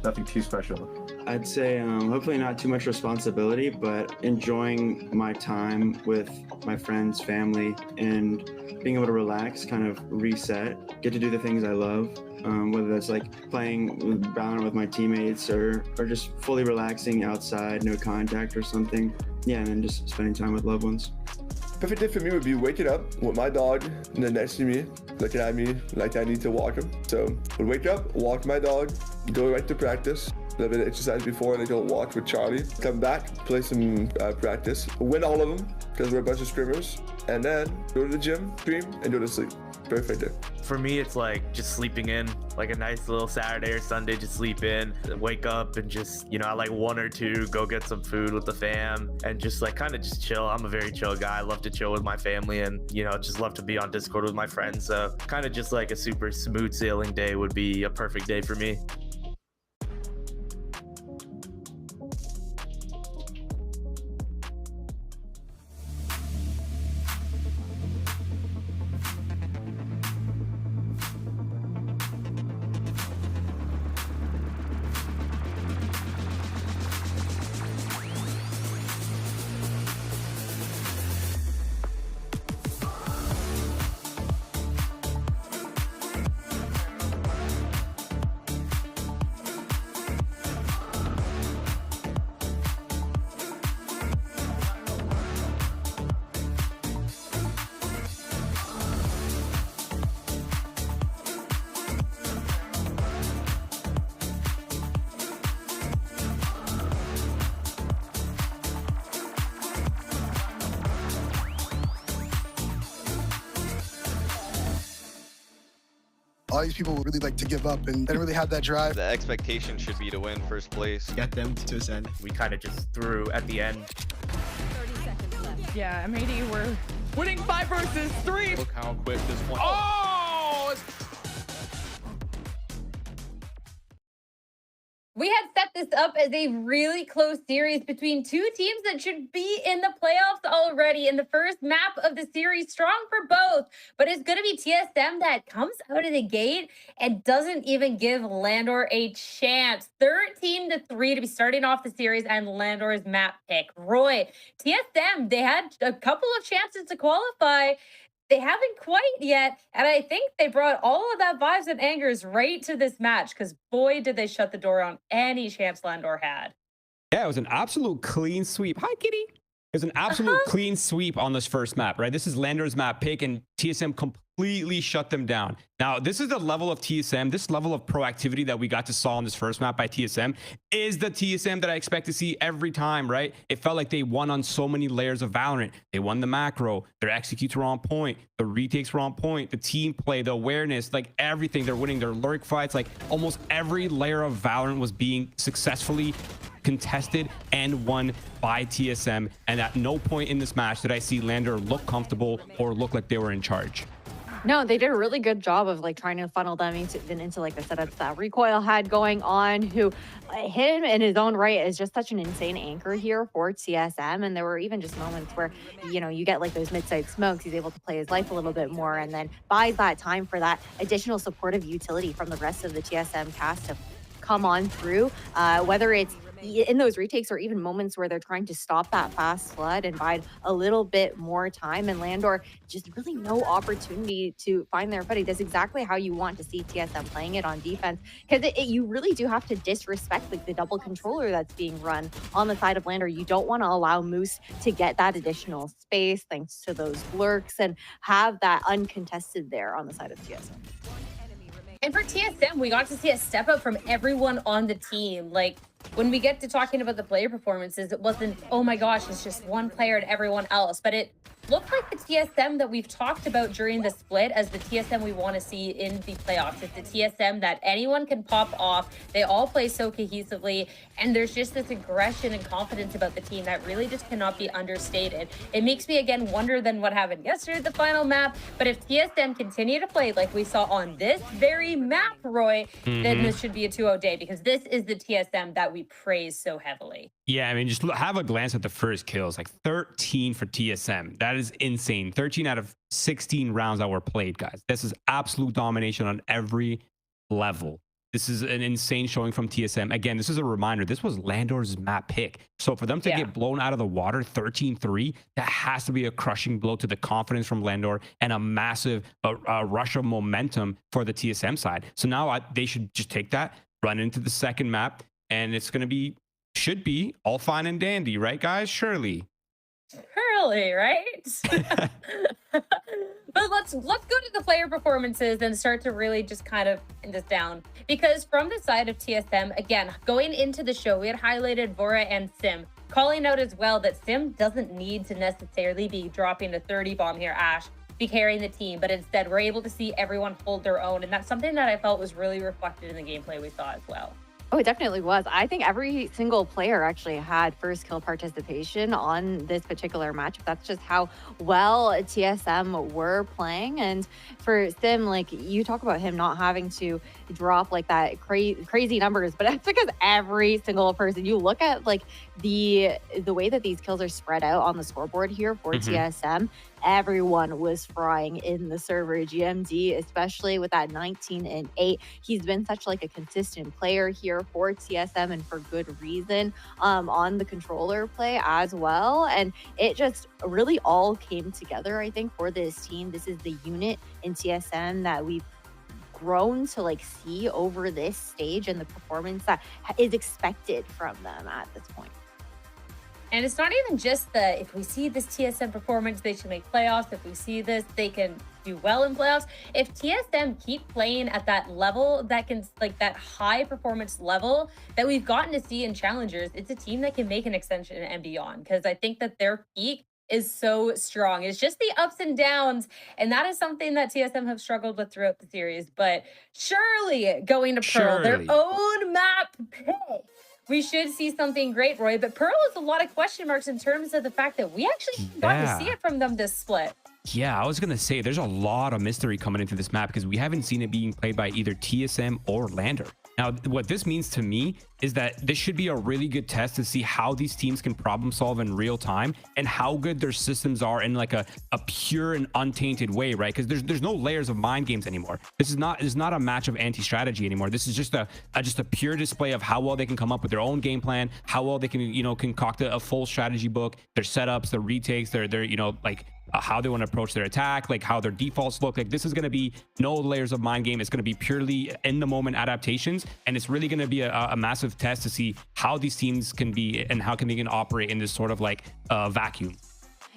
Nothing too special. I'd say hopefully not too much responsibility, but enjoying my time with my friends, family, and being able to relax, kind of reset, get to do the things I love, whether that's like playing VALORANT with my teammates or just fully relaxing outside, no contact or something. Yeah, and then just spending time with loved ones. Perfect day for me would be waking up with my dog next to me, looking at me like I need to walk him. So would wake up, walk my dog, go right to practice, a little bit of exercise before, and then go walk with Charlie. Come back, play some practice, win all of them because we're a bunch of scrimmers, and then go to the gym, stream, and go to sleep. Perfect day. For me, it's like just sleeping in, like a nice little Saturday or Sunday, just sleep in, wake up and just, you know, I like 1 or 2, go get some food with the fam and just like kind of just chill. I'm a very chill guy. I love to chill with my family and, you know, just love to be on Discord with my friends. So kind of just like a super smooth sailing day would be a perfect day for me. All these people really like to give up and they don't really have that drive. The expectation should be to win first place. Got them to Ascent. We kind of just threw at the end. 30 seconds left. Yeah, MAD, we're winning 5 versus 3. Look how quick this one. Oh! It's We had set this up as a really close series between two teams that should be in the playoffs already in the first map of the series. Strong for both, but it's going to be TSM that comes out of the gate and doesn't even give Landor a chance. 13-3 to be starting off the series and Landor's map pick. Roy, TSM, they had a couple of chances to qualify. They haven't quite yet, and I think they brought all of that vibes and angers right to this match because boy, did they shut the door on any chance Landor had. Yeah, it was an absolute clean sweep. Hi, kitty. It was an absolute clean sweep on this first map, right? This is Landor's map pick, and TSM completely shut them down. Now, this is the level of TSM, this level of proactivity that we got to saw on this first map by TSM is the TSM that I expect to see every time, right? It felt like they won on so many layers of Valorant. They won the macro, their executes were on point, the retakes were on point, the team play, the awareness, like everything. They're winning their lurk fights. Like almost every layer of Valorant was being successfully contested and won by TSM, and at no point in this match did I see Landor look comfortable or look like they were in charge. No, they did a really good job of like trying to funnel them into like the setups that Recoil had going on, who him in his own right is just such an insane anchor here for TSM. And there were even just moments where, you know, you get like those mid-side smokes, he's able to play his life a little bit more and then buys that time for that additional supportive utility from the rest of the TSM cast to come on through, whether it's in those retakes or even moments where they're trying to stop that fast flood and bide a little bit more time. And Landor just really no opportunity to find their footing. That's exactly how you want to see TSM playing it on defense, because you really do have to disrespect like the double controller that's being run on the side of Landor. You don't want to allow Moose to get that additional space thanks to those lurks and have that uncontested there on the side of TSM. And for TSM, we got to see a step up from everyone on the team. Like, when we get to talking about the player performances, it wasn't, oh my gosh, it's just one player and everyone else. But it looked like the TSM that we've talked about during the split as the TSM we want to see in the playoffs. It's the TSM that anyone can pop off. They all play so cohesively. And there's just this aggression and confidence about the team that really just cannot be understated. It makes me, again, wonder then what happened yesterday at the final map. But if TSM continue to play like we saw on this very map, Roy, then this should be a 2-0 day, because this is the TSM that we praise so heavily. Yeah, I mean, just have a glance at the first kills, like 13 for TSM. That is insane. 13 out of 16 rounds that were played, guys. This is absolute domination on every level. This is an insane showing from TSM. Again, this is a reminder. This was Landor's map pick. So for them to get blown out of the water 13-3, that has to be a crushing blow to the confidence from Landor and a massive rush of momentum for the TSM side. So now they should just take that, run into the second map, and it's going to be, should be all fine and dandy, right, guys? Surely. Surely, right? But let's go to the player performances and start to really just kind of pin this down. Because from the side of TSM, again, going into the show, we had highlighted Vora and Sim, calling out as well that Sim doesn't need to necessarily be dropping a 30 bomb here, Ash, be carrying the team, but instead we're able to see everyone hold their own. And that's something that I felt was really reflected in the gameplay we saw as well. Oh, it definitely was. I think every single player actually had first kill participation on this particular matchup. That's just how well TSM were playing. And for Sim, like you talk about him not having to drop like that crazy numbers, but that's because every single person, you look at like the way that these kills are spread out on the scoreboard here for TSM, everyone was frying in the server. GMD, especially with that 19 and 8. He's been such like a consistent player here for TSM, and for good reason, on the controller play as well. And it just really all came together, I think, for this team. This is the unit in TSM that we've grown to like see over this stage, and the performance that is expected from them at this point. And it's not even just the, if we see this TSM performance, they should make playoffs. If we see this, they can do well in playoffs. If TSM keep playing at that level, that can, like that high performance level that we've gotten to see in Challengers, it's a team that can make an extension and beyond. Because I think that their peak is so strong. It's just the ups and downs. And that is something that TSM have struggled with throughout the series. But surely going to Pearl, their own map pick, we should see something great, Roy. But Pearl is a lot of question marks in terms of the fact that we actually got to see it from them this split. Yeah, I was going to say there's a lot of mystery coming into this map because we haven't seen it being played by either TSM or Landor. Now, what this means to me is that this should be a really good test to see how these teams can problem solve in real time and how good their systems are in like a pure and untainted way, right? Because there's no layers of mind games anymore. This is not a match of anti-strategy anymore. This is just a pure display of how well they can come up with their own game plan, how well they can, concoct a full strategy book, their setups, their retakes, their like how they want to approach their attack, like how their defaults look. Like this is going to be no layers of mind game. It's going to be purely in the moment adaptations, and it's really going to be a massive test to see how these teams can be and how can they can operate in this sort of like vacuum.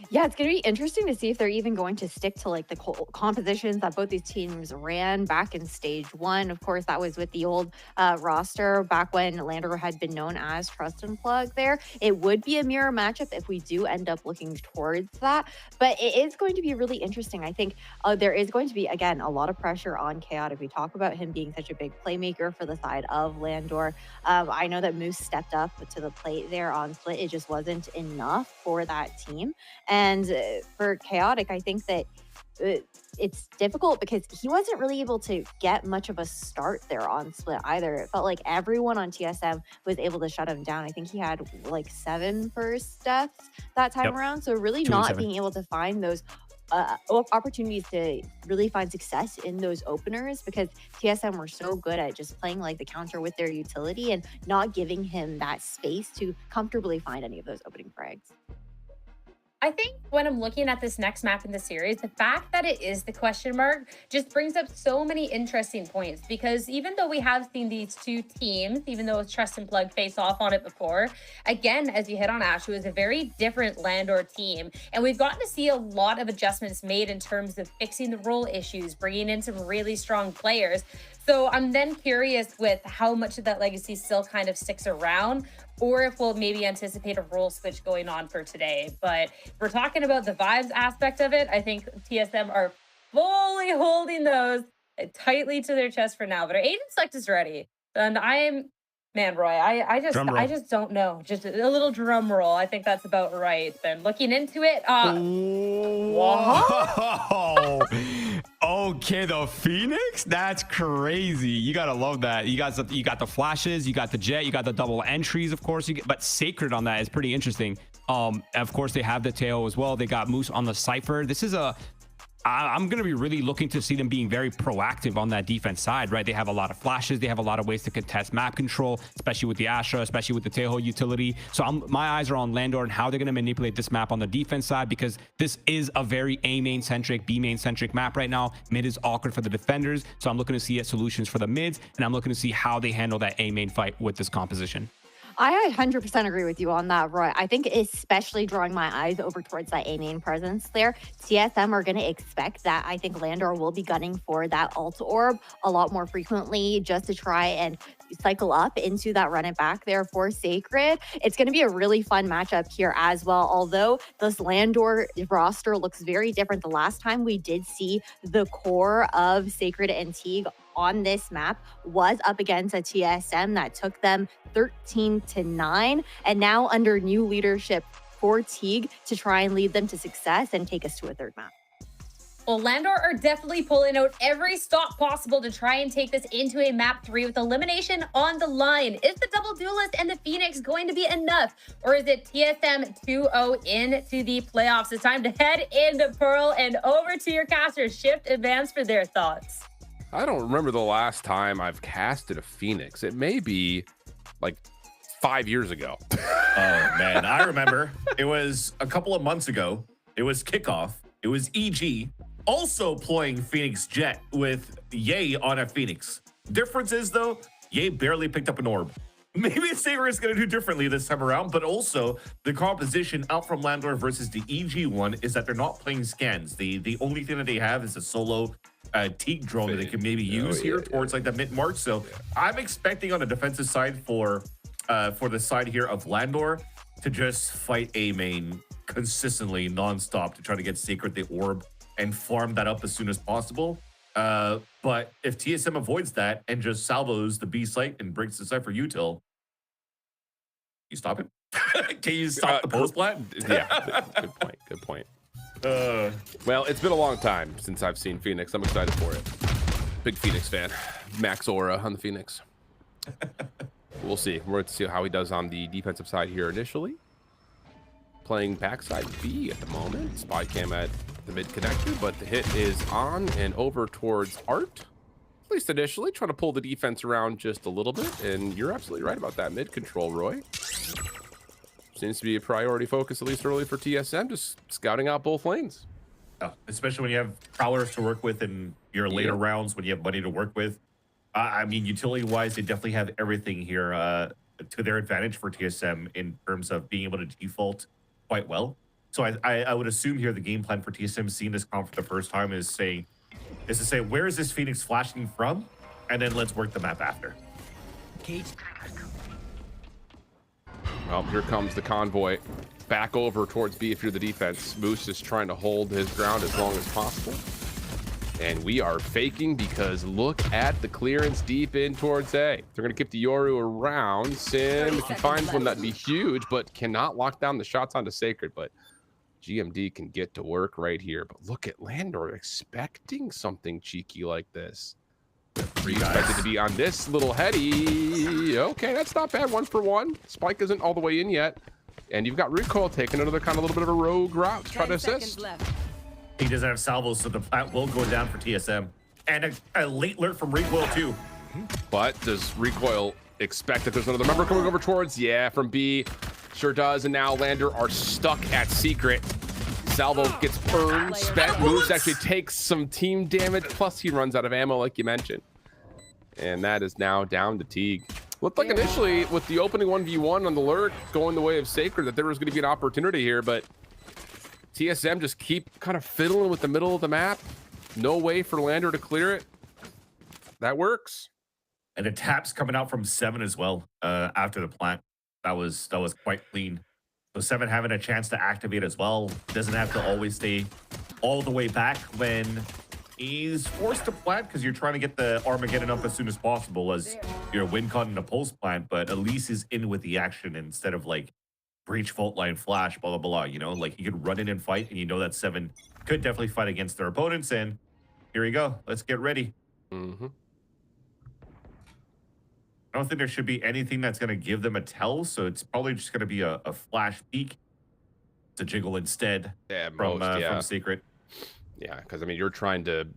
Yeah, it's going to be interesting to see if they're even going to stick to like the compositions that both these teams ran back in stage 1. Of course, that was with the old roster back when Landor had been known as Trust and Plug there. It would be a mirror matchup if we do end up looking towards that. But it is going to be really interesting. I think there is going to be, again, a lot of pressure on Chaotic. We talk about him being such a big playmaker for the side of Landor. I know that Moose stepped up to the plate there on Split. It just wasn't enough for that team. And for Chaotic, I think that it's difficult because he wasn't really able to get much of a start there on Split either. It felt like everyone on TSM was able to shut him down. I think he had like 7 first deaths that time around. So really not being able to find those opportunities to really find success in those openers, because TSM were so good at just playing like the counter with their utility and not giving him that space to comfortably find any of those opening frags. I think when I'm looking at this next map in the series, the fact that it is the question mark just brings up so many interesting points, because even though we have seen these two teams, even though it's Trust and Plug face off on it before, again, as you hit on Ash, it was a very different Landor team. And we've gotten to see a lot of adjustments made in terms of fixing the role issues, bringing in some really strong players. So I'm then curious with how much of that legacy still kind of sticks around, or if we'll maybe anticipate a role switch going on for today. But if we're talking about the vibes aspect of it, I think TSM are fully holding those tightly to their chest for now. But our agent select is ready. And man, Roy, I just don't know. Just a little drum roll. I think that's about right. Then looking into it, Okay, the Phoenix? That's crazy. You gotta love that. You got the flashes, you got the jet, you got the double entries, of course. But Sacred on that is pretty interesting. Of course, they have the tail as well. They got Moose on the Cypher. This is I'm going to be really looking to see them being very proactive on that defense side, right? They have a lot of flashes. They have a lot of ways to contest map control, especially with the Astra, especially with the Tejo utility. So my eyes are on Landor and how they're going to manipulate this map on the defense side, because this is a very A main centric, B main centric map right now. Mid is awkward for the defenders. So I'm looking to see solutions for the mids, and I'm looking to see how they handle that A main fight with this composition. I 100% agree with you on that, Roy. I think especially drawing my eyes over towards that A main presence there, TSM are going to expect that. I think Landor will be gunning for that ult orb a lot more frequently just to try and cycle up into that run it back there for Sacred. It's going to be a really fun matchup here as well, although this Landor roster looks very different. The last time we did see the core of Sacred and Teague on this map was up against a TSM that took them 13-9, and now under new leadership for Teague to try and lead them to success and take us to a third map. Well, Landor are definitely pulling out every stop possible to try and take this into a map 3 with elimination on the line. Is the double duelist and the Phoenix going to be enough, or is it TSM 2-0 into the playoffs? It's time to head into Pearl and over to your casters. Shift Advance for their thoughts. I don't remember the last time I've casted a Phoenix. It may be like 5 years ago. Oh, man. I remember. It was a couple of months ago. It was kickoff. It was EG also playing Phoenix Jet with Ye on a Phoenix. Difference is, though, Ye barely picked up an orb. Maybe Saber is going to do differently this time around, but also the composition out from Landor versus the EG one is that they're not playing scans. The only thing that they have is a solo Teague drone that they can maybe use here towards like the mid-March. So I'm expecting on the defensive side for the side here of Landor to just fight A main consistently nonstop to try to get Sacred the orb and farm that up as soon as possible. But if TSM avoids that and just salvos the B site and breaks the site for util, you stop it? Can you stop the post plant? Yeah, good point. Good point. Well, it's been a long time since I've seen Phoenix. I'm excited for it. Big Phoenix fan. Max aura on the Phoenix. We'll see. We're going to see how he does on the defensive side here initially. Playing backside B at the moment. Spy cam at the mid connector, but the hit is on and over towards Art. At least initially, trying to pull the defense around just a little bit. And you're absolutely right about that mid control, Roy. Seems to be a priority focus, at least early for TSM, just scouting out both lanes. Especially when you have prowlers to work with in your later rounds, when you have money to work with. I mean, utility-wise, they definitely have everything here to their advantage for TSM in terms of being able to default quite well. So I would assume here the game plan for TSM, seeing this comp for the first time, is to say, where is this Phoenix flashing from? And then let's work the map after. Well, here comes the convoy back over towards B if you're the defense. Moose is trying to hold his ground as long as possible. And we are faking because look at the clearance deep in towards A. They're going to keep the Yoru around. Sim, if he finds one, that'd be huge, but cannot lock down the shots onto Sacred. But GMD can get to work right here. But look at Landor expecting something cheeky like this. He expected to be on this little heady. Okay, that's not bad. 1 for 1. Spike isn't all the way in yet. And you've got Recoil taking another kind of little bit of a rogue route to try to assist. He doesn't have salvos, so the plant will go down for TSM. And a late alert from Recoil, too. But does Recoil expect that there's another member coming over towards? Yeah, from B. Sure does. And now Landor are stuck at Secret. Salvo gets burned, spent. Moves actually takes some team damage. Plus, he runs out of ammo, like you mentioned. And that is now down to Teague. Looked like initially, with the opening 1v1 on the lurk going the way of Sacred, that there was going to be an opportunity here, but TSM just keep kind of fiddling with the middle of the map. No way for Landor to clear it. That works. And the taps coming out from 7 as well after the plant. That was quite clean. So 7 having a chance to activate as well. Doesn't have to always stay all the way back when he's forced to plant, because you're trying to get the Armageddon up as soon as possible as your win con in a post plant, but at least is in with the action instead of like breach, fault line, flash, blah, blah, blah, you know? Like, you could run in and fight, and you know that 7 could definitely fight against their opponents, and here we go. Let's get ready. I don't think there should be anything that's going to give them a tell, so it's probably just going to be a flash peek to jiggle instead from Secret. Yeah, because, I mean, you're trying to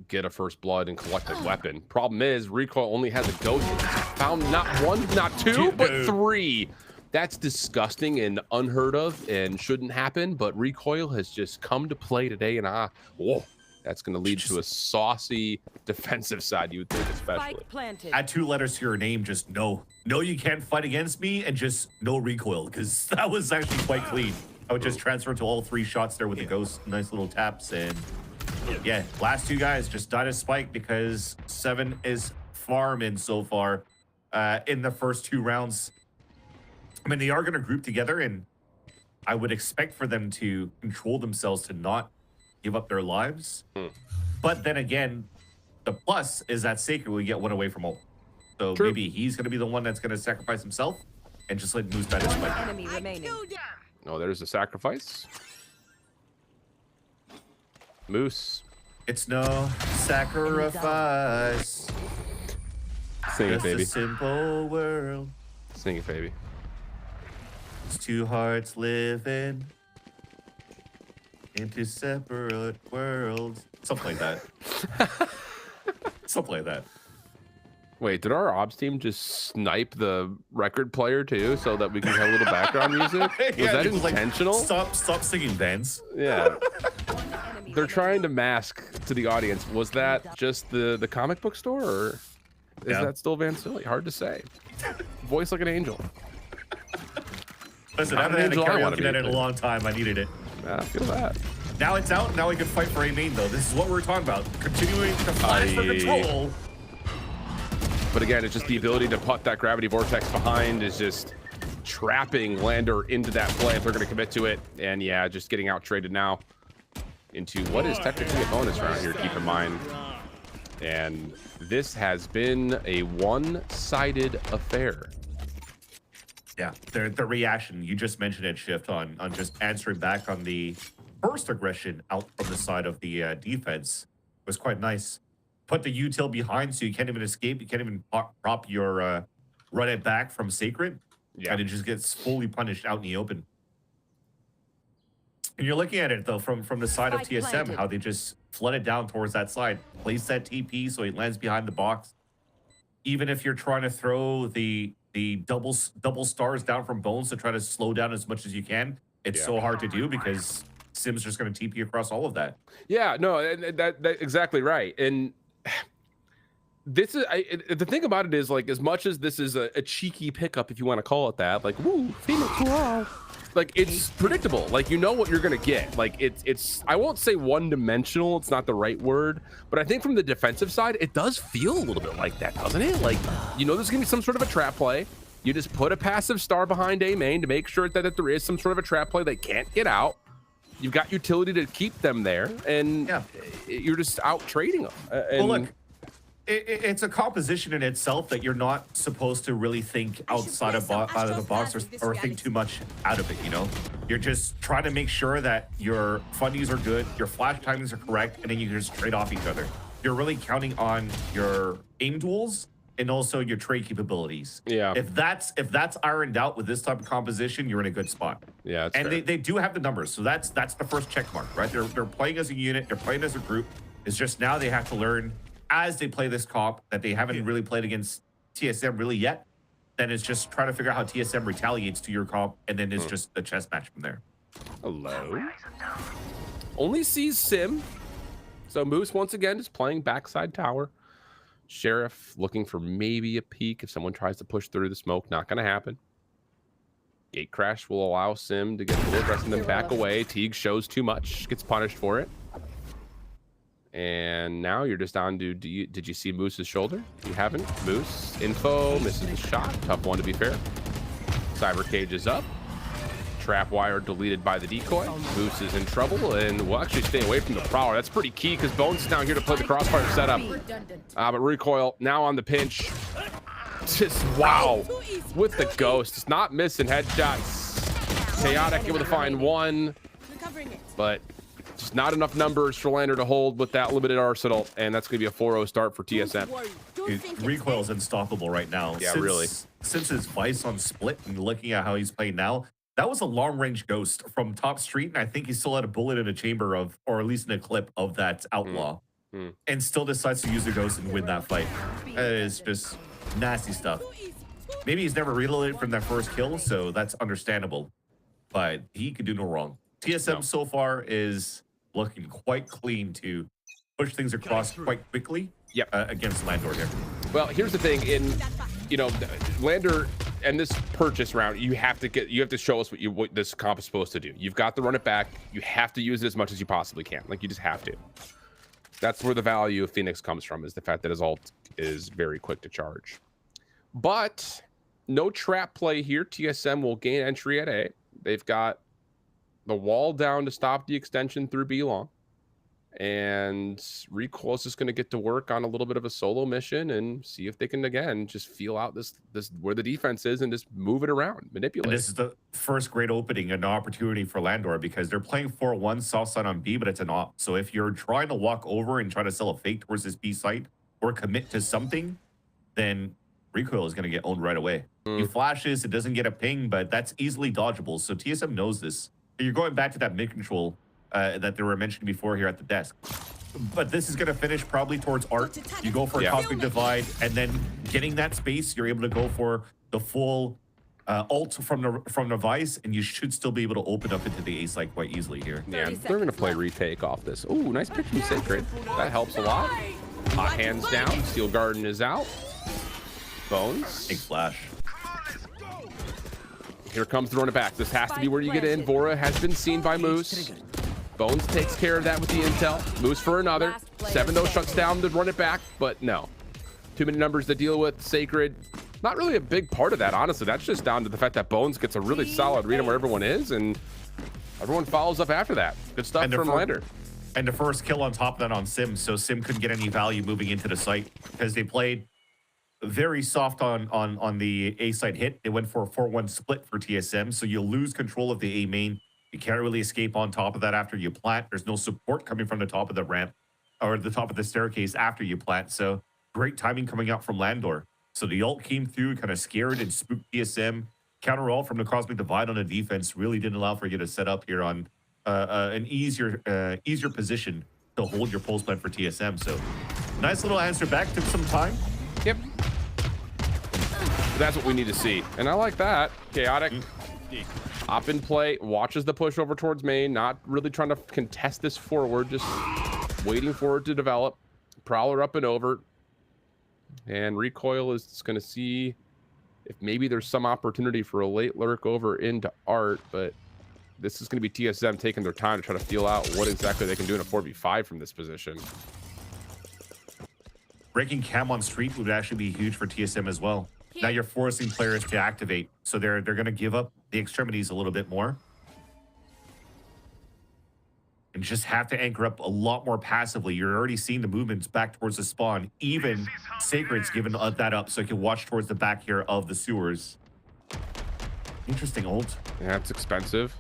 get a first blood and collect a weapon. Problem is, Recoil only has a ghost. It's found not 1, not 2, but 3. That's disgusting and unheard of and shouldn't happen, but Recoil has just come to play today, and whoa, that's going to lead to a saucy defensive side, you would think, especially. Add 2 letters to your name, just no. No, you can't fight against me, and just no Recoil, because that was actually quite clean. I would just transfer to all 3 shots there with the ghost, nice little taps, and yeah, last 2 guys just died as Spike because 7 is farming so far in the first 2 rounds. I mean, they are going to group together, and I would expect for them to control themselves to not give up their lives. But then again, the plus is that Sacred will get 1 away from all. So maybe he's going to be the one that's going to sacrifice himself and just let Moose better Spike. Enemy remaining. Oh, there's a sacrifice. Moose. It's no sacrifice. Sing it, baby. Just a simple world. Sing it, baby. It's 2 hearts living into separate worlds. Something like that. Something like that. Wait, did our ops team just snipe the record player too, so that we can have a little background music? Was that intentional? Like, stop singing, Vance. Yeah. They're trying to mask to the audience. Was that just the comic book store, or is that still Van Silly? Hard to say. Voice like an angel. Listen, I haven't had a karaoke night in a long time. I needed it. I feel that. Now it's out. Now we can fight for a main, though. This is what we're talking about. Continuing to flash for control. But again, it's just the ability to put that gravity vortex behind is just trapping Landor into that play if they're going to commit to it. And yeah, just getting out traded now into what is technically a bonus round here, keep in mind. And this has been a one-sided affair. Yeah, the reaction, you just mentioned it, Shift, on just answering back on the first aggression out from the side of the defense was quite nice. Put the util behind so you can't even escape. You can't even prop your run it back from Sacred. Yeah. And it just gets fully punished out in the open. And you're looking at it, though, from the side of TSM, how they just flooded down towards that side. Place that TP so he lands behind the box. Even if you're trying to throw the double stars down from Bones to try to slow down as much as you can, it's so hard to do because Sim's just going to TP across all of that. Yeah, no, that exactly right. And this is the thing about it is, like, as much as this is a cheeky pickup, if you want to call it that, like, woo, Phoenix, wow. Like, it's predictable. Like, you know what you're gonna get. Like, it's I won't say one-dimensional, it's not the right word, but I think from the defensive side, it does feel a little bit like that, doesn't it? Like, you know there's gonna be some sort of a trap play. You just put a passive star behind A main to make sure that there is some sort of a trap play they can't get out. You've got utility to keep them there, and you're just out trading them. Well, look, it's a composition in itself that you're not supposed to really think outside of the box or think too much out of it, you know? You're just trying to make sure that your fundies are good, your flash timings are correct, and then you just trade off each other. You're really counting on your aim duels and also your trade capabilities. Yeah. If that's ironed out with this type of composition, you're in a good spot. Yeah, and they do have the numbers, so that's the first check mark, right? They're playing as a unit, they're playing as a group. It's just now they have to learn as they play this comp that they haven't really played against TSM really yet. Then it's just trying to figure out how TSM retaliates to your comp, and then it's just a chess match from there. Hello. Only sees Sim. So Moose once again is playing backside tower. Sheriff looking for maybe a peek if someone tries to push through the smoke. Not going to happen. Gate crash will allow Sim to get the rest of them back away. Teague shows too much, gets punished for it. And now you're just down to, did you see Moose's shoulder? You haven't. Moose, info, misses the shot. Tough one to be fair. Cyber cage is up. Trap wire deleted by the decoy. Moose is in trouble and will actually stay away from the prowler. That's pretty key because Bones is down here to play the crossfire setup. But Recoil now on the pinch. Just wow. With the ghost. It's not missing headshots. Chaotic able to find one. But just not enough numbers for Landor to hold with that limited arsenal, and that's going to be a 4-0 start for TSM. Recoil's unstoppable right now. Yeah, really. Since his Vice on split and looking at how he's playing now, that was a long-range ghost from top street, and I think he still had a bullet in a chamber of, or at least in a clip of that outlaw, and still decides to use the ghost and win that fight. That is just nasty stuff. Maybe he's never reloaded from that first kill, so that's understandable, but he could do no wrong. TSM so far is looking quite clean to push things across quite quickly against Landor here. Well, here's the thing. Landor and this purchase round, you have to show us what this comp is supposed to do. You've got to run it back. You have to use it as much as you possibly can. Like, you just have to. That's where the value of Phoenix comes from, is the fact that his ult is very quick to charge. But no trap play here. TSM will gain entry at A. They've got the wall down to stop the extension through B long, and Recoil's just going to get to work on a little bit of a solo mission and see if they can again just feel out this where the defense is and just move it around, manipulate. And this is the first great opening and opportunity for Landor because they're playing 4-1 south side on B, but it's an op. So if you're trying to walk over and try to sell a fake towards this B site or commit to something, then Recoil is going to get owned right away. He flashes, it doesn't get a ping, but that's easily dodgeable. So TSM knows this. You're going back to that mid control that they were mentioning before here at the desk. But this is going to finish probably towards Art. You go for a Cosmic Divide, and then getting that space, you're able to go for the full ult from the Vice, and you should still be able to open up into the A site quite easily here. Yeah, they're going to play retake off this. Ooh, nice pitch from Sacred. That helps a lot. Hot hands down. Steel Garden is out. Bones. Big flash. Here comes the run it back. This has to be where you get in. Vora has been seen by Moose. Bones takes care of that with the intel. Moose for another. 7 though shuts down to run it back, but no. Too many numbers to deal with. Sacred, not really a big part of that, honestly. That's just down to the fact that Bones gets a really solid read on where everyone is, and everyone follows up after that. Good stuff from Landor. And the first kill on top of that on Sim, so Sim couldn't get any value moving into the site because they played very soft on the A side hit. They went for a 4-1 split for TSM, so you lose control of the A main. You can't really escape on top of that after you plant. There's no support coming from the top of the ramp or the top of the staircase after you plant. So great timing coming out from Landor. So the ult came through, kind of scared and spooked TSM. Counter ult from the Cosmic Divide on the defense really didn't allow for you to set up here on an easier position to hold your pulse plant for TSM. So nice little answer back. Took some time. Yep. That's what we need to see. And I like that. Chaotic. Op in play, watches the push over towards main, not really trying to contest this forward, just waiting for it to develop. Prowler up and over. And Recoil is going to see if maybe there's some opportunity for a late lurk over into Art, but this is going to be TSM taking their time to try to feel out what exactly they can do in a 4v5 from this position. Breaking cam on street would actually be huge for TSM as well. Now you're forcing players to activate, so they're going to give up the extremities a little bit more. And just have to anchor up a lot more passively. You're already seeing the movements back towards the spawn. Even Sacred's given that up so you can watch towards the back here of the sewers. Interesting ult. Yeah, it's expensive.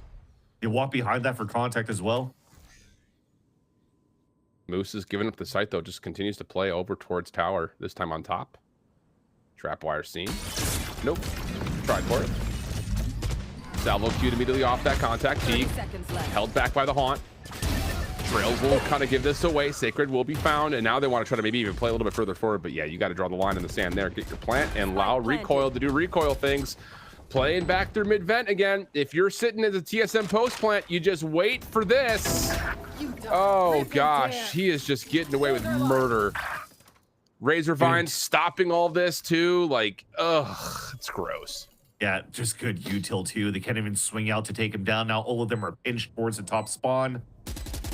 You walk behind that for contact as well. Moose is giving up the site, though. Just continues to play over towards tower, this time on top. Trapwire seen. Nope. Tried for it. Salvo queued immediately off that contact. Teague held back by the haunt. Trails will kind of give this away. Sacred will be found, and now they want to try to maybe even play a little bit further forward. But yeah, you got to draw the line in the sand there. Get your plant and allow Recoil to do Recoil things. Playing back through mid-vent again. If you're sitting as a TSM post plant, you just wait for this. Oh gosh, he is just getting away with murder. Razorvine stopping all this too. Like, ugh, it's gross. Yeah, just good util too. They can't even swing out to take him down. Now all of them are pinched towards the top spawn.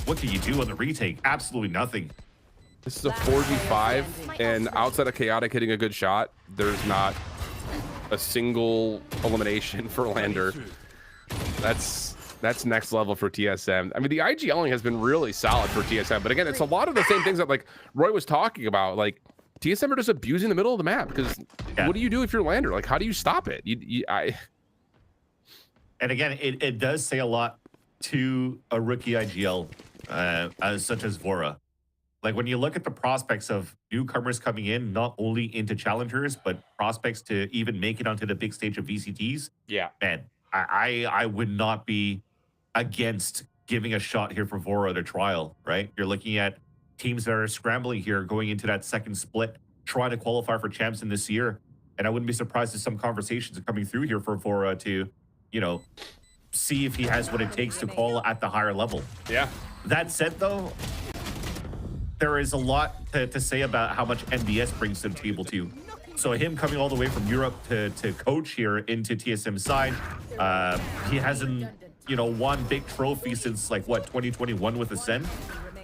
What can you do on the retake? Absolutely nothing. This is a 4v5, and outside of Chaotic hitting a good shot, there's not a single elimination for Landor. That's next level for TSM. I mean, the IGLing has been really solid for TSM, but again, it's a lot of the same things that like Roy was talking about. Like TSM are just abusing the middle of the map because what do you do if you're Landor? Like, how do you stop it? And again, it does say a lot to a rookie IGL such as Vora. Like when you look at the prospects of newcomers coming in, not only into challengers, but prospects to even make it onto the big stage of VCTs. Yeah, man, I would not be against giving a shot here for Vora to trial, right? You're looking at teams that are scrambling here going into that second split, trying to qualify for champs in this year. And I wouldn't be surprised if some conversations are coming through here for Vora to, you know, see if he has what it takes to call at the higher level. Yeah. That said, though, there is a lot to say about how much MBS brings to the table, too. So him coming all the way from Europe to coach here into TSM's side, he hasn't, you know, won big trophy since, like, what, 2021 with Ascent,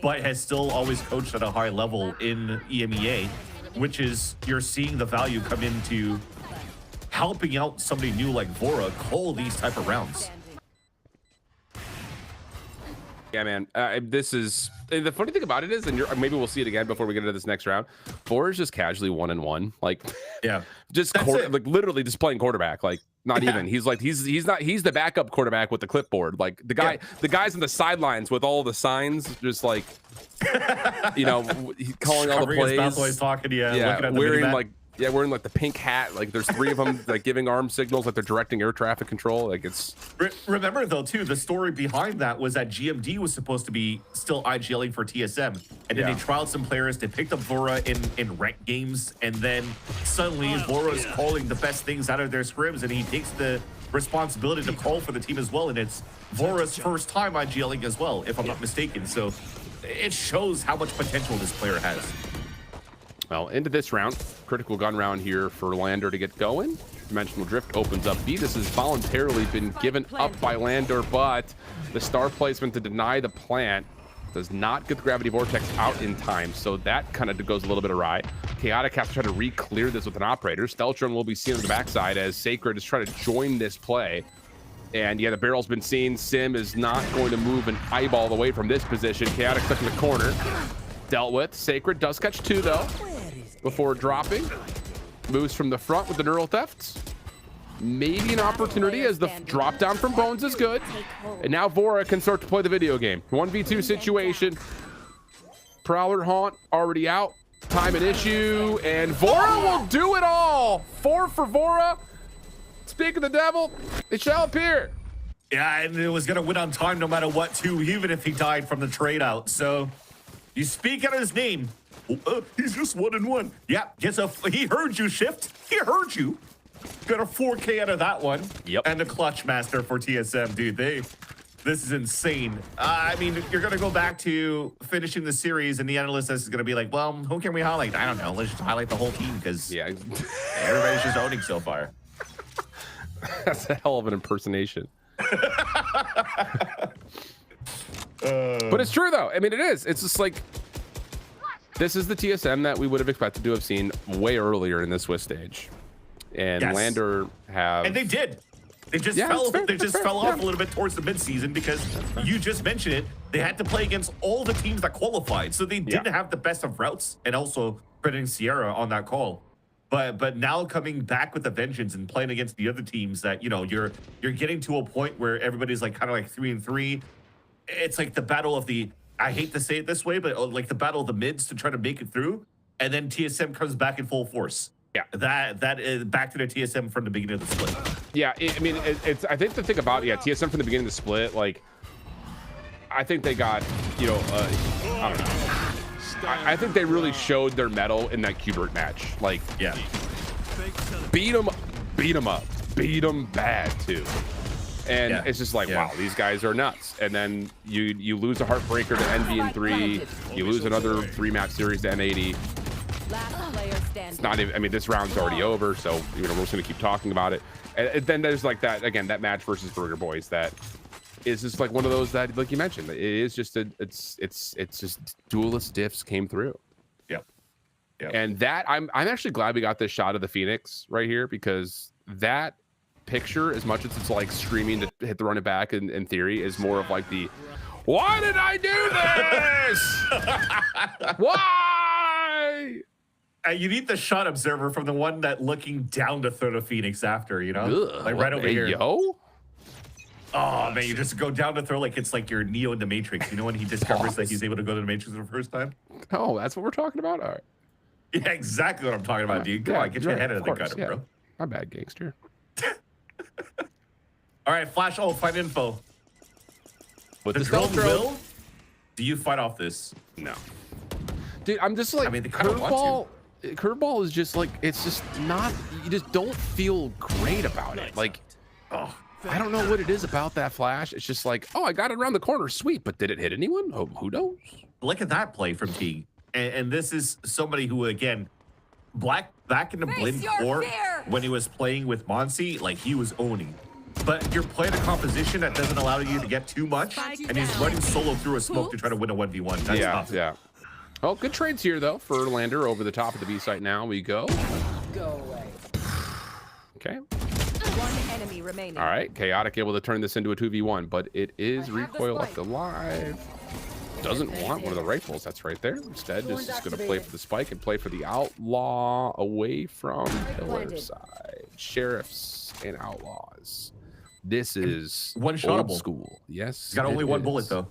but has still always coached at a high level in EMEA, which is, you're seeing the value come into helping out somebody new like Vora call these type of rounds. Yeah, man. This is the funny thing about it is, and maybe we'll see it again before we get into this next round. Vora is just casually 1-1, like, yeah, just like literally just playing quarterback. Like, not even. He's like he's the backup quarterback with the clipboard. Like the guys on the sidelines with all the signs, just like, you know, calling all the plays. Talking, wearing like the pink hat. Like there's 3 of them like giving arm signals, like they're directing air traffic control. Like it's. Remember though too, the story behind that was that GMD was supposed to be still IGLing for TSM, and then they trialed some players. They picked up Vora in ranked games, and then suddenly Vora's calling the best things out of their scrims, and he takes the responsibility to call for the team as well. And it's Vora's first time IGLing as well, if I'm not mistaken. So it shows how much potential this player has. Well, into this round, critical gun round here for Landor to get going. Dimensional Drift opens up B. This has voluntarily been given up by Landor, but the star placement to deny the plant does not get the Gravity Vortex out in time, so that kind of goes a little bit awry. Chaotic has to try to re-clear this with an operator. Steltron will be seen on the backside as Sacred is trying to join this play. And yeah, the barrel's been seen. Sim is not going to move an eyeball away from this position. Chaotic stuck in the corner. Dealt with. Sacred does catch 2 though before dropping. Moves from the front with the neural thefts. Maybe an opportunity as the drop down from Bones is good. And now Vora can start to play the video game. 1v2 situation. Prowler Haunt already out. Time an issue. And Vora will do it all. 4 for Vora. Speak of the devil, it shall appear. Yeah, and it was going to win on time no matter what, too, even if he died from the trade out. So you speak out his name. He's just 1-1. Yeah, he heard you, Shift. He heard you. Got a 4K out of that one. Yep. And the clutch master for TSM, dude. This is insane. I mean, you're going to go back to finishing the series, and the analyst is going to be like, well, who can we highlight? I don't know. Let's just highlight the whole team because everybody's just owning so far. That's a hell of an impersonation. But it's true, though. I mean, it is. It's just like, this is the TSM that we would have expected to have seen way earlier in the Swiss stage. And Landor have... And they did. They just fell off a little bit towards the midseason because you just mentioned it. They had to play against all the teams that qualified, so they didn't have the best of routes, and also putting Sierra on that call. But now coming back with a vengeance and playing against the other teams that you're getting to a point where everybody's like kind of like 3-3. It's like the battle of the, I hate to say it this way, but like the battle of the mids to try to make it through, and then TSM comes back in full force. Yeah, that is back to the TSM from the beginning of the split. Yeah, I mean, it's. I think the thing about TSM from the beginning of the split, like, I think they got, I don't know. I think they really showed their mettle in that Qbert match. Like, beat them up, beat them bad too. And it's just like, wow, these guys are nuts. And then you lose a heartbreaker to Envy in 3, you lose another 3-map series to M80. It's not even, I mean, this round's already over, so we're just gonna keep talking about it. And then there's like that again, that match versus Burger Boys that is just like one of those that, like you mentioned, it is just it's just duelist diffs came through. Yep. And that I'm actually glad we got this shot of the Phoenix right here, because that picture, as much as it's like screaming to hit the run it back in theory, is more of like the, why did I do this? Why? You need the shot observer from the one that looking down to throw the Phoenix after, Ugh, like right over here. Yo. Oh man, you just go down to throw like it's like you're Neo in the Matrix. You know when he discovers that he's able to go to the Matrix for the first time? Oh, that's what we're talking about? All right. Yeah, exactly what I'm talking about, dude. Come on, get your head out of the gutter, bro. My bad, gangster. All right, flash fight info. With the stealth drone, will? Do you fight off this? No. Dude, I'm just like, I mean, the curveball is just like, it's just not, you just don't feel great about it. Like, oh, I don't know what it is about that flash. It's just like, oh, I got it around the corner, sweet, but did it hit anyone? Oh, who knows? Look at that play from T. And this is somebody who, again, back in the Blinn Core, when he was playing with Monsi, like he was owning. But you're playing a composition that doesn't allow you to get too much, and he's running solo through a smoke to try to win a 1v1. That's tough. Yeah. Oh, good trades here, though, for Landor over the top of the B site. Now we go. Go away. Okay. One enemy remaining. All right. Chaotic able to turn this into a 2v1, but it is recoil left alive. Doesn't want one of the rifles. That's right there. Instead, just is going to play for the spike and play for the outlaw away from pillar side. Sheriffs and outlaws. This is one-shottable. old school. Yes. He's got only one bullet, though.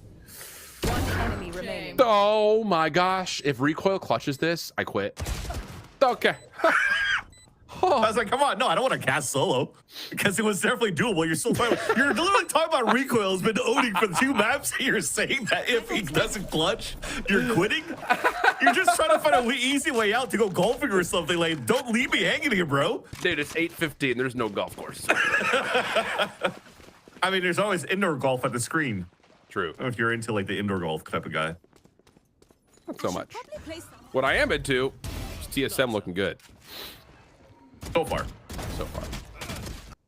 One enemy remaining. Oh my gosh. If recoil clutches this, I quit. Okay. I was like, come on, no, I don't want to cast solo because it was definitely doable. You're still talking about, you're literally talking about recoil has been owning for the 2 maps. And you're saying that if he doesn't clutch, you're quitting. You're just trying to find an easy way out to go golfing or something. Like, don't leave me hanging here, bro. Dude, it's 8:15. There's no golf course. I mean, there's always indoor golf at the screen. True. I don't know if you're into like the indoor golf type of guy. Not so much. What I am into is TSM looking good. So far.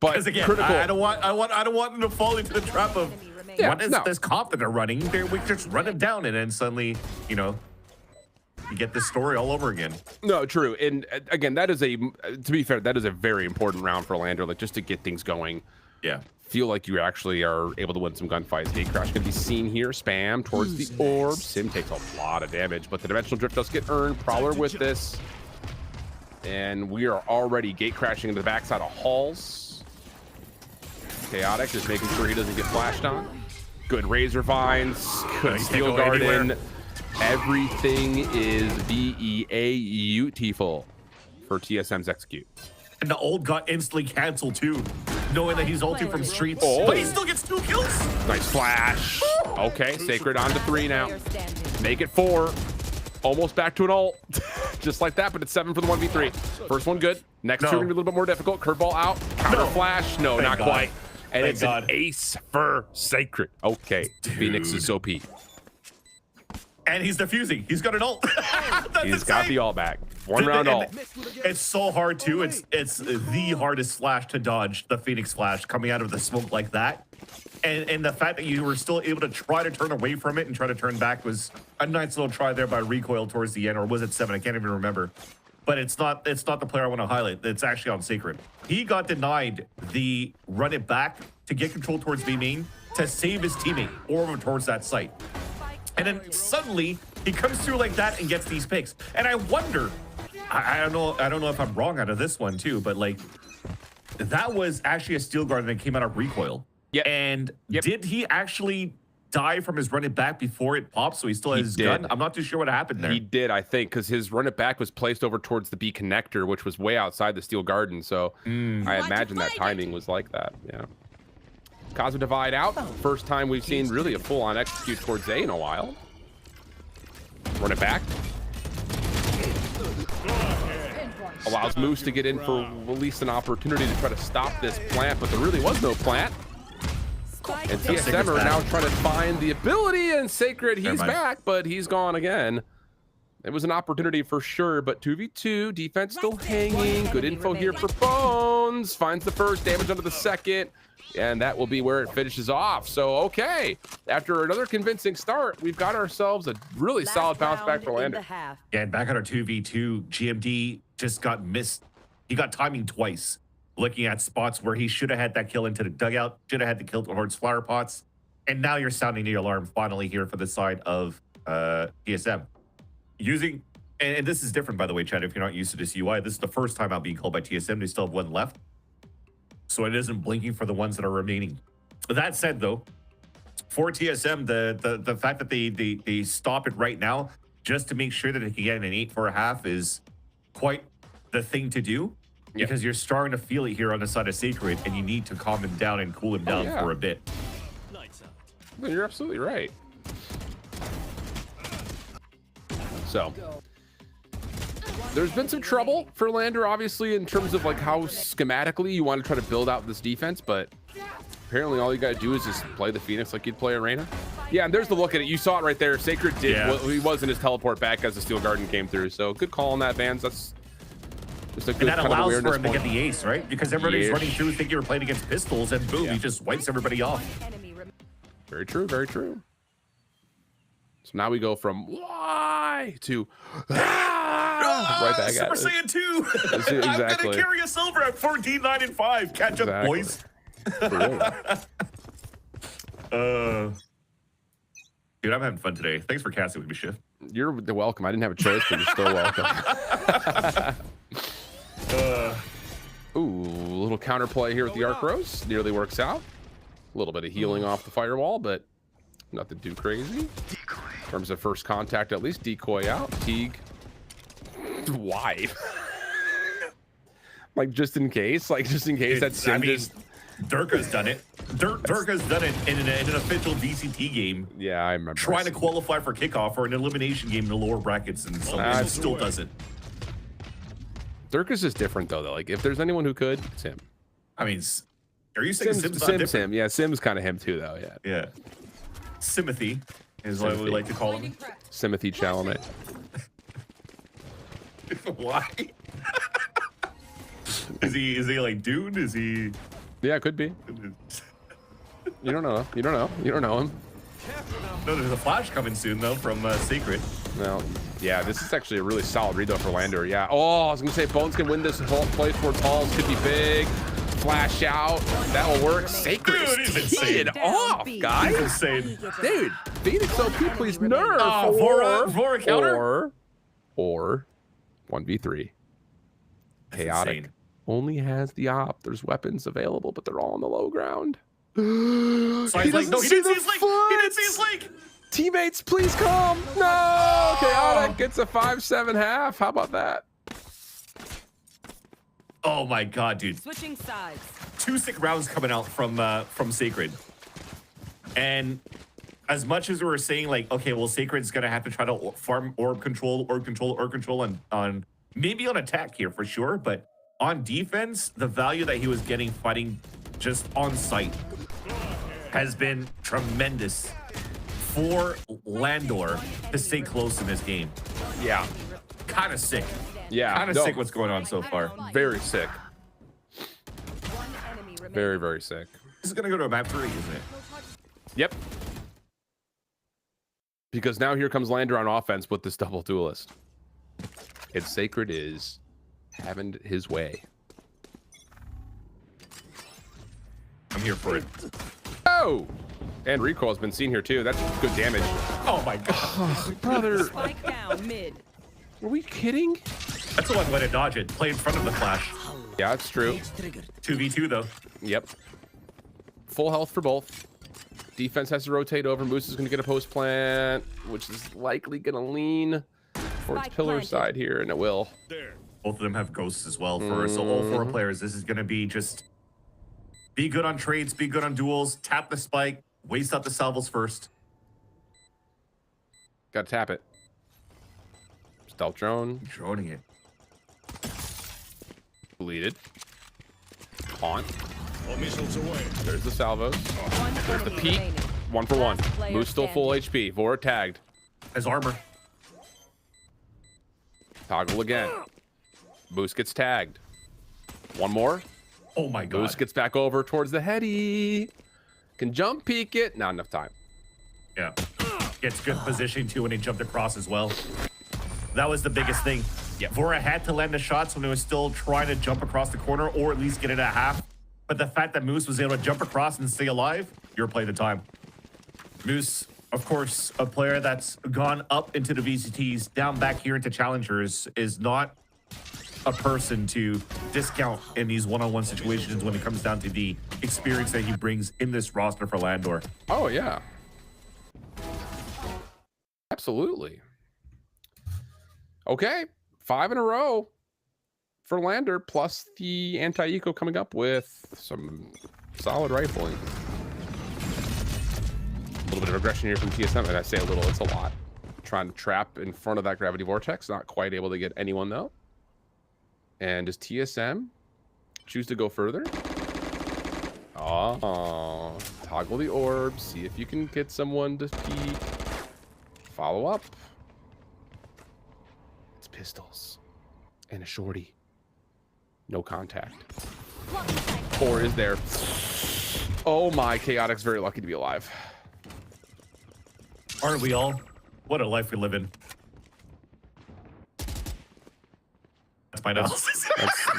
But again, critical. I don't want them to fall into the trap of what is this comp that they're running? We just run it down and then suddenly, you get this story all over again. No, true. And again, that is to be fair, that is a very important round for Landor, like just to get things going. Yeah. Feel like you actually are able to win some gunfights. Gate Crash can be seen here. Spam towards the orb. Sim takes a lot of damage, but the Dimensional Drift does get earned. Prowler with this. And we are already gate crashing into the backside of halls. Chaotic just making sure he doesn't get flashed on. Good Razor Vines. Good Steel Garden. Everything is beautiful for TSM's execute. And the ult got instantly canceled too, knowing that he's ulting from streets. But he still gets 2 kills. Nice flash. Okay, Sacred on to 3 now. Make it 4. Almost back to an ult. Just like that, but it's 7 for the 1v3. First one good. Next two are gonna be a little bit more difficult. Curveball out, counter flash. No, Thank not God. quite. And Thank it's God. an ace for Sacred. Okay, Phoenix is OP. And he's defusing. He's got an ult. He's got the ult back. One round ult. It's so hard too. It's the hardest flash to dodge, the Phoenix flash coming out of the smoke like that. And the fact that you were still able to try to turn away from it and try to turn back was a nice little try there by Recoil towards the end, or was it 7? I can't even remember. But it's not the player I want to highlight. It's actually on Sacred. He got denied the run it back to get control towards B main to save his teammate over towards that site. And then suddenly he comes through like that and gets these picks. And I wonder, I don't know if I'm wrong out of this one too, but like that was actually a steel guard that came out of Recoil. Yeah. And did he actually die from his run it back before it popped, so he still has his gun? I'm not too sure what happened there. He did, I think, because his run it back was placed over towards the B connector, which was way outside the steel garden. So I imagine that timing was like that. Yeah. Cosmic Divide out. First time we've seen really a full-on execute towards A in a while. Run it back. Allows Moose to get in for at least an opportunity to try to stop this plant, but there really was no plant. And TSM are now trying to find the ability, and Sacred, he's back, but he's gone again. It was an opportunity for sure, but 2v2, defense still hanging. Good info here for Bones. Finds the first, damage onto the second, and that will be where it finishes off. So, okay, after another convincing start, we've got ourselves a really solid bounce back for Landor. Yeah, and back on our 2v2, GMD just got missed. He got timing twice, looking at spots where he should have had that kill into the dugout, should have had the kill towards flower pots, and now you're sounding the alarm finally here for the side of TSM. Using, and this is different, by the way, Chad, if you're not used to this UI, this is the first time I'm being called by TSM. They still have one left, so it isn't blinking for the ones that are remaining. That said, though, for TSM, the fact that they stop it right now just to make sure that they can get an 8 for a half is quite the thing to do, because you're starting to feel it here on the side of Sacred, and you need to calm him down and cool him down for a bit. You're absolutely right. So there's been some trouble for Landor, obviously, in terms of like how schematically you want to try to build out this defense, but apparently all you got to do is just play the Phoenix like you'd play Arena. Yeah, and there's the look at it. You saw it right there. Sacred did what he was in his teleport back as the Steel Garden came through. So good call on that, Vans. That's just a good And that kind of allows awareness for him to point. get the ace, right? Because everybody's running through thinking you're playing against pistols, and boom, he just wipes everybody off. Very true, very true. So now we go from why to right back Super at it. Saiyan 2. Exactly. I'm gonna carry us over at 14, 9, and 5. Catch up, boys. Dude, I'm having fun today. Thanks for casting with me, Shift. You're welcome. I didn't have a choice, but you're still welcome. Ooh, a little counterplay here with the Arc Rose. Nearly works out. A little bit of healing off the firewall, but nothing too crazy. In terms of first contact, at least decoy out. Teague. Why? Like just in case that Sim just... Durka's done it. Durka's done it in an official VCT game. Yeah, I remember. Trying to qualify for kickoff or an elimination game in the lower brackets, and still does it. Durka's just different though. Like if there's anyone who could, it's him. I mean, are you saying Sim's not different? Sim? Yeah, Sim's kind of him too, though. Yeah. Yeah. Simothy is what we like to call him. Simothy Chalamet. Why? Is he like Dune? Is he? Yeah, it could be. You don't know. You don't know. You don't know him. No, there's a flash coming soon though from Sacred. No. Yeah, this is actually a really solid read though for Landor. Yeah. Oh, I was gonna say Bones can win this whole play towards Halls. Could be big. Flash out. That will work. Sacred is teeing it off, guys. He's insane. Dude, Phoenix OP, please nerf. Vora counter. Or 1v3. Chaotic insane. only has the op. There's weapons available, but they're all on the low ground. So he didn't see his link. He didn't see his link. Teammates, please come. No. Chaotic gets a 5-7 half. How about that? Oh my god, dude. Switching sides. 2 sick rounds coming out from Sacred. And as much as we were saying, like, okay, well, Sacred's gonna have to try to farm orb control on maybe on attack here for sure, but on defense, the value that he was getting fighting just on site has been tremendous for Landor to stay close in this game. Yeah. Kind of sick. Yeah. Kind of sick what's going on so far. Very sick. Very, very sick. This is going to go to a map 3, isn't it? Yep. Because now here comes Landor on offense with this double duelist. And Sacred is having his way. I'm here for it. Oh! And recoil has been seen here too. That's good damage. Oh my god. Brother. Spike down mid. Are we kidding? That's the one way to dodge it. Play in front of the flash. Yeah, it's true. 2v2 though. Yep. Full health for both. Defense has to rotate over. Moose is going to get a post plant, which is likely going to lean towards pillar side here, and it will. Both of them have ghosts as well. So all 4 players, this is going to be just be good on trades, be good on duels, tap the spike, waste out the salvos first. Got to tap it. Stealth drone. Droning it. Deleted. Haunt. There's the salvos. There's the peek. 1 for 1. Moose still full HP. Vora tagged. His armor. Toggle again. Moose gets tagged. 1 more. Oh my god. Moose gets back over towards the heady. Can jump peek it. Not enough time. Yeah. Gets good position too when he jumped across as well. That was the biggest thing. Yeah. Vora had to land the shots when he was still trying to jump across the corner or at least get it at half. But the fact that Moose was able to jump across and stay alive, you're playing the time. Moose, of course, a player that's gone up into the VCTs, down back here into Challengers, is not a person to discount in these one-on-one situations when it comes down to the experience that he brings in this roster for Landor. Oh, yeah. Absolutely. Okay. 5 in a row for Landor, plus the anti-eco coming up with some solid rifling. A little bit of aggression here from TSM, and I say a little, it's a lot. Trying to trap in front of that gravity vortex, not quite able to get anyone though. And does TSM choose to go further? Oh, toggle the orb, see if you can get someone to peek. Follow up. It's pistols and a shorty. No contact. 4 is there. Oh my, Chaotic's very lucky to be alive. Aren't we all? What a life we live in. That's my analysis.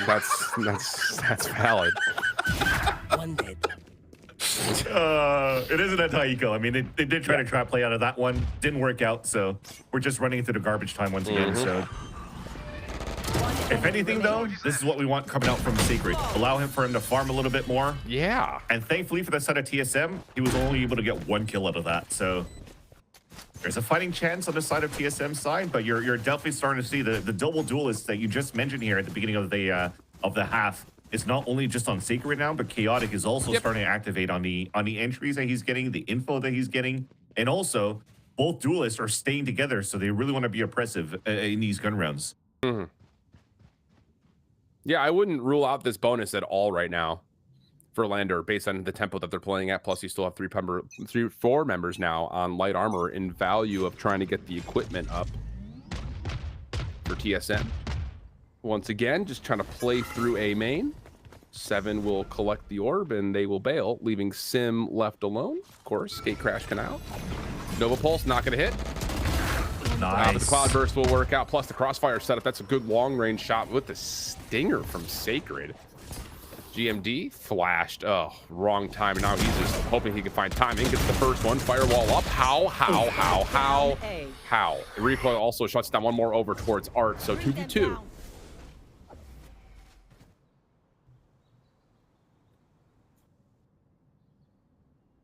That's valid. One dead. It is an anti-eco. I mean, they did try to trap play out of that one. Didn't work out, so we're just running through the garbage time once again. So, if anything, though, this is what we want coming out from Sacred. Allow him for him to farm a little bit more. Yeah. And thankfully for the side of TSM, he was only able to get 1 kill out of that. So there's a fighting chance on the side of TSM's side, but you're definitely starting to see the double duelists that you just mentioned here at the beginning of the half. Is not only just on Sacred now, but Chaotic is also starting to activate on the entries that he's getting, the info that he's getting, and also both duelists are staying together, so they really want to be oppressive in these gun rounds. Mm-hmm. Yeah, I wouldn't rule out this bonus at all right now for Landor based on the tempo that they're playing at. Plus, you still have 4 members now on light armor in value of trying to get the equipment up for TSM. Once again, just trying to play through A main. 7 will collect the orb and they will bail, leaving Sim left alone. Of course, Gate Crash can out. Nova Pulse not going to hit. Nice. But the Cloud Burst will work out. Plus the Crossfire setup. That's a good long range shot with the Stinger from Sacred. GMD flashed. Oh, wrong time. And now he's just hoping he can find timing. Gets the first one. Firewall up. How? The recoil also shuts down one more over towards Art. So 2v2.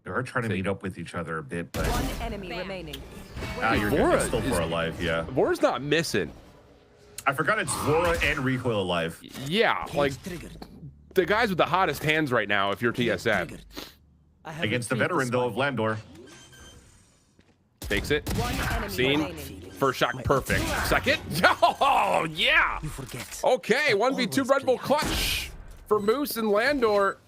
They are trying to meet up with each other a bit, but One enemy remaining. You're Vora still for alive, yeah. Vora's not missing. I forgot it's Vora and Recoil alive. Yeah, like the guys with the hottest hands right now, if you're TSM. Against the veteran, though, of Landor. Takes it. One enemy Seen. remaining. First shot, perfect. Second. Oh, yeah. Okay, 1v2 Red Bull clutch for Moose and Landor.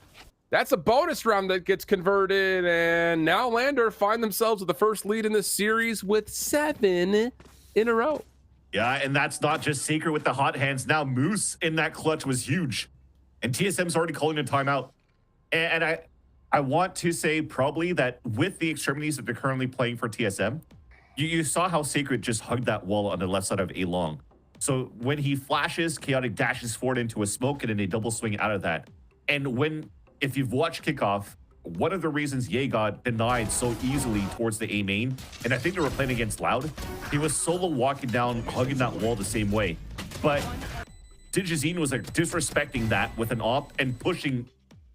That's a bonus round that gets converted, and now Landor find themselves with the first lead in this series with 7 in a row. Yeah, and that's not just Secret with the hot hands. Now Moose in that clutch was huge, and TSM's already calling a timeout. And I want to say probably that with the extremities that they're currently playing for TSM, you saw how Secret just hugged that wall on the left side of A long. So when he flashes, Chaotic dashes forward into a smoke and then they double swing out of that. And if you've watched Kickoff, one of the reasons Ye got denied so easily towards the A main, and I think they were playing against Loud, he was solo walking down, hugging that wall the same way. But Digizine was like disrespecting that with an op and pushing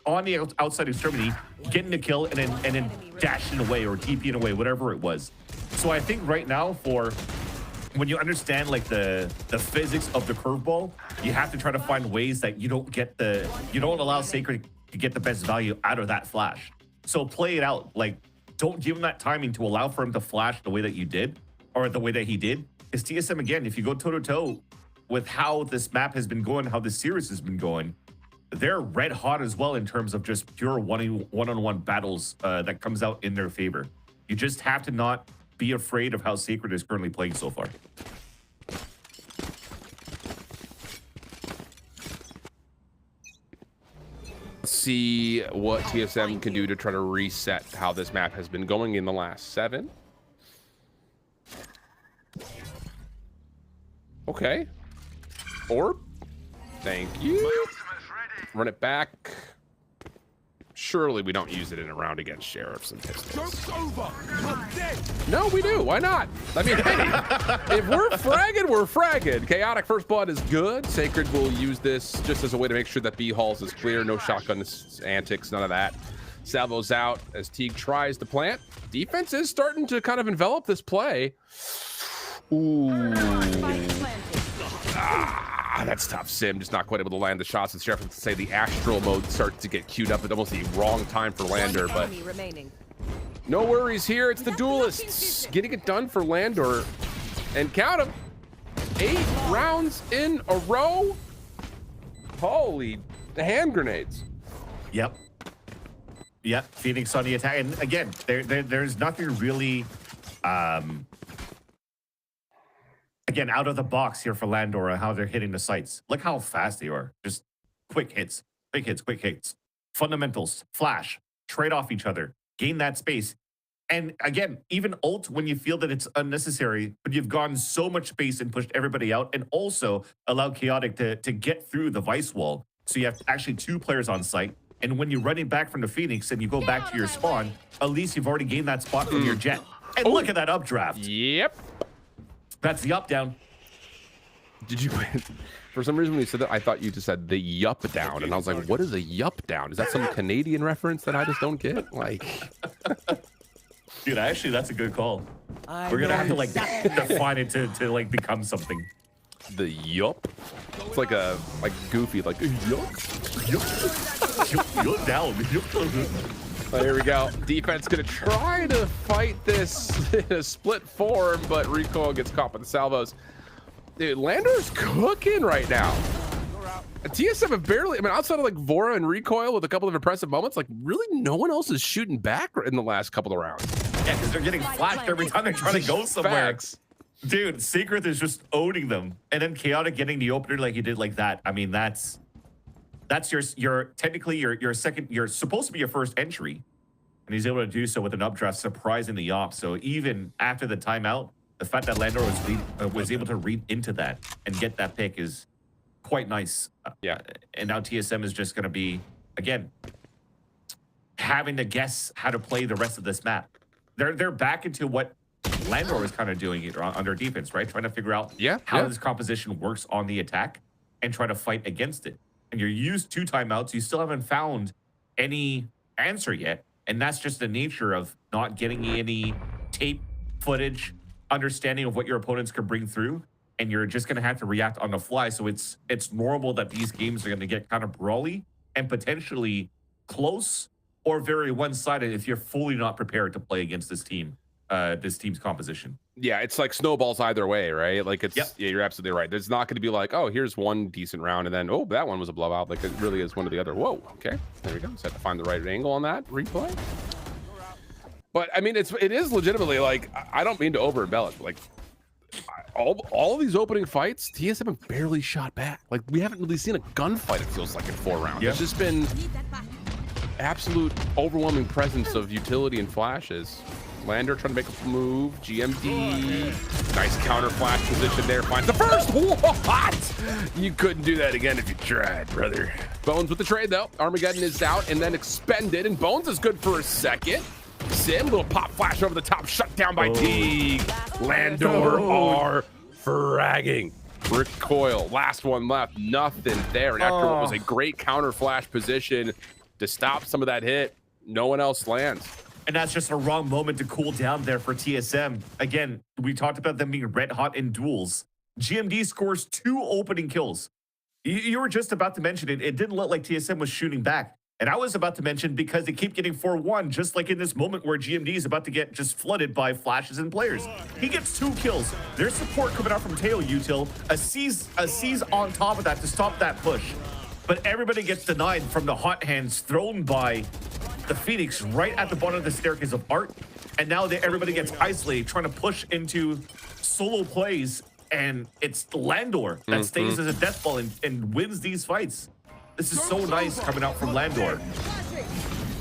on the outside extremity, getting the kill, and then dashing away or TPing away, whatever it was. So I think right now, for when you understand like the physics of the curveball, you have to try to find ways that you don't allow Sacred to get the best value out of that flash. So play it out. Like, don't give him that timing to allow for him to flash the way that you did, or the way that he did. Because TSM, again, if you go toe-to-toe with how this map has been going, how this series has been going, they're red hot as well in terms of just pure one-on-one battles that comes out in their favor. You just have to not be afraid of how Sacred is currently playing so far. See what TSM can do to try to reset how this map has been going in the last 7. Okay. Orb. Thank you. Run it back. Surely we don't use it in a round against Sheriffs and Pistols. No, we do. Why not? I mean, hey, if we're fragging, we're fragging. Chaotic First Blood is good. Sacred will use this just as a way to make sure that B Halls is clear. No shotgun antics, none of that. Salvo's out as Teague tries to plant. Defense is starting to kind of envelop this play. Ooh. That's tough. Sim just not quite able to land the shots. And Sheriff would say the Astral mode starts to get queued up at almost the wrong time for Landor, but no worries here. It's the Duelists getting it done for Landor. And count them, 8 rounds in a row. Holy hand grenades. Yep. Phoenix on the attack. And again, there's nothing really again, out of the box here for Landor and how they're hitting the sights. Look how fast they are. Just quick hits, big hits, quick hits. Fundamentals, flash, trade off each other, gain that space. And again, even ult when you feel that it's unnecessary, but you've gone so much space and pushed everybody out, and also allowed Chaotic to get through the Vice wall. So you have actually 2 players on site. And when you're running back from the Phoenix and you go back to your spawn, at least you've already gained that spot from your jet. And look at that updraft. Yep. That's the up down. Did you? For some reason when you said that, I thought you just said the yup down, and I was like, what is a yup down? Is that some Canadian reference that I just don't get? Like, dude, actually, that's a good call. We're gonna have to like define it to like become something. The yup. It's like a goofy like yup. Yup down. Here we go. Defense gonna try to fight this in a split form, but Recoil gets caught by the salvos. Dude, Landor's cooking right now. TSM have barely, I mean, outside of like Vora and Recoil with a couple of impressive moments, like really no one else is shooting back in the last couple of rounds. Yeah, because they're getting flashed every time they're trying to go somewhere. Facts. Dude, Secret is just owning them. And then Chaotic getting the opener like he did like that. I mean, that's your technically your second, you're supposed to be your first entry, and he's able to do so with an updraft, surprising the op. So even after the timeout, the fact that Landor was able to read into that and get that pick is quite nice. Yeah. And now TSM is just going to be, again, having to guess how to play the rest of this map. They're back into what Landor was kind of doing it under defense, right? Trying to figure out how this composition works on the attack and try to fight against it. And you're used 2 timeouts. You still haven't found any answer yet. And that's just the nature of not getting any tape footage, understanding of what your opponents can bring through. And you're just going to have to react on the fly. So it's normal that these games are going to get kind of brawly and potentially close or very one-sided if you're fully not prepared to play against this team this team's composition. Yeah, it's like snowballs either way, right? Like it's yeah, you're absolutely right. There's not going to be like, oh, here's one decent round and then oh, that one was a blowout. Like it really is one or the other. Whoa, okay, there we go. Just have to find the right angle on that replay. But I mean, it is legitimately like, I don't mean to over embellish, but like all of these opening fights, TSM have barely shot back. Like we haven't really seen a gunfight. It feels like in 4 rounds. It's just been absolute overwhelming presence of utility and flashes. Landor trying to make a move. GMD. Nice counter flash position there. Finds the first. What? You couldn't do that again if you tried, brother. Bones with the trade, though. Armageddon is out and then expended. And Bones is good for a second. Sim, little pop flash over the top. Shut down by Teague. Landor are fragging. Recoil. Last one left. Nothing there. And after what was a great counter flash position to stop some of that hit, no one else lands. And that's just a wrong moment to cool down there for TSM. Again, we talked about them being red hot in duels. GMD scores 2 opening kills. You were just about to mention it. It didn't look like TSM was shooting back. And I was about to mention because they keep getting 4-1, just like in this moment where GMD is about to get just flooded by flashes and players. He gets 2 kills. There's support coming out from Teo Util. A C's on top of that to stop that push. But everybody gets denied from the hot hands thrown by the Phoenix right at the bottom of the staircase of Art. And now everybody gets isolated, trying to push into solo plays. And it's Landor that stays as a death ball and wins these fights. This is so nice coming out from Landor.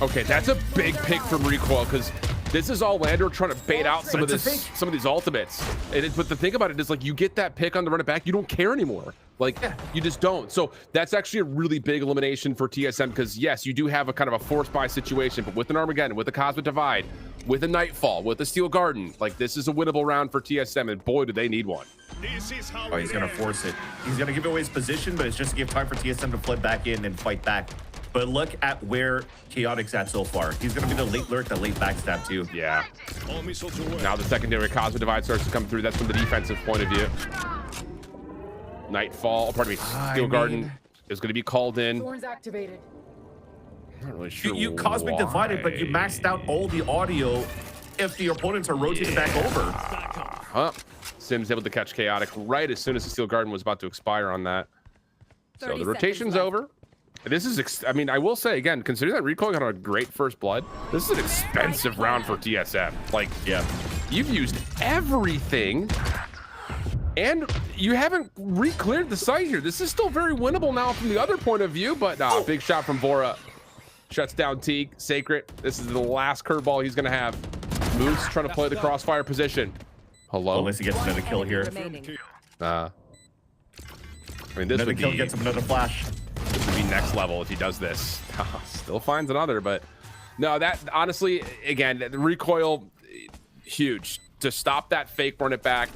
Okay, that's a big pick from Recoil because this is all Landor trying to bait out some of these ultimates. But the thing about it is, like, you get that pick on the run it back, you don't care anymore. Like, you just don't. So that's actually a really big elimination for TSM because, yes, you do have a kind of a forced buy situation, but with an Armageddon, with a Cosmic Divide, with a Nightfall, with a Steel Garden, like, this is a winnable round for TSM, and boy, do they need one. Oh, he's going to force it. He's going to give away his position, but it's just to give time for TSM to flood back in and fight back. But look at where Chaotic's at so far. He's going to be the late lurk, the late backstab too. Yeah. Now the secondary Cosmic Divide starts to come through. That's from the defensive point of view. Nightfall, pardon me, Steel Garden is going to be called in. Thorns activated. I'm not really sure You Cosmic Divided, but you maxed out all the audio if the opponents are rotating back over. Sim's able to catch Chaotic right as soon as the Steel Garden was about to expire on that. So the rotation's over. This is, I mean, I will say again, considering that Recoil got a great first blood, this is an expensive round for TSM. Like, yeah, you've used everything and you haven't re-cleared the site here. This is still very winnable now from the other point of view, but big shot from Vora. Shuts down Teague. Sacred. This is the last curveball he's going to have. Moose trying to play the crossfire position. Hello? Unless he gets another kill here. I mean, this another kill gets him another flash. This would be next level if he does this. Still finds another, but no, that honestly, again, the Recoil, huge. To stop that fake run it back,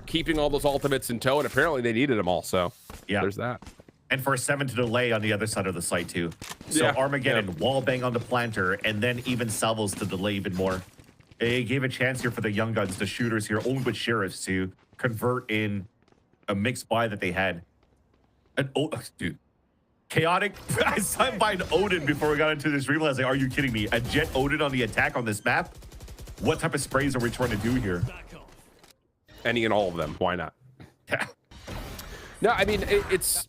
keeping all those ultimates in tow, and apparently they needed them all, so yeah, there's that. And for a 7 to delay on the other side of the site too. So Armageddon, wall bang on the planter, and then even Salvos to delay even more. It gave a chance here for the young guns, the shooters here, only with Sheriffs to convert in a mixed buy that they had. And dude, Chaotic, I signed by an Odin before we got into this replay. I was like, are you kidding me? A Jet Odin on the attack on this map? What type of sprays are we trying to do here? Any and all of them, why not? No, I mean, it's...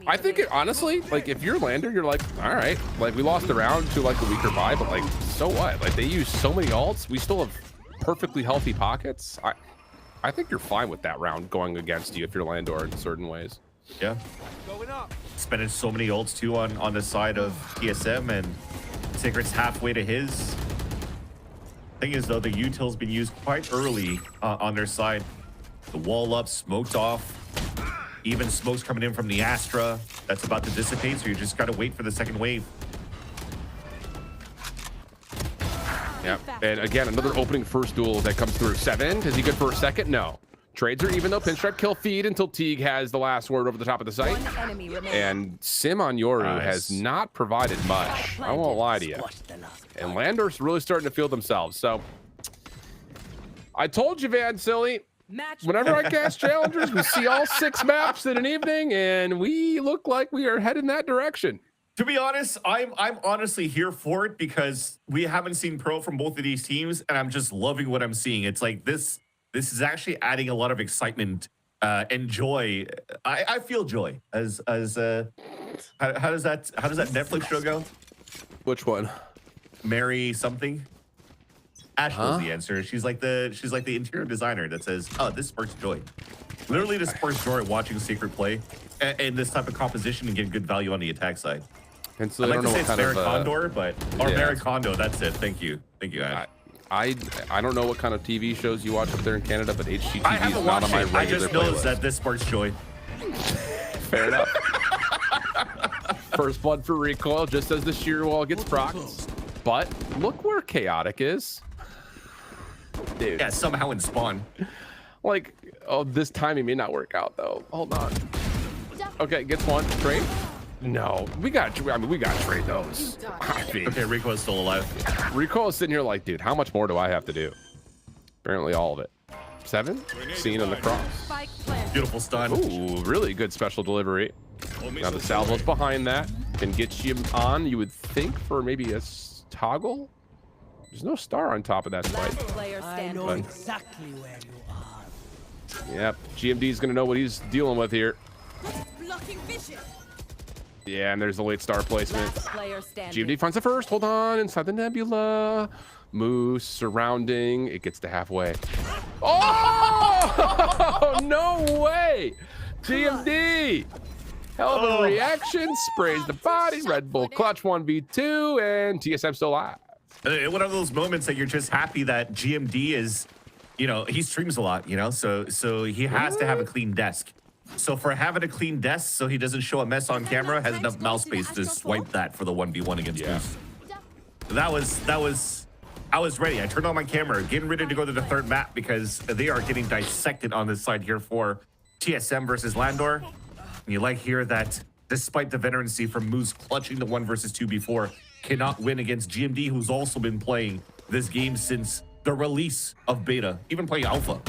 I think it, honestly, like, if you're Landor, you're like, all right, like, we lost the round to, like, the weaker buy, but, like, so what? Like, they use so many ults. We still have perfectly healthy pockets. I think you're fine with that round going against you if you're Landor in certain ways. Yeah. Spending so many ults, too, on the side of TSM, and Sacred's halfway to his. Thing is, though, the util's been used quite early on their side. The wall up, smoked off. Even smoke's coming in from the Astra. That's about to dissipate, so you just got to wait for the second wave. Yeah, and again, another opening first duel that comes through. 7, is he good for a second? No. Trades are even though Pinstripe kill feed until Teague has the last word over the top of the site. And Sim on Yoru has not provided much. I won't lie to you. And Landor's really starting to feel themselves. So I told you, Van Silly, whenever I cast Challengers, we see all 6 maps in an evening, and we look like we are heading that direction. To be honest, I'm honestly here for it because we haven't seen pro from both of these teams, and I'm just loving what I'm seeing. It's like this is actually adding a lot of excitement and joy. I feel joy as how does that Netflix show go? Which one? Mary something. Ash knows the answer. She's like the interior designer that says, "Oh, this sparks joy." Literally, this sparks joy watching Secret play and this type of composition and getting good value on the attack side. And so I'd I like don't to know say what it's kind of Maricondo, but or yeah. Maricondo. That's it. Thank you, Ash. I don't know what kind of TV shows you watch up there in Canada, but HGTV I is haven't not on watched my it. I regular just know playlist. that this sparks joy. Fair enough. First blood for recoil, just as the shear wall gets procced. But look where Chaotic is. Dude. Yeah, somehow in spawn. Like, oh, this timing may not work out though. Hold on. Okay, gets one. Trade? No, we got trade those. Okay, Rico is still alive. Rico is sitting here like, dude, how much more do I have to do? Apparently all of it. 7? Seen on the cross. Beautiful stun. Ooh, really good special delivery. Now the salvo's behind that. Can get you on, you would think, for maybe a toggle? There's no star on top of that spike. I know exactly where you are. Yep, GMD's gonna know what he's dealing with here. Blocking vision. Yeah, and there's the late star placement. Player standing. GMD finds the first. Hold on, inside the nebula. Moose surrounding. It gets to halfway. Oh! No way! GMD! Hell of a reaction. Sprays the body. Red Bull clutch 1v2, and TSM still alive. One of those moments that you're just happy that GMD is, you know, he streams a lot, you know, so he has to have a clean desk. So for having a clean desk so he doesn't show a mess on camera, has enough mouse space to swipe that for the 1v1 against Moose. I was ready. I turned on my camera, getting ready to go to the third map because they are getting dissected on this side here for TSM versus Landor. And you like here that despite the veterancy from Moose clutching the 1 versus 2 before, cannot win against GMD, who's also been playing this game since the release of beta, even playing alpha.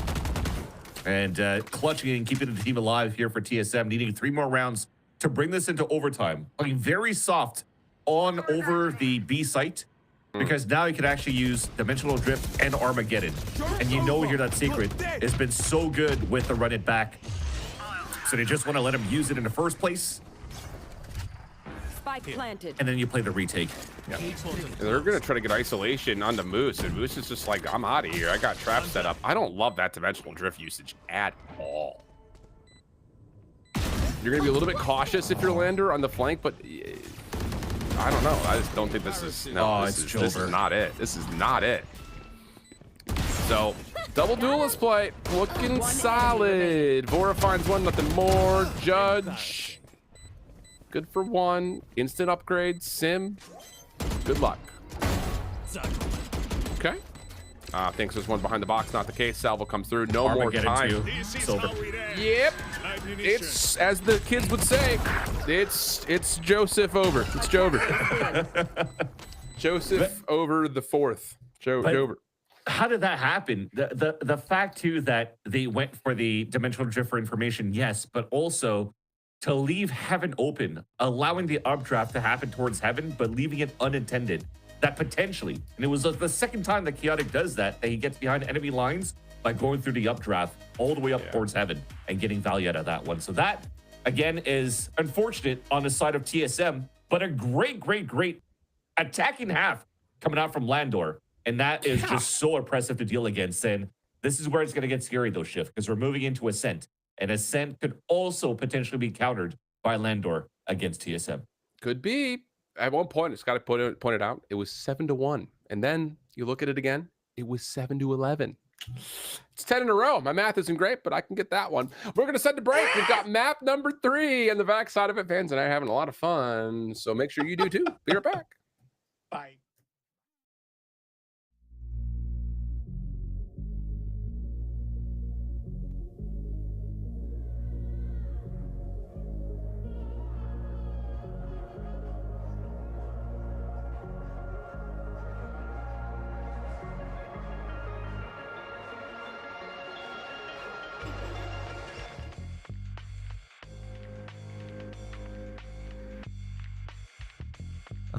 And clutching and keeping the team alive here for TSM, needing 3 more rounds to bring this into overtime. Playing very soft on over the B site, because now you can actually use Dimensional Drift and Armageddon. And you know here that Secret has been so good with the run it back. So they just want to let him use it in the first place. Spike planted. And then you play the retake. Yeah. They're going to try to get isolation onto Moose, and Moose is just like, I'm out of here. I got traps set up. I don't love that dimensional drift usage at all. You're going to be a little bit cautious if you're Landor on the flank, but I don't know. I just don't think this is... No, this is not it. This is not it. So, double duelist play. Looking solid. Vora finds one, nothing more. Judge. Good for 1. Instant upgrade. Sim. Good luck. Okay. Thinks there's one behind the box. Not the case. Salvo comes through. No more time. Silver. Yep. It's, as the kids would say, it's Joseph over. It's Jover. Joseph over the 4th. Jover. How did that happen? The fact too that they went for the dimensional drift for information, yes, but also to leave heaven open, allowing the updraft to happen towards heaven, but leaving it unattended. That potentially, and it was the second time that Chaotic does that he gets behind enemy lines by going through the updraft all the way up towards heaven and getting value out of that one. So that, again, is unfortunate on the side of TSM, but a great attacking half coming out from Landor. And that is just so oppressive to deal against. And this is where it's going to get scary, though, Shift, because we're moving into Ascent. And Ascent could also potentially be countered by Landor against TSM. Could be. At one point, it's got to point it out. It was 7-1. And then you look at it again. It was 7-11. It's 10 in a row. My math isn't great, but I can get that one. We're going to send a break. We've got map number 3 and the back side of it. Fans and I are having a lot of fun. So make sure you do, too. Be right back. Bye.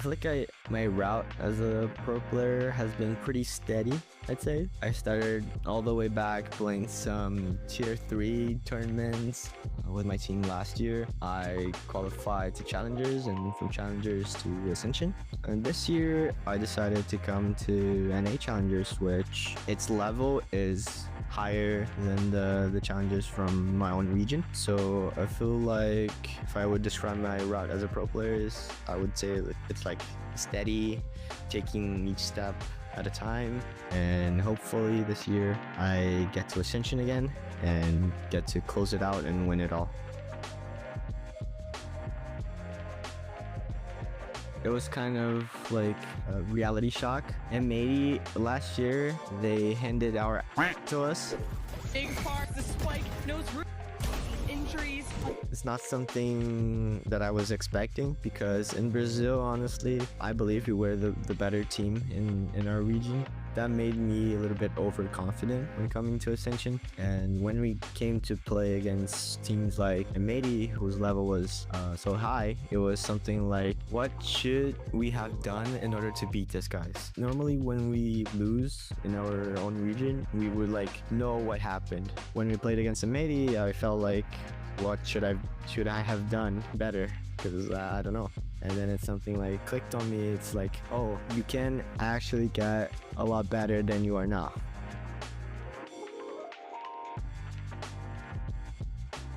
feel like my route as a pro player has been pretty steady, I'd say. I started all the way back playing some tier 3 tournaments with my team last year. I qualified to Challengers, and from Challengers to Ascension. And this year I decided to come to NA Challengers, which its level is higher than the challenges from my own region. So I feel like if I would describe my route as a pro player, I would say it's like steady, taking each step at a time, and hopefully this year I get to Ascension again and get to close it out and win it all. It was kind of like a reality shock. M80 last year, they handed our to us. Big spark, the spike, nose root, injuries. It's not something that I was expecting, because in Brazil, honestly, I believe we were the better team in our region. That made me a little bit overconfident when coming to Ascension. And when we came to play against teams like M80, whose level was so high, it was something like, what should we have done in order to beat this guys? Normally when we lose in our own region, we would like know what happened. When we played against M80, I felt like, what should I have done better? Because I don't know. And then it's something like clicked on me. It's like, oh, you can actually get a lot better than you are now.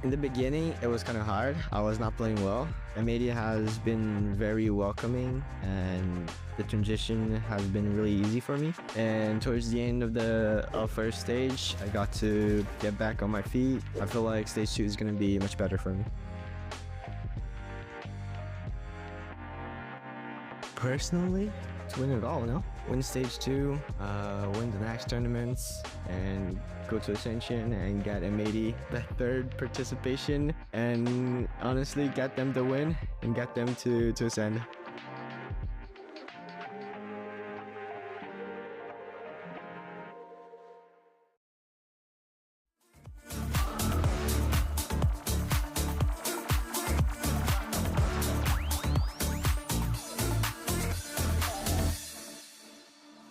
In the beginning, it was kind of hard. I was not playing well. M80 has been very welcoming, and the transition has been really easy for me. And towards the end of the first stage, I got to get back on my feet. I feel like stage 2 is going to be much better for me. Personally, to win it all, no? Win stage 2, win the next tournaments, and go to Ascension and get M80 that 3rd participation, and honestly get them the win and get them to Ascend.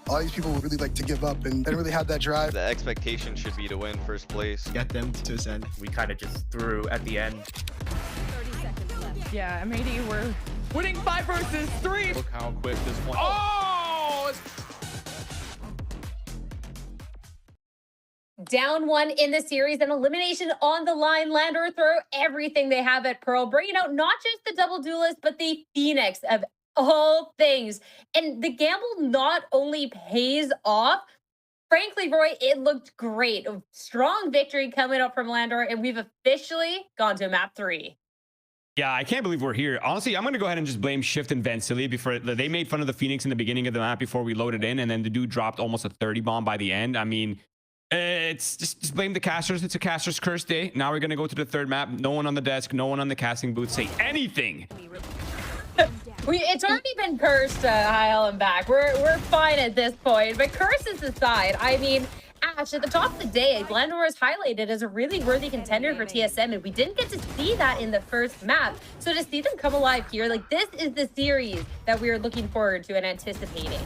All these people would really like to give up and didn't really have that drive. The expectation should be to win first place. Get them to Ascend. We kind of just threw at the end. 30 seconds left. Yeah, M80 we're winning 5 versus 3. Look how quick this one. Oh! Down 1 in the series, and elimination on the line. Landor throw everything they have at Pearl, bringing out not just the double duelist, but the Phoenix of all things. And the gamble not only pays off, frankly, Roy, it looked great. A strong victory coming up from Landor, and we've officially gone to map 3. Yeah, I can't believe we're here. Honestly, I'm going to go ahead and just blame Shift and Vancilli. Before they made fun of the Phoenix in the beginning of the map before we loaded in, and then the dude dropped almost a 30 bomb by the end. I mean, it's just blame the casters. It's a caster's curse day. Now we're going to go to the 3rd map. No one on the desk, no one on the casting booth say anything. It's already been cursed, Heil and back. We're fine at this point, but curses aside, I mean, Ash, at the top of the day, Landor was highlighted as a really worthy contender for TSM, and we didn't get to see that in the first map. So to see them come alive here, like, this is the series that we are looking forward to and anticipating.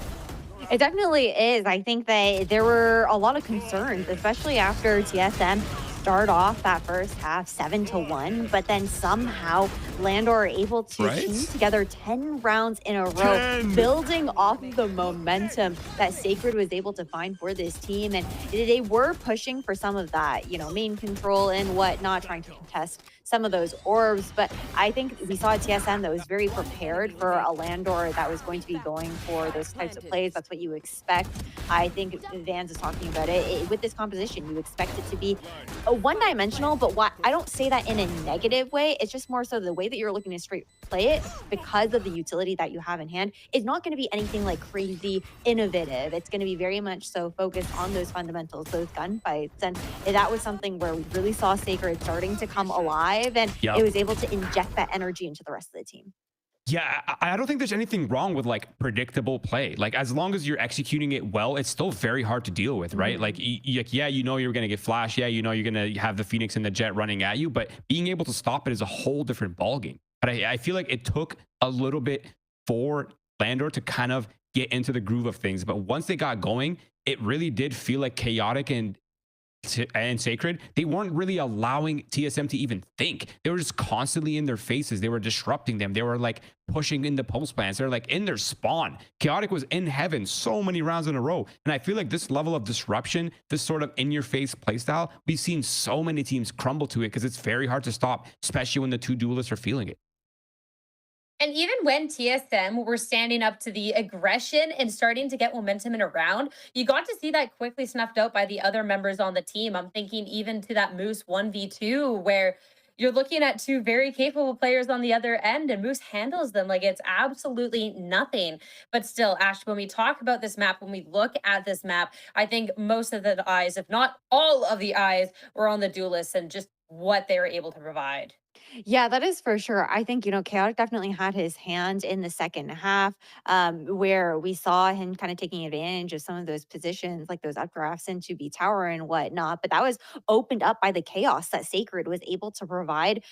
It definitely is. I think that there were a lot of concerns, especially after TSM start off that first half 7-1, but then somehow Landor able to team together 10 rounds in a row, building off of the momentum that Sacred was able to find for this team. And they were pushing for some of that, you know, main control and whatnot, trying to contest some of those orbs. But I think we saw a TSM that was very prepared for a Landor that was going to be going for those types of plays. That's what you expect. I think Vans is talking about it. With this composition, you expect it to be one-dimensional, but I don't say that in a negative way. It's just more so the way that you're looking to straight play it, because of the utility that you have in hand, is not going to be anything like crazy innovative. It's going to be very much so focused on those fundamentals, those gunfights. And that was something where we really saw Sacred starting to come alive, and it was able to inject that energy into the rest of the team. Yeah, I don't think there's anything wrong with like predictable play. Like, as long as you're executing it well, it's still very hard to deal with, right? Like, yeah, you know you're going to get flash. Yeah, you know you're going to have the Phoenix and the Jet running at you, but being able to stop it is a whole different ballgame. But I feel like it took a little bit for Landor to kind of get into the groove of things. But once they got going, it really did feel like chaotic and Sacred, they weren't really allowing TSM to even think. They were just constantly in their faces. They were disrupting them. They were like pushing into post plants. They're like in their spawn. Chaotic was in heaven so many rounds in a row. And I feel like this level of disruption, this sort of in your face playstyle, we've seen so many teams crumble to it because it's very hard to stop, especially when the two duelists are feeling it. And even when TSM were standing up to the aggression and starting to get momentum in a round, you got to see that quickly snuffed out by the other members on the team. I'm thinking even to that Moose 1v2 where you're looking at two very capable players on the other end and Moose handles them like it's absolutely nothing. But still, Ash, when we talk about this map, when we look at this map, I think most of the eyes, if not all of the eyes, were on the duelists and just what they were able to provide. Yeah, that is for sure. I think, Chaotic definitely had his hand in the second half, where we saw him kind of taking advantage of some of those positions, like those updrafts into B Tower and whatnot. But that was opened up by the chaos that Sacred was able to provide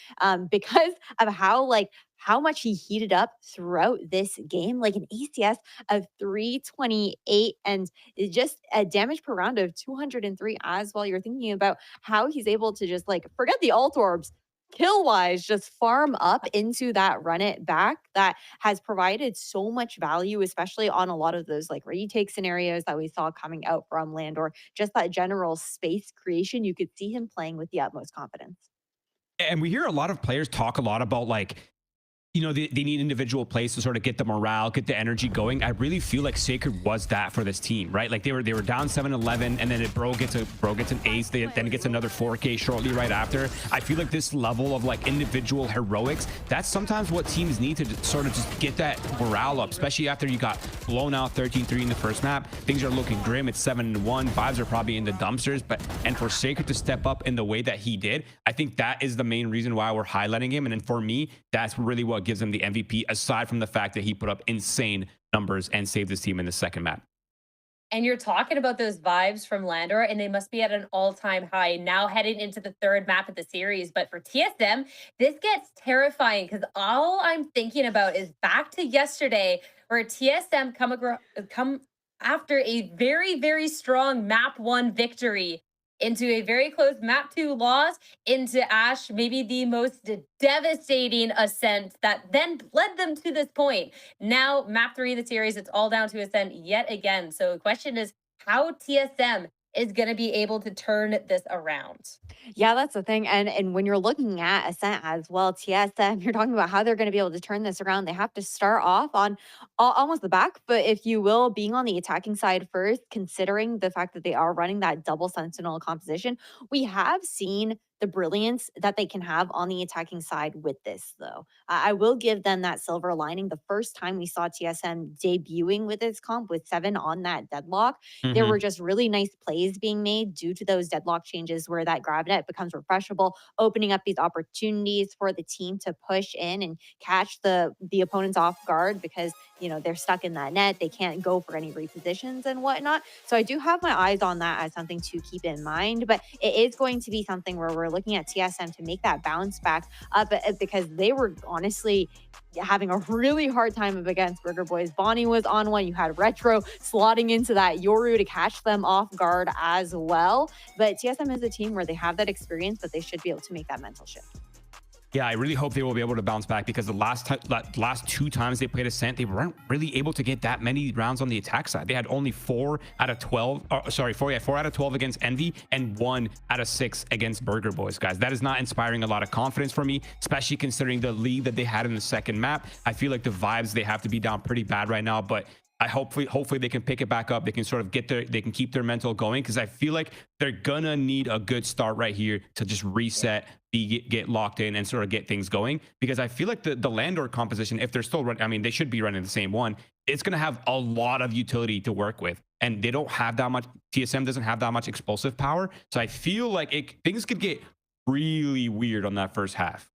because of how much he heated up throughout this game, like an ACS of 328 and just a damage per round of 203 as well. You're thinking about how he's able to just like forget the alt orbs, kill wise, just farm up into that run it back that has provided so much value, especially on a lot of those like retake scenarios that we saw coming out from Landor. Just that general space creation, you could see him playing with the utmost confidence. And we hear a lot of players talk a lot about like, they need individual plays to sort of get the morale, get the energy going. I really feel like Sacred was that for this team, right? Like they were down 7-11, and then Bro gets an ace, then gets another 4K shortly right after. I feel like this level of like individual heroics, that's sometimes what teams need to sort of just get that morale up, especially after you got blown out 13-3 in the first map. Things are looking grim. It's 7-1. Vibes are probably in the dumpsters, and for Sacred to step up in the way that he did, I think that is the main reason why we're highlighting him. And then for me, that's really what gives him the MVP, aside from the fact that he put up insane numbers and saved his team in the second map. And you're talking about those vibes from Landor, and they must be at an all-time high now heading into the third map of the series. But for TSM, this gets terrifying because all I'm thinking about is back to yesterday where TSM come after a very, very strong map 1 victory into a very close map 2 loss, into Ash, maybe the most devastating Ascent that then led them to this point. Now, map 3 of the series, it's all down to Ascent yet again. So the question is how TSM is going to be able to turn this around. Yeah, that's the thing. And when you're looking at Ascent as well, TSM, you're talking about how they're going to be able to turn this around. They have to start off on almost the back foot, if you will, being on the attacking side first, considering the fact that they are running that double sentinel composition. We have seen the brilliance that they can have on the attacking side with this, though. I will give them that silver lining. The first time we saw TSM debuting with this comp with 7 on that deadlock, there were just really nice plays being made due to those deadlock changes where that grab net becomes refreshable, opening up these opportunities for the team to push in and catch the opponents off guard because, they're stuck in that net. They can't go for any repositions and whatnot. So I do have my eyes on that as something to keep in mind, but it is going to be something where we're looking at TSM to make that bounce back up because they were honestly having a really hard time up against Burger Boys. Bonnie was on one. You had Retro slotting into that Yoru to catch them off guard as well. But TSM is a team where they have that experience, but they should be able to make that mental shift. Yeah, I really hope they will be able to bounce back because the last 2 times they played Ascent, they weren't really able to get that many rounds on the attack side. They had only 4 out of 12 against Envy and 1 out of 6 against Burger Boys, guys. That is not inspiring a lot of confidence for me, especially considering the lead that they had in the second map. I feel like the vibes, they have to be down pretty bad right now, but hopefully they can pick it back up. They can sort of they can keep their mental going because I feel like they're gonna need a good start right here to just reset, get locked in and sort of get things going. Because I feel like the Landor composition, if they're still running, I mean, they should be running the same one. It's gonna have a lot of utility to work with, and they don't have that much. TSM doesn't have that much explosive power, so I feel like things could get really weird on that first half.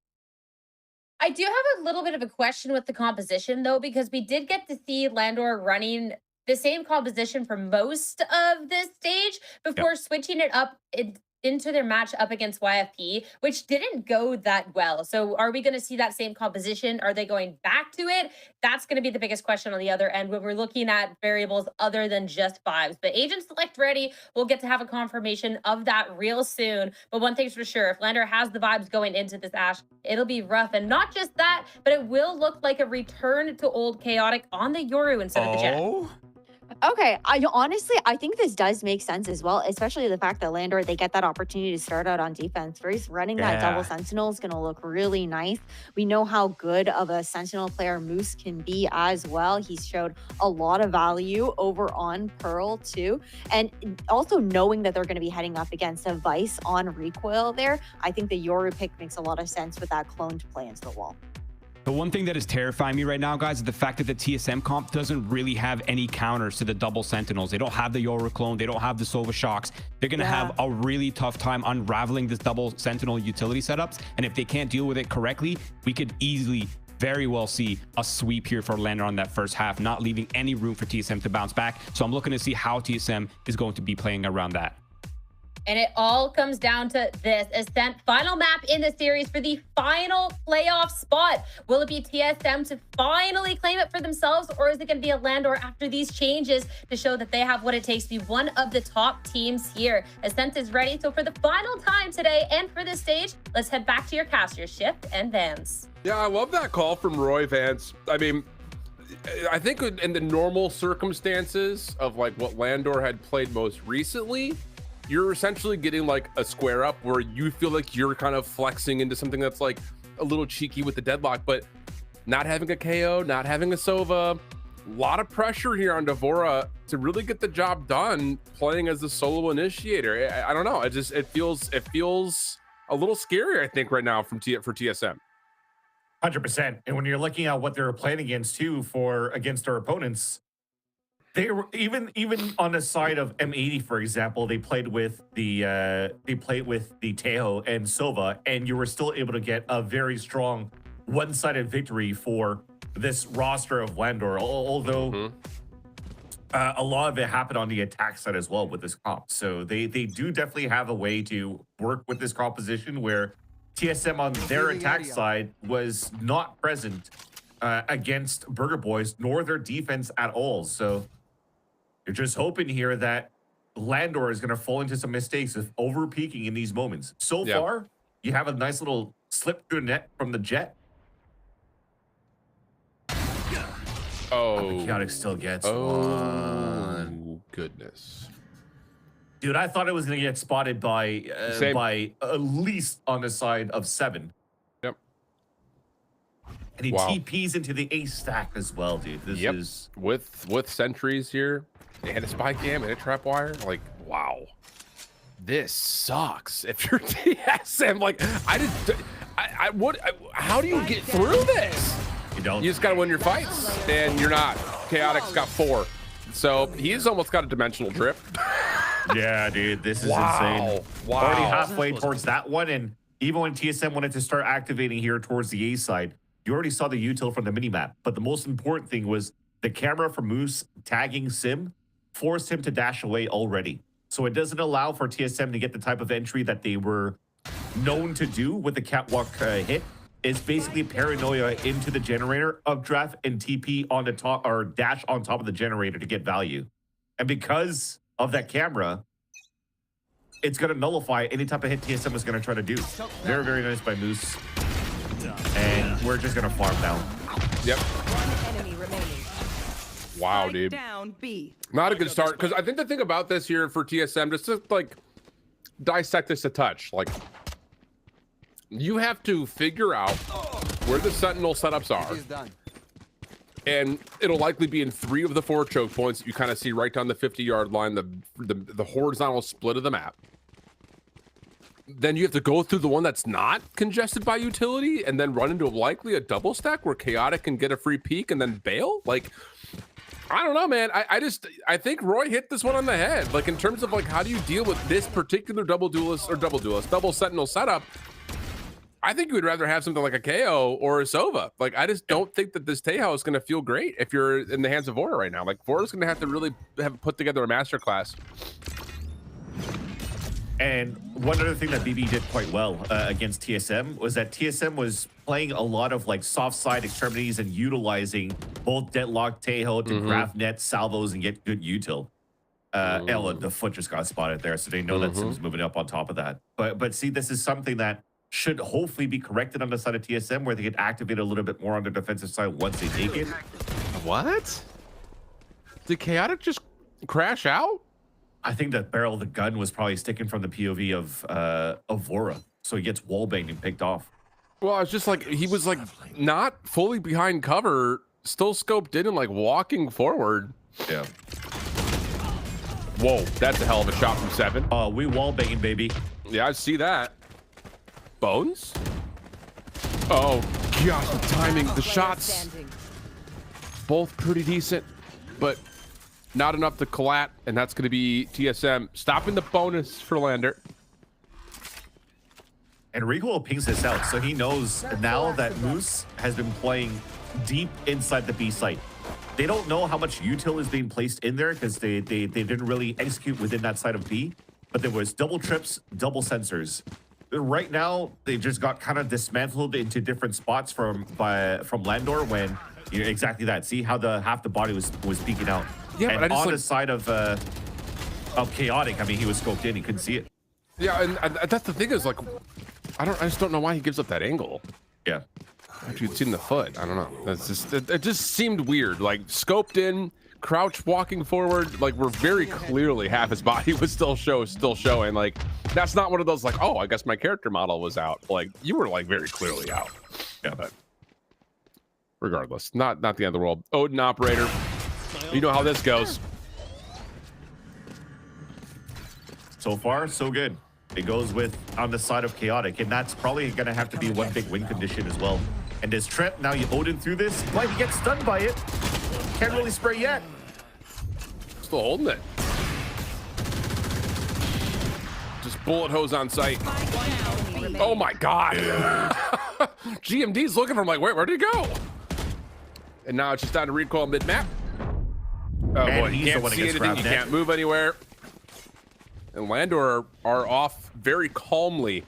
I do have a little bit of a question with the composition, though, because we did get to see Landor running the same composition for most of this stage before switching it up into their match up against YFP, which didn't go that well. So are we going to see that same composition? Are they going back to it? That's going to be the biggest question on the other end when we're looking at variables other than just vibes. But Agent Select ready. We'll get to have a confirmation of that real soon. But one thing's for sure, if Landor has the vibes going into this Ash, it'll be rough. And not just that, but it will look like a return to old Chaotic on the Yoru instead of the Jet. Okay, I think this does make sense as well, especially the fact that Landor, they get that opportunity to start out on defense first. Running that double Sentinel is going to look really nice. We know how good of a Sentinel player Moose can be as well. He's showed a lot of value over on Pearl too. And also knowing that they're going to be heading up against a Vice on recoil there, I think the Yoru pick makes a lot of sense with that cloned play into the wall. The one thing that is terrifying me right now, guys, is the fact that the TSM comp doesn't really have any counters to the double Sentinels. They don't have the Yoru clone. They don't have the Sova shocks. They're going to have a really tough time unraveling this double Sentinel utility setups. And if they can't deal with it correctly, we could easily, very well see a sweep here for Landor on that first half, not leaving any room for TSM to bounce back. So I'm looking to see how TSM is going to be playing around that. And it all comes down to this Ascent final map in the series for the final playoff spot. Will it be TSM to finally claim it for themselves, or is it going to be a Landor after these changes to show that they have what it takes to be one of the top teams here? Ascent is ready. So for the final time today and for this stage, let's head back to your casters, Shift and Vance. Yeah, I love that call from Roy Vance. I mean, I think in the normal circumstances of like what Landor had played most recently, you're essentially getting like a square up where you feel like you're kind of flexing into something that's like a little cheeky with the deadlock, but not having a KO, not having a Sova, a lot of pressure here on Devora to really get the job done playing as the solo initiator. I don't know. It feels a little scary, I think, right now for TSM. 100%. And when you're looking at what they're playing against too, against their opponents, they were even on the side of M80, for example, they played with the Tejo and Sova, and you were still able to get a very strong one-sided victory for this roster of Landor. Although a lot of it happened on the attack side as well with this comp, so they do definitely have a way to work with this composition where TSM on their attack side was not present against Burger Boys nor their defense at all. So you're just hoping here that Landor is going to fall into some mistakes of over peaking in these moments. So far, you have a nice little slip through the net from the Jet. Oh, Chaotic still gets one. Goodness. Dude, I thought it was going to get spotted by at least on the side of 7. Yep. And he TPs into the ace stack as well, dude. This is with sentries here and a spy cam and a trap wire. Like, wow, this sucks. If you're TSM, like, how do you get through this? You don't. You just got to win your fights, and you're not. Chaotic's got 4, so he's almost got a dimensional drip. Yeah, dude, this is insane. Wow. Already halfway towards that one, and even when TSM wanted to start activating here towards the A side, you already saw the util from the minimap. But the most important thing was the camera from Moose tagging Sim forced him to dash away already. So it doesn't allow for TSM to get the type of entry that they were known to do with the catwalk hit. It's basically paranoia into the generator, updraft, and TP on the top, or dash on top of the generator to get value. And because of that camera, it's going to nullify any type of hit TSM is going to try to do. Very, very nice by Moose. And we're just going to farm now. Yep. Wow, dude. Not a good start, because I think the thing about this here for TSM, just to like dissect this a touch, like you have to figure out where the Sentinel setups are. And it'll likely be in 3 of the 4 choke points that you kind of see right down the 50-yard line, the horizontal split of the map. Then you have to go through the one that's not congested by utility and then run into likely a double stack where Chaotic can get a free peek and then bail. Like, I don't know, man. I think Roy hit this one on the head. Like, in terms of like, how do you deal with this particular double Sentinel setup? I think you would rather have something like a KO or a Sova. Like, I just don't think that this Tejo is going to feel great if you're in the hands of Vora right now. Like, Vora's going to have to really put together a masterclass. And one other thing that BB did quite well against TSM was that TSM was playing a lot of like soft side extremities and utilizing both Deadlock Tejo to grab net salvos and get good util. Ella, the foot just got spotted there, so they know that Sim's moving up on top of that. But see, this is something that should hopefully be corrected on the side of TSM, where they get activated a little bit more on the defensive side once they take it. What? Did Chaotic just crash out? I think the barrel of the gun was probably sticking from the POV of Vora, so he gets wallbanged and picked off. Well, it's just like he was like not fully behind cover, still scoped in and like walking forward. Yeah. Whoa, that's a hell of a shot from 7. Oh, we wallbanging, baby. Yeah, I see that. Bones? Oh gosh, the timing, the shots, both pretty decent, but not enough to collat, and that's going to be TSM stopping the bonus for Landor. And Rico pings this out, so he knows now that Moose has been playing deep inside the B site. They don't know how much util is being placed in there because they didn't really execute within that side of B, but there was double trips, double sensors. Right now, they just got kind of dismantled into different spots from Landor when exactly that. See how the half the body was peeking out. Yeah, and but on the side of Chaotic, I mean, he was scoped in, he couldn't see it. Yeah, and that's the thing is like, I just don't know why he gives up that angle. Yeah. After you'd seen the foot, I don't know. That's just it just seemed weird. Like scoped in, crouch walking forward, like we're very clearly half his body was still showing. Like that's not one of those like, oh, I guess my character model was out. Like you were like very clearly out. Yeah, but regardless, not the end of the world. Odin operator. You know how this goes. So far, so good. It goes with on the side of Chaotic, and that's probably going to have to be one big win condition as well. And this Trent, now you Odin through this, might get stunned by it. Can't really spray yet. Still holding it. Just bullet hose on sight. Oh my god. GMD's looking for him like, where'd he go? And now it's just down to recoil mid-map. Oh boy, you can't see anything, you can't move anywhere. And Landor are off very calmly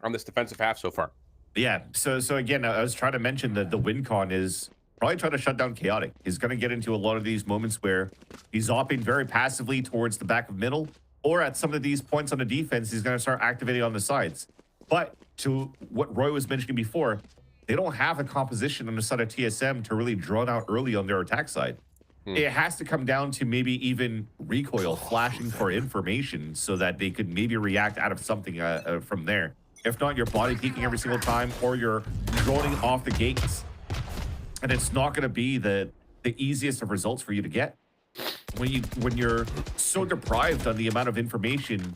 on this defensive half so far. Yeah, so again, I was trying to mention that the win con is probably trying to shut down Chaotic. He's going to get into a lot of these moments where he's opping very passively towards the back of middle, or at some of these points on the defense, he's going to start activating on the sides. But to what Roy was mentioning before, they don't have a composition on the side of TSM to really draw out early on their attack side. It has to come down to maybe even recoil flashing for information so that they could maybe react out of something from there. If not, you're body peeking every single time, or you're droning off the gates, and it's not going to be the easiest of results for you to get when you're so deprived on the amount of information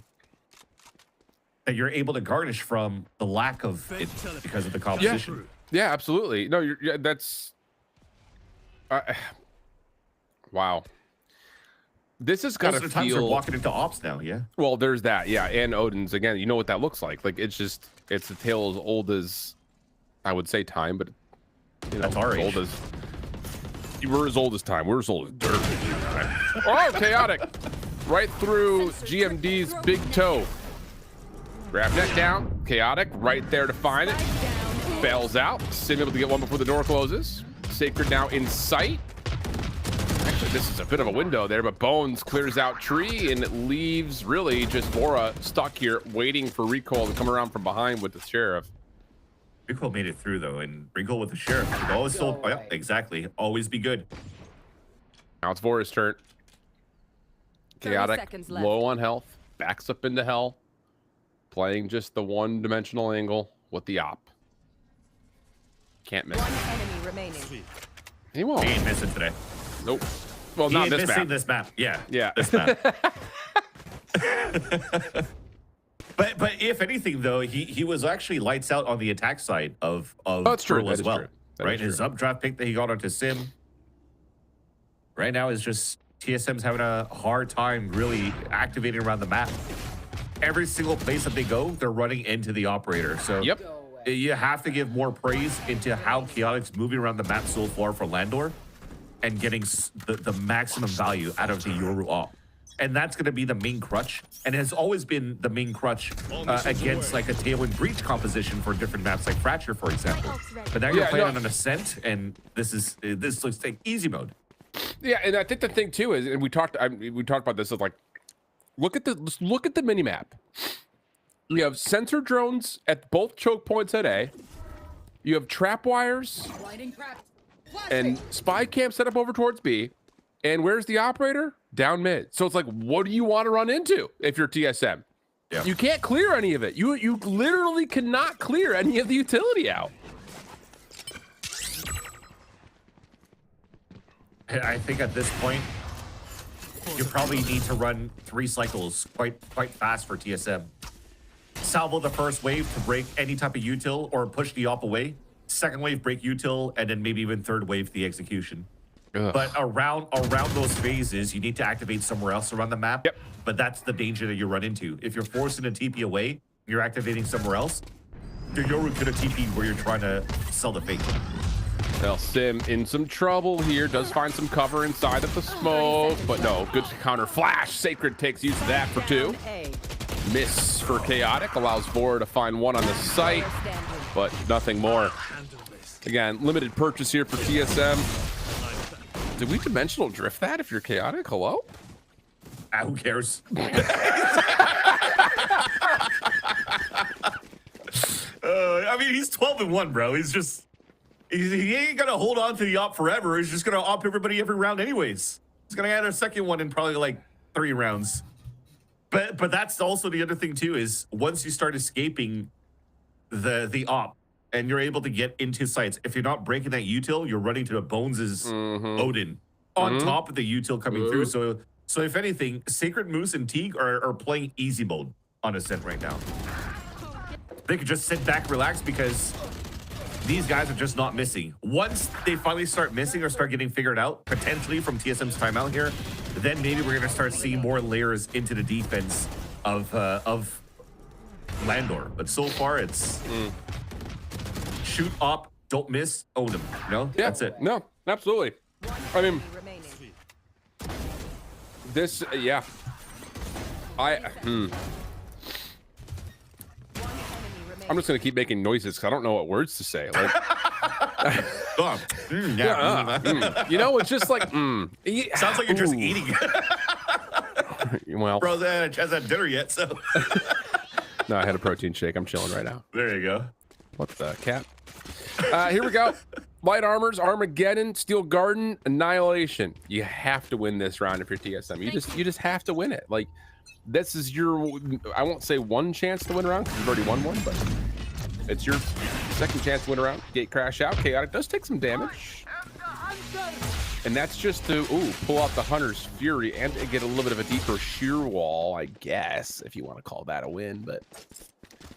that you're able to garnish from the lack of it because of the composition. Yeah, absolutely. No, that's. Wow. This has got to feel... times we're walking into ops now, yeah? Well, there's that, yeah. And Odin's, again, you know what that looks like. Like, it's a tale as old as, I would say, time, but... You know, that's our age. We're as old as time. We're as old as dirt. Oh, Chaotic! Right through GMD's big toe. Grab net down. Chaotic, right there to find it. Bails out. Sim able to get one before the door closes. Sacred now in sight. Actually, this is a bit of a window there, but Bones clears out tree, and it leaves really just Vora stuck here waiting for Recoil to come around from behind with the Sheriff. Recoil made it through, though, and Recoil with the Sheriff should always still... Oh, yeah, exactly. Always be good. Now it's Vora's turn. Chaotic, low on health, backs up into hell, playing just the one-dimensional angle with the op. Can't miss. One enemy remaining. He won't. He ain't missing today. Nope. Well, he not ain't this missing map. this map. Yeah. Yeah. This map. But if anything, though, he was actually lights out on the attack side of that's true. Pearl as well. Right? True. His updraft pick that he got onto Sim right now is just TSM's having a hard time really activating around the map. Every single place that they go, they're running into the operator. So yep. You have to give more praise into how Chaotic's moving around the map so far for Landor and getting the maximum value out of the Yoru op. And that's going to be the main crutch, and has always been the main crutch against like a Tailwind Breach composition for different maps, like Fracture, for example. But now you're playing on an Ascent, and this looks like easy mode. Yeah, and I think the thing too is, and we talked about this, is like, look at the mini map. You have sensor drones at both choke points at A. You have trap wires and spy cam set up over towards B. And where's the operator? Down mid. So it's like, what do you want to run into if you're TSM? Yeah. You can't clear any of it. You literally cannot clear any of the utility out. I think at this point, you probably need to run 3 cycles quite fast for TSM. Salvo the first wave to break any type of util or push the op away. Second wave break util, and then maybe even third wave the execution. Ugh. But around those phases, you need to activate somewhere else around the map. Yep. But that's the danger that you run into. If you're forcing a TP away, you're activating somewhere else. Your Yoru could have TP where you're trying to sell the fake. Well, Sim in some trouble here. Does find some cover inside of the smoke, but no, good counter flash. Sacred takes use of that for 2. Miss for Chaotic, allows Vor to find 1 on the site, but nothing more. Again, limited purchase here for TSM. Did we dimensional drift that if you're Chaotic? Hello? Who cares? I mean, he's 12-1, bro. He ain't gonna hold on to the op forever. He's just gonna op everybody every round anyways. He's gonna add a second one in probably like 3 rounds. But that's also the other thing too, is once you start escaping the op and you're able to get into sites, if you're not breaking that util, you're running to the Bones' Odin on top of the util coming through. So if anything, Sacred Moose and Teague are playing easy mode on Ascent right now. They could just sit back, relax, because these guys are just not missing. Once they finally start missing or start getting figured out, potentially from TSM's timeout here, then maybe we're gonna start seeing more layers into the defense of Landor. But so far, it's shoot op, don't miss, own him. No, yeah, that's it. No, absolutely. I mean, this, yeah. I'm just gonna keep making noises because I don't know what words to say. Like, you know, it's just like, sounds like you're just eating. Well, bro, hasn't had dinner yet, so. No, I had a protein shake. I'm chilling right now. There you go. What the cat? Here we go. Light armors, Armageddon, Steel Garden, Annihilation. You have to win this round if you're TSM. You just have to win it. Like, this is your, I won't say one chance to win a round because you've already won one, but it's your second chance to win a round. Gate crash out. Chaotic does take some damage. And that's just to, pull out the Hunter's Fury and get a little bit of a deeper shear wall, I guess, if you want to call that a win. But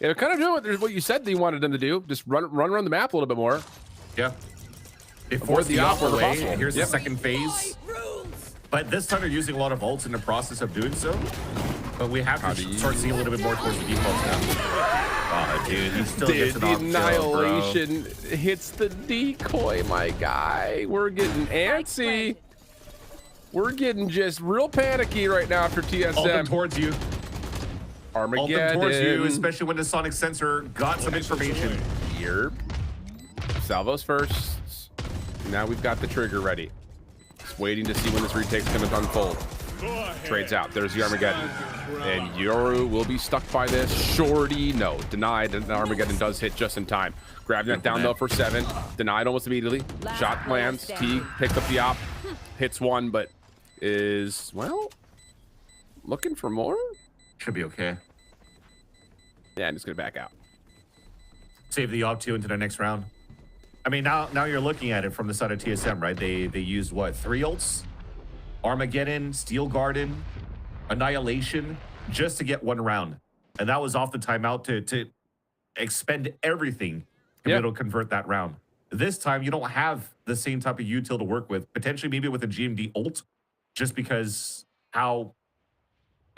yeah, they're kind of doing what you said they wanted them to do. Just run around the map a little bit more. Yeah. They force the op away. Here's the second phase. But this time they're using a lot of ults in the process of doing so. But we have to start seeing a little bit more towards the defaults now. Oh, dude, he still gets an Annihilation hits the decoy, my guy. We're getting antsy. We're getting just real panicky right now for TSM. All them towards you. Armageddon. All them towards you, especially when the sonic sensor got some information. Here. Salvos first. Now we've got the trigger ready. Just waiting to see when this retake's going to unfold. Trades out. There's the Armageddon. And Yoru will be stuck by this. Shorty, no. Denied. And Armageddon does hit just in time. Grabbing that down though for 7. Denied almost immediately. Shot lands. Teague picks up the op. Hits 1, but is, well, looking for more? Should be okay. Yeah, I'm just going to back out. Save the op 2 into the next round. I mean, now you're looking at it from the side of TSM, right? They used, what, 3 ults? Armageddon, Steel Garden, Annihilation, just to get 1 round. And that was off the timeout to expend everything to be able to convert that round. This time, you don't have the same type of util to work with. Potentially maybe with a GMD ult, just because how...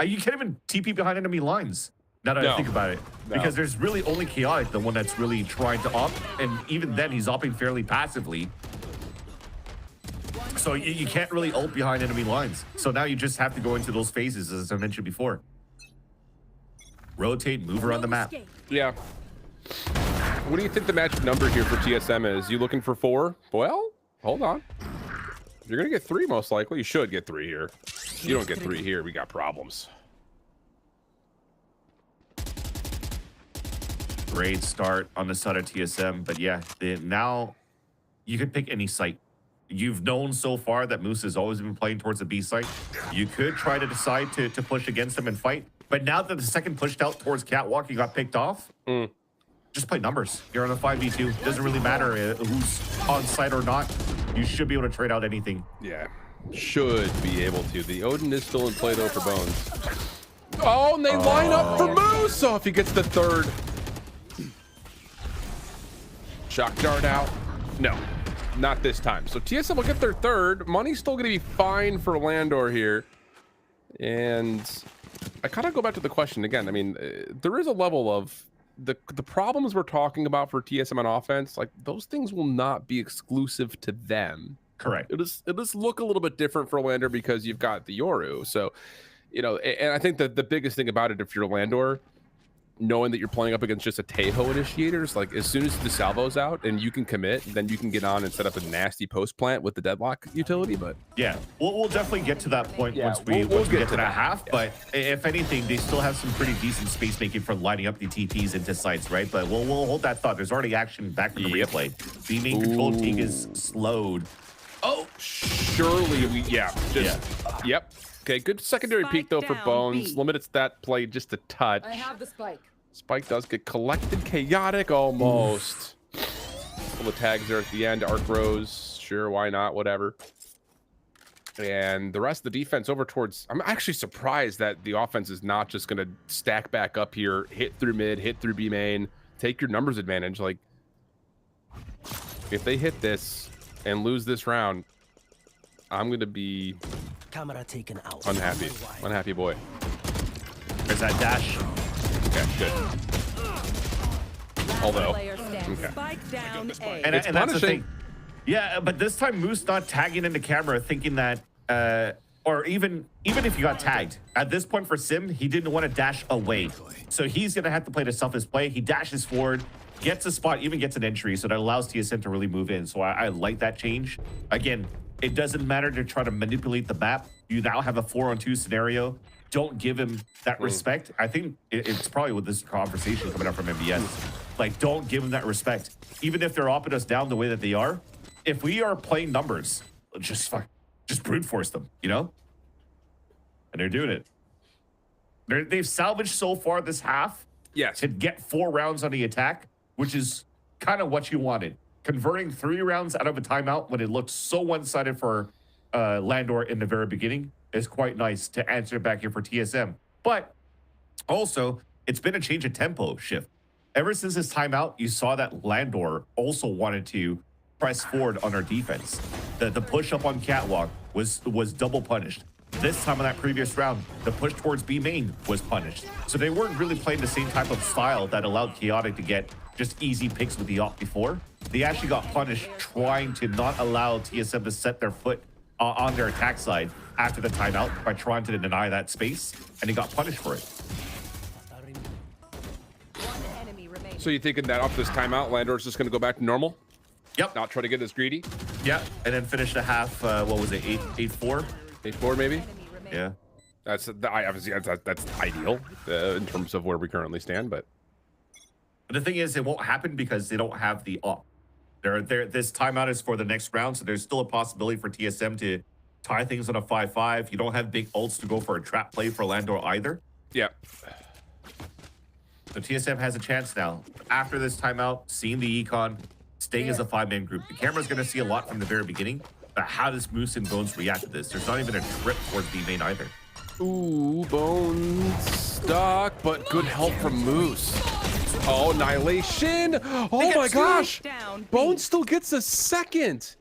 you can't even TP behind enemy lines, now that I think about it. Because there's really only Chaotic, the one that's really trying to op. And even then, he's opting fairly passively. So you can't really ult behind enemy lines. So now you just have to go into those phases, as I mentioned before. Rotate, move around the map. Yeah. What do you think the match number here for TSM is? You looking for 4? Well, hold on. You're gonna get 3 most likely. You should get 3 here. You don't get 3 here, we got problems. Great start on the side of TSM, but yeah, now you could pick any site. You've known so far that Moose has always been playing towards the B site. You could try to decide to push against them and fight, but now that the second pushed out towards Catwalk, you got picked off. Just play numbers. You're on a 5v2. Doesn't really matter who's on site or not. You should be able to trade out anything. Yeah, should be able to. The Odin is still in play though for Bones. Oh, and they line up for Moose. Oh, if he gets the 3rd. Shock dart out. No, not this time. So TSM will get their 3rd. Money's still going to be fine for Landor here. And I kind of go back to the question again. I mean, there is a level of the problems we're talking about for TSM on offense. Like, those things will not be exclusive to them. Correct. It does look a little bit different for Landor because you've got the Yoru. So, you know, and I think that the biggest thing about it, if you're Landor, knowing that you're playing up against just a Tejo initiators, like as soon as the salvo's out and you can commit, then you can get on and set up a nasty post plant with the deadlock utility. But yeah, we'll definitely get to that point once we get to that half. Yeah. But if anything, they still have some pretty decent space making for lining up the TPs into sites, right? But we'll hold that thought. There's already action back from the replay. The main control team is slowed. Oh, surely yep. Okay, good secondary peek though for Bones. Limits that play just a touch. I have the spike. Spike does get collected. Chaotic almost. All the tags there at the end. Arc Rose, sure, why not? Whatever. And the rest of the defense over towards. I'm actually surprised that the offense is not just going to stack back up here, hit through mid, hit through B main, take your numbers advantage. Like, if they hit this and lose this round, I'm going to be camera taken out. Unhappy. Unhappy boy. There's that dash. Okay, good. Although, Spike down A. And that's the thing. Yeah, but this time Moose not tagging into camera thinking that, or even if you got tagged, at this point for Sim, he didn't want to dash away. So he's going to have to play the selfish play. He dashes forward, gets a spot, even gets an entry, so that allows TSM to really move in. So I like that change. Again, it doesn't matter to try to manipulate the map. You now have a 4-on-2 scenario. Don't give him that respect. I think it's probably with this conversation coming up from MBS. Like, don't give him that respect. Even if they're opping us down the way that they are, if we are playing numbers, just brute force them, you know? And they're doing it. They've salvaged so far this half to get 4 rounds on the attack, which is kind of what you wanted. Converting 3 rounds out of a timeout when it looked so one-sided for Landor in the very beginning is quite nice to answer back here for TSM. But also, it's been a change of tempo shift. Ever since this timeout, you saw that Landor also wanted to press forward on our defense. The push up on Catwalk was double punished. This time on that previous round, the push towards B main was punished. So they weren't really playing the same type of style that allowed Chaotic to get just easy picks with the op before. They actually got punished trying to not allow TSM to set their foot on their attack side after the timeout by trying to deny that space, and they got punished for it. So you thinking that off this timeout, Landor's just going to go back to normal? Yep. Not try to get as greedy? Yeah, and then finish the half, what was it, 8-4? 8-4 maybe? Yeah. That's obviously that's ideal in terms of where we currently stand, but the thing is, it won't happen because they don't have the op. This timeout is for the next round, so there's still a possibility for TSM to tie things on a 5-5. You don't have big ults to go for a trap play for Landor either. Yeah. So TSM has a chance now. After this timeout, seeing the econ, staying as a 5-man group. The camera's going to see a lot from the very beginning, but how does Moose and Bones react to this? There's not even a trip towards B main either. Ooh, Bones stuck, but good help from Moose. Oh, Annihilation! Oh my gosh! Bones still gets a second!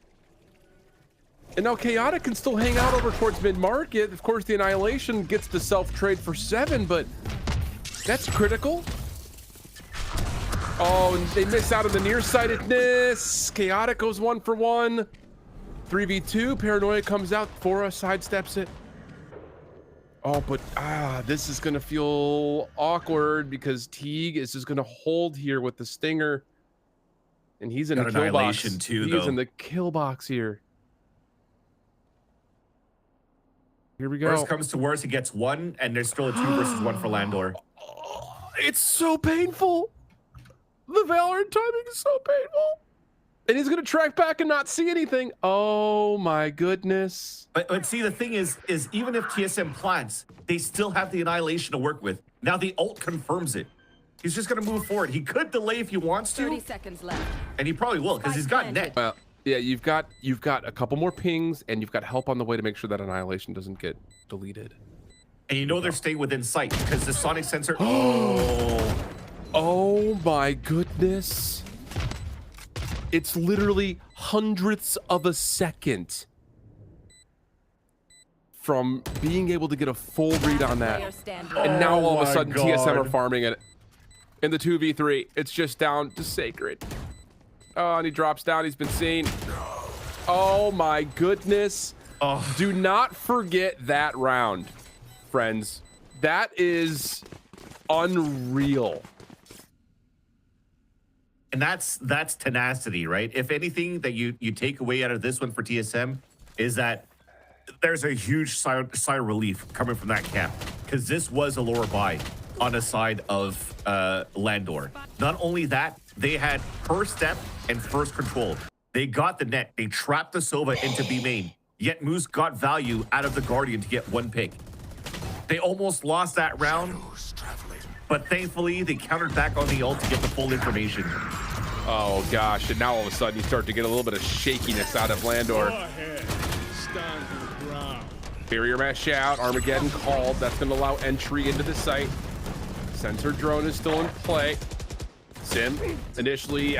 And now Chaotic can still hang out over towards mid-market. Of course, the Annihilation gets the self-trade for 7, but that's critical. Oh, and they miss out on the nearsightedness. Chaotic goes 1 for 1. 3v2, Paranoia comes out, Fora sidesteps it. Oh, but this is gonna feel awkward because Teague is just gonna hold here with the Stinger. And he's in the kill box. Too, He's in the kill box here. Here we go. Worst comes to worst, he gets one, and there's still a 2 versus 1 for Landor. It's so painful. The Valorant timing is so painful. And he's gonna track back and not see anything. Oh my goodness. But see, the thing is even if TSM plants, they still have the Annihilation to work with. Now the ult confirms it. He's just gonna move forward. He could delay if he wants to. 30 seconds left. And he probably will, because he's got net. Well, yeah, you've got a couple more pings, and you've got help on the way to make sure that Annihilation doesn't get deleted. And you know they're staying within sight because the sonic sensor. Oh my goodness. It's literally hundredths of a second from being able to get a full read on that. And now all of a sudden TSM are farming it. In the 2v3, it's just down to Sacred. Oh, and he drops down. He's been seen. Oh my goodness. Do not forget that round, friends. That is unreal. And that's tenacity, right? If anything that you take away out of this one for TSM is that there's a huge sigh of relief coming from that camp, because this was a lower buy on the side of Landor. Not only that, they had first step and first control. They got the net. They trapped the Sova into B main. Yet Moose got value out of the Guardian to get 1 pick. They almost lost that round, but thankfully they countered back on the ult to get the full information. Oh gosh, and now all of a sudden you start to get a little bit of shakiness out of Landor. Barrier mesh out, Armageddon called. That's going to allow entry into the site. Sensor drone is still in play. Sim initially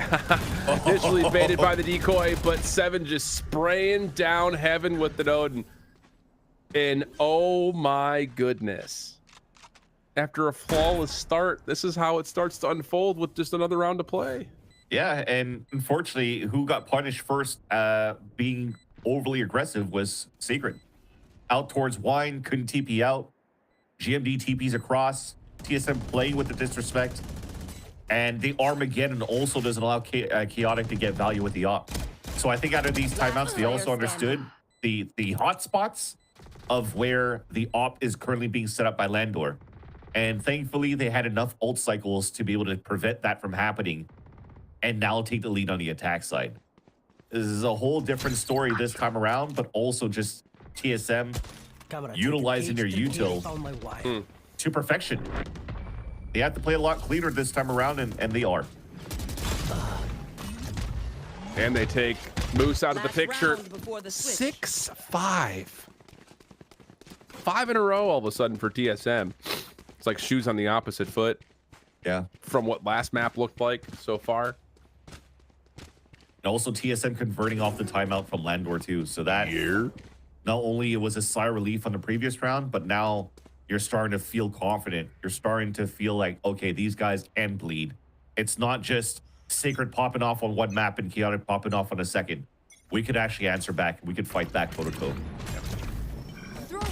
baited by the decoy, but Seven just spraying down heaven with the node. And oh my goodness. After a flawless start, this is how it starts to unfold with just another round to play. Yeah, and unfortunately, who got punished first being overly aggressive was Secret. Out towards Wine, couldn't TP out. GMD TPs across. TSM playing with the disrespect. And the Armageddon also doesn't allow Chaotic to get value with the op. So I think out of these timeouts, they also understood the hotspots of where the op is currently being set up by Landor. And thankfully, they had enough ult cycles to be able to prevent that from happening and now take the lead on the attack side. This is a whole different story this time around, but also just TSM utilizing their util to perfection. They have to play a lot cleaner this time around, and they are. And they take Moose out of the picture. 6-5. 5 in a row all of a sudden for TSM. It's like shoes on the opposite foot. Yeah. From what last map looked like so far. And also TSM converting off the timeout from Landor too. So that not only it was a sigh of relief on the previous round, but now you're starting to feel confident. You're starting to feel like, okay, these guys can bleed. It's not just Sacred popping off on one map and Chaotic popping off on a second. We could actually answer back. We could fight back toe to toe.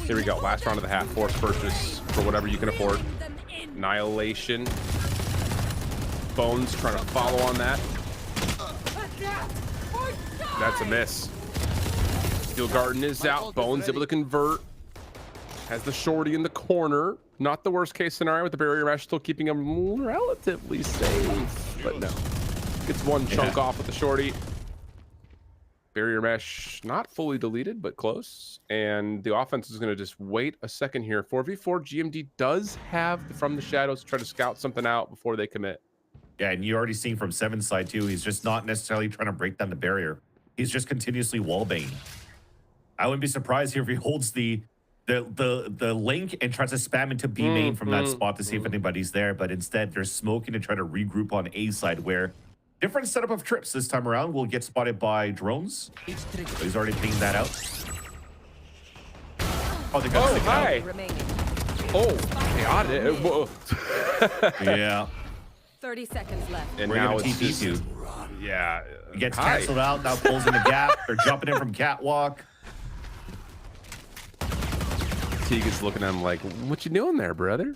Here we go. Last round of the half. Force purchase for whatever you can afford. Annihilation. Bones trying to follow on that. That's a miss. Steel Garden is out. Bones able to convert. Has the shorty in the corner. Not the worst case scenario with the barrier mesh still keeping him relatively safe. But no. Gets one chunk off with the shorty. Barrier mesh not fully deleted, but close. And the offense is going to just wait a second here. 4v4 GMD does have from the shadows to try to scout something out before they commit. Yeah, and you already seen from Seven's side too. He's just not necessarily trying to break down the barrier. He's just continuously wallbanging. I wouldn't be surprised here if he holds the link and tries to spam into B main from that spot to see if anybody's there. But instead, they're smoking to try to regroup on A side, where different setup of trips this time around will get spotted by drones. So he's already pinged that out. Oh, they got hi. Oh, chaotic. Whoa. Yeah. 30 seconds left. And We're now gonna it's TP just you. Yeah. He gets canceled out. Now pulls in the gap. They're jumping in from catwalk. Teague is looking at him like, what you doing there, brother?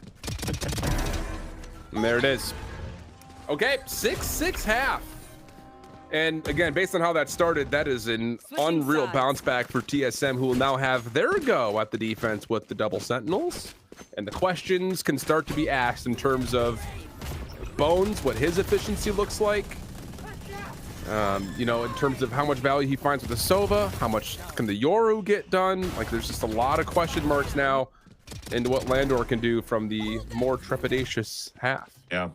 And there it is. Okay, 6-6 half. And again, based on how that started, that is an unreal bounce back for TSM, who will now have their go at the defense with the double sentinels. And the questions can start to be asked in terms of Bones, what his efficiency looks like. You know, in terms of how much value he finds with the Sova, how much can the Yoru get done? Like, there's just a lot of question marks now into what Landor can do from the more trepidatious half. Yeah.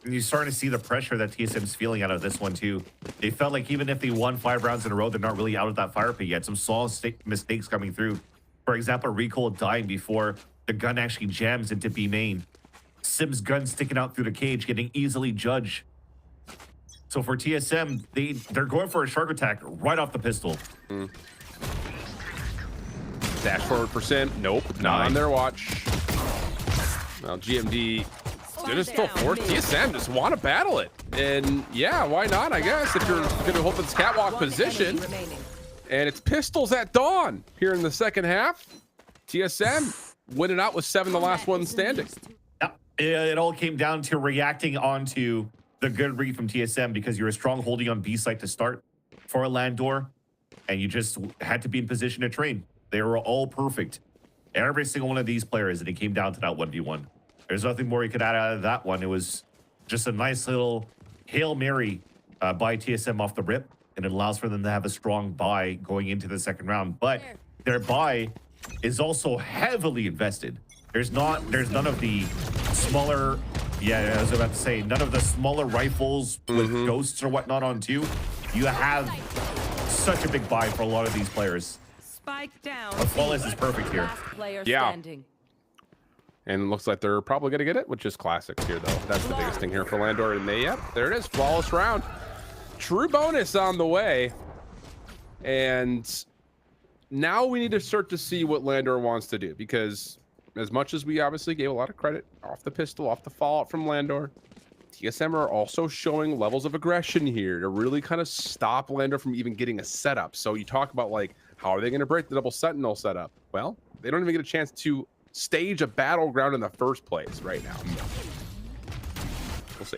And you're starting to see the pressure that TSM's feeling out of this one, too. They felt like even if they won 5 rounds in a row, they're not really out of that fire pit yet. Some small mistakes coming through. For example, Recall dying before the gun actually jams into B main. Sim's gun sticking out through the cage, getting easily judged. So for TSM, they're going for a shark attack right off the pistol. Dash forward for Sim. Nope, not on their watch. Well, GMD did it still force TSM just want to battle it. And yeah, why not, I guess, if you're going to hold this catwalk position. And it's pistols at dawn here in the second half. TSM winning out with 7, the last one standing. Yep. It all came down to reacting onto the good read from TSM, because you're a strong holding on B site to start for a Landor, and you just had to be in position to train. They were all perfect. Every single one of these players, and it came down to that 1v1. There's nothing more you could add out of that one. It was just a nice little Hail Mary by TSM off the rip, and it allows for them to have a strong buy going into the second round. But their buy is also heavily invested. There's none of the smaller, yeah, I was about to say, none of the smaller rifles with ghosts or whatnot on too. You have such a big buy for a lot of these players. Spike down. The Flawless is perfect here. Yeah. And it looks like they're probably going to get it, which is classic here, though. That's the biggest thing here for Landor. And yep, there it is. Flawless round. True bonus on the way. And now we need to start to see what Landor wants to do, because as much as we obviously gave a lot of credit off the pistol, off the fallout from Landor, TSM are also showing levels of aggression here to really kind of stop Landor from even getting a setup. So you talk about, like, how are they going to break the double sentinel setup? Well, they don't even get a chance to stage a battleground in the first place right now. We'll see.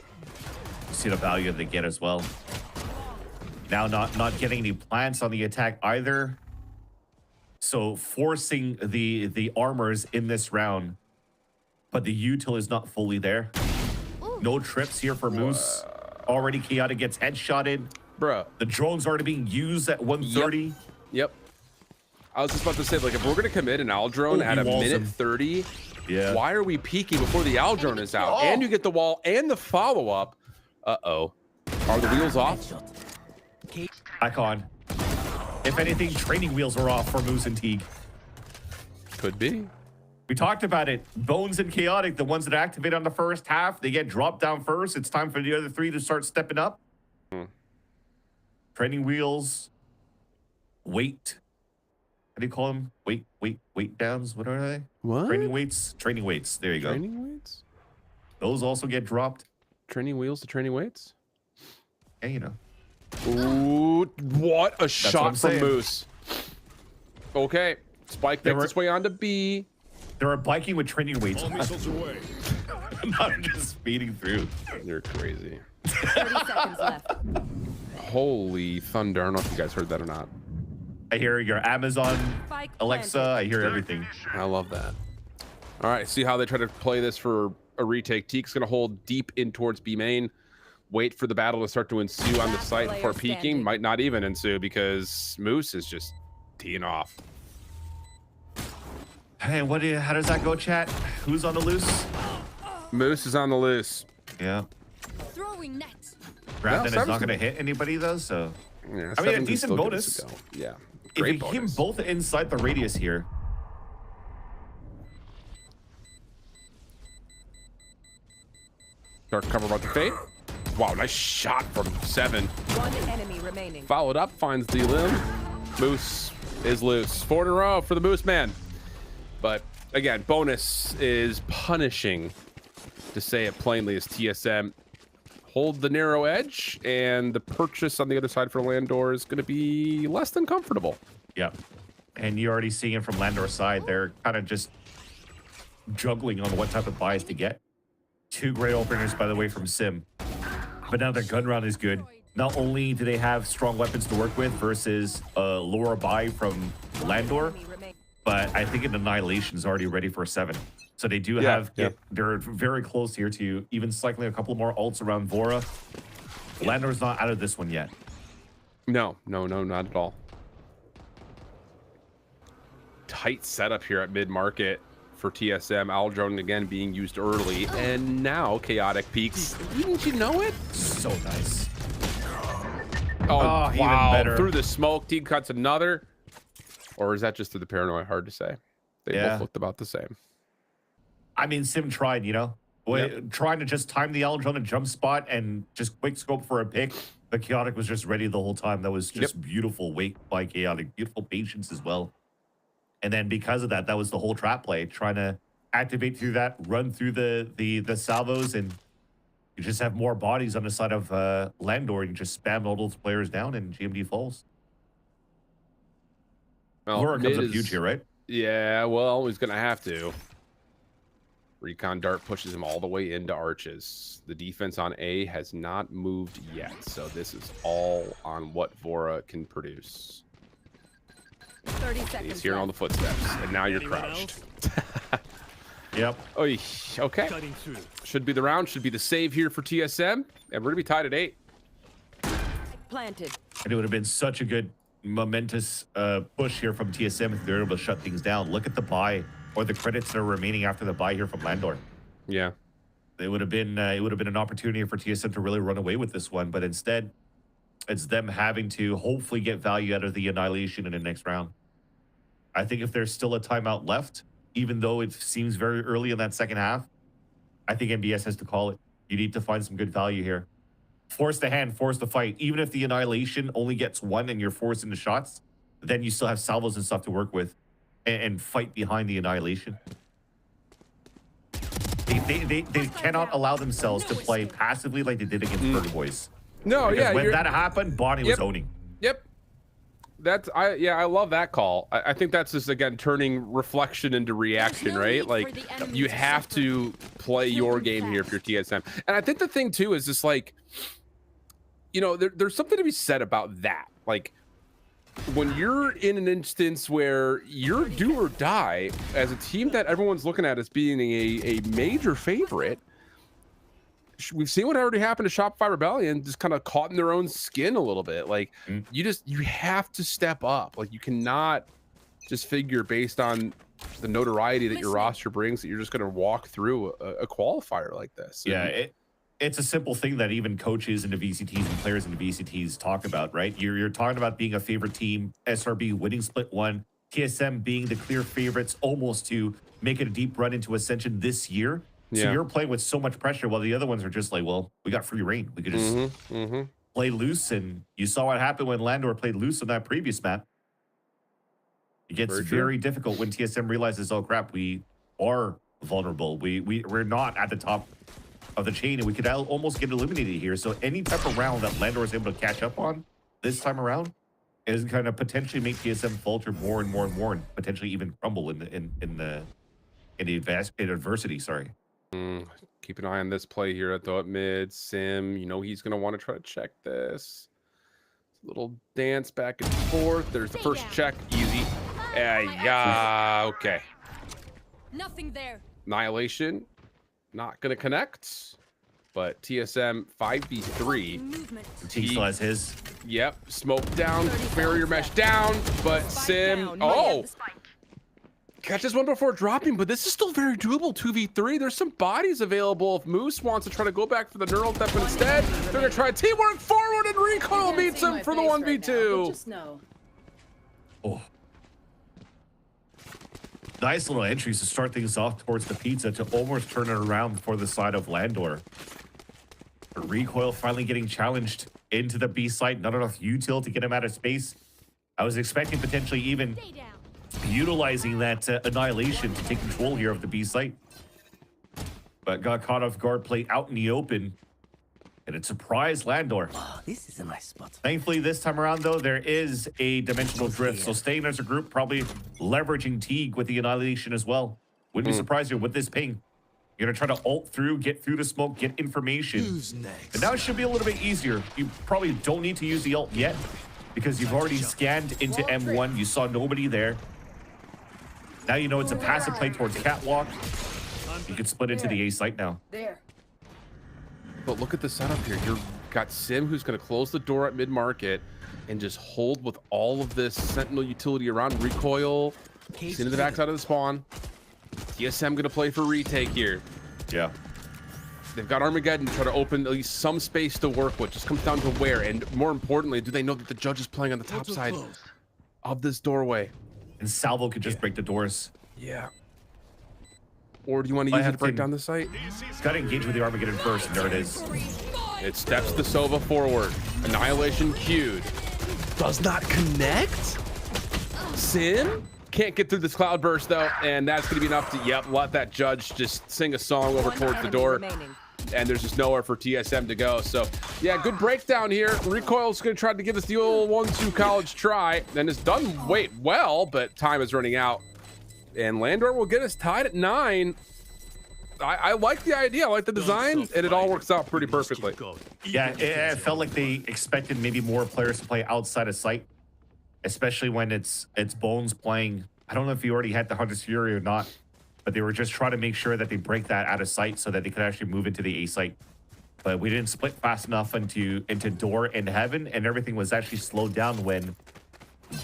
See the value they get as well. Now not getting any plants on the attack either. So forcing the armors in this round, but the util is not fully there. No trips here for Moose. Already Chaotic gets headshotted. Bruh. The drone's already being used at 130. Yep. I was just about to say, like, if we're gonna commit an owl drone at a minute 30, why are we peeking before the owl drone is out? And you get the wall and the follow-up. Uh-oh. Are the wheels off? Icon. If anything, training wheels are off for Moose and Teague. Could be. We talked about it. Bones and Chaotic, the ones that activate on the first half, they get dropped down first. It's time for the other 3 to start stepping up. Training wheels. Weight. How do you call them? Weight downs? What are they? What? Training weights? Training weights. There you go. Training weights? Those also get dropped. Training wheels to training weights? Yeah, you know. Ooh, what a shot from saying. Moose. Okay. Spike makes its way onto B. They were biking with training weights. Not just speeding through. You're crazy. 30 seconds left. Holy thunder. I don't know if you guys heard that or not. I hear your Amazon, Alexa, I hear everything. I love that. All right, see how they try to play this for a retake. Teek's going to hold deep in towards B main. Wait for the battle to start to ensue on the site before peeking. Might not even ensue because Moose is just teeing off. Hey, how does that go, chat? Who's on the loose? Moose is on the loose. Yeah. Throwing net. Grafton is not going to hit anybody, though, so... Yeah, I mean, a decent bonus. Yeah. If you keep them both inside the radius here. Dark cover about to fade. Wow, nice shot from 7. One enemy remaining. Followed up, finds the limb. Moose is loose. 4 in a row for the Moose man. But again, bonus is punishing, to say it plainly, as TSM hold the narrow edge, and the purchase on the other side for Landor is going to be less than comfortable. Yep. And you're already seeing it from Landor's side. They're kind of just juggling on what type of buys to get. 2 great openers, by the way, from Sim. But now their gun round is good. Not only do they have strong weapons to work with versus a lower buy from Landor, but I think an Annihilation is already ready for a 7. So they do have, they're very close here to even cycling a couple more ults around Vora. Landor's not out of this one yet. No, not at all. Tight setup here at mid-market for TSM. Owl drone again being used early, and now Chaotic peaks. Didn't you know it? So nice. Oh, wow. Even better. Through the smoke, team cuts another. Or is that just through the paranoia? Hard to say. They both looked about the same. I mean, Sim tried, you know, trying to just time the L11 and jump spot and just quick scope for a pick. But Chaotic was just ready the whole time. That was just beautiful wait by Chaotic. Beautiful patience as well. And then because of that, that was the whole trap play, trying to activate through that, run through the salvos, and you just have more bodies on the side of Landor. You just spam all those players down, and GMD falls. Well, Laura comes up huge here, right? Yeah, well, he's going to have to. Recon Dart pushes him all the way into Arches. The defense on A has not moved yet, so this is all on what Vora can produce. 30 seconds. He's hearing all the footsteps, and now you're crouched. Yep. Oy, okay. Should be the round, should be the save here for TSM, and we're going to be tied at 8. Planted. And it would have been such a good, momentous push here from TSM if they're able to shut things down. Look at the buy, or the credits that are remaining after the buy here from Landor. Yeah. It would have been an opportunity for TSM to really run away with this one, but instead, it's them having to hopefully get value out of the Annihilation in the next round. I think if there's still a timeout left, even though it seems very early in that second half, I think MBS has to call it. You need to find some good value here. Force the hand, force the fight. Even if the Annihilation only gets 1 and you're forcing the shots, then you still have salvos and stuff to work with and fight behind the Annihilation. They cannot allow themselves to play passively like they did against Burger Boys. No, because when that happened, Bonnie was owning. Yep. I love that call. I think that's just, again, turning reflection into reaction, right? Like, you have to play your game here if you're TSM. And I think the thing, too, is just like, you know, there's something to be said about that. Like, when you're in an instance where you're do or die as a team that everyone's looking at as being a major favorite, we've seen what already happened to Shopify Rebellion, just kind of caught in their own skin a little bit. Like, you have to step up. Like, you cannot just figure based on the notoriety that your roster brings that you're just going to walk through a qualifier like this. Yeah, it's a simple thing that even coaches in the VCTs and players in the VCTs talk about, right? You're talking about being a favorite team, SRB winning split 1, TSM being the clear favorites almost to make it a deep run into Ascension this year. So you're playing with so much pressure while the other ones are just like, well, we got free reign. We could just play loose. And you saw what happened when Landor played loose on that previous map. It gets very difficult when TSM realizes, oh crap, we are vulnerable. We're not at the top of the chain and we could almost get eliminated here. So any type of round that Landor is able to catch up on this time around is going to potentially make TSM falter more and more and more, and potentially even crumble in adversity. Sorry. Keep an eye on this play here at the mid. Sim, you know he's going to want to try to check this. Little dance back and forth. There's the first check. Easy. Yeah, okay. Nothing there. Annihilation, not going to connect. But TSM 5v3. He still has his. Yep. Smoke down. Barrier mesh down. But Sim. Oh! Catches one before dropping, but this is still very doable. 2v3. There's some bodies available if Moose wants to try to go back for the neural depth instead. They're going to try teamwork forward, and Recoil meets him for the 1v2. Oh. Nice little entries to start things off towards the pizza to almost turn it around for the side of Landor. Recoil finally getting challenged into the B site. Not enough util to get him out of space. I was expecting potentially even utilizing that Annihilation to take control here of the B site. But got caught off guard, play out in the open. And it surprised Landor. Oh, this is a nice spot. Thankfully, this time around, though, there is a dimensional drift. So staying as a group, probably leveraging Teague with the Annihilation as well. Wouldn't be surprised here with this ping. You're going to try to ult through, get through the smoke, get information. Who's next? And now it should be a little bit easier. You probably don't need to use the ult yet because you've already scanned into M1. You saw nobody there. Now you know it's a passive play towards Catwalk. You can split into the A site now. There. But look at the setup here. You've got Sim, who's going to close the door at mid-market and just hold with all of this Sentinel utility around recoil. Into the backside of the spawn. TSM going to play for retake here. Yeah. They've got Armageddon to try to open at least some space to work with. Just comes down to where. And more importantly, do they know that the judge is playing on the top side of this doorway? And Salvo could just break the doors. Yeah. Or do you want to use it to break down the site? Got to engage with the Armageddon first, and there it is. It steps the Sova forward. Annihilation queued. Does not connect? Sim? Can't get through this cloud burst, though, and that's going to be enough to, let that judge just sing a song over towards the door. And there's just nowhere for TSM to go. So, yeah, good breakdown here. Recoil's going to try to give us the old 1-2 college try. And it's done well, but time is running out. And Landor will get us tied at 9. I like the idea. I like the design, and it all works out pretty perfectly. Yeah, it felt like they expected maybe more players to play outside of sight, especially when it's Bones playing. I don't know if he already had the Hunter's Fury or not, but they were just trying to make sure that they break that out of sight so that they could actually move into the A site. But we didn't split fast enough into door and heaven, and everything was actually slowed down when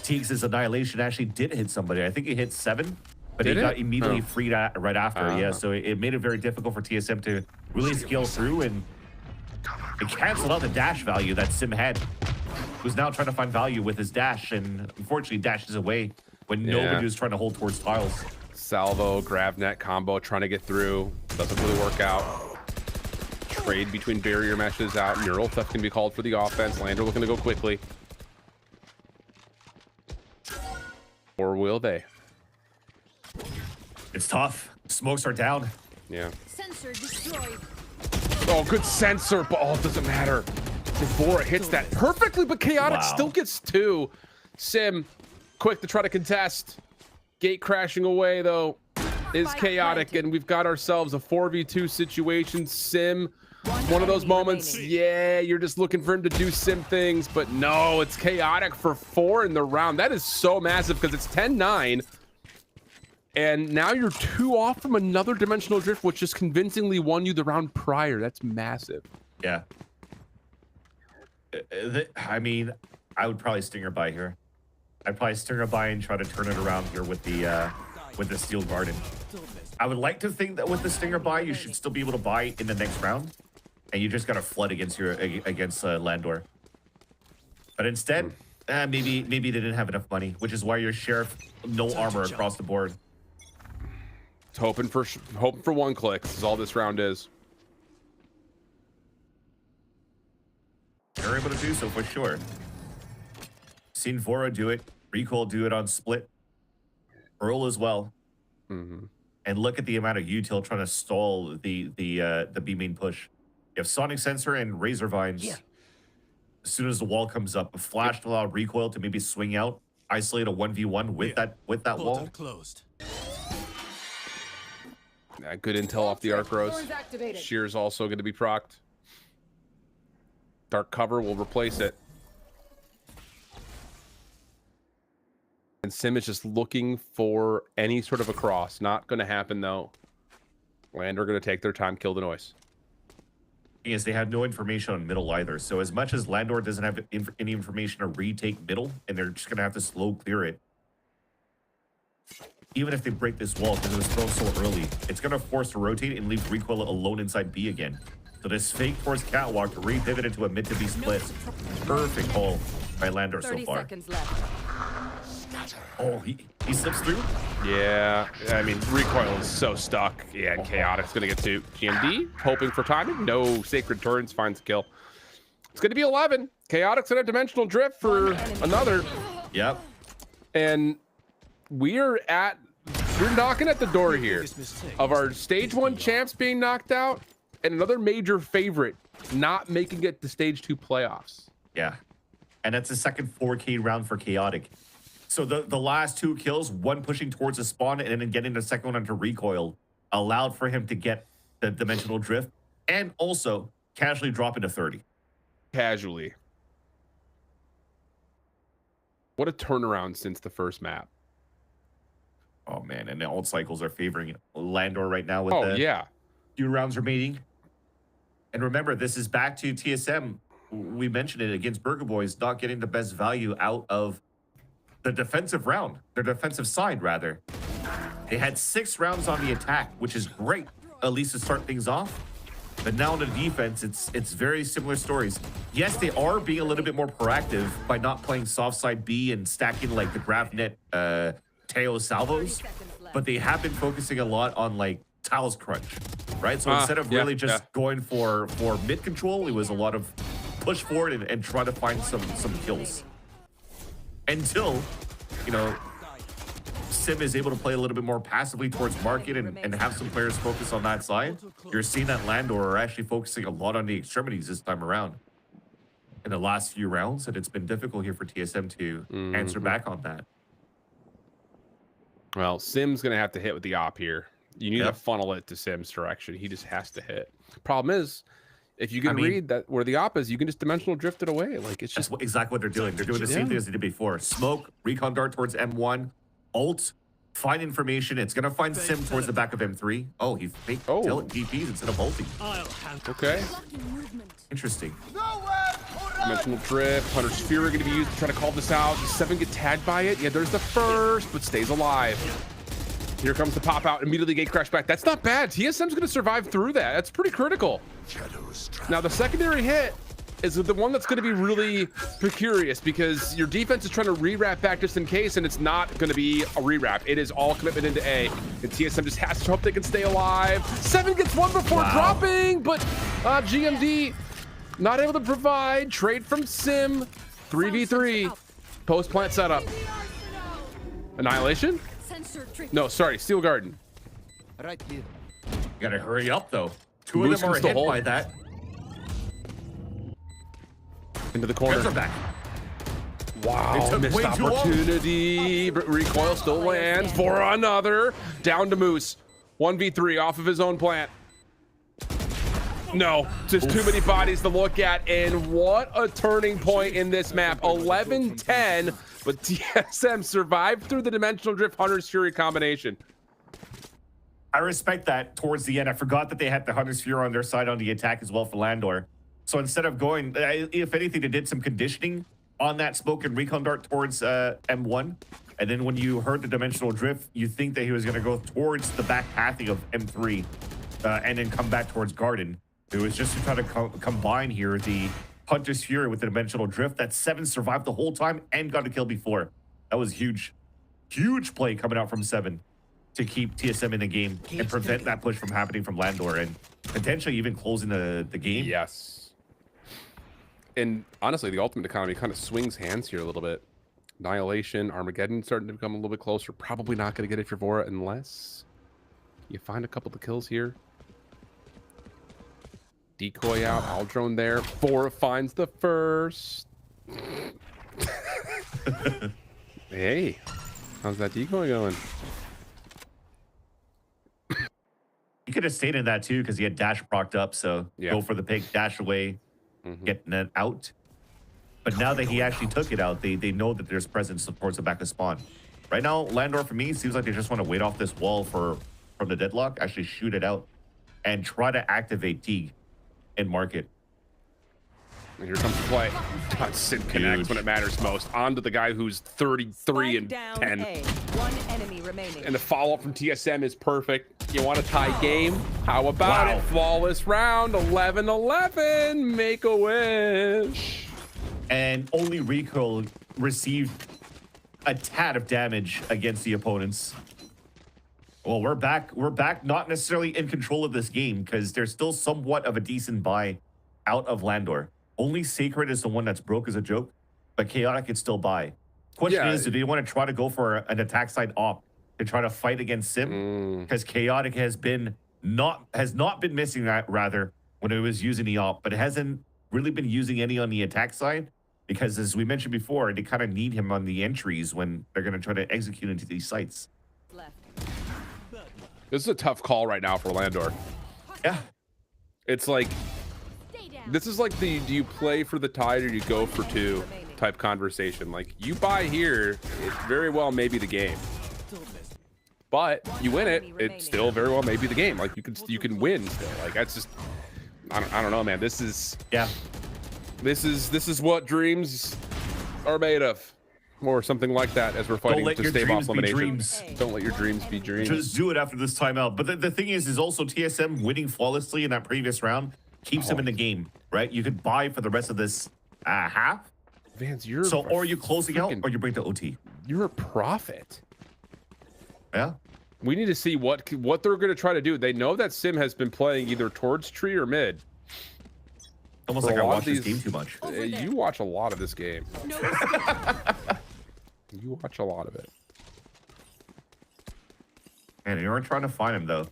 Teagues' Annihilation actually did hit somebody. I think he hit 7. But he got immediately freed right after, yeah. So it made it very difficult for TSM to really scale through, and it canceled out the dash value that Sim had. Who's now trying to find value with his dash, and unfortunately dashes away when nobody was trying to hold towards tiles. Salvo, GravNet combo trying to get through. Doesn't really work out. Trade between barrier meshes out. Neural theft can be called for the offense. Landor looking to go quickly. Or will they? It's tough. Smokes are down. Yeah. Sensor destroyed. Oh, good sensor, but it doesn't matter. Devora hits that perfectly, but Chaotic still gets 2. Sim, quick to try to contest. Gate crashing away, though, is Chaotic, and we've got ourselves a 4v2 situation. Sim, one of those moments, you're just looking for him to do Sim things, but no, it's Chaotic for 4 in the round. That is so massive because it's 10-9. And now you're 2 off from another dimensional drift, which just convincingly won you the round prior. That's massive. Yeah. I mean, I would probably Stinger buy here. I'd probably Stinger buy and try to turn it around here with the Steel Garden. I would like to think that with the Stinger buy, you should still be able to buy in the next round, and you just got to flood against Landor. But instead, maybe they didn't have enough money, which is why your Sheriff no armor across the board. Hoping for 1 click. This is all this round is. They're able to do so for sure. Seen Vora do it. Recoil do it on split. Earl as well. And look at the amount of util trying to stall the B main push. You have Sonic Sensor and Razor Vines. Yeah. As soon as the wall comes up, a flash to allow Recoil to maybe swing out, isolate a 1v1 with that wall. Closed. Good intel off the Arc Rose. Shear's also going to be procced. Dark Cover will replace it. And Sim is just looking for any sort of a cross. Not going to happen, though. Landor going to take their time, kill the noise. Yes, they have no information on middle either. So as much as Landor doesn't have any information to retake middle, and they're just going to have to slow clear it, even if they break this wall because it was thrown so early, it's going to force to rotate and leave Recoil alone inside B again. So this fake towards Catwalk to re-pivot into a mid to B split. Perfect call by Landor so far. 30 seconds left. Oh, he slips through? Yeah, I mean, Recoil is so stuck. Yeah, and Chaotic's going to get to GMD, hoping for timing. No Sacred Turns, finds a kill. It's going to be 11. Chaotic's in a dimensional drift for another. Yep. And we're knocking at the door here of our stage 1 champs being knocked out and another major favorite not making it to stage 2 playoffs. Yeah. And that's the second 4K round for Chaotic. So the last 2 kills, one pushing towards the spawn and then getting the second one onto recoil, allowed for him to get the dimensional drift and also casually drop into 30. Casually. What a turnaround since the first map. Oh man, and the alt cycles are favoring Landor right now with few rounds remaining. And remember, this is back to TSM. We mentioned it against Burger Boys, not getting the best value out of the defensive round, their defensive side rather. They had 6 rounds on the attack, which is great, at least to start things off. But now on the defense, it's very similar stories. Yes, they are being a little bit more proactive by not playing soft side B and stacking like the GrafNet Teo salvos, but they have been focusing a lot on like tiles crunch, right? So instead of really just going for mid control, it was a lot of push forward and try to find some kills. Until, you know, Sim is able to play a little bit more passively towards market and have some players focus on that side. You're seeing that Landor are actually focusing a lot on the extremities this time around in the last few rounds, and it's been difficult here for TSM to answer back on that. Well, Sim's going to have to hit with the op here. You need to funnel it to Sim's direction. He just has to hit. Problem is, if you can read that where the op is, you can just dimensional drift it away. Like it's just exactly what they're doing. They're doing the same thing as they did before. Smoke, recon dart towards M1, ult, find information. It's gonna find Sim towards the back of M3. Oh, he faked DPs instead of ulting. Okay. Interesting. Dimensional drift. Hunter Sphere are going to be used to try to call this out. Does 7 get tagged by it? Yeah, there's the first, but stays alive. Here comes the pop out. Immediately gate crash back. That's not bad. TSM's going to survive through that. That's pretty critical. Now, the secondary hit is the one that's going to be really precarious because your defense is trying to rewrap back just in case, and it's not going to be a rewrap. It is all commitment into A, and TSM just has to hope they can stay alive. 7 gets one before dropping, but GMD not able to provide. Trade from Sim. 3v3. Post plant setup. Annihilation? No, sorry, Steel Garden. Right here. You gotta hurry up though. 2 of them are hit by that. Into the corner. Back. Wow, missed opportunity. Recoil still lands for another. Down to Moose. 1v3 off of his own plant. No, just too many bodies to look at, and what a turning point in this map. 11-10, but TSM survived through the dimensional drift Hunter's Fury combination. I respect that towards the end. I forgot that they had the Hunter's Fury on their side on the attack as well for Landor. So instead of going, if anything, they did some conditioning on that smoke and recon dart towards M1. And then when you heard the dimensional drift, you think that he was going to go towards the back pathing of M3 and then come back towards Garden. It was just to try to combine here the Hunter's Fury with the dimensional drift. That 7 survived the whole time and got a kill before. That was huge. Huge play coming out from 7 to keep TSM in the game and prevent that push from happening from Landor and potentially even closing the game. Yes. And honestly, the ultimate economy kind of swings hands here a little bit. Annihilation, Armageddon starting to become a little bit closer. Probably not going to get it for Vora unless you find a couple of kills here. Decoy out, all drone there. Vora finds the first. Hey, how's that decoy going? He could have stayed in that too because he had dash procced up. So go for the pick, dash away, getting it out. But now that he actually took it out, they know that there's presence towards the back of spawn. Right now, Landor for me seems like they just want to wait off this wall from the deadlock, actually shoot it out, and try to activate Teague and market. And here comes the play. God, Sim connects when it matters most. On to the guy who's 33 and 10. One enemy remaining. And the follow-up from TSM is perfect. You want a tie game? How about it? Flawless round, 11-11. Make a wish. And only Rico received a tad of damage against the opponents. Well, we're back. We're back, not necessarily in control of this game because there's still somewhat of a decent buy out of Landor. Only Sacred is the one that's broke as a joke, but Chaotic can still buy. Question is, do they want to try to go for an attack side op to try to fight against Sim? Because Chaotic has been has not been missing that rather when it was using the op, but it hasn't really been using any on the attack side because, as we mentioned before, they kind of need him on the entries when they're going to try to execute into these sites. This is a tough call right now for Landor. Yeah. It's like, this is like the do you play for the tide or you go for two type conversation. Like, you buy here, it very well may be the game. But you win it, it still very well may be the game. Like, you can win still. Like, that's just, I don't know, man. This is what dreams are made of, or something like that, as we're fighting to stave off elimination. Don't let your dreams be dreams. Just do it after this timeout. But the thing is also TSM winning flawlessly in that previous round keeps them in the game, right? You could buy for the rest of this half. Vance, you're or you closing out, or you bring to OT. You're a prophet. Yeah. We need to see what they're going to try to do. They know that Sim has been playing either towards tree or mid. Almost like I watch this game too much. You watch a lot of this game. You watch a lot of it. And you're trying to find him though.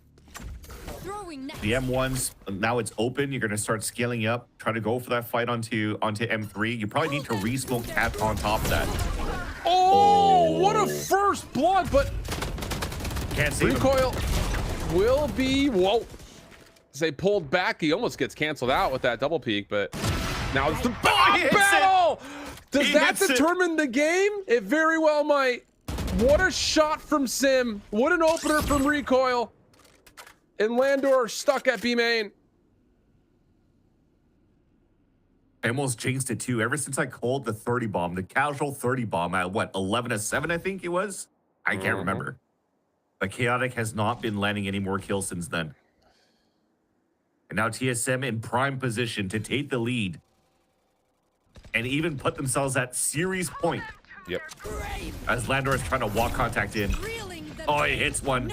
The M1s, now it's open. You're going to start scaling up. Try to go for that fight onto M3. You probably need to re-smoke Cat on top of that. Oh, what a first blood, but can't save recoil him. Will be, whoa. As they pulled back, he almost gets canceled out with that double peek, but now it's the battle! Does that determine the game? It very well might. What a shot from Sim. What an opener from recoil. And Landor stuck at B main. I almost jinxed it too. Ever since I called the 30 bomb, the casual 30 bomb at what, 11-7, I think it was? I can't remember. But Chaotic has not been landing any more kills since then. And now TSM in prime position to take the lead and even put themselves at series point. Yep. As Landor is trying to walk contact in. Oh, he hits one.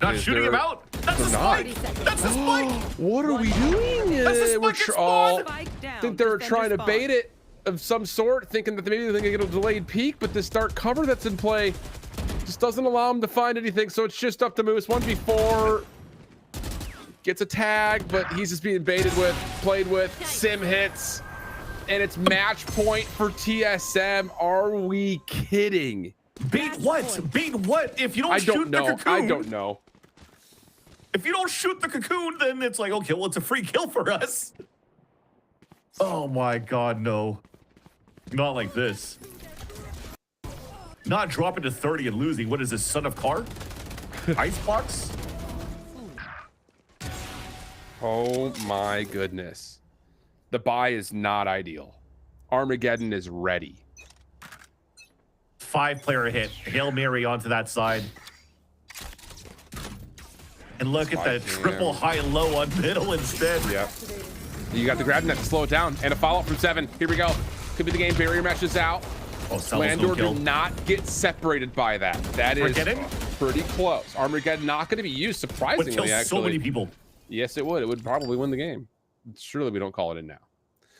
Not shooting him out. That's a spike. That's a spike. What are we doing? That's a spike. I think they're trying to bait it of some sort, thinking that maybe they're going to get a delayed peak, but this dark cover that's in play just doesn't allow them to find anything. So it's just up to Moose. 1v4. Gets a tag, but he's just being baited with, played with. Sim hits, and it's match point for TSM. Are we kidding? Bait what? Bait what? If you don't shoot the cocoon. I don't know. If you don't shoot the cocoon, then it's like, okay, well, it's a free kill for us. Oh my God, no. Not like this. Not dropping to 30 and losing. What is this, son of Car? Icebox? Oh my goodness. The buy is not ideal. Armageddon is ready. 5-player hit. Hail Mary onto that side. And look at that triple high-low on middle instead. Yep. You got the grab net to slow it down. And a follow-up from 7. Here we go. Could be the game. Barrier meshes out. Oh, Landor did not get separated by that. That is pretty close. Armageddon not going to be used, surprisingly, would kill actually. so many people. Yes, it would. It would probably win the game. Surely we don't call it in now.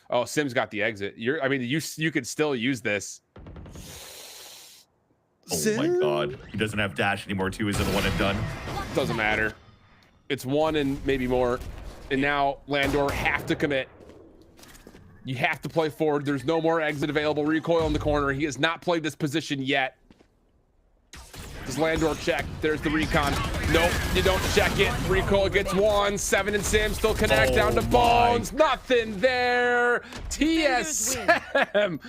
Oh, Sim's got the exit. I mean, you could still use this. Oh my God. He doesn't have dash anymore, too. Is it one and done? Doesn't matter. It's one and maybe more. And now Landor have to commit. You have to play forward. There's no more exit available. Recoil in the corner. He has not played this position yet. Does Landor check? There's the recon. Nope, you don't check it. Recoil gets 1. 7 and Sim still connect down to Bones. Nothing there. TSM.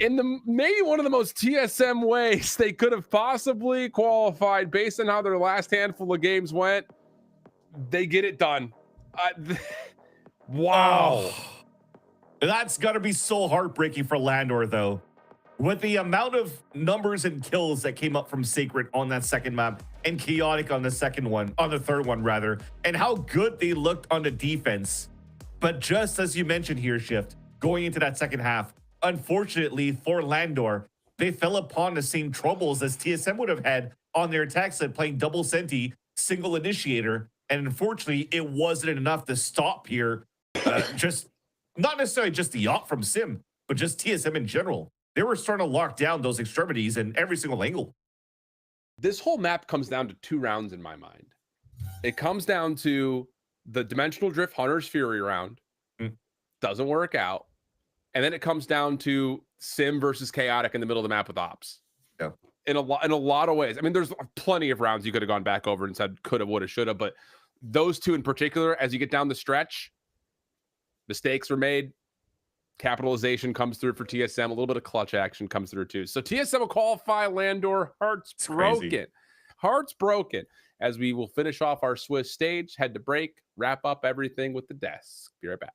In maybe one of the most TSM ways they could have possibly qualified based on how their last handful of games went. They get it done. Wow. That's got to be so heartbreaking for Landor, though. With the amount of numbers and kills that came up from Sacred on that second map and Chaotic on the third one rather, and how good they looked on the defense. But just as you mentioned here, Shift, going into that second half, unfortunately for Landor, they fell upon the same troubles as TSM would have had on their attack side, playing double Senti, single initiator, and unfortunately it wasn't enough to stop here. Just not necessarily just the op from Sim, but just TSM in general. They were starting to lock down those extremities in every single angle. This whole map comes down to 2 rounds in my mind. It comes down to the Dimensional Drift Hunter's Fury round. Doesn't work out. And then it comes down to Sim versus Chaotic in the middle of the map with Ops. Yeah. In a lot of ways. I mean, there's plenty of rounds you could have gone back over and said coulda, woulda, shoulda, but those 2 in particular, as you get down the stretch, mistakes were made. Capitalization comes through for TSM. A little bit of clutch action comes through too. So TSM will qualify. Landor, hearts broken. Hearts broken. As we will finish off our Swiss stage, head to break, wrap up everything with the desk. Be right back.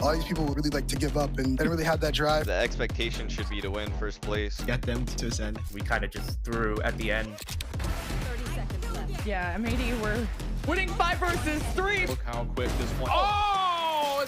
A lot of these people would really like to give up and they don't really have that drive. The expectation should be to win first place. Get them to Ascent. We kind of just threw at the end. 30 seconds left. Yeah, MAD, we're winning 5 versus 3. Look how quick this one. Oh!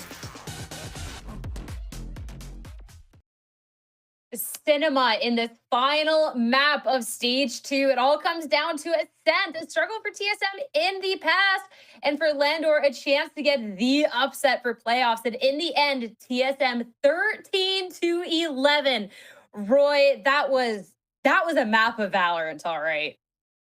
Cinema in this final map of stage 2. It all comes down to Ascent, a struggle for TSM in the past, and for Landor, a chance to get the upset for playoffs. And in the end, TSM 13-11. Roy, that was a map of Valorant, all right.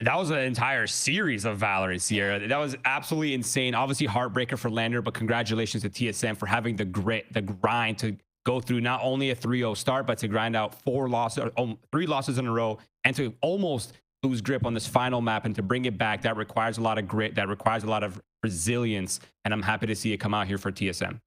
That was an entire series of Valorant, Sierra. That was absolutely insane. Obviously, heartbreaker for Landor, but congratulations to TSM for having the grit, the grind to go through not only a 3-0 start, but to grind out 3 losses in a row and to almost lose grip on this final map and to bring it back. That requires a lot of grit. That requires a lot of resilience. And I'm happy to see it come out here for TSM.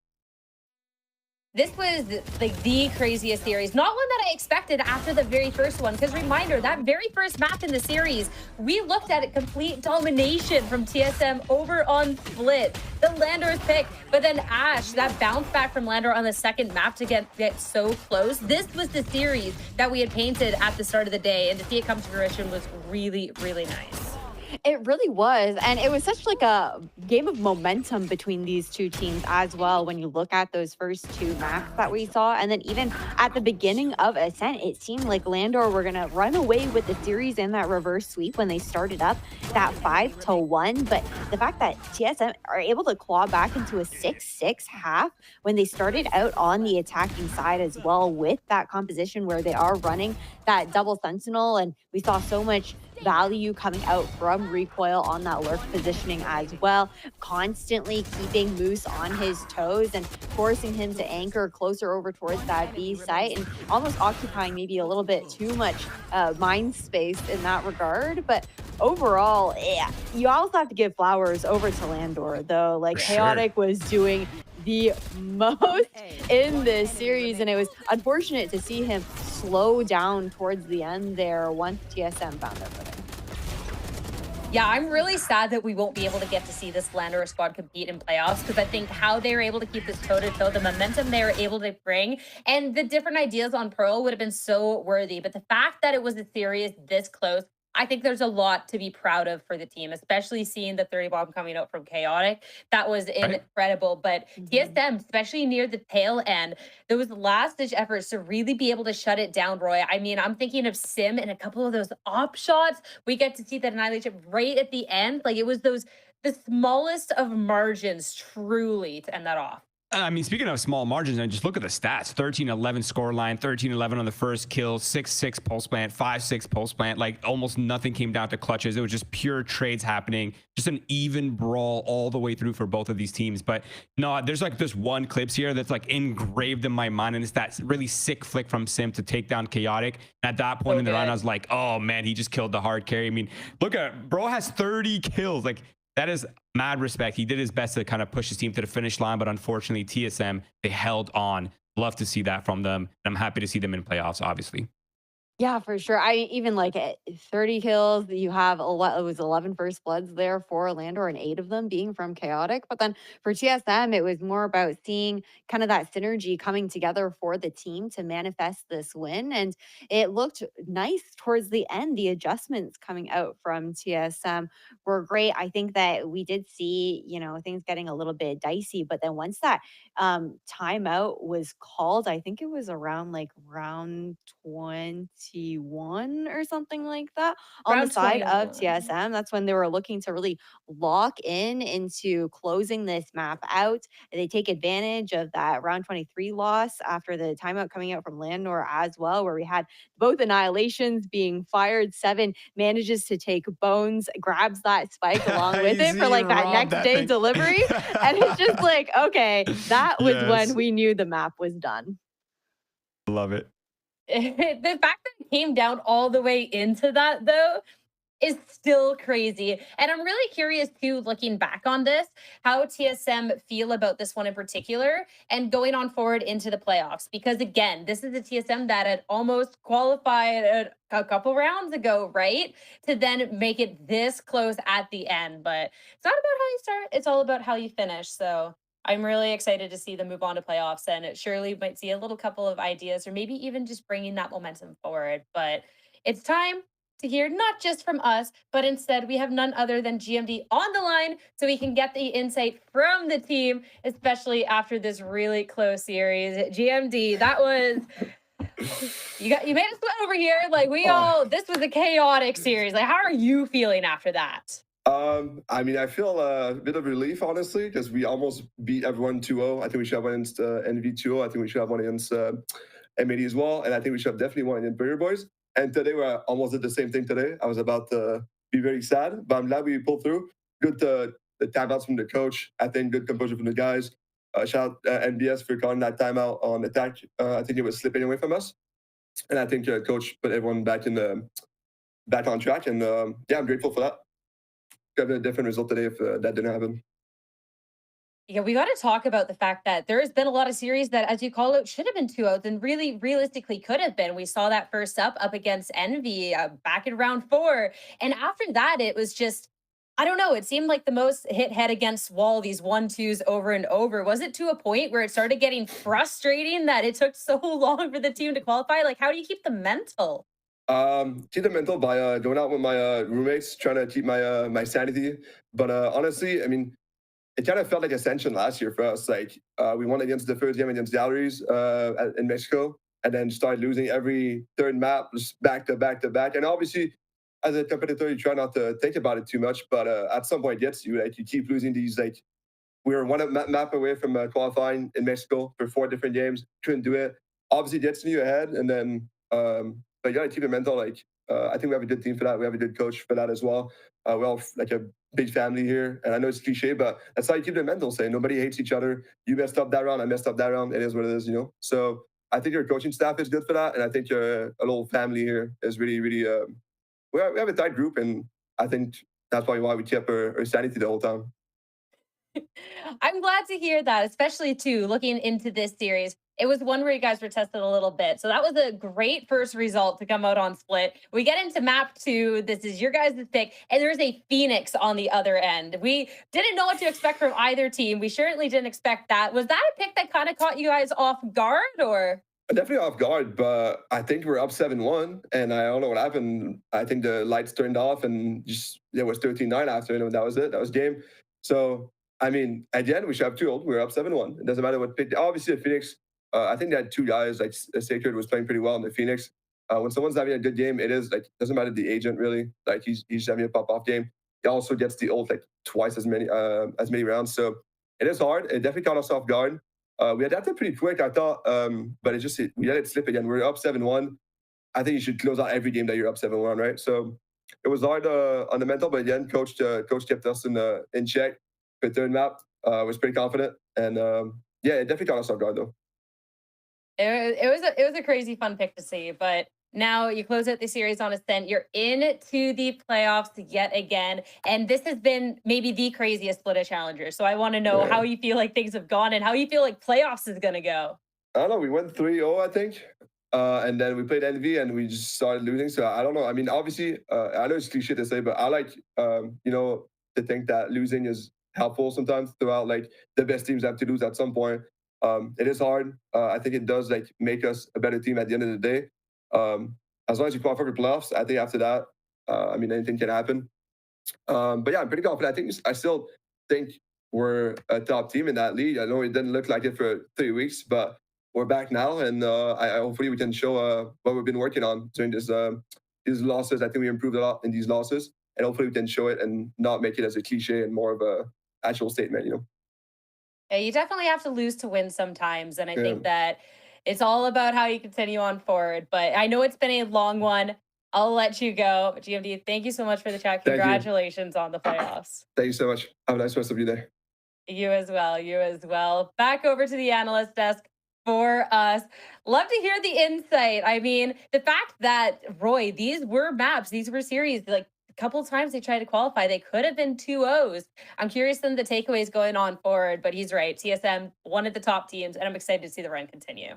This was like the craziest series. Not one that I expected after the very first one. Because reminder, that very first map in the series, we looked at it complete domination from TSM over on Split. The Landor's pick, but then Ash, that bounce back from Landor on the second map to get so close. This was the series that we had painted at the start of the day, and to see it come to fruition was really, really nice. It really was. And it was such like a game of momentum between these two teams as well when you look at those first two maps that we saw. And then even at the beginning of Ascent, it seemed like Landor were going to run away with the series in that reverse sweep when they started up that 5-1. But the fact that TSM are able to claw back into a 6-6 half when they started out on the attacking side as well with that composition where they are running that double sentinel. And we saw so much value coming out from Recoil on that lurk positioning as well, constantly keeping Moose on his toes and forcing him to anchor closer over towards that B site and almost occupying maybe a little bit too much mind space in that regard. But overall, yeah, you also have to give flowers over to Landor, though. Like, Chaotic was doing the most in this series, and it was unfortunate to see him slow down towards the end there once TSM found their footing. Yeah, I'm really sad that we won't be able to get to see this Landor squad compete in playoffs, because I think how they were able to keep this toe-to-toe, the momentum they were able to bring, and the different ideas on Pearl would have been so worthy. But the fact that it was a series this close, I think there's a lot to be proud of for the team, especially seeing the 30 bomb coming out from Chaotic. That was incredible. But TSM, especially near the tail end, those last-ditch efforts to really be able to shut it down, Roy. I mean, I'm thinking of Sim and a couple of those op shots. We get to see that annihilation right at the end. Like, it was the smallest of margins, truly, to end that off. I mean, speaking of small margins, and just look at the stats: 13-11 scoreline, 13-11 on the first kill, 6-6 pulse plant, 5-6 pulse plant. Like, almost nothing came down to clutches. It was just pure trades happening, just an even brawl all the way through for both of these teams. But no, there's like this one clips here that's like engraved in my mind, and it's that really sick flick from Sim to take down Chaotic. At that point in the round, I was like, oh man, he just killed the hard carry. I mean, look at bro has 30 kills. Like, that is mad respect. He did his best to kind of push his team to the finish line, but unfortunately, TSM, they held on. Love to see that from them. And I'm happy to see them in playoffs, obviously. Yeah, for sure. I even like 30 kills. You have it was 11 first bloods there for Landor, and 8 of them being from Chaotic. But then for TSM, it was more about seeing kind of that synergy coming together for the team to manifest this win. And it looked nice towards the end. The adjustments coming out from TSM were great. I think that we did see, things getting a little bit dicey. But then once that timeout was called, I think it was around like round 21 or something like that on the side of TSM. That's when they were looking to really lock into closing this map out. They take advantage of that round 23 loss after the timeout coming out from Landor as well, where we had both annihilations being fired. 7 manages to take Bones, grabs that spike along with it for like that next day delivery. And it's just like, okay, that was when we knew the map was done. Love it. The fact that it came down all the way into that, though, is still crazy. And I'm really curious, too, looking back on this, how TSM feel about this one in particular and going on forward into the playoffs. Because, again, this is a TSM that had almost qualified a couple rounds ago, right? To then make it this close at the end. But it's not about how you start. It's all about how you finish. So I'm really excited to see them move on to playoffs, and surely might see a little couple of ideas or maybe even just bringing that momentum forward. But it's time to hear not just from us, but instead we have none other than GMD on the line so we can get the insight from the team, especially after this really close series. GMD, that was... You made us sweat over here. Like, this was a chaotic series. Like, how are you feeling after that? I mean, I feel a bit of relief, honestly, because we almost beat everyone 2-0. I think we should have one against NV 2-0. I think we should have one against M80 as well. And I think we should have definitely one against Barrier Boys. And today, we almost did the same thing today. I was about to be very sad, but I'm glad we pulled through. Good the timeouts from the coach. I think good composure from the guys. Shout out NBS for calling that timeout on attack. I think it was slipping away from us. And I think coach put everyone back on track. And yeah, I'm grateful for that. Have a different result today if that didn't happen. Yeah, we got to talk about the fact that there has been a lot of series that, as you call it, should have been 2-0 and really realistically could have been. We saw that first up against Envy back in round 4. And after that, it was just, I don't know, it seemed like the most hit head against wall, these 1-2s over and over. Was it to a point where it started getting frustrating that it took so long for the team to qualify? Like, how do you keep the mental? Keep the mental by going out with my roommates, trying to keep my sanity. But honestly, I mean, it kind of felt like Ascension last year for us. Like we won against the first game against Galleries in Mexico, and then started losing every third map, just back to back to back. And obviously, as a competitor, you try not to think about it too much, but at some point, it gets you. Like you keep losing these. Like we were one map away from qualifying in Mexico for 4 different games, couldn't do it. Obviously, it gets you ahead, and then but you gotta keep it mental. Like I think we have a good team for that. We have a good coach for that as well. We're all like a big family here, and I know it's cliche, but that's how you keep it mental. Say nobody hates each other. You messed up that round, I messed up that round. It is what it is, you know. So I think your coaching staff is good for that, and I think your a little family here is really, really. We have a tight group, and I think that's why we kept our sanity the whole time. I'm glad to hear that, especially too looking into this series. It was one where you guys were tested a little bit. So that was a great first result to come out on Split. We get into map 2. This is your guys' pick, and there's a Phoenix on the other end. We didn't know what to expect from either team. We certainly didn't expect that. Was that a pick that kind of caught you guys off guard, or? Definitely off guard, but I think we're up 7-1, and I don't know what happened. I think the lights turned off, and just it was 13-9 after, and that was it. That was game. So I mean, at the end, we should have 2-0. We're up 7-1. It doesn't matter what pick. Obviously, the Phoenix, I think they had 2 guys. Like Sacred was playing pretty well in the Phoenix. When someone's having a good game, it is like doesn't matter the agent really. Like he's having a pop off game. He also gets the ult like twice as many rounds. So it is hard. It definitely caught us off guard. We adapted pretty quick, I thought, but we let it slip again. We're up 7-1. I think you should close out every game that you're up 7-1, right? So it was hard on the mental, but again, coach kept us in check. The third map was pretty confident, and yeah, it definitely caught us off guard though. It was a crazy fun pick to see, but now you close out the series on Ascent. You're into the playoffs yet again, and this has been maybe the craziest split of challengers. So I want to know how you feel like things have gone and how you feel like playoffs is gonna go. I don't know. We went 3-0, I think, and then we played Envy, and we just started losing. So I don't know. I mean, obviously, I know it's cliche to say, but I like to think that losing is helpful sometimes throughout. Like the best teams have to lose at some point. It is hard. I think it does like make us a better team at the end of the day. As long as you qualify for playoffs, I think after that, I mean, anything can happen. But yeah, I'm pretty confident. I still think we're a top team in that league. I know it didn't look like it for 3 weeks, but we're back now, and hopefully we can show what we've been working on during these losses. I think we improved a lot in these losses, and hopefully we can show it and not make it as a cliche and more of a actual statement, you know. Yeah, you definitely have to lose to win sometimes, and I think that it's all about how you continue on forward. But I know it's been a long one. I'll let you go. GMD, thank you so much for the chat. Congratulations on the playoffs. Thank you so much. Have a nice rest of your day. You as well. You as well. Back over to the analyst desk for us. Love to hear the insight. I mean, the fact that, Roy, these were maps, these were series, like a couple of times they tried to qualify. They could have been 2-0s. I'm curious in the takeaways going on forward, but he's right. TSM, one of the top teams, and I'm excited to see the run continue.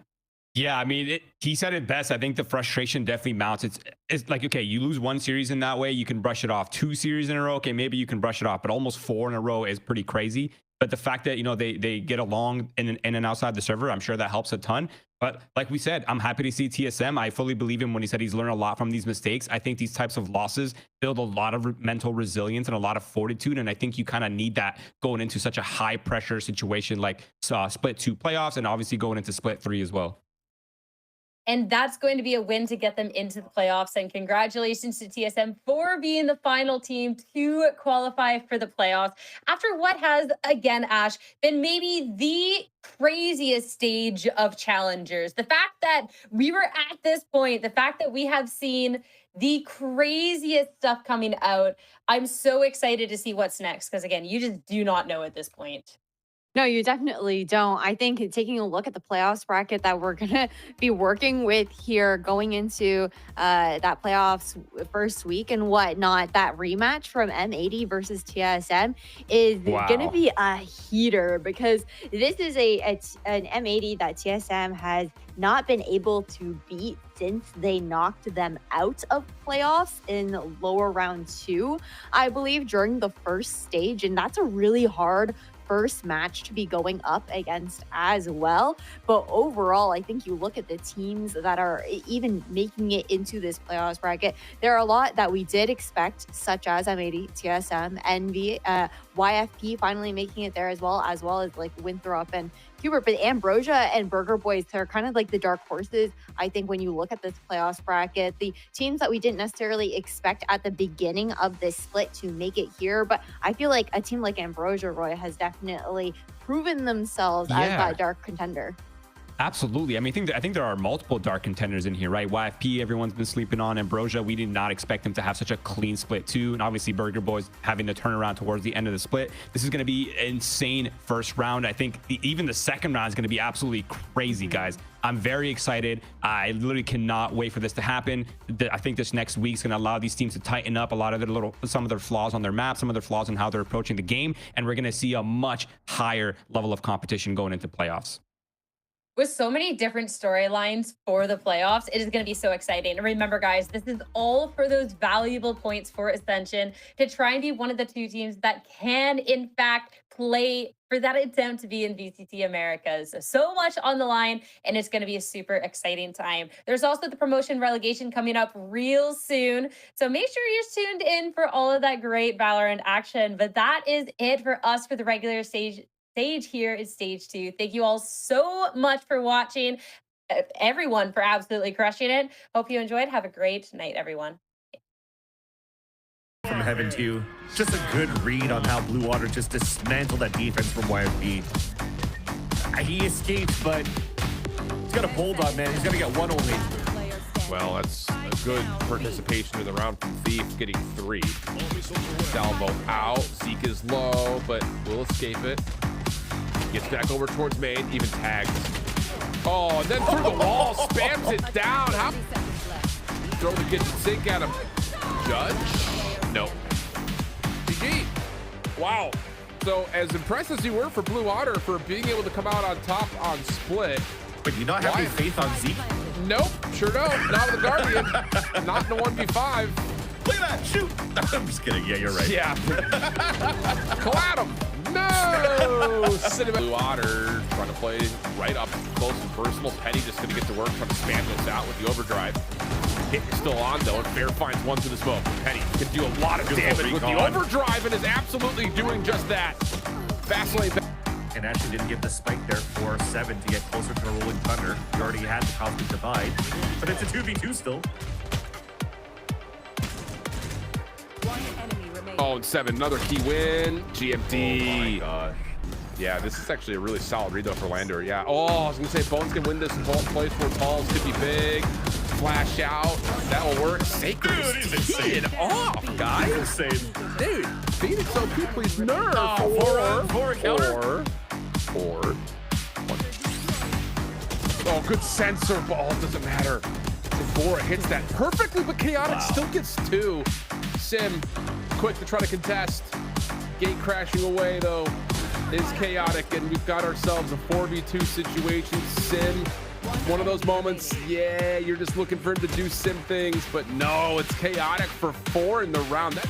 Yeah, I mean, he said it best. I think the frustration definitely mounts. It's like, okay, you lose 1 series in that way, you can brush it off. 2 series in a row, okay, maybe you can brush it off, but almost 4 in a row is pretty crazy. But the fact that, they get along in and outside the server, I'm sure that helps a ton. But like we said, I'm happy to see TSM. I fully believe him when he said he's learned a lot from these mistakes. I think these types of losses build a lot of mental resilience and a lot of fortitude. And I think you kind of need that going into such a high pressure situation like Split 2 playoffs, and obviously going into Split 3 as well. And that's going to be a win to get them into the playoffs. And congratulations to TSM for being the final team to qualify for the playoffs after what has, again, Ash, been maybe the craziest stage of challengers. The fact that we were at this point, the fact that we have seen the craziest stuff coming out. I'm so excited to see what's next, because again, you just do not know at this point. No, you definitely don't. I think taking a look at the playoffs bracket that we're going to be working with here going into that playoffs first week and whatnot, that rematch from M80 versus TSM is going to be a heater, because this is an M80 that TSM has not been able to beat since they knocked them out of playoffs in lower round 2, I believe, during the first stage. And that's a really hard first match to be going up against as well. But overall, I think you look at the teams that are even making it into this playoffs bracket, there are a lot that we did expect, such as M80, TSM, Envy, YFP finally making it there as well as like Winthrop and Hubert. But Ambrosia and Burger Boys are kind of like the dark horses, I think, when you look at this playoffs bracket. The teams that we didn't necessarily expect at the beginning of this split to make it here. But I feel like a team like Ambrosia, Roy, has definitely proven themselves as that dark contender. Absolutely. I mean, I think there are multiple dark contenders in here, right? YFP, everyone's been sleeping on. Ambrosia, we did not expect them to have such a clean split too. And obviously Burger Boys having the turnaround towards the end of the split. This is going to be insane first round. I think even the second round is going to be absolutely crazy, guys. I'm very excited. I literally cannot wait for this to happen. I think this next week is going to allow these teams to tighten up a lot of some of their flaws on their map, some of their flaws in how they're approaching the game. And we're going to see a much higher level of competition going into playoffs. With so many different storylines for the playoffs, it is going to be so exciting. And remember, guys, this is all for those valuable points for Ascension to try and be one of the 2 teams that can, in fact, play for that attempt to be in VCT Americas. So much on the line, and it's going to be a super exciting time. There's also the promotion relegation coming up real soon. So make sure you're tuned in for all of that great Valorant action. But that is it for us for the regular stage here is stage 2. Thank you all so much for watching, everyone for absolutely crushing it. Hope you enjoyed. Have a great night, everyone. From Heaven 2, just a good read on how Blue Water just dismantled that defense from YFP. He escaped, but he's got a bulldog, man. He's gonna get one only. Well, that's a good participation in the round from Thief, getting 3. Salvo out. Zeke is low, but will escape it. Gets back over towards main, even tags. Oh, and then through the wall, spams it down. How? Throw the kitchen sink at him. Judge? No. GG. Wow. So as impressed as you were for Blue Otter for being able to come out on top on split. But you not have any faith on Zeke? Nope, sure don't. Not with the Guardian. Not in the 1v5. Look at that, shoot. I'm just kidding. Yeah, you're right. Yeah. Collide him. No! Blue Otter trying to play right up close and personal. Penny just going to get to work, trying to spam this out with the overdrive. Hit is still on, though, and Fair finds one through the smoke. Penny can do a lot of damage with the overdrive and is absolutely doing just that. Fast lane. And actually didn't get the spike there for 7 to get closer to the Rolling Thunder. He already had the Cosmic Divide, but it's a 2v2 still. Oh, and 7, another key win. GMD. Oh my gosh. Yeah, this is actually a really solid read though for Landor. Yeah. Oh, I was gonna say Bones can win this. Bones plays for Talls, could be big. Flash out. That will work. Sacred is teeing off, guys. Insane. Dude, Phoenix OP, please nerf. For a counter. Or. Oh, good sensor, but all doesn't matter. Bora hits that perfectly, but Chaotic still gets 2. Sim, quick to try to contest. Gate crashing away, though, is Chaotic, and we've got ourselves a 4v2 situation. Sim, one of those moments, yeah, you're just looking for him to do Sim things, but no, it's Chaotic for 4 in the round. That